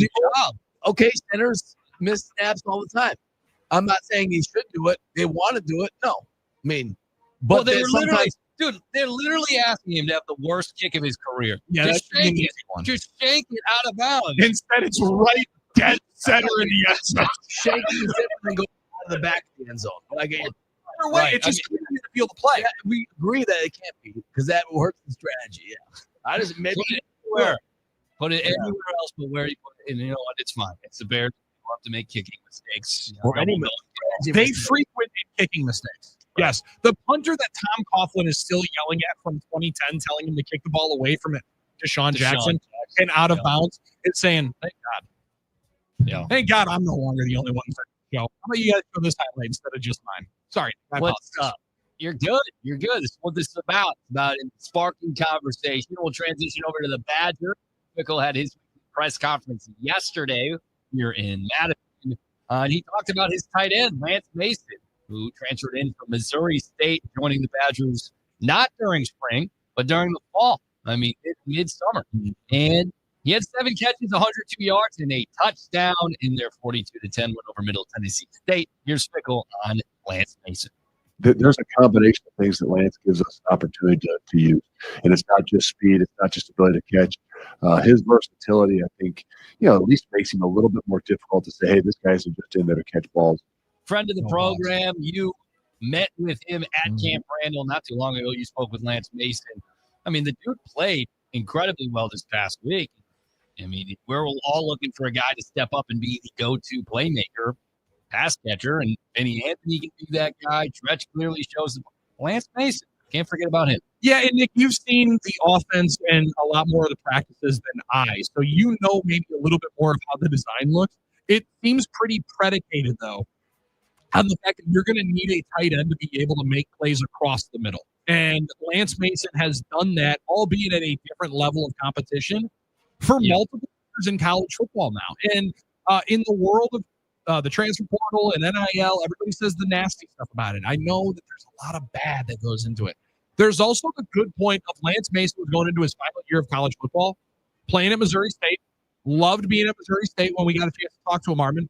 [SPEAKER 2] okay, centers miss snaps all the time. I'm not saying they should do it. They want to do it. No. I mean, but
[SPEAKER 6] they were literally, dude, they're literally asking him to have the worst kick of his career.
[SPEAKER 1] Yeah,
[SPEAKER 6] just shake it. Just shake it out of bounds.
[SPEAKER 1] Instead, it's right dead center in the end zone.
[SPEAKER 2] Shaking is different than going out of the back of the end zone. But I get it.
[SPEAKER 1] Either way, it just can't be the field of play.
[SPEAKER 2] Yeah, we agree that it can't be because that hurts the strategy. Yeah, I just maybe
[SPEAKER 6] put it anywhere else but where you put it. And you know what? It's fine. It's the Bears. They love to make kicking mistakes.
[SPEAKER 1] They frequent kicking mistakes. Yes. The punter that Tom Coughlin is still yelling at from 2010, telling him to kick the ball away from Deshaun Jackson and out of bounds, it's saying, thank God.
[SPEAKER 6] Yeah.
[SPEAKER 1] Thank God I'm no longer the only one that show. How about you guys show this highlight instead of just mine? Sorry.
[SPEAKER 6] What's up? You're good. You're good. This is what this is about. It's about sparking conversation. We'll transition over to the Badger. Fickle had his press conference yesterday here in Madison. And he talked about his tight end, Lance Mason, who transferred in from Missouri State, joining the Badgers not during spring, but during the fall. I mean, midsummer. And he had 7 catches, 102 yards, and a touchdown in their 42-10 win over Middle Tennessee State. Here's Fickle on Lance Mason.
[SPEAKER 13] There's a combination of things that Lance gives us an opportunity to use. And it's not just speed. It's not just ability to catch. His versatility, I think, at least makes him a little bit more difficult to say, hey, this guy's just in there to catch balls.
[SPEAKER 6] Friend of the program, you met with him at Camp Randall not too long ago. You spoke with Lance Mason. I mean, the dude played incredibly well this past week. I mean, we're all looking for a guy to step up and be the go-to playmaker, pass catcher, and Benny Anthony can be that guy. Dretch clearly shows Lance Mason. Can't forget about him.
[SPEAKER 1] Yeah, and Nick, you've seen the offense and a lot more of the practices than I, so you know maybe a little bit more of how the design looks. It seems pretty predicated, though, on the fact that you're going to need a tight end to be able to make plays across the middle. And Lance Mason has done that, albeit at a different level of competition, for multiple years in college football now. And in the world of the transfer portal and NIL, everybody says the nasty stuff about it. I know that there's a lot of bad that goes into it. There's also the good point of Lance Mason was going into his final year of college football, playing at Missouri State, loved being at Missouri State when we got a chance to talk to him, Armin.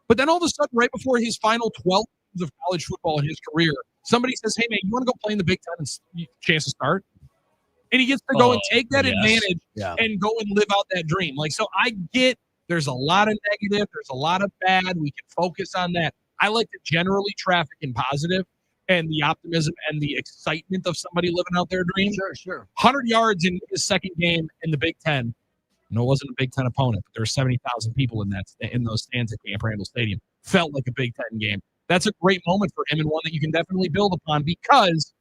[SPEAKER 1] But then all of a sudden, right before his final 12 years of college football in his career, somebody says, hey, man, you want to go play in the Big Ten and chance to start? And he gets to go and take that advantage and go and live out that dream. Like, so I get there's a lot of negative, there's a lot of bad. We can focus on that. I like to generally traffic in positive and the optimism and the excitement of somebody living out their dream.
[SPEAKER 2] Sure.
[SPEAKER 1] 100 yards in his second game in the Big Ten. No, it wasn't a Big Ten opponent, but there were 70,000 people in those stands at Camp Randall Stadium. Felt like a Big Ten game. That's a great moment for him and one that you can definitely build upon because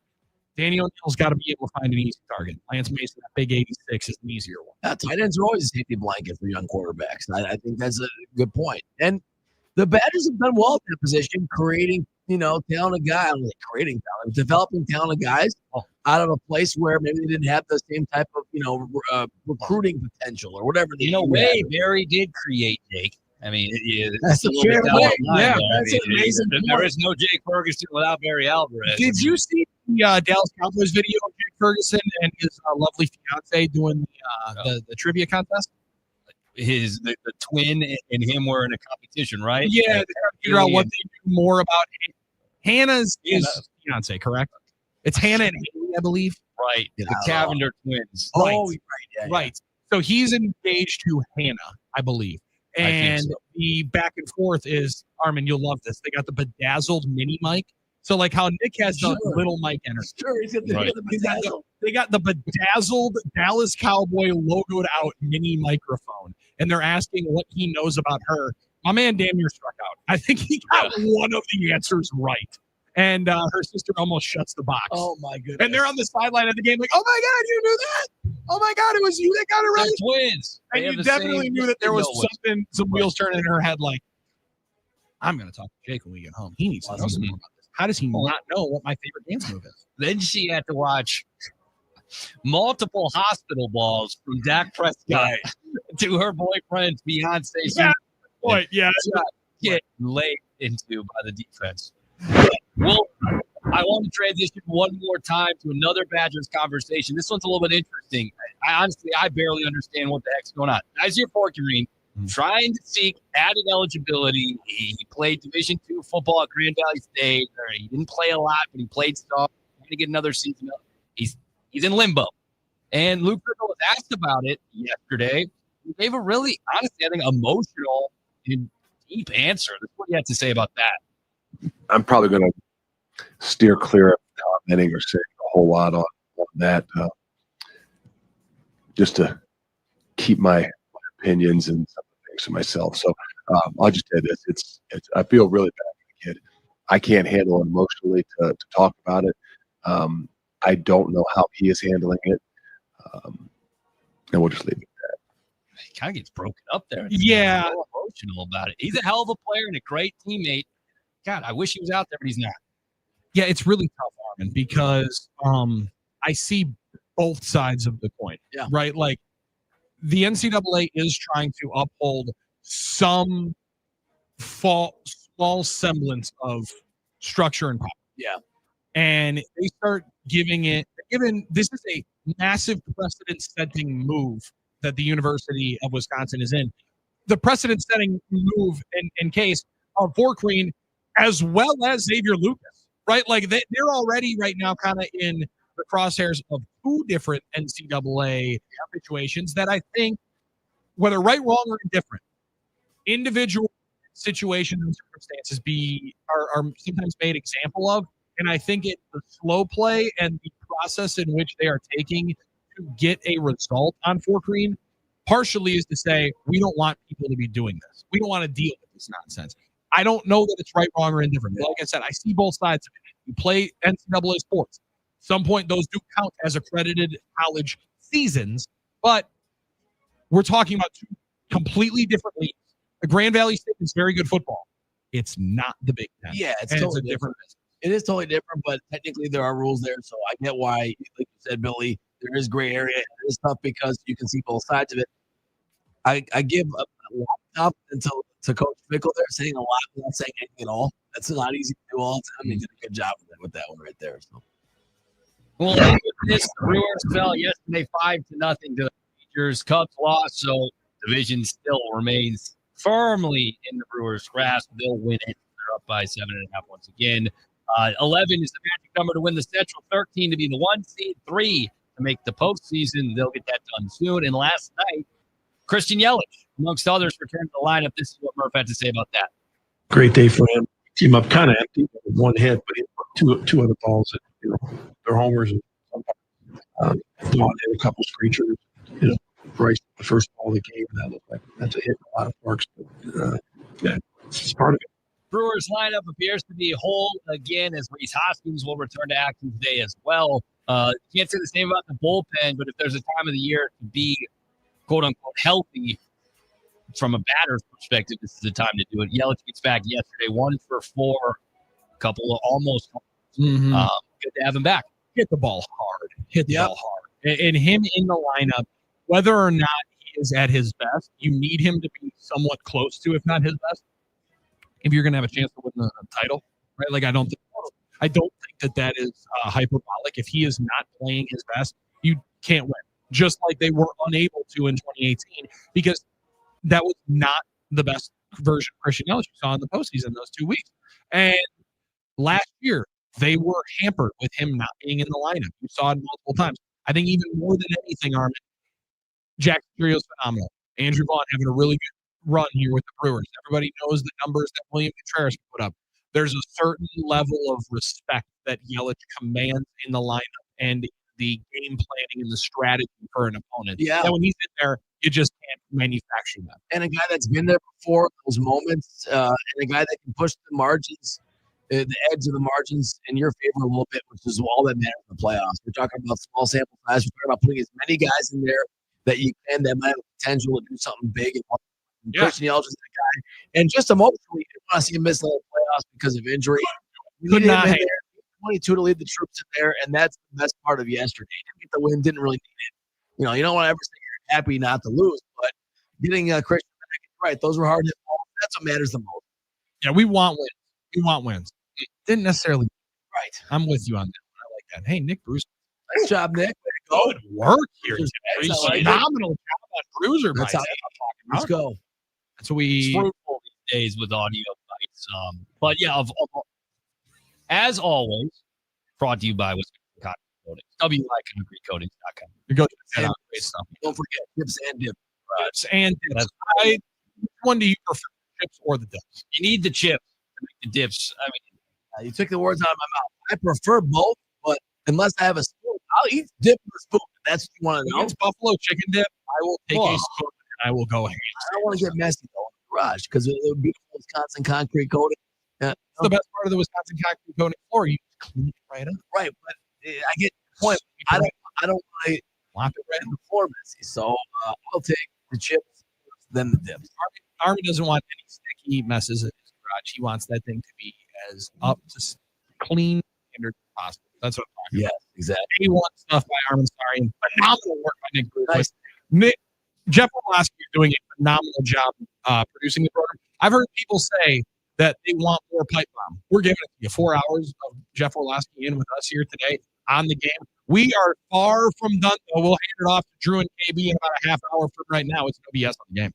[SPEAKER 1] Danny O'Neill's got to be able to find an easy target. Lance Mason, that big 86 is an easier one.
[SPEAKER 2] Tight ends are always a safety blanket for young quarterbacks. I think that's a good point. And the Badgers have done well at that position, creating, talented guys, developing talented guys out of a place where maybe they didn't have the same type of, recruiting potential or whatever.
[SPEAKER 6] In a way, Barry did create Jake. I mean,
[SPEAKER 2] that's a fair point. Yeah, that's an amazing point.
[SPEAKER 6] There is no Jake Ferguson without Barry Alvarez.
[SPEAKER 1] Did you see the Dallas Cowboys video of Jake Ferguson and his lovely fiance doing the trivia contest?
[SPEAKER 6] The twin and him were in a competition, right?
[SPEAKER 1] Yeah, they're trying to figure out what they do more about. Hannah's is fiance, correct? It's Hannah and Haley, I believe.
[SPEAKER 6] Right, the Cavender twins.
[SPEAKER 1] Right.
[SPEAKER 2] Oh, right.
[SPEAKER 1] So he's engaged to Hannah, I believe. And the back and forth is, Armin, you'll love this. They got the bedazzled mini mic. So like how Nick has the little mic energy.
[SPEAKER 2] Sure, he's got the bedazzled.
[SPEAKER 1] They got the bedazzled Dallas Cowboy logoed out mini microphone. And they're asking what he knows about her. My man damn near struck out. I think he got one of the answers right. And her sister almost shuts the box.
[SPEAKER 2] Oh, my goodness.
[SPEAKER 1] And they're on the sideline of the game like, oh, my God, you knew that? Oh, my God, it was you that got it right?
[SPEAKER 6] They're twins.
[SPEAKER 1] And you definitely knew that there was some wheels turning in her head like, I'm going to talk to Jake when we get home. He needs to know some more about this. How does he not know what my favorite dance move is?
[SPEAKER 6] Then she had to watch multiple hospital balls from Dak Prescott to her boyfriend's Beyonce.
[SPEAKER 1] Yeah.
[SPEAKER 6] Get laid into by the defense. Well, I want to transition one more time to another Badgers conversation. This one's a little bit interesting. I barely understand what the heck's going on. Isaiah Forkerine trying to seek added eligibility. He played Division II football at Grand Valley State. He didn't play a lot, but he played some. He's going to get another season. He's in limbo. And Luke Fickell was asked about it yesterday. He gave a really, honestly, I think, emotional and deep answer. That's what he had to say about that.
[SPEAKER 13] I'm probably going to steer clear of commenting or saying a whole lot on that, just to keep my opinions and some things to myself. So I'll just say this: it's I feel really bad for the kid. I can't handle it emotionally to talk about it. I don't know how he is handling it, and we'll just leave it at that.
[SPEAKER 6] He kind of gets broken up there.
[SPEAKER 1] Yeah,
[SPEAKER 6] so emotional about it. He's a hell of a player and a great teammate. God, I wish he was out there, but he's not.
[SPEAKER 1] Yeah, it's really tough, Armin, because I see both sides of the coin.
[SPEAKER 2] Yeah.
[SPEAKER 1] Right? Like the NCAA is trying to uphold some small semblance of structure and power.
[SPEAKER 2] Yeah.
[SPEAKER 1] And they start this is a massive precedent-setting move that the University of Wisconsin is in. The precedent-setting move in case of Forkerine as well as Xavier Lucas, right? Like they're already right now kind of in the crosshairs of two different NCAA situations that I think, whether right, wrong, or indifferent, individual situations and circumstances are sometimes made example of. And I think the slow play and the process in which they are taking to get a result on Forkerine partially is to say, we don't want people to be doing this. We don't want to deal with this nonsense. I don't know that it's right, wrong, or indifferent. But like I said, I see both sides of it. You play NCAA sports. At some point, those do count as accredited college seasons, but we're talking about two completely different leagues Grand Valley State is very good football. It's not the Big Ten.
[SPEAKER 2] Yeah, it's
[SPEAKER 1] And
[SPEAKER 2] totally
[SPEAKER 1] a different business.
[SPEAKER 2] It is totally different, but technically there are rules there. So I get why, like you said, Billy, there is gray area. It is tough because you can see both sides of it. I give a lot of confidence to Coach Fickle there, saying a lot without saying anything at all. That's not easy to do all the time. He did a good job with that one right there. So.
[SPEAKER 6] Well, with this, the Brewers fell yesterday 5-0 to the Rangers. Cubs lost, so division still remains firmly in the Brewers' grasp. They'll win it. They're up by 7.5 once again. 11 is the magic number to win the Central. 13 to be the 1 seed. 3 to make the postseason. They'll get that done soon. And last night, Christian Yelich, amongst others, returned to the lineup. This is what Murph had to say about that.
[SPEAKER 4] Great day for him. Came up kind of empty with one hit, but he put two other balls that they're homers. And sometimes Dawn hit a couple screechers. Bryce the first ball of the game. That looked like that's a hit in a lot of parks. But yeah, it's part of it.
[SPEAKER 6] Brewers lineup appears to be whole again as Reese Hoskins will return to action today as well. Can't say the same about the bullpen, but if there's a time of the year to be quote unquote healthy from a batter's perspective, this is the time to do it. Yelich gets back yesterday, 1 for 4, a couple of almost.
[SPEAKER 1] Mm-hmm.
[SPEAKER 6] Good to have him back.
[SPEAKER 1] Hit the ball hard. Hit the ball hard. And him in the lineup, whether or not he is at his best, you need him to be somewhat close to, if not his best, if you're going to have a chance to win the title, right? Like I don't think that is hyperbolic. If he is not playing his best, you can't win. Just like they were unable to in 2018, because that was not the best version of Christian Yelich you saw in the postseason those 2 weeks. And last year, they were hampered with him not being in the lineup. You saw it multiple times. I think even more than anything, Armin, Jack Trio's phenomenal. Andrew Vaughn having a really good run here with the Brewers. Everybody knows the numbers that William Contreras put up. There's a certain level of respect that Yelich commands in the lineup and the game planning and the strategy for an opponent.
[SPEAKER 2] Yeah.
[SPEAKER 1] And when he's in there, you just can't manufacture that.
[SPEAKER 2] And a guy that's been there before, those moments, and a guy that can push the margins, the edge of the margins in your favor a little bit, which is all that matters in the playoffs. We're talking about small sample size. We're talking about putting as many guys in there that you can that might have potential to do something big. And Christian Yelich is that guy. And just emotionally, you didn't want to see him miss the playoffs because of injury.
[SPEAKER 1] Could not hang.
[SPEAKER 2] 22 to lead the troops in there, and that's the best part of yesterday. Didn't get the win, didn't really need it. You don't want to ever say you're happy not to lose, but getting Christian back, right, those were hard hit balls. That's what matters the most.
[SPEAKER 1] Yeah, we want wins. We want wins. It didn't necessarily.
[SPEAKER 2] Right.
[SPEAKER 1] I'm with you on that one. I like that. Hey, Nick Bruce.
[SPEAKER 2] Nice job, Nick.
[SPEAKER 1] Good work here.
[SPEAKER 2] That's how I like it.
[SPEAKER 1] Phenomenal job on Bruiser.
[SPEAKER 2] That's how let's go.
[SPEAKER 1] That's what we.
[SPEAKER 6] It's fruitful these days with audio bites. But yeah, as always, brought to you by Wisconsin Concrete Coatings, WIConcretecoatings.com.
[SPEAKER 1] You go check that out. Great stuff.
[SPEAKER 2] Don't forget chips and dip.
[SPEAKER 1] Chips and dips. Which one do you prefer, chips or the dips?
[SPEAKER 6] You need the chips to make the dips. I mean,
[SPEAKER 2] you took the words out of my mouth. I prefer both, but unless I have a spoon, I'll eat dip with a spoon. That's what you want to know.
[SPEAKER 1] It's buffalo chicken dip. I will take a spoon and I will go ahead.
[SPEAKER 2] I don't want to get messy though in the garage because it would be Wisconsin Concrete Coating.
[SPEAKER 1] That's the best part of the Wisconsin Concrete Coating floor. You just clean it right up.
[SPEAKER 2] Right, but I get the point. I don't want to
[SPEAKER 1] flop it right
[SPEAKER 2] in the floor messy. So I'll take the chips, then the dips.
[SPEAKER 1] Armin doesn't want any sticky messes in his garage. He wants that thing to be as up to clean standard as possible. That's what I'm talking
[SPEAKER 2] about. Yes, exactly.
[SPEAKER 1] A1 stuff by Armin Sari. Phenomenal work by Nick Bruce. Jeff Orlowski is doing a phenomenal job producing the program. I've heard people say that they want more pipe bomb. We're giving it to you 4 hours of Jeff Orlowski in with us here today on the game. We are far from done, though. We'll hand it off to Drew and KB in about a half hour from right now. It's no BS on the game.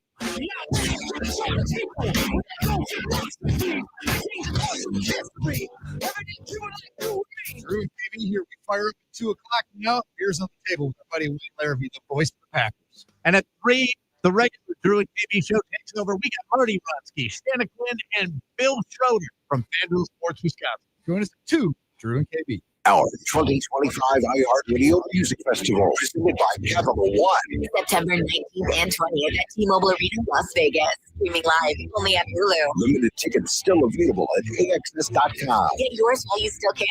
[SPEAKER 14] Drew and KB here. We fire up at 2 o'clock now. Beers on the table with our buddy Wayne Larrabee, the voice of the Packers. And at 3, the regular Drew and KB show takes over. We got Marty Rutsky, Shanna Quinn, and Bill Schroeder from FanDuel Sports Wisconsin. Join us at 2, Drew and KB.
[SPEAKER 15] Our 2025 iHeartRadio Music Festival, presented by Capital One.
[SPEAKER 16] September 19th and 20th at T-Mobile Arena, Las Vegas. Streaming live only at Hulu.
[SPEAKER 15] Limited tickets still available at AXS.com.
[SPEAKER 16] Get yours while you still can.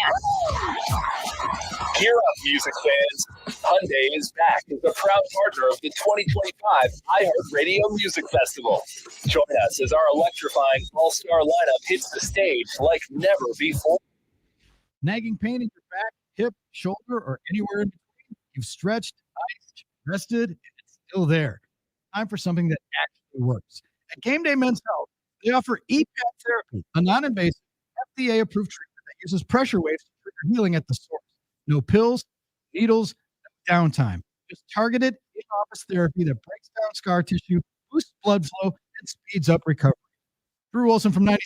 [SPEAKER 17] Gear up, music fans. Hyundai is back as a proud partner of the 2025 iHeartRadio Music Festival. Join us as our electrifying all-star lineup hits the stage like never before.
[SPEAKER 18] Nagging pain in your back, hip, shoulder, or anywhere in between? You've stretched, iced, rested, and it's still there. Time for something that actually works. At Game Day Men's Health, they offer EPAT therapy, a non-invasive, FDA-approved treatment that uses pressure waves to trigger healing at the source. No pills, needles, no downtime. Just targeted in-office therapy that breaks down scar tissue, boosts blood flow, and speeds up recovery. Drew Wilson from 97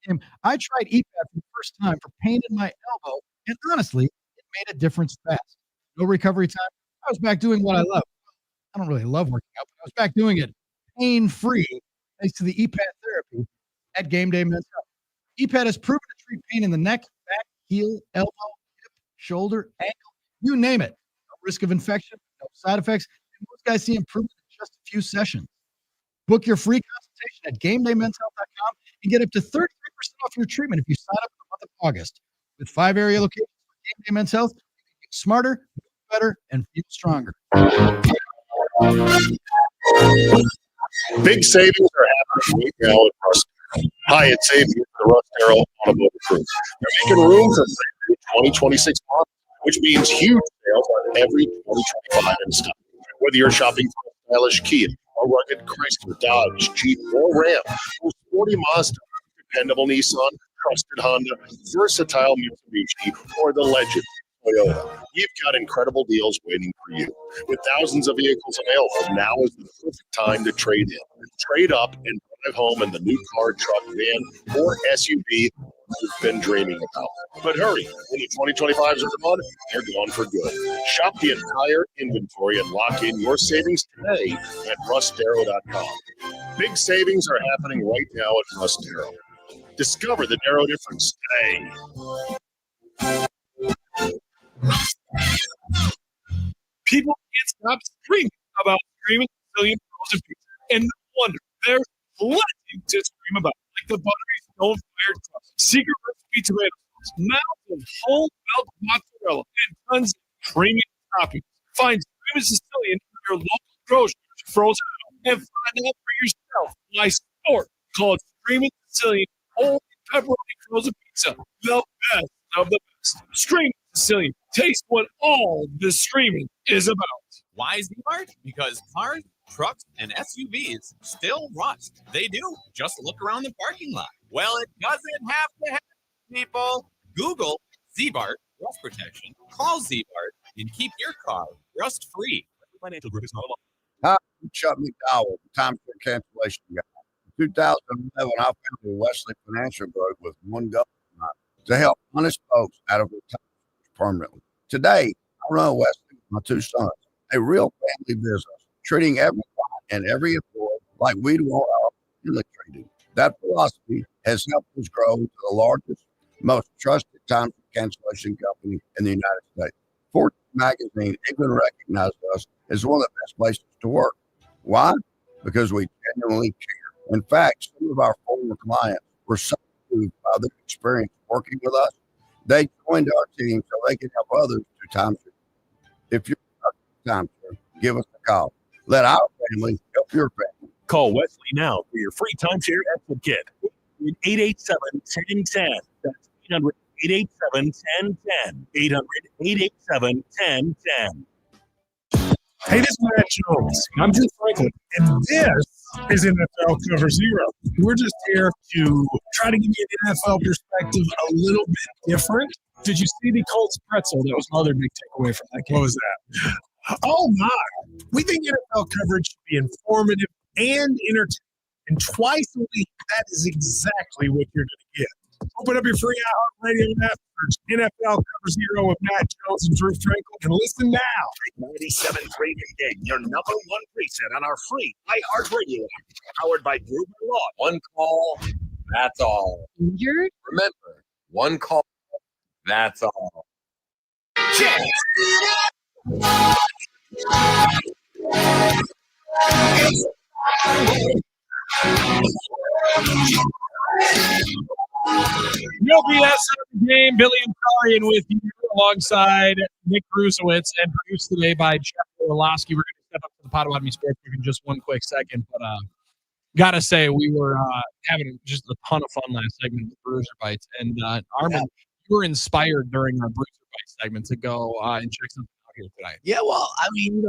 [SPEAKER 18] game. I tried EPAT for the first time for pain in my elbow, and honestly, it made a difference fast. No recovery time. I was back doing what I love. I don't really love working out, but I was back doing it pain-free thanks to the EPAT therapy at Game Day Men's Health. EPAT is proven to treat pain in the neck, back, heel, elbow, hip, shoulder, ankle, you name it. No risk of infection, no side effects, and most guys see improvement in just a few sessions. Book your free consultation at GameDayMen'sHealth.com and get up to 33% off your treatment if you sign up in the month of August. With 5 area locations for Game Day Men's Health, you can get smarter, move better, and feel stronger.
[SPEAKER 20] Big savings are happening right now at Russ. Hi, it's Xavier, the Russ Darrow Automotive Group. They're making room for 2026 models, which means huge sales on every 2025 in stock. Whether you're shopping for a stylish Kia, a rugged Chrysler, Dodge, Jeep, or Ram, or sporty Mazda, dependable Nissan, trusted Honda, versatile Mitsubishi, or the legend Toyota, you've got incredible deals waiting for you. With thousands of vehicles available, now is the perfect time to trade in. Trade up and drive home in the new car, truck, van, or SUV you've been dreaming about. But hurry, when the 2025s are gone, they're gone for good. Shop the entire inventory and lock in your savings today at RussDarrow.com. Big savings are happening right now at Russ Darrow. Discover the Darrow difference today.
[SPEAKER 21] People can't stop screaming about Screaming Sicilian frozen pizza, and no wonder there's plenty to scream about, like the buttery stone-fired crust, secret recipe tomato sauce, mounds of whole milk mozzarella, and tons of creamy toppings. Find Screaming Sicilian in your local grocery frozen out, and find out for yourself why store called Screaming Sicilian Holy Pepperoni Frozen Pizza, the best of the best. Screaming Sicilian, taste what all this streaming is about.
[SPEAKER 27] Why Z-Mart? Because cars, trucks, and SUVs still rust. They do. Just look around the parking lot. Well, it doesn't have to happen, people. Google Z-Mart rust protection, call Z-Mart, and keep your car rust-free. Financial Group is not alone.
[SPEAKER 23] Hi, I'm Chuck McDowell, the timeshare cancellation guy. In 2011, I founded Wesley Financial Group with one goal in mind, to help honest folks out of their timeshares permanently. Today, I run Wesley with my two sons, a real family business, treating every client and every employee like we'd want our family treated. That philosophy has helped us grow to the largest, most trusted timeshare cancellation company in the United States. Fortune magazine even recognized us as one of the best places to work. Why? Because we genuinely care. In fact, some of our former clients were so moved by their experience working with us, they joined our team so they could help others do timeshare. If you're a timeshare, give us a call. Let our family help your family.
[SPEAKER 10] Call Wesley now for your free timeshare exit kit. 887-1010. That's 800-887-1010. 800-887-1010.
[SPEAKER 21] Hey, this is Matt Jones. I'm Drew Franklin, and this is NFL Cover Zero. We're just here to try to give you an NFL perspective a little bit different. Did you see the Colts pretzel? That was another big takeaway from that game. What was that? Oh, my. We think NFL coverage should be informative and entertaining. And twice a week, that is exactly what you're going to get. Open up your free iHeartRadio app, search NFL Cover Zero with Matt Jones and Drew Franklin, and listen now.
[SPEAKER 5] 97.3 Game, your number one preset on our free iHeartRadio app, powered by Group Law.
[SPEAKER 24] One call, that's all.
[SPEAKER 3] Injured?
[SPEAKER 24] Remember, one call, that's all.
[SPEAKER 1] No BS on the game. Billy and Karian with you alongside Nick Grusowitz and produced today by Jeff Orlowski. We're going to step up to the Potawatomi Sports Book in just one quick second, but gotta say we were having just a ton of fun last segment with Bruiser Bites, and Armin, you were inspired during our Bruiser Bites segment to go and check something out here tonight.
[SPEAKER 2] Yeah, well, I mean,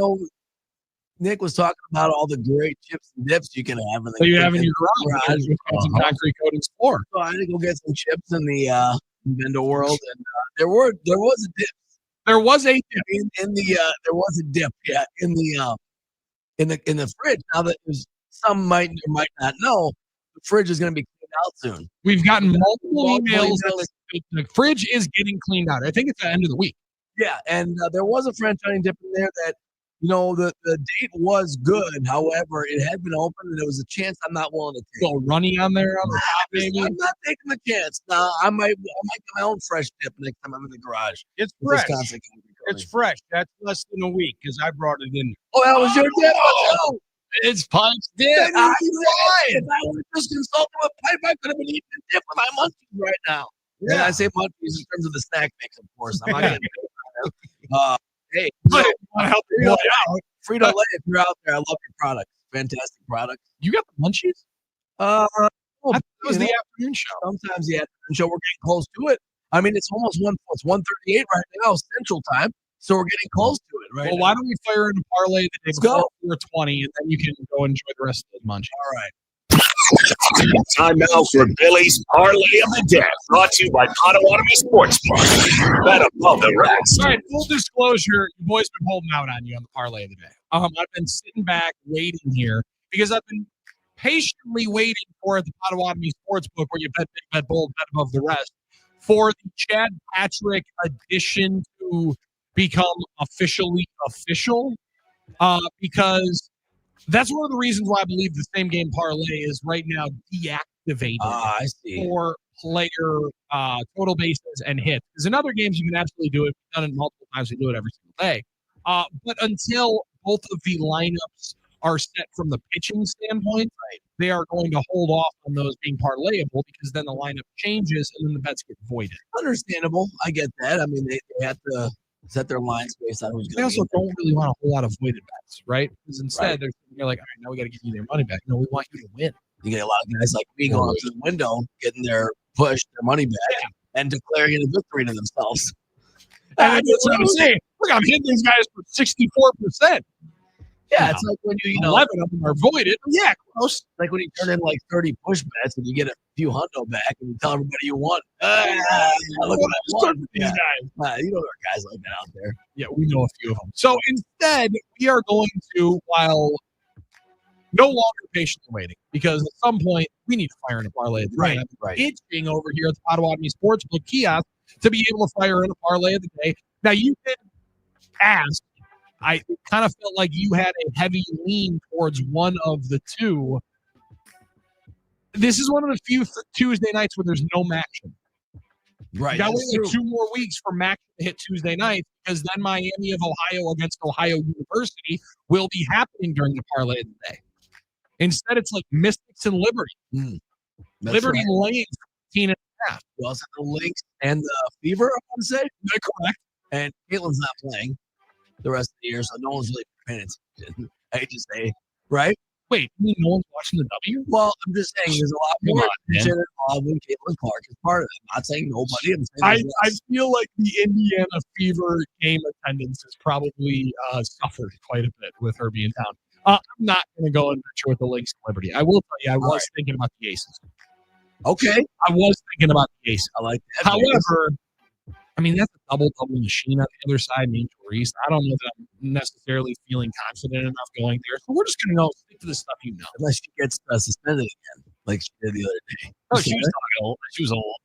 [SPEAKER 2] Nick was talking about all the great chips and dips you can have.
[SPEAKER 1] So you have in your garage with some concrete coatings floor.
[SPEAKER 2] So I had to go get some chips in the Vendo World, and there was a dip.
[SPEAKER 1] There was a dip
[SPEAKER 2] in the there was a dip, yeah, in the fridge. Now that some might or might not know, the fridge is going to be cleaned out soon.
[SPEAKER 1] We've gotten multiple emails that the fridge is getting cleaned out. I think it's the end of the week.
[SPEAKER 2] Yeah, and there was a French onion dip in there that, the date was good. However, it had been open, and there was a chance I'm not willing to take.
[SPEAKER 1] Go runny on there on the top, maybe?
[SPEAKER 2] I'm not taking the chance. No, I might get my own fresh dip next time I'm in the garage.
[SPEAKER 14] It's
[SPEAKER 2] With
[SPEAKER 14] fresh.
[SPEAKER 2] Wisconsin concrete coating.
[SPEAKER 14] It's fresh. That's less than a week because I brought it in.
[SPEAKER 2] Oh, that was your dip? Oh,
[SPEAKER 1] it's Punch dip.
[SPEAKER 2] If I would have just consulted with Pipe, I could have been eating the dip with my munchies right now. Yeah. And I say munchies in terms of the snack mix, of course. I'm not going to hey,
[SPEAKER 1] but if you want to help your boy out,
[SPEAKER 2] Frito-Lay, if you're out there, I love your products. Fantastic products.
[SPEAKER 1] You got the munchies?
[SPEAKER 2] That
[SPEAKER 1] was the afternoon show.
[SPEAKER 2] Sometimes the afternoon show, we're getting close to it. I mean, it's almost 1:38 right now, Central Time. So we're getting close to it, right?
[SPEAKER 1] Well, why don't we fire in a parlay the day before 4:20, and then you can go enjoy the rest of the munchies.
[SPEAKER 2] All right.
[SPEAKER 5] Time now for Billy's Parlay of the Day, brought to you by Potawatomi Sports Bar. Bet above the rest.
[SPEAKER 1] All right, full disclosure, your boy's been holding out on you on the parlay of the day. I've been sitting back waiting here because I've been patiently waiting for at the Potawatomi Sports Book, where you bet big, bet bold, bet above the rest, for the Chad Patrick addition to become officially official, because that's one of the reasons why I believe the same game parlay is right now deactivated
[SPEAKER 2] I see.
[SPEAKER 1] for player total bases and hits. Because in other games, you can absolutely do it. We've done it multiple times. We do it every single day. But until both of the lineups are set from the pitching standpoint, they are going to hold off on those being parlayable, because then the lineup changes and then the bets get voided.
[SPEAKER 2] Understandable. I get that. I mean, they have to set their lines based on who's
[SPEAKER 1] They
[SPEAKER 2] going
[SPEAKER 1] also don't really want a whole lot of voided bets, right? Because instead, they're like, all right, now we got to give you their money back. No, we want you to win.
[SPEAKER 2] You get a lot of guys like me going up to the window, getting their money back, and declaring it a victory to themselves.
[SPEAKER 1] And that's what I'm saying. Look, I'm hitting these guys for 64%.
[SPEAKER 2] Yeah, it's like when you
[SPEAKER 1] 11 of them are voided. Yeah, close.
[SPEAKER 2] Like when you turn in like 30 push bets and you get a few hundo back and you tell everybody you won. Look what I won.
[SPEAKER 1] These guys.
[SPEAKER 2] You know there are guys like that out there.
[SPEAKER 1] Yeah, we know a few of them. So instead, we are going to, while no longer patiently waiting, because at some point we need to fire in a parlay of the day.
[SPEAKER 2] Right.
[SPEAKER 1] Itching over here at the Potawatomi Sportsbook kiosk to be able to fire in a parlay of the day. Now, you can ask. I kind of felt like you had a heavy lean towards one of the two. This is one of the few Tuesday nights where there's no action.
[SPEAKER 2] Right.
[SPEAKER 1] You got to wait like 2 more weeks for Mac to hit Tuesday night, because then Miami of Ohio against Ohio University will be happening during the parlay of the day. Instead, it's like Mystics and Liberty. Liberty laying 15.5.
[SPEAKER 2] You also have the Lynx and the Fever, I want to say.
[SPEAKER 1] They're correct.
[SPEAKER 2] And Caitlin's not playing the rest of the year, so no one's really paying attention. I hate to say, right?
[SPEAKER 1] Wait, you mean no one's watching the W?
[SPEAKER 2] Well, I'm just saying there's a lot more attention involved when Caitlin Clark is part of it. I'm not saying nobody. I'm saying
[SPEAKER 1] I feel like the Indiana Fever game attendance has probably suffered quite a bit with her being down. I'm not going to go and venture with the Lynx and Liberty. I will tell you, I was thinking about the Aces.
[SPEAKER 2] Okay.
[SPEAKER 1] I was thinking about the Aces.
[SPEAKER 2] I like that.
[SPEAKER 1] However, I mean, that's a double-double machine on the other side, named Therese. I don't know that I'm necessarily feeling confident enough going there. So we're just going to go stick to the stuff you know.
[SPEAKER 2] Unless she gets suspended again, like she did the other day.
[SPEAKER 6] No, she was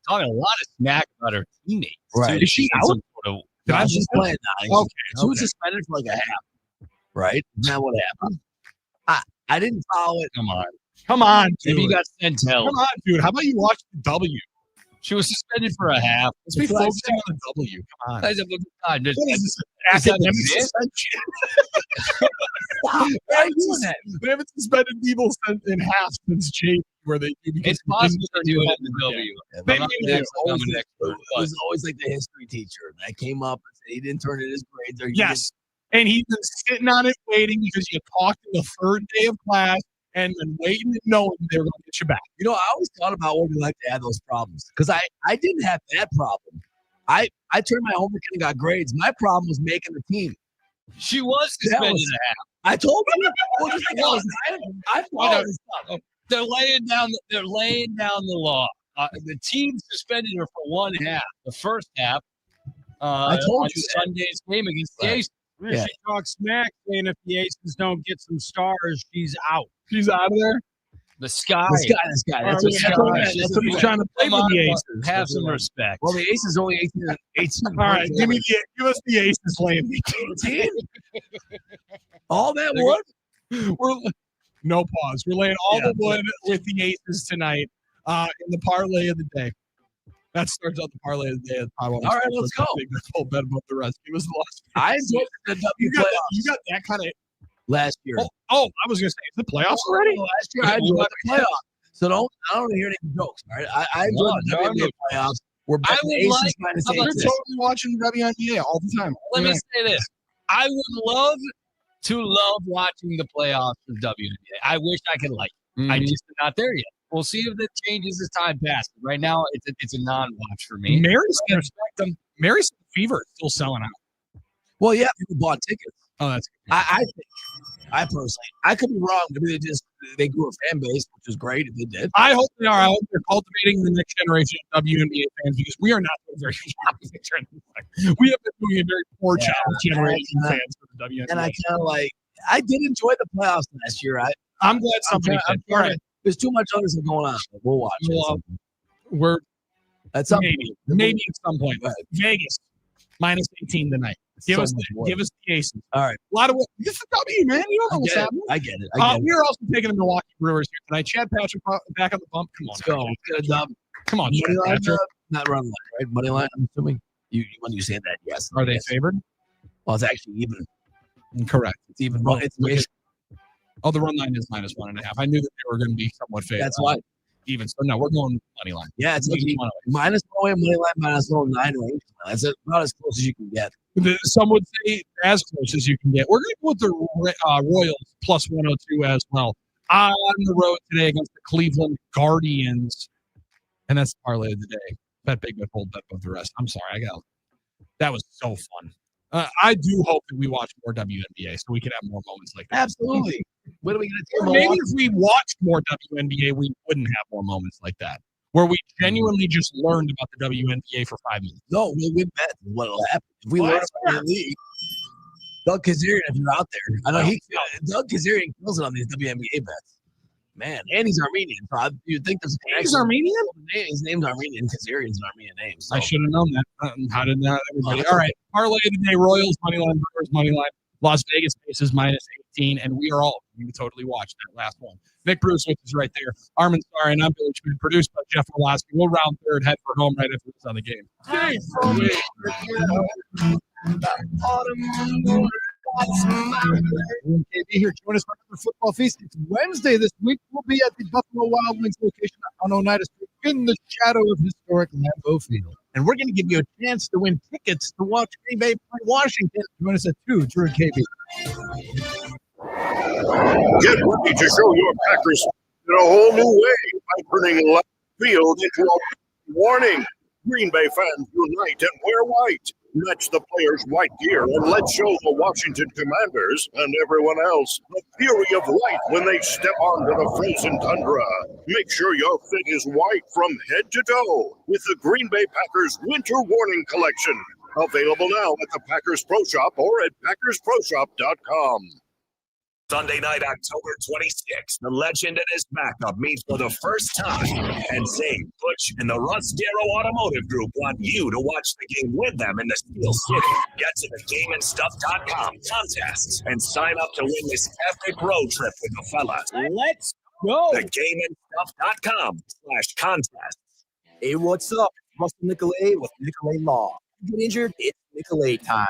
[SPEAKER 6] talking a lot of smack about her teammates.
[SPEAKER 2] Right.
[SPEAKER 1] Is she out?
[SPEAKER 2] She's playing now.
[SPEAKER 1] Okay.
[SPEAKER 2] She was suspended for like a half. Right? Isn't that what happened? I didn't follow it.
[SPEAKER 1] Come on, dude.
[SPEAKER 6] Maybe you got sent hell.
[SPEAKER 1] Come on, dude. How about you watch the W?
[SPEAKER 6] She was suspended for a half.
[SPEAKER 1] Let's be focusing on the W. Come on.
[SPEAKER 6] God,
[SPEAKER 1] What is this?
[SPEAKER 6] Does that
[SPEAKER 1] Academic
[SPEAKER 6] exist?
[SPEAKER 1] suspension.
[SPEAKER 2] Why are you doing that?
[SPEAKER 1] They haven't suspended people in half since JV, where they do because
[SPEAKER 6] It's possible to do it in the W.
[SPEAKER 1] Maybe
[SPEAKER 2] I'm
[SPEAKER 1] they do.
[SPEAKER 2] always,
[SPEAKER 6] I'm an expert,
[SPEAKER 2] it was always like the history teacher that came up and said he didn't turn in his grades. Or he
[SPEAKER 1] Yes. And he's been sitting on it waiting because you talked in the third day of class and then waiting and knowing they were going to get you back.
[SPEAKER 2] You know, I always thought about what we like to add those problems because I didn't have that problem. I turned my homework in and got grades. My problem was making the team.
[SPEAKER 6] She was suspended a half.
[SPEAKER 2] I told you. I followed this stuff.
[SPEAKER 6] They're laying down the law. The team suspended her for one half. The first half.
[SPEAKER 2] I told
[SPEAKER 6] on
[SPEAKER 2] you that.
[SPEAKER 6] Sunday's game against the Aces.
[SPEAKER 2] Yeah.
[SPEAKER 14] She talks smack saying if the Aces don't get some stars, she's out.
[SPEAKER 1] She's out of there.
[SPEAKER 6] The sky.
[SPEAKER 2] This guy. That's what he's trying to play with the Aces.
[SPEAKER 6] Have some respect.
[SPEAKER 2] Well, the Aces only 18.
[SPEAKER 1] All right, give us the Aces laying
[SPEAKER 2] 18. All that wood?
[SPEAKER 1] We're no pause. We're laying all the wood with the Aces tonight in the parlay of the day. That starts out the parlay of the day. All
[SPEAKER 2] right, let's go.
[SPEAKER 1] Full bet above the rest. Give us the last.
[SPEAKER 2] I enjoyed the W
[SPEAKER 1] You got that kind of
[SPEAKER 2] last year.
[SPEAKER 1] Oh, I was going to say, is the playoffs already?
[SPEAKER 2] Last year I enjoyed the playoffs. So I don't hear any jokes, all right? I enjoyed the WNBA playoffs. We're back to Aces minus
[SPEAKER 1] You're
[SPEAKER 2] 8.
[SPEAKER 1] totally watching WNBA all the time.
[SPEAKER 6] Let me say this. I would love watching the playoffs of WNBA. I wish I could like it. I just am not there yet. We'll see if that changes as time passes. Right now, it's a non-watch for me.
[SPEAKER 1] Mary's Fever is still selling out.
[SPEAKER 2] Well, yeah, people bought tickets.
[SPEAKER 1] Oh, that's good.
[SPEAKER 2] I personally, I could be wrong. Maybe they grew a fan base, which is great if they did.
[SPEAKER 1] I hope they are. I hope they're cultivating the next generation of WNBA fans because we are not doing very good. We have been doing a very poor job with generation fans for the WNBA.
[SPEAKER 2] And I kind of I did enjoy the playoffs last year.
[SPEAKER 1] I'm glad somebody did. All right.
[SPEAKER 2] There's too much other stuff going on. We'll watch.
[SPEAKER 1] We're
[SPEAKER 2] at some
[SPEAKER 1] maybe at some point. Vegas minus 18 tonight. Give us the Aces.
[SPEAKER 2] All right.
[SPEAKER 1] A lot of this is W, man. You don't know what's happening.
[SPEAKER 2] I get it.
[SPEAKER 1] We're also taking the Milwaukee Brewers here tonight. Chad Patrick back on the bump. Come on,
[SPEAKER 2] let's go. Get a dub.
[SPEAKER 1] Come on, Chad
[SPEAKER 2] Money line,
[SPEAKER 1] Patrick.
[SPEAKER 2] not run line, right? Money line. I'm assuming when you say that, yes.
[SPEAKER 1] Are they favored?
[SPEAKER 2] Well, it's actually even.
[SPEAKER 1] Correct.
[SPEAKER 2] It's even.
[SPEAKER 1] Well,
[SPEAKER 2] It's
[SPEAKER 1] the run line is minus 1.5. I knew that they were going to be somewhat favored.
[SPEAKER 2] That's why.
[SPEAKER 1] Even so, no, we're going money line.
[SPEAKER 2] Yeah, it's like minus 1 money line, minus 109 range. That's about as close as you can get.
[SPEAKER 1] Some would say as close as you can get. We're going to go with the Royals plus 102 as well. On the road today against the Cleveland Guardians. And that's the parlay of the day. Bet big, bet bold, bet above the rest. I'm sorry. That was so fun. I do hope that we watch more WNBA so we can have more moments like that.
[SPEAKER 2] Absolutely. What are we going to do?
[SPEAKER 1] Maybe if we watched more WNBA, we wouldn't have more moments like that, where we genuinely just learned about the WNBA for 5 minutes.
[SPEAKER 2] No, we'll win bet. What'll happen? If we learn about the league, Doug Kazarian, if you're out there, I know Doug Kazarian kills it on these WNBA bets. Man, and he's Armenian. So you'd think there's
[SPEAKER 1] He's Armenian?
[SPEAKER 2] His name's Armenian. Kazarian's an Armenian name. So.
[SPEAKER 1] I should have known that. How did not everybody? All right. Parlay of the day, Royals, money line, Brewers, money line. Las Vegas Aces minus 18, and we are all going to totally watch that last one. Nick Bruce with us right there. Armin Starr and I'm Billy Schmidt, produced by Jeff Orlowski. We'll round third, head for home right after this on the game.
[SPEAKER 18] KB here. Join us for another football feast. It's Wednesday this week. We'll be at the Buffalo Wild Wings location on Oneida Street in the shadow of historic Lambeau Field.
[SPEAKER 14] And we're going to give you a chance to win tickets to watch Green Bay play Washington.
[SPEAKER 18] Join us at 2, Drew and KB.
[SPEAKER 20] Get ready to show your Packers in a whole new way by turning left field into a warning. Green Bay fans unite and wear white. Match the players' white gear and let's show the Washington Commanders and everyone else the fury of white when they step onto the frozen tundra. Make sure your fit is white from head to toe with the Green Bay Packers Winter Warning Collection. Available now at the Packers Pro Shop or at PackersProShop.com.
[SPEAKER 5] Sunday night, October 26th, the legend and his backup meet for the first time. And Zay, Butch, and the Russ Darrow Automotive Group want you to watch the game with them in the Steel City. Get to the GameandStuff.com contests and sign up to win this epic road trip with the fellas.
[SPEAKER 14] Let's go.
[SPEAKER 5] The GameandStuff.com/contests.
[SPEAKER 7] Hey, what's up? It's Russell Nicolay with Nicolay Law. You get injured, it's Nicolay time.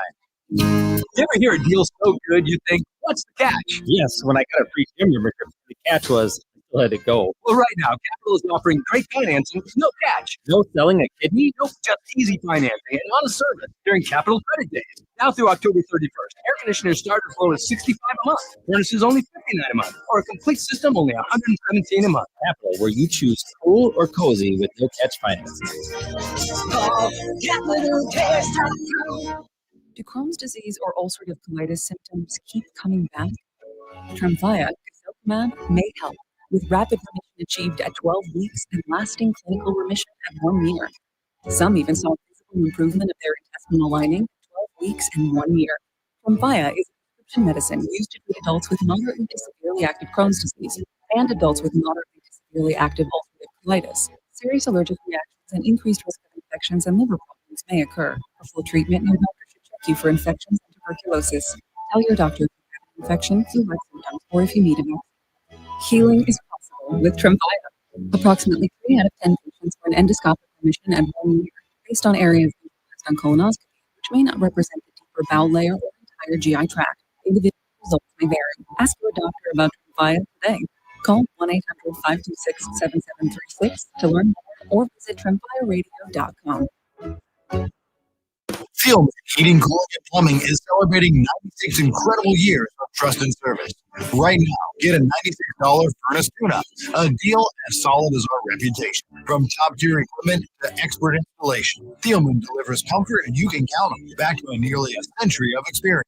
[SPEAKER 7] You ever hear a deal so good you think, what's the catch?
[SPEAKER 8] Yes, when I got a free gym membership, the catch was I still had to go.
[SPEAKER 7] Well, right now, Capital is offering great financing with no catch.
[SPEAKER 8] No selling a kidney?
[SPEAKER 7] Nope, just easy financing and on a service during Capital Credit Days. Now through October 31st, air conditioners start as low as $65 a month. Furnaces only $59 a month. Or a complete system only $117 a month.
[SPEAKER 8] Capital, where you choose cool or cozy with no catch financing.
[SPEAKER 9] Do Crohn's disease or ulcerative colitis symptoms keep coming back? Tremfya guselkumab may help, with rapid remission achieved at 12 weeks and lasting clinical remission at 1 year. Some even saw physical improvement of their intestinal lining at 12 weeks and 1 year. Tremfya is a prescription medicine used to treat adults with moderately to severely active Crohn's disease and adults with moderately to severely active ulcerative colitis. Serious allergic reactions and increased risk of infections and liver problems may occur. For full treatment, your doctor should check you for infections and tuberculosis. Tell your doctor if you have an infection, flu-like symptoms, or if you need a vaccine. Healing is possible with Tremfya. Approximately 3 out of 10 patients were in endoscopic remission at 1 year, based on areas on colonoscopy, which may not represent the deeper bowel layer or entire GI tract. Individual results may vary. Ask your doctor about Tremfya today. Call 1-800-526-7736 to learn more or visit TremfyaRadio.com.
[SPEAKER 14] Thielman Heating, Cooling, and Plumbing is celebrating 96 incredible years of trust and service. Right now, get a $96 furnace tune-up, a deal as solid as our reputation. From top-tier equipment to expert installation, Thielman delivers comfort and you can count them, backed by nearly a century of experience.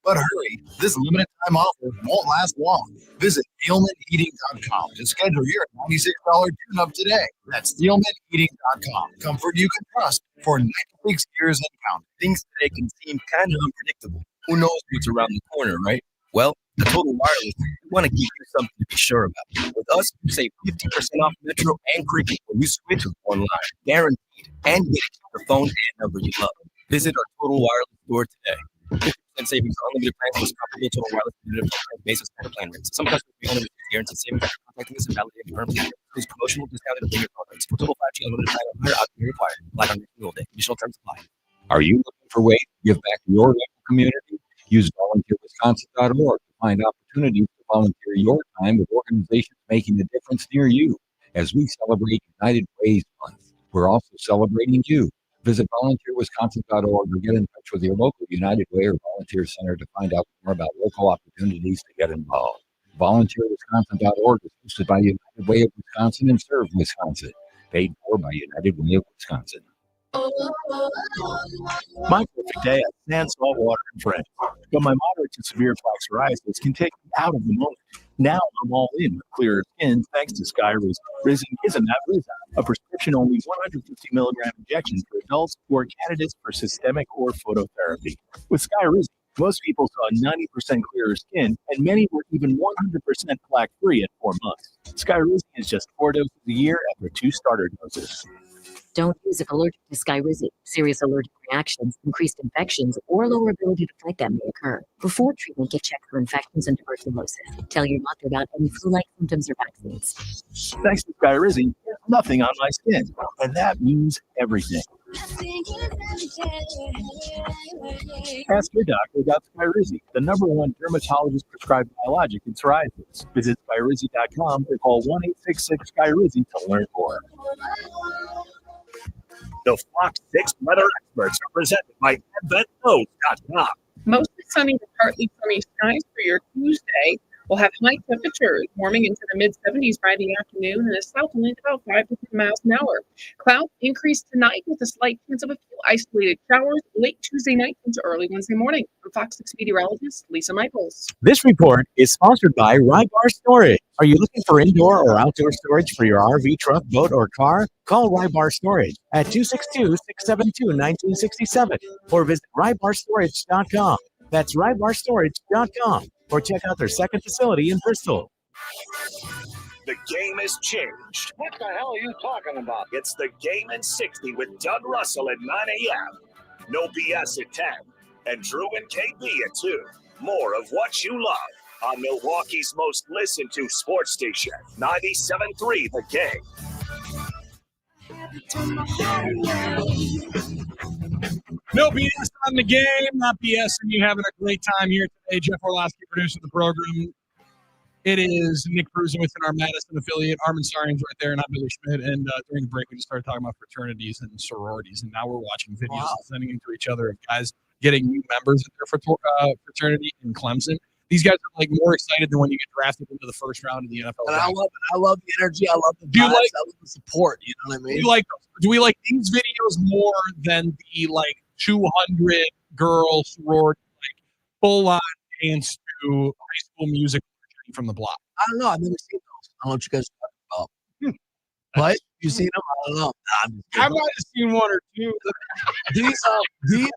[SPEAKER 14] But hurry, this limited time offer won't last long. Visit ThielmanHeating.com to schedule your $96 tune-up today. That's ThielmanHeating.com. Comfort you can trust for 96 years and counting.
[SPEAKER 7] Things today can seem kind of unpredictable. Who knows what's around the corner, right? Well, at Total Wireless, we want to give you something to be sure about. With us, you save 50% off Metro and Cricket when you switch with one line, guaranteed, and get the phone and number you love. Visit our Total Wireless store today. 50% savings on unlimited plans plus comparable Total Wireless limited plan basis and plan rates. Some customers may only receive guaranteed savings by contacting us and validating terms. Includes promotional discounted and phone rates. For Total 5G unlimited plan, higher option required. Like on renewal day. Additional terms apply.
[SPEAKER 19] Are you looking for ways to give back to your local community? Use volunteerwisconsin.org to find opportunities to volunteer your time with organizations making a difference near you. As we celebrate United Ways Month, we're also celebrating you. Visit volunteerwisconsin.org or get in touch with your local United Way or Volunteer Center to find out more about local opportunities to get involved. Volunteerwisconsin.org is hosted by United Way of Wisconsin and Serve Wisconsin. Paid for by United Way of Wisconsin.
[SPEAKER 10] My perfect day at Sand, Salt Water, and Friends. But my moderate to severe plaque psoriasis can take me out of the moment. Now I'm all in with clearer skin thanks to Skyrizi. Rizin isn't that Rizin, a prescription-only 150 milligram injection for adults who are candidates for systemic or phototherapy. With Skyrizi, most people saw 90% clearer skin, and many were even 100% plaque-free at 4 months. Skyrizi is just 4 doses a year after 2 starter doses.
[SPEAKER 22] Don't use if allergic to Skyrizi. Serious allergic reactions, increased infections, or lower ability to fight them may occur. Before treatment, get checked for infections and tuberculosis. Tell your doctor about any flu-like symptoms or vaccines.
[SPEAKER 10] Thanks to Skyrizi, there's nothing on my skin, and that means everything. Ask your doctor about Skyrizi, the #1 dermatologist-prescribed biologic in psoriasis. Visit Skyrizi.com or call 1-866-SKYRIZI to learn more.
[SPEAKER 5] The Fox 6 weather experts are presented by AdventNose.com.
[SPEAKER 25] Mostly sunny to partly sunny skies for your Tuesday. We'll have high temperatures warming into the mid-70s by the afternoon and a south wind about 5 to 10 miles an hour. Clouds increase tonight with a slight chance of a few isolated showers late Tuesday night into early Wednesday morning. I'm Fox 6 meteorologist Lisa Michaels.
[SPEAKER 26] This report is sponsored by Rybar Storage. Are you looking for indoor or outdoor storage for your RV, truck, boat, or car? Call Rybar Storage at 262-672-1967 or visit rybarstorage.com. That's rybarstorage.com. Or check out their second facility in Bristol.
[SPEAKER 5] The game has changed. What the hell are you talking about? It's the Game in 60 with Doug Russell at 9 a.m. No BS at 10. And Drew and KB at 2. More of what you love on Milwaukee's most listened to sports station, 97.3 The Game.
[SPEAKER 1] No BS on the game, not BS, and you having a great time here today. Jeff Orlowski producing the program. It is Nick Cruzowitz in our Madison affiliate. Armin Sarian's right there, and I'm Billy Schmidt. And during the break, we just started talking about fraternities and sororities, and now we're watching videos and sending them to each other of guys getting new members in their fraternity in Clemson. These guys are like more excited than when you get drafted into the first round of the NFL.
[SPEAKER 2] And I love it. I love the energy. I love the vibes. I love the support. You know what I mean?
[SPEAKER 1] Do we like these videos more than the like 200 girl sorority, like full on dance to high school music from the block?
[SPEAKER 2] I don't know. I've never seen those. I don't know what you guys are talking about. What? You seen them? I don't know.
[SPEAKER 21] I might have seen one or two.
[SPEAKER 2] These are good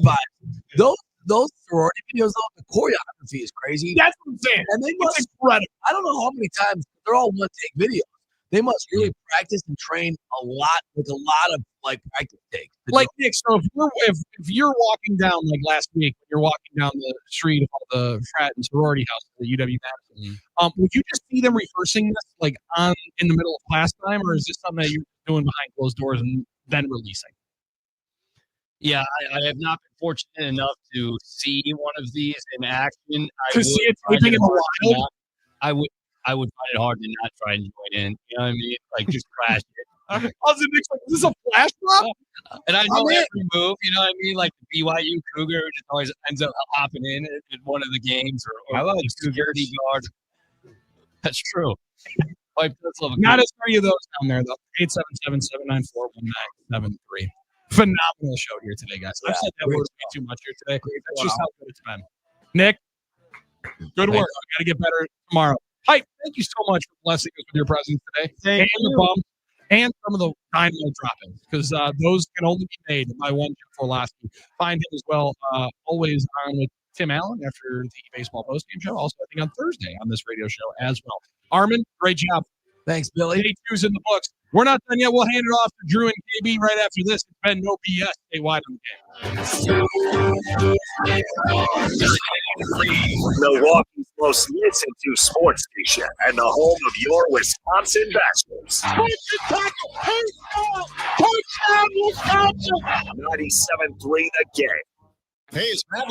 [SPEAKER 2] vibes. Those sorority videos, though, the choreography is crazy.
[SPEAKER 21] That's what I'm saying.
[SPEAKER 2] And they must, incredible. I don't know how many times they're all one-take videos. They must really practice and train a lot, with a lot of like practice takes.
[SPEAKER 1] Like Nick, so if you're walking down like last week, you're walking down the street of all the frat and sorority houses at UW Madison, would you just see them rehearsing this like in the middle of class time, or is this something that you're doing behind closed doors and then releasing?
[SPEAKER 6] Yeah, I have not been fortunate enough to see one of these in action.
[SPEAKER 1] To see it taping in the wild?
[SPEAKER 6] I would find it hard to not try and join in. You know what I mean? Like just crash it.
[SPEAKER 1] I was like, is this a flash drop?
[SPEAKER 6] And I know every move. You know what I mean? Like the BYU Cougar just always ends up hopping in at one of the games, or like security guard. That's true.
[SPEAKER 1] Not as many of those down there though. 877-794-1973. Phenomenal show here today, guys. I've said that word way too much here today. That's just how good it's been. Nick, good work. I got to get better tomorrow. Hi, thank you so much for blessing us with your presence today.
[SPEAKER 21] Thank
[SPEAKER 1] you. The bump and some of the dynamite droppings, because those can only be made by one Jeff Orlowski. Find him as well, always on with Tim Allen after the baseball postgame show. Also, I think on Thursday on this radio show as well. Armin, great job.
[SPEAKER 2] Thanks, Billy.
[SPEAKER 1] Day 2's in the books. We're not done yet. We'll hand it off to Drew and KB right after this. It's been no BS statewide on the game.
[SPEAKER 5] Milwaukee's most listened to sports station and the home of your Wisconsin Bachelors. 97.3 The Game.
[SPEAKER 20] Hey, it's Matt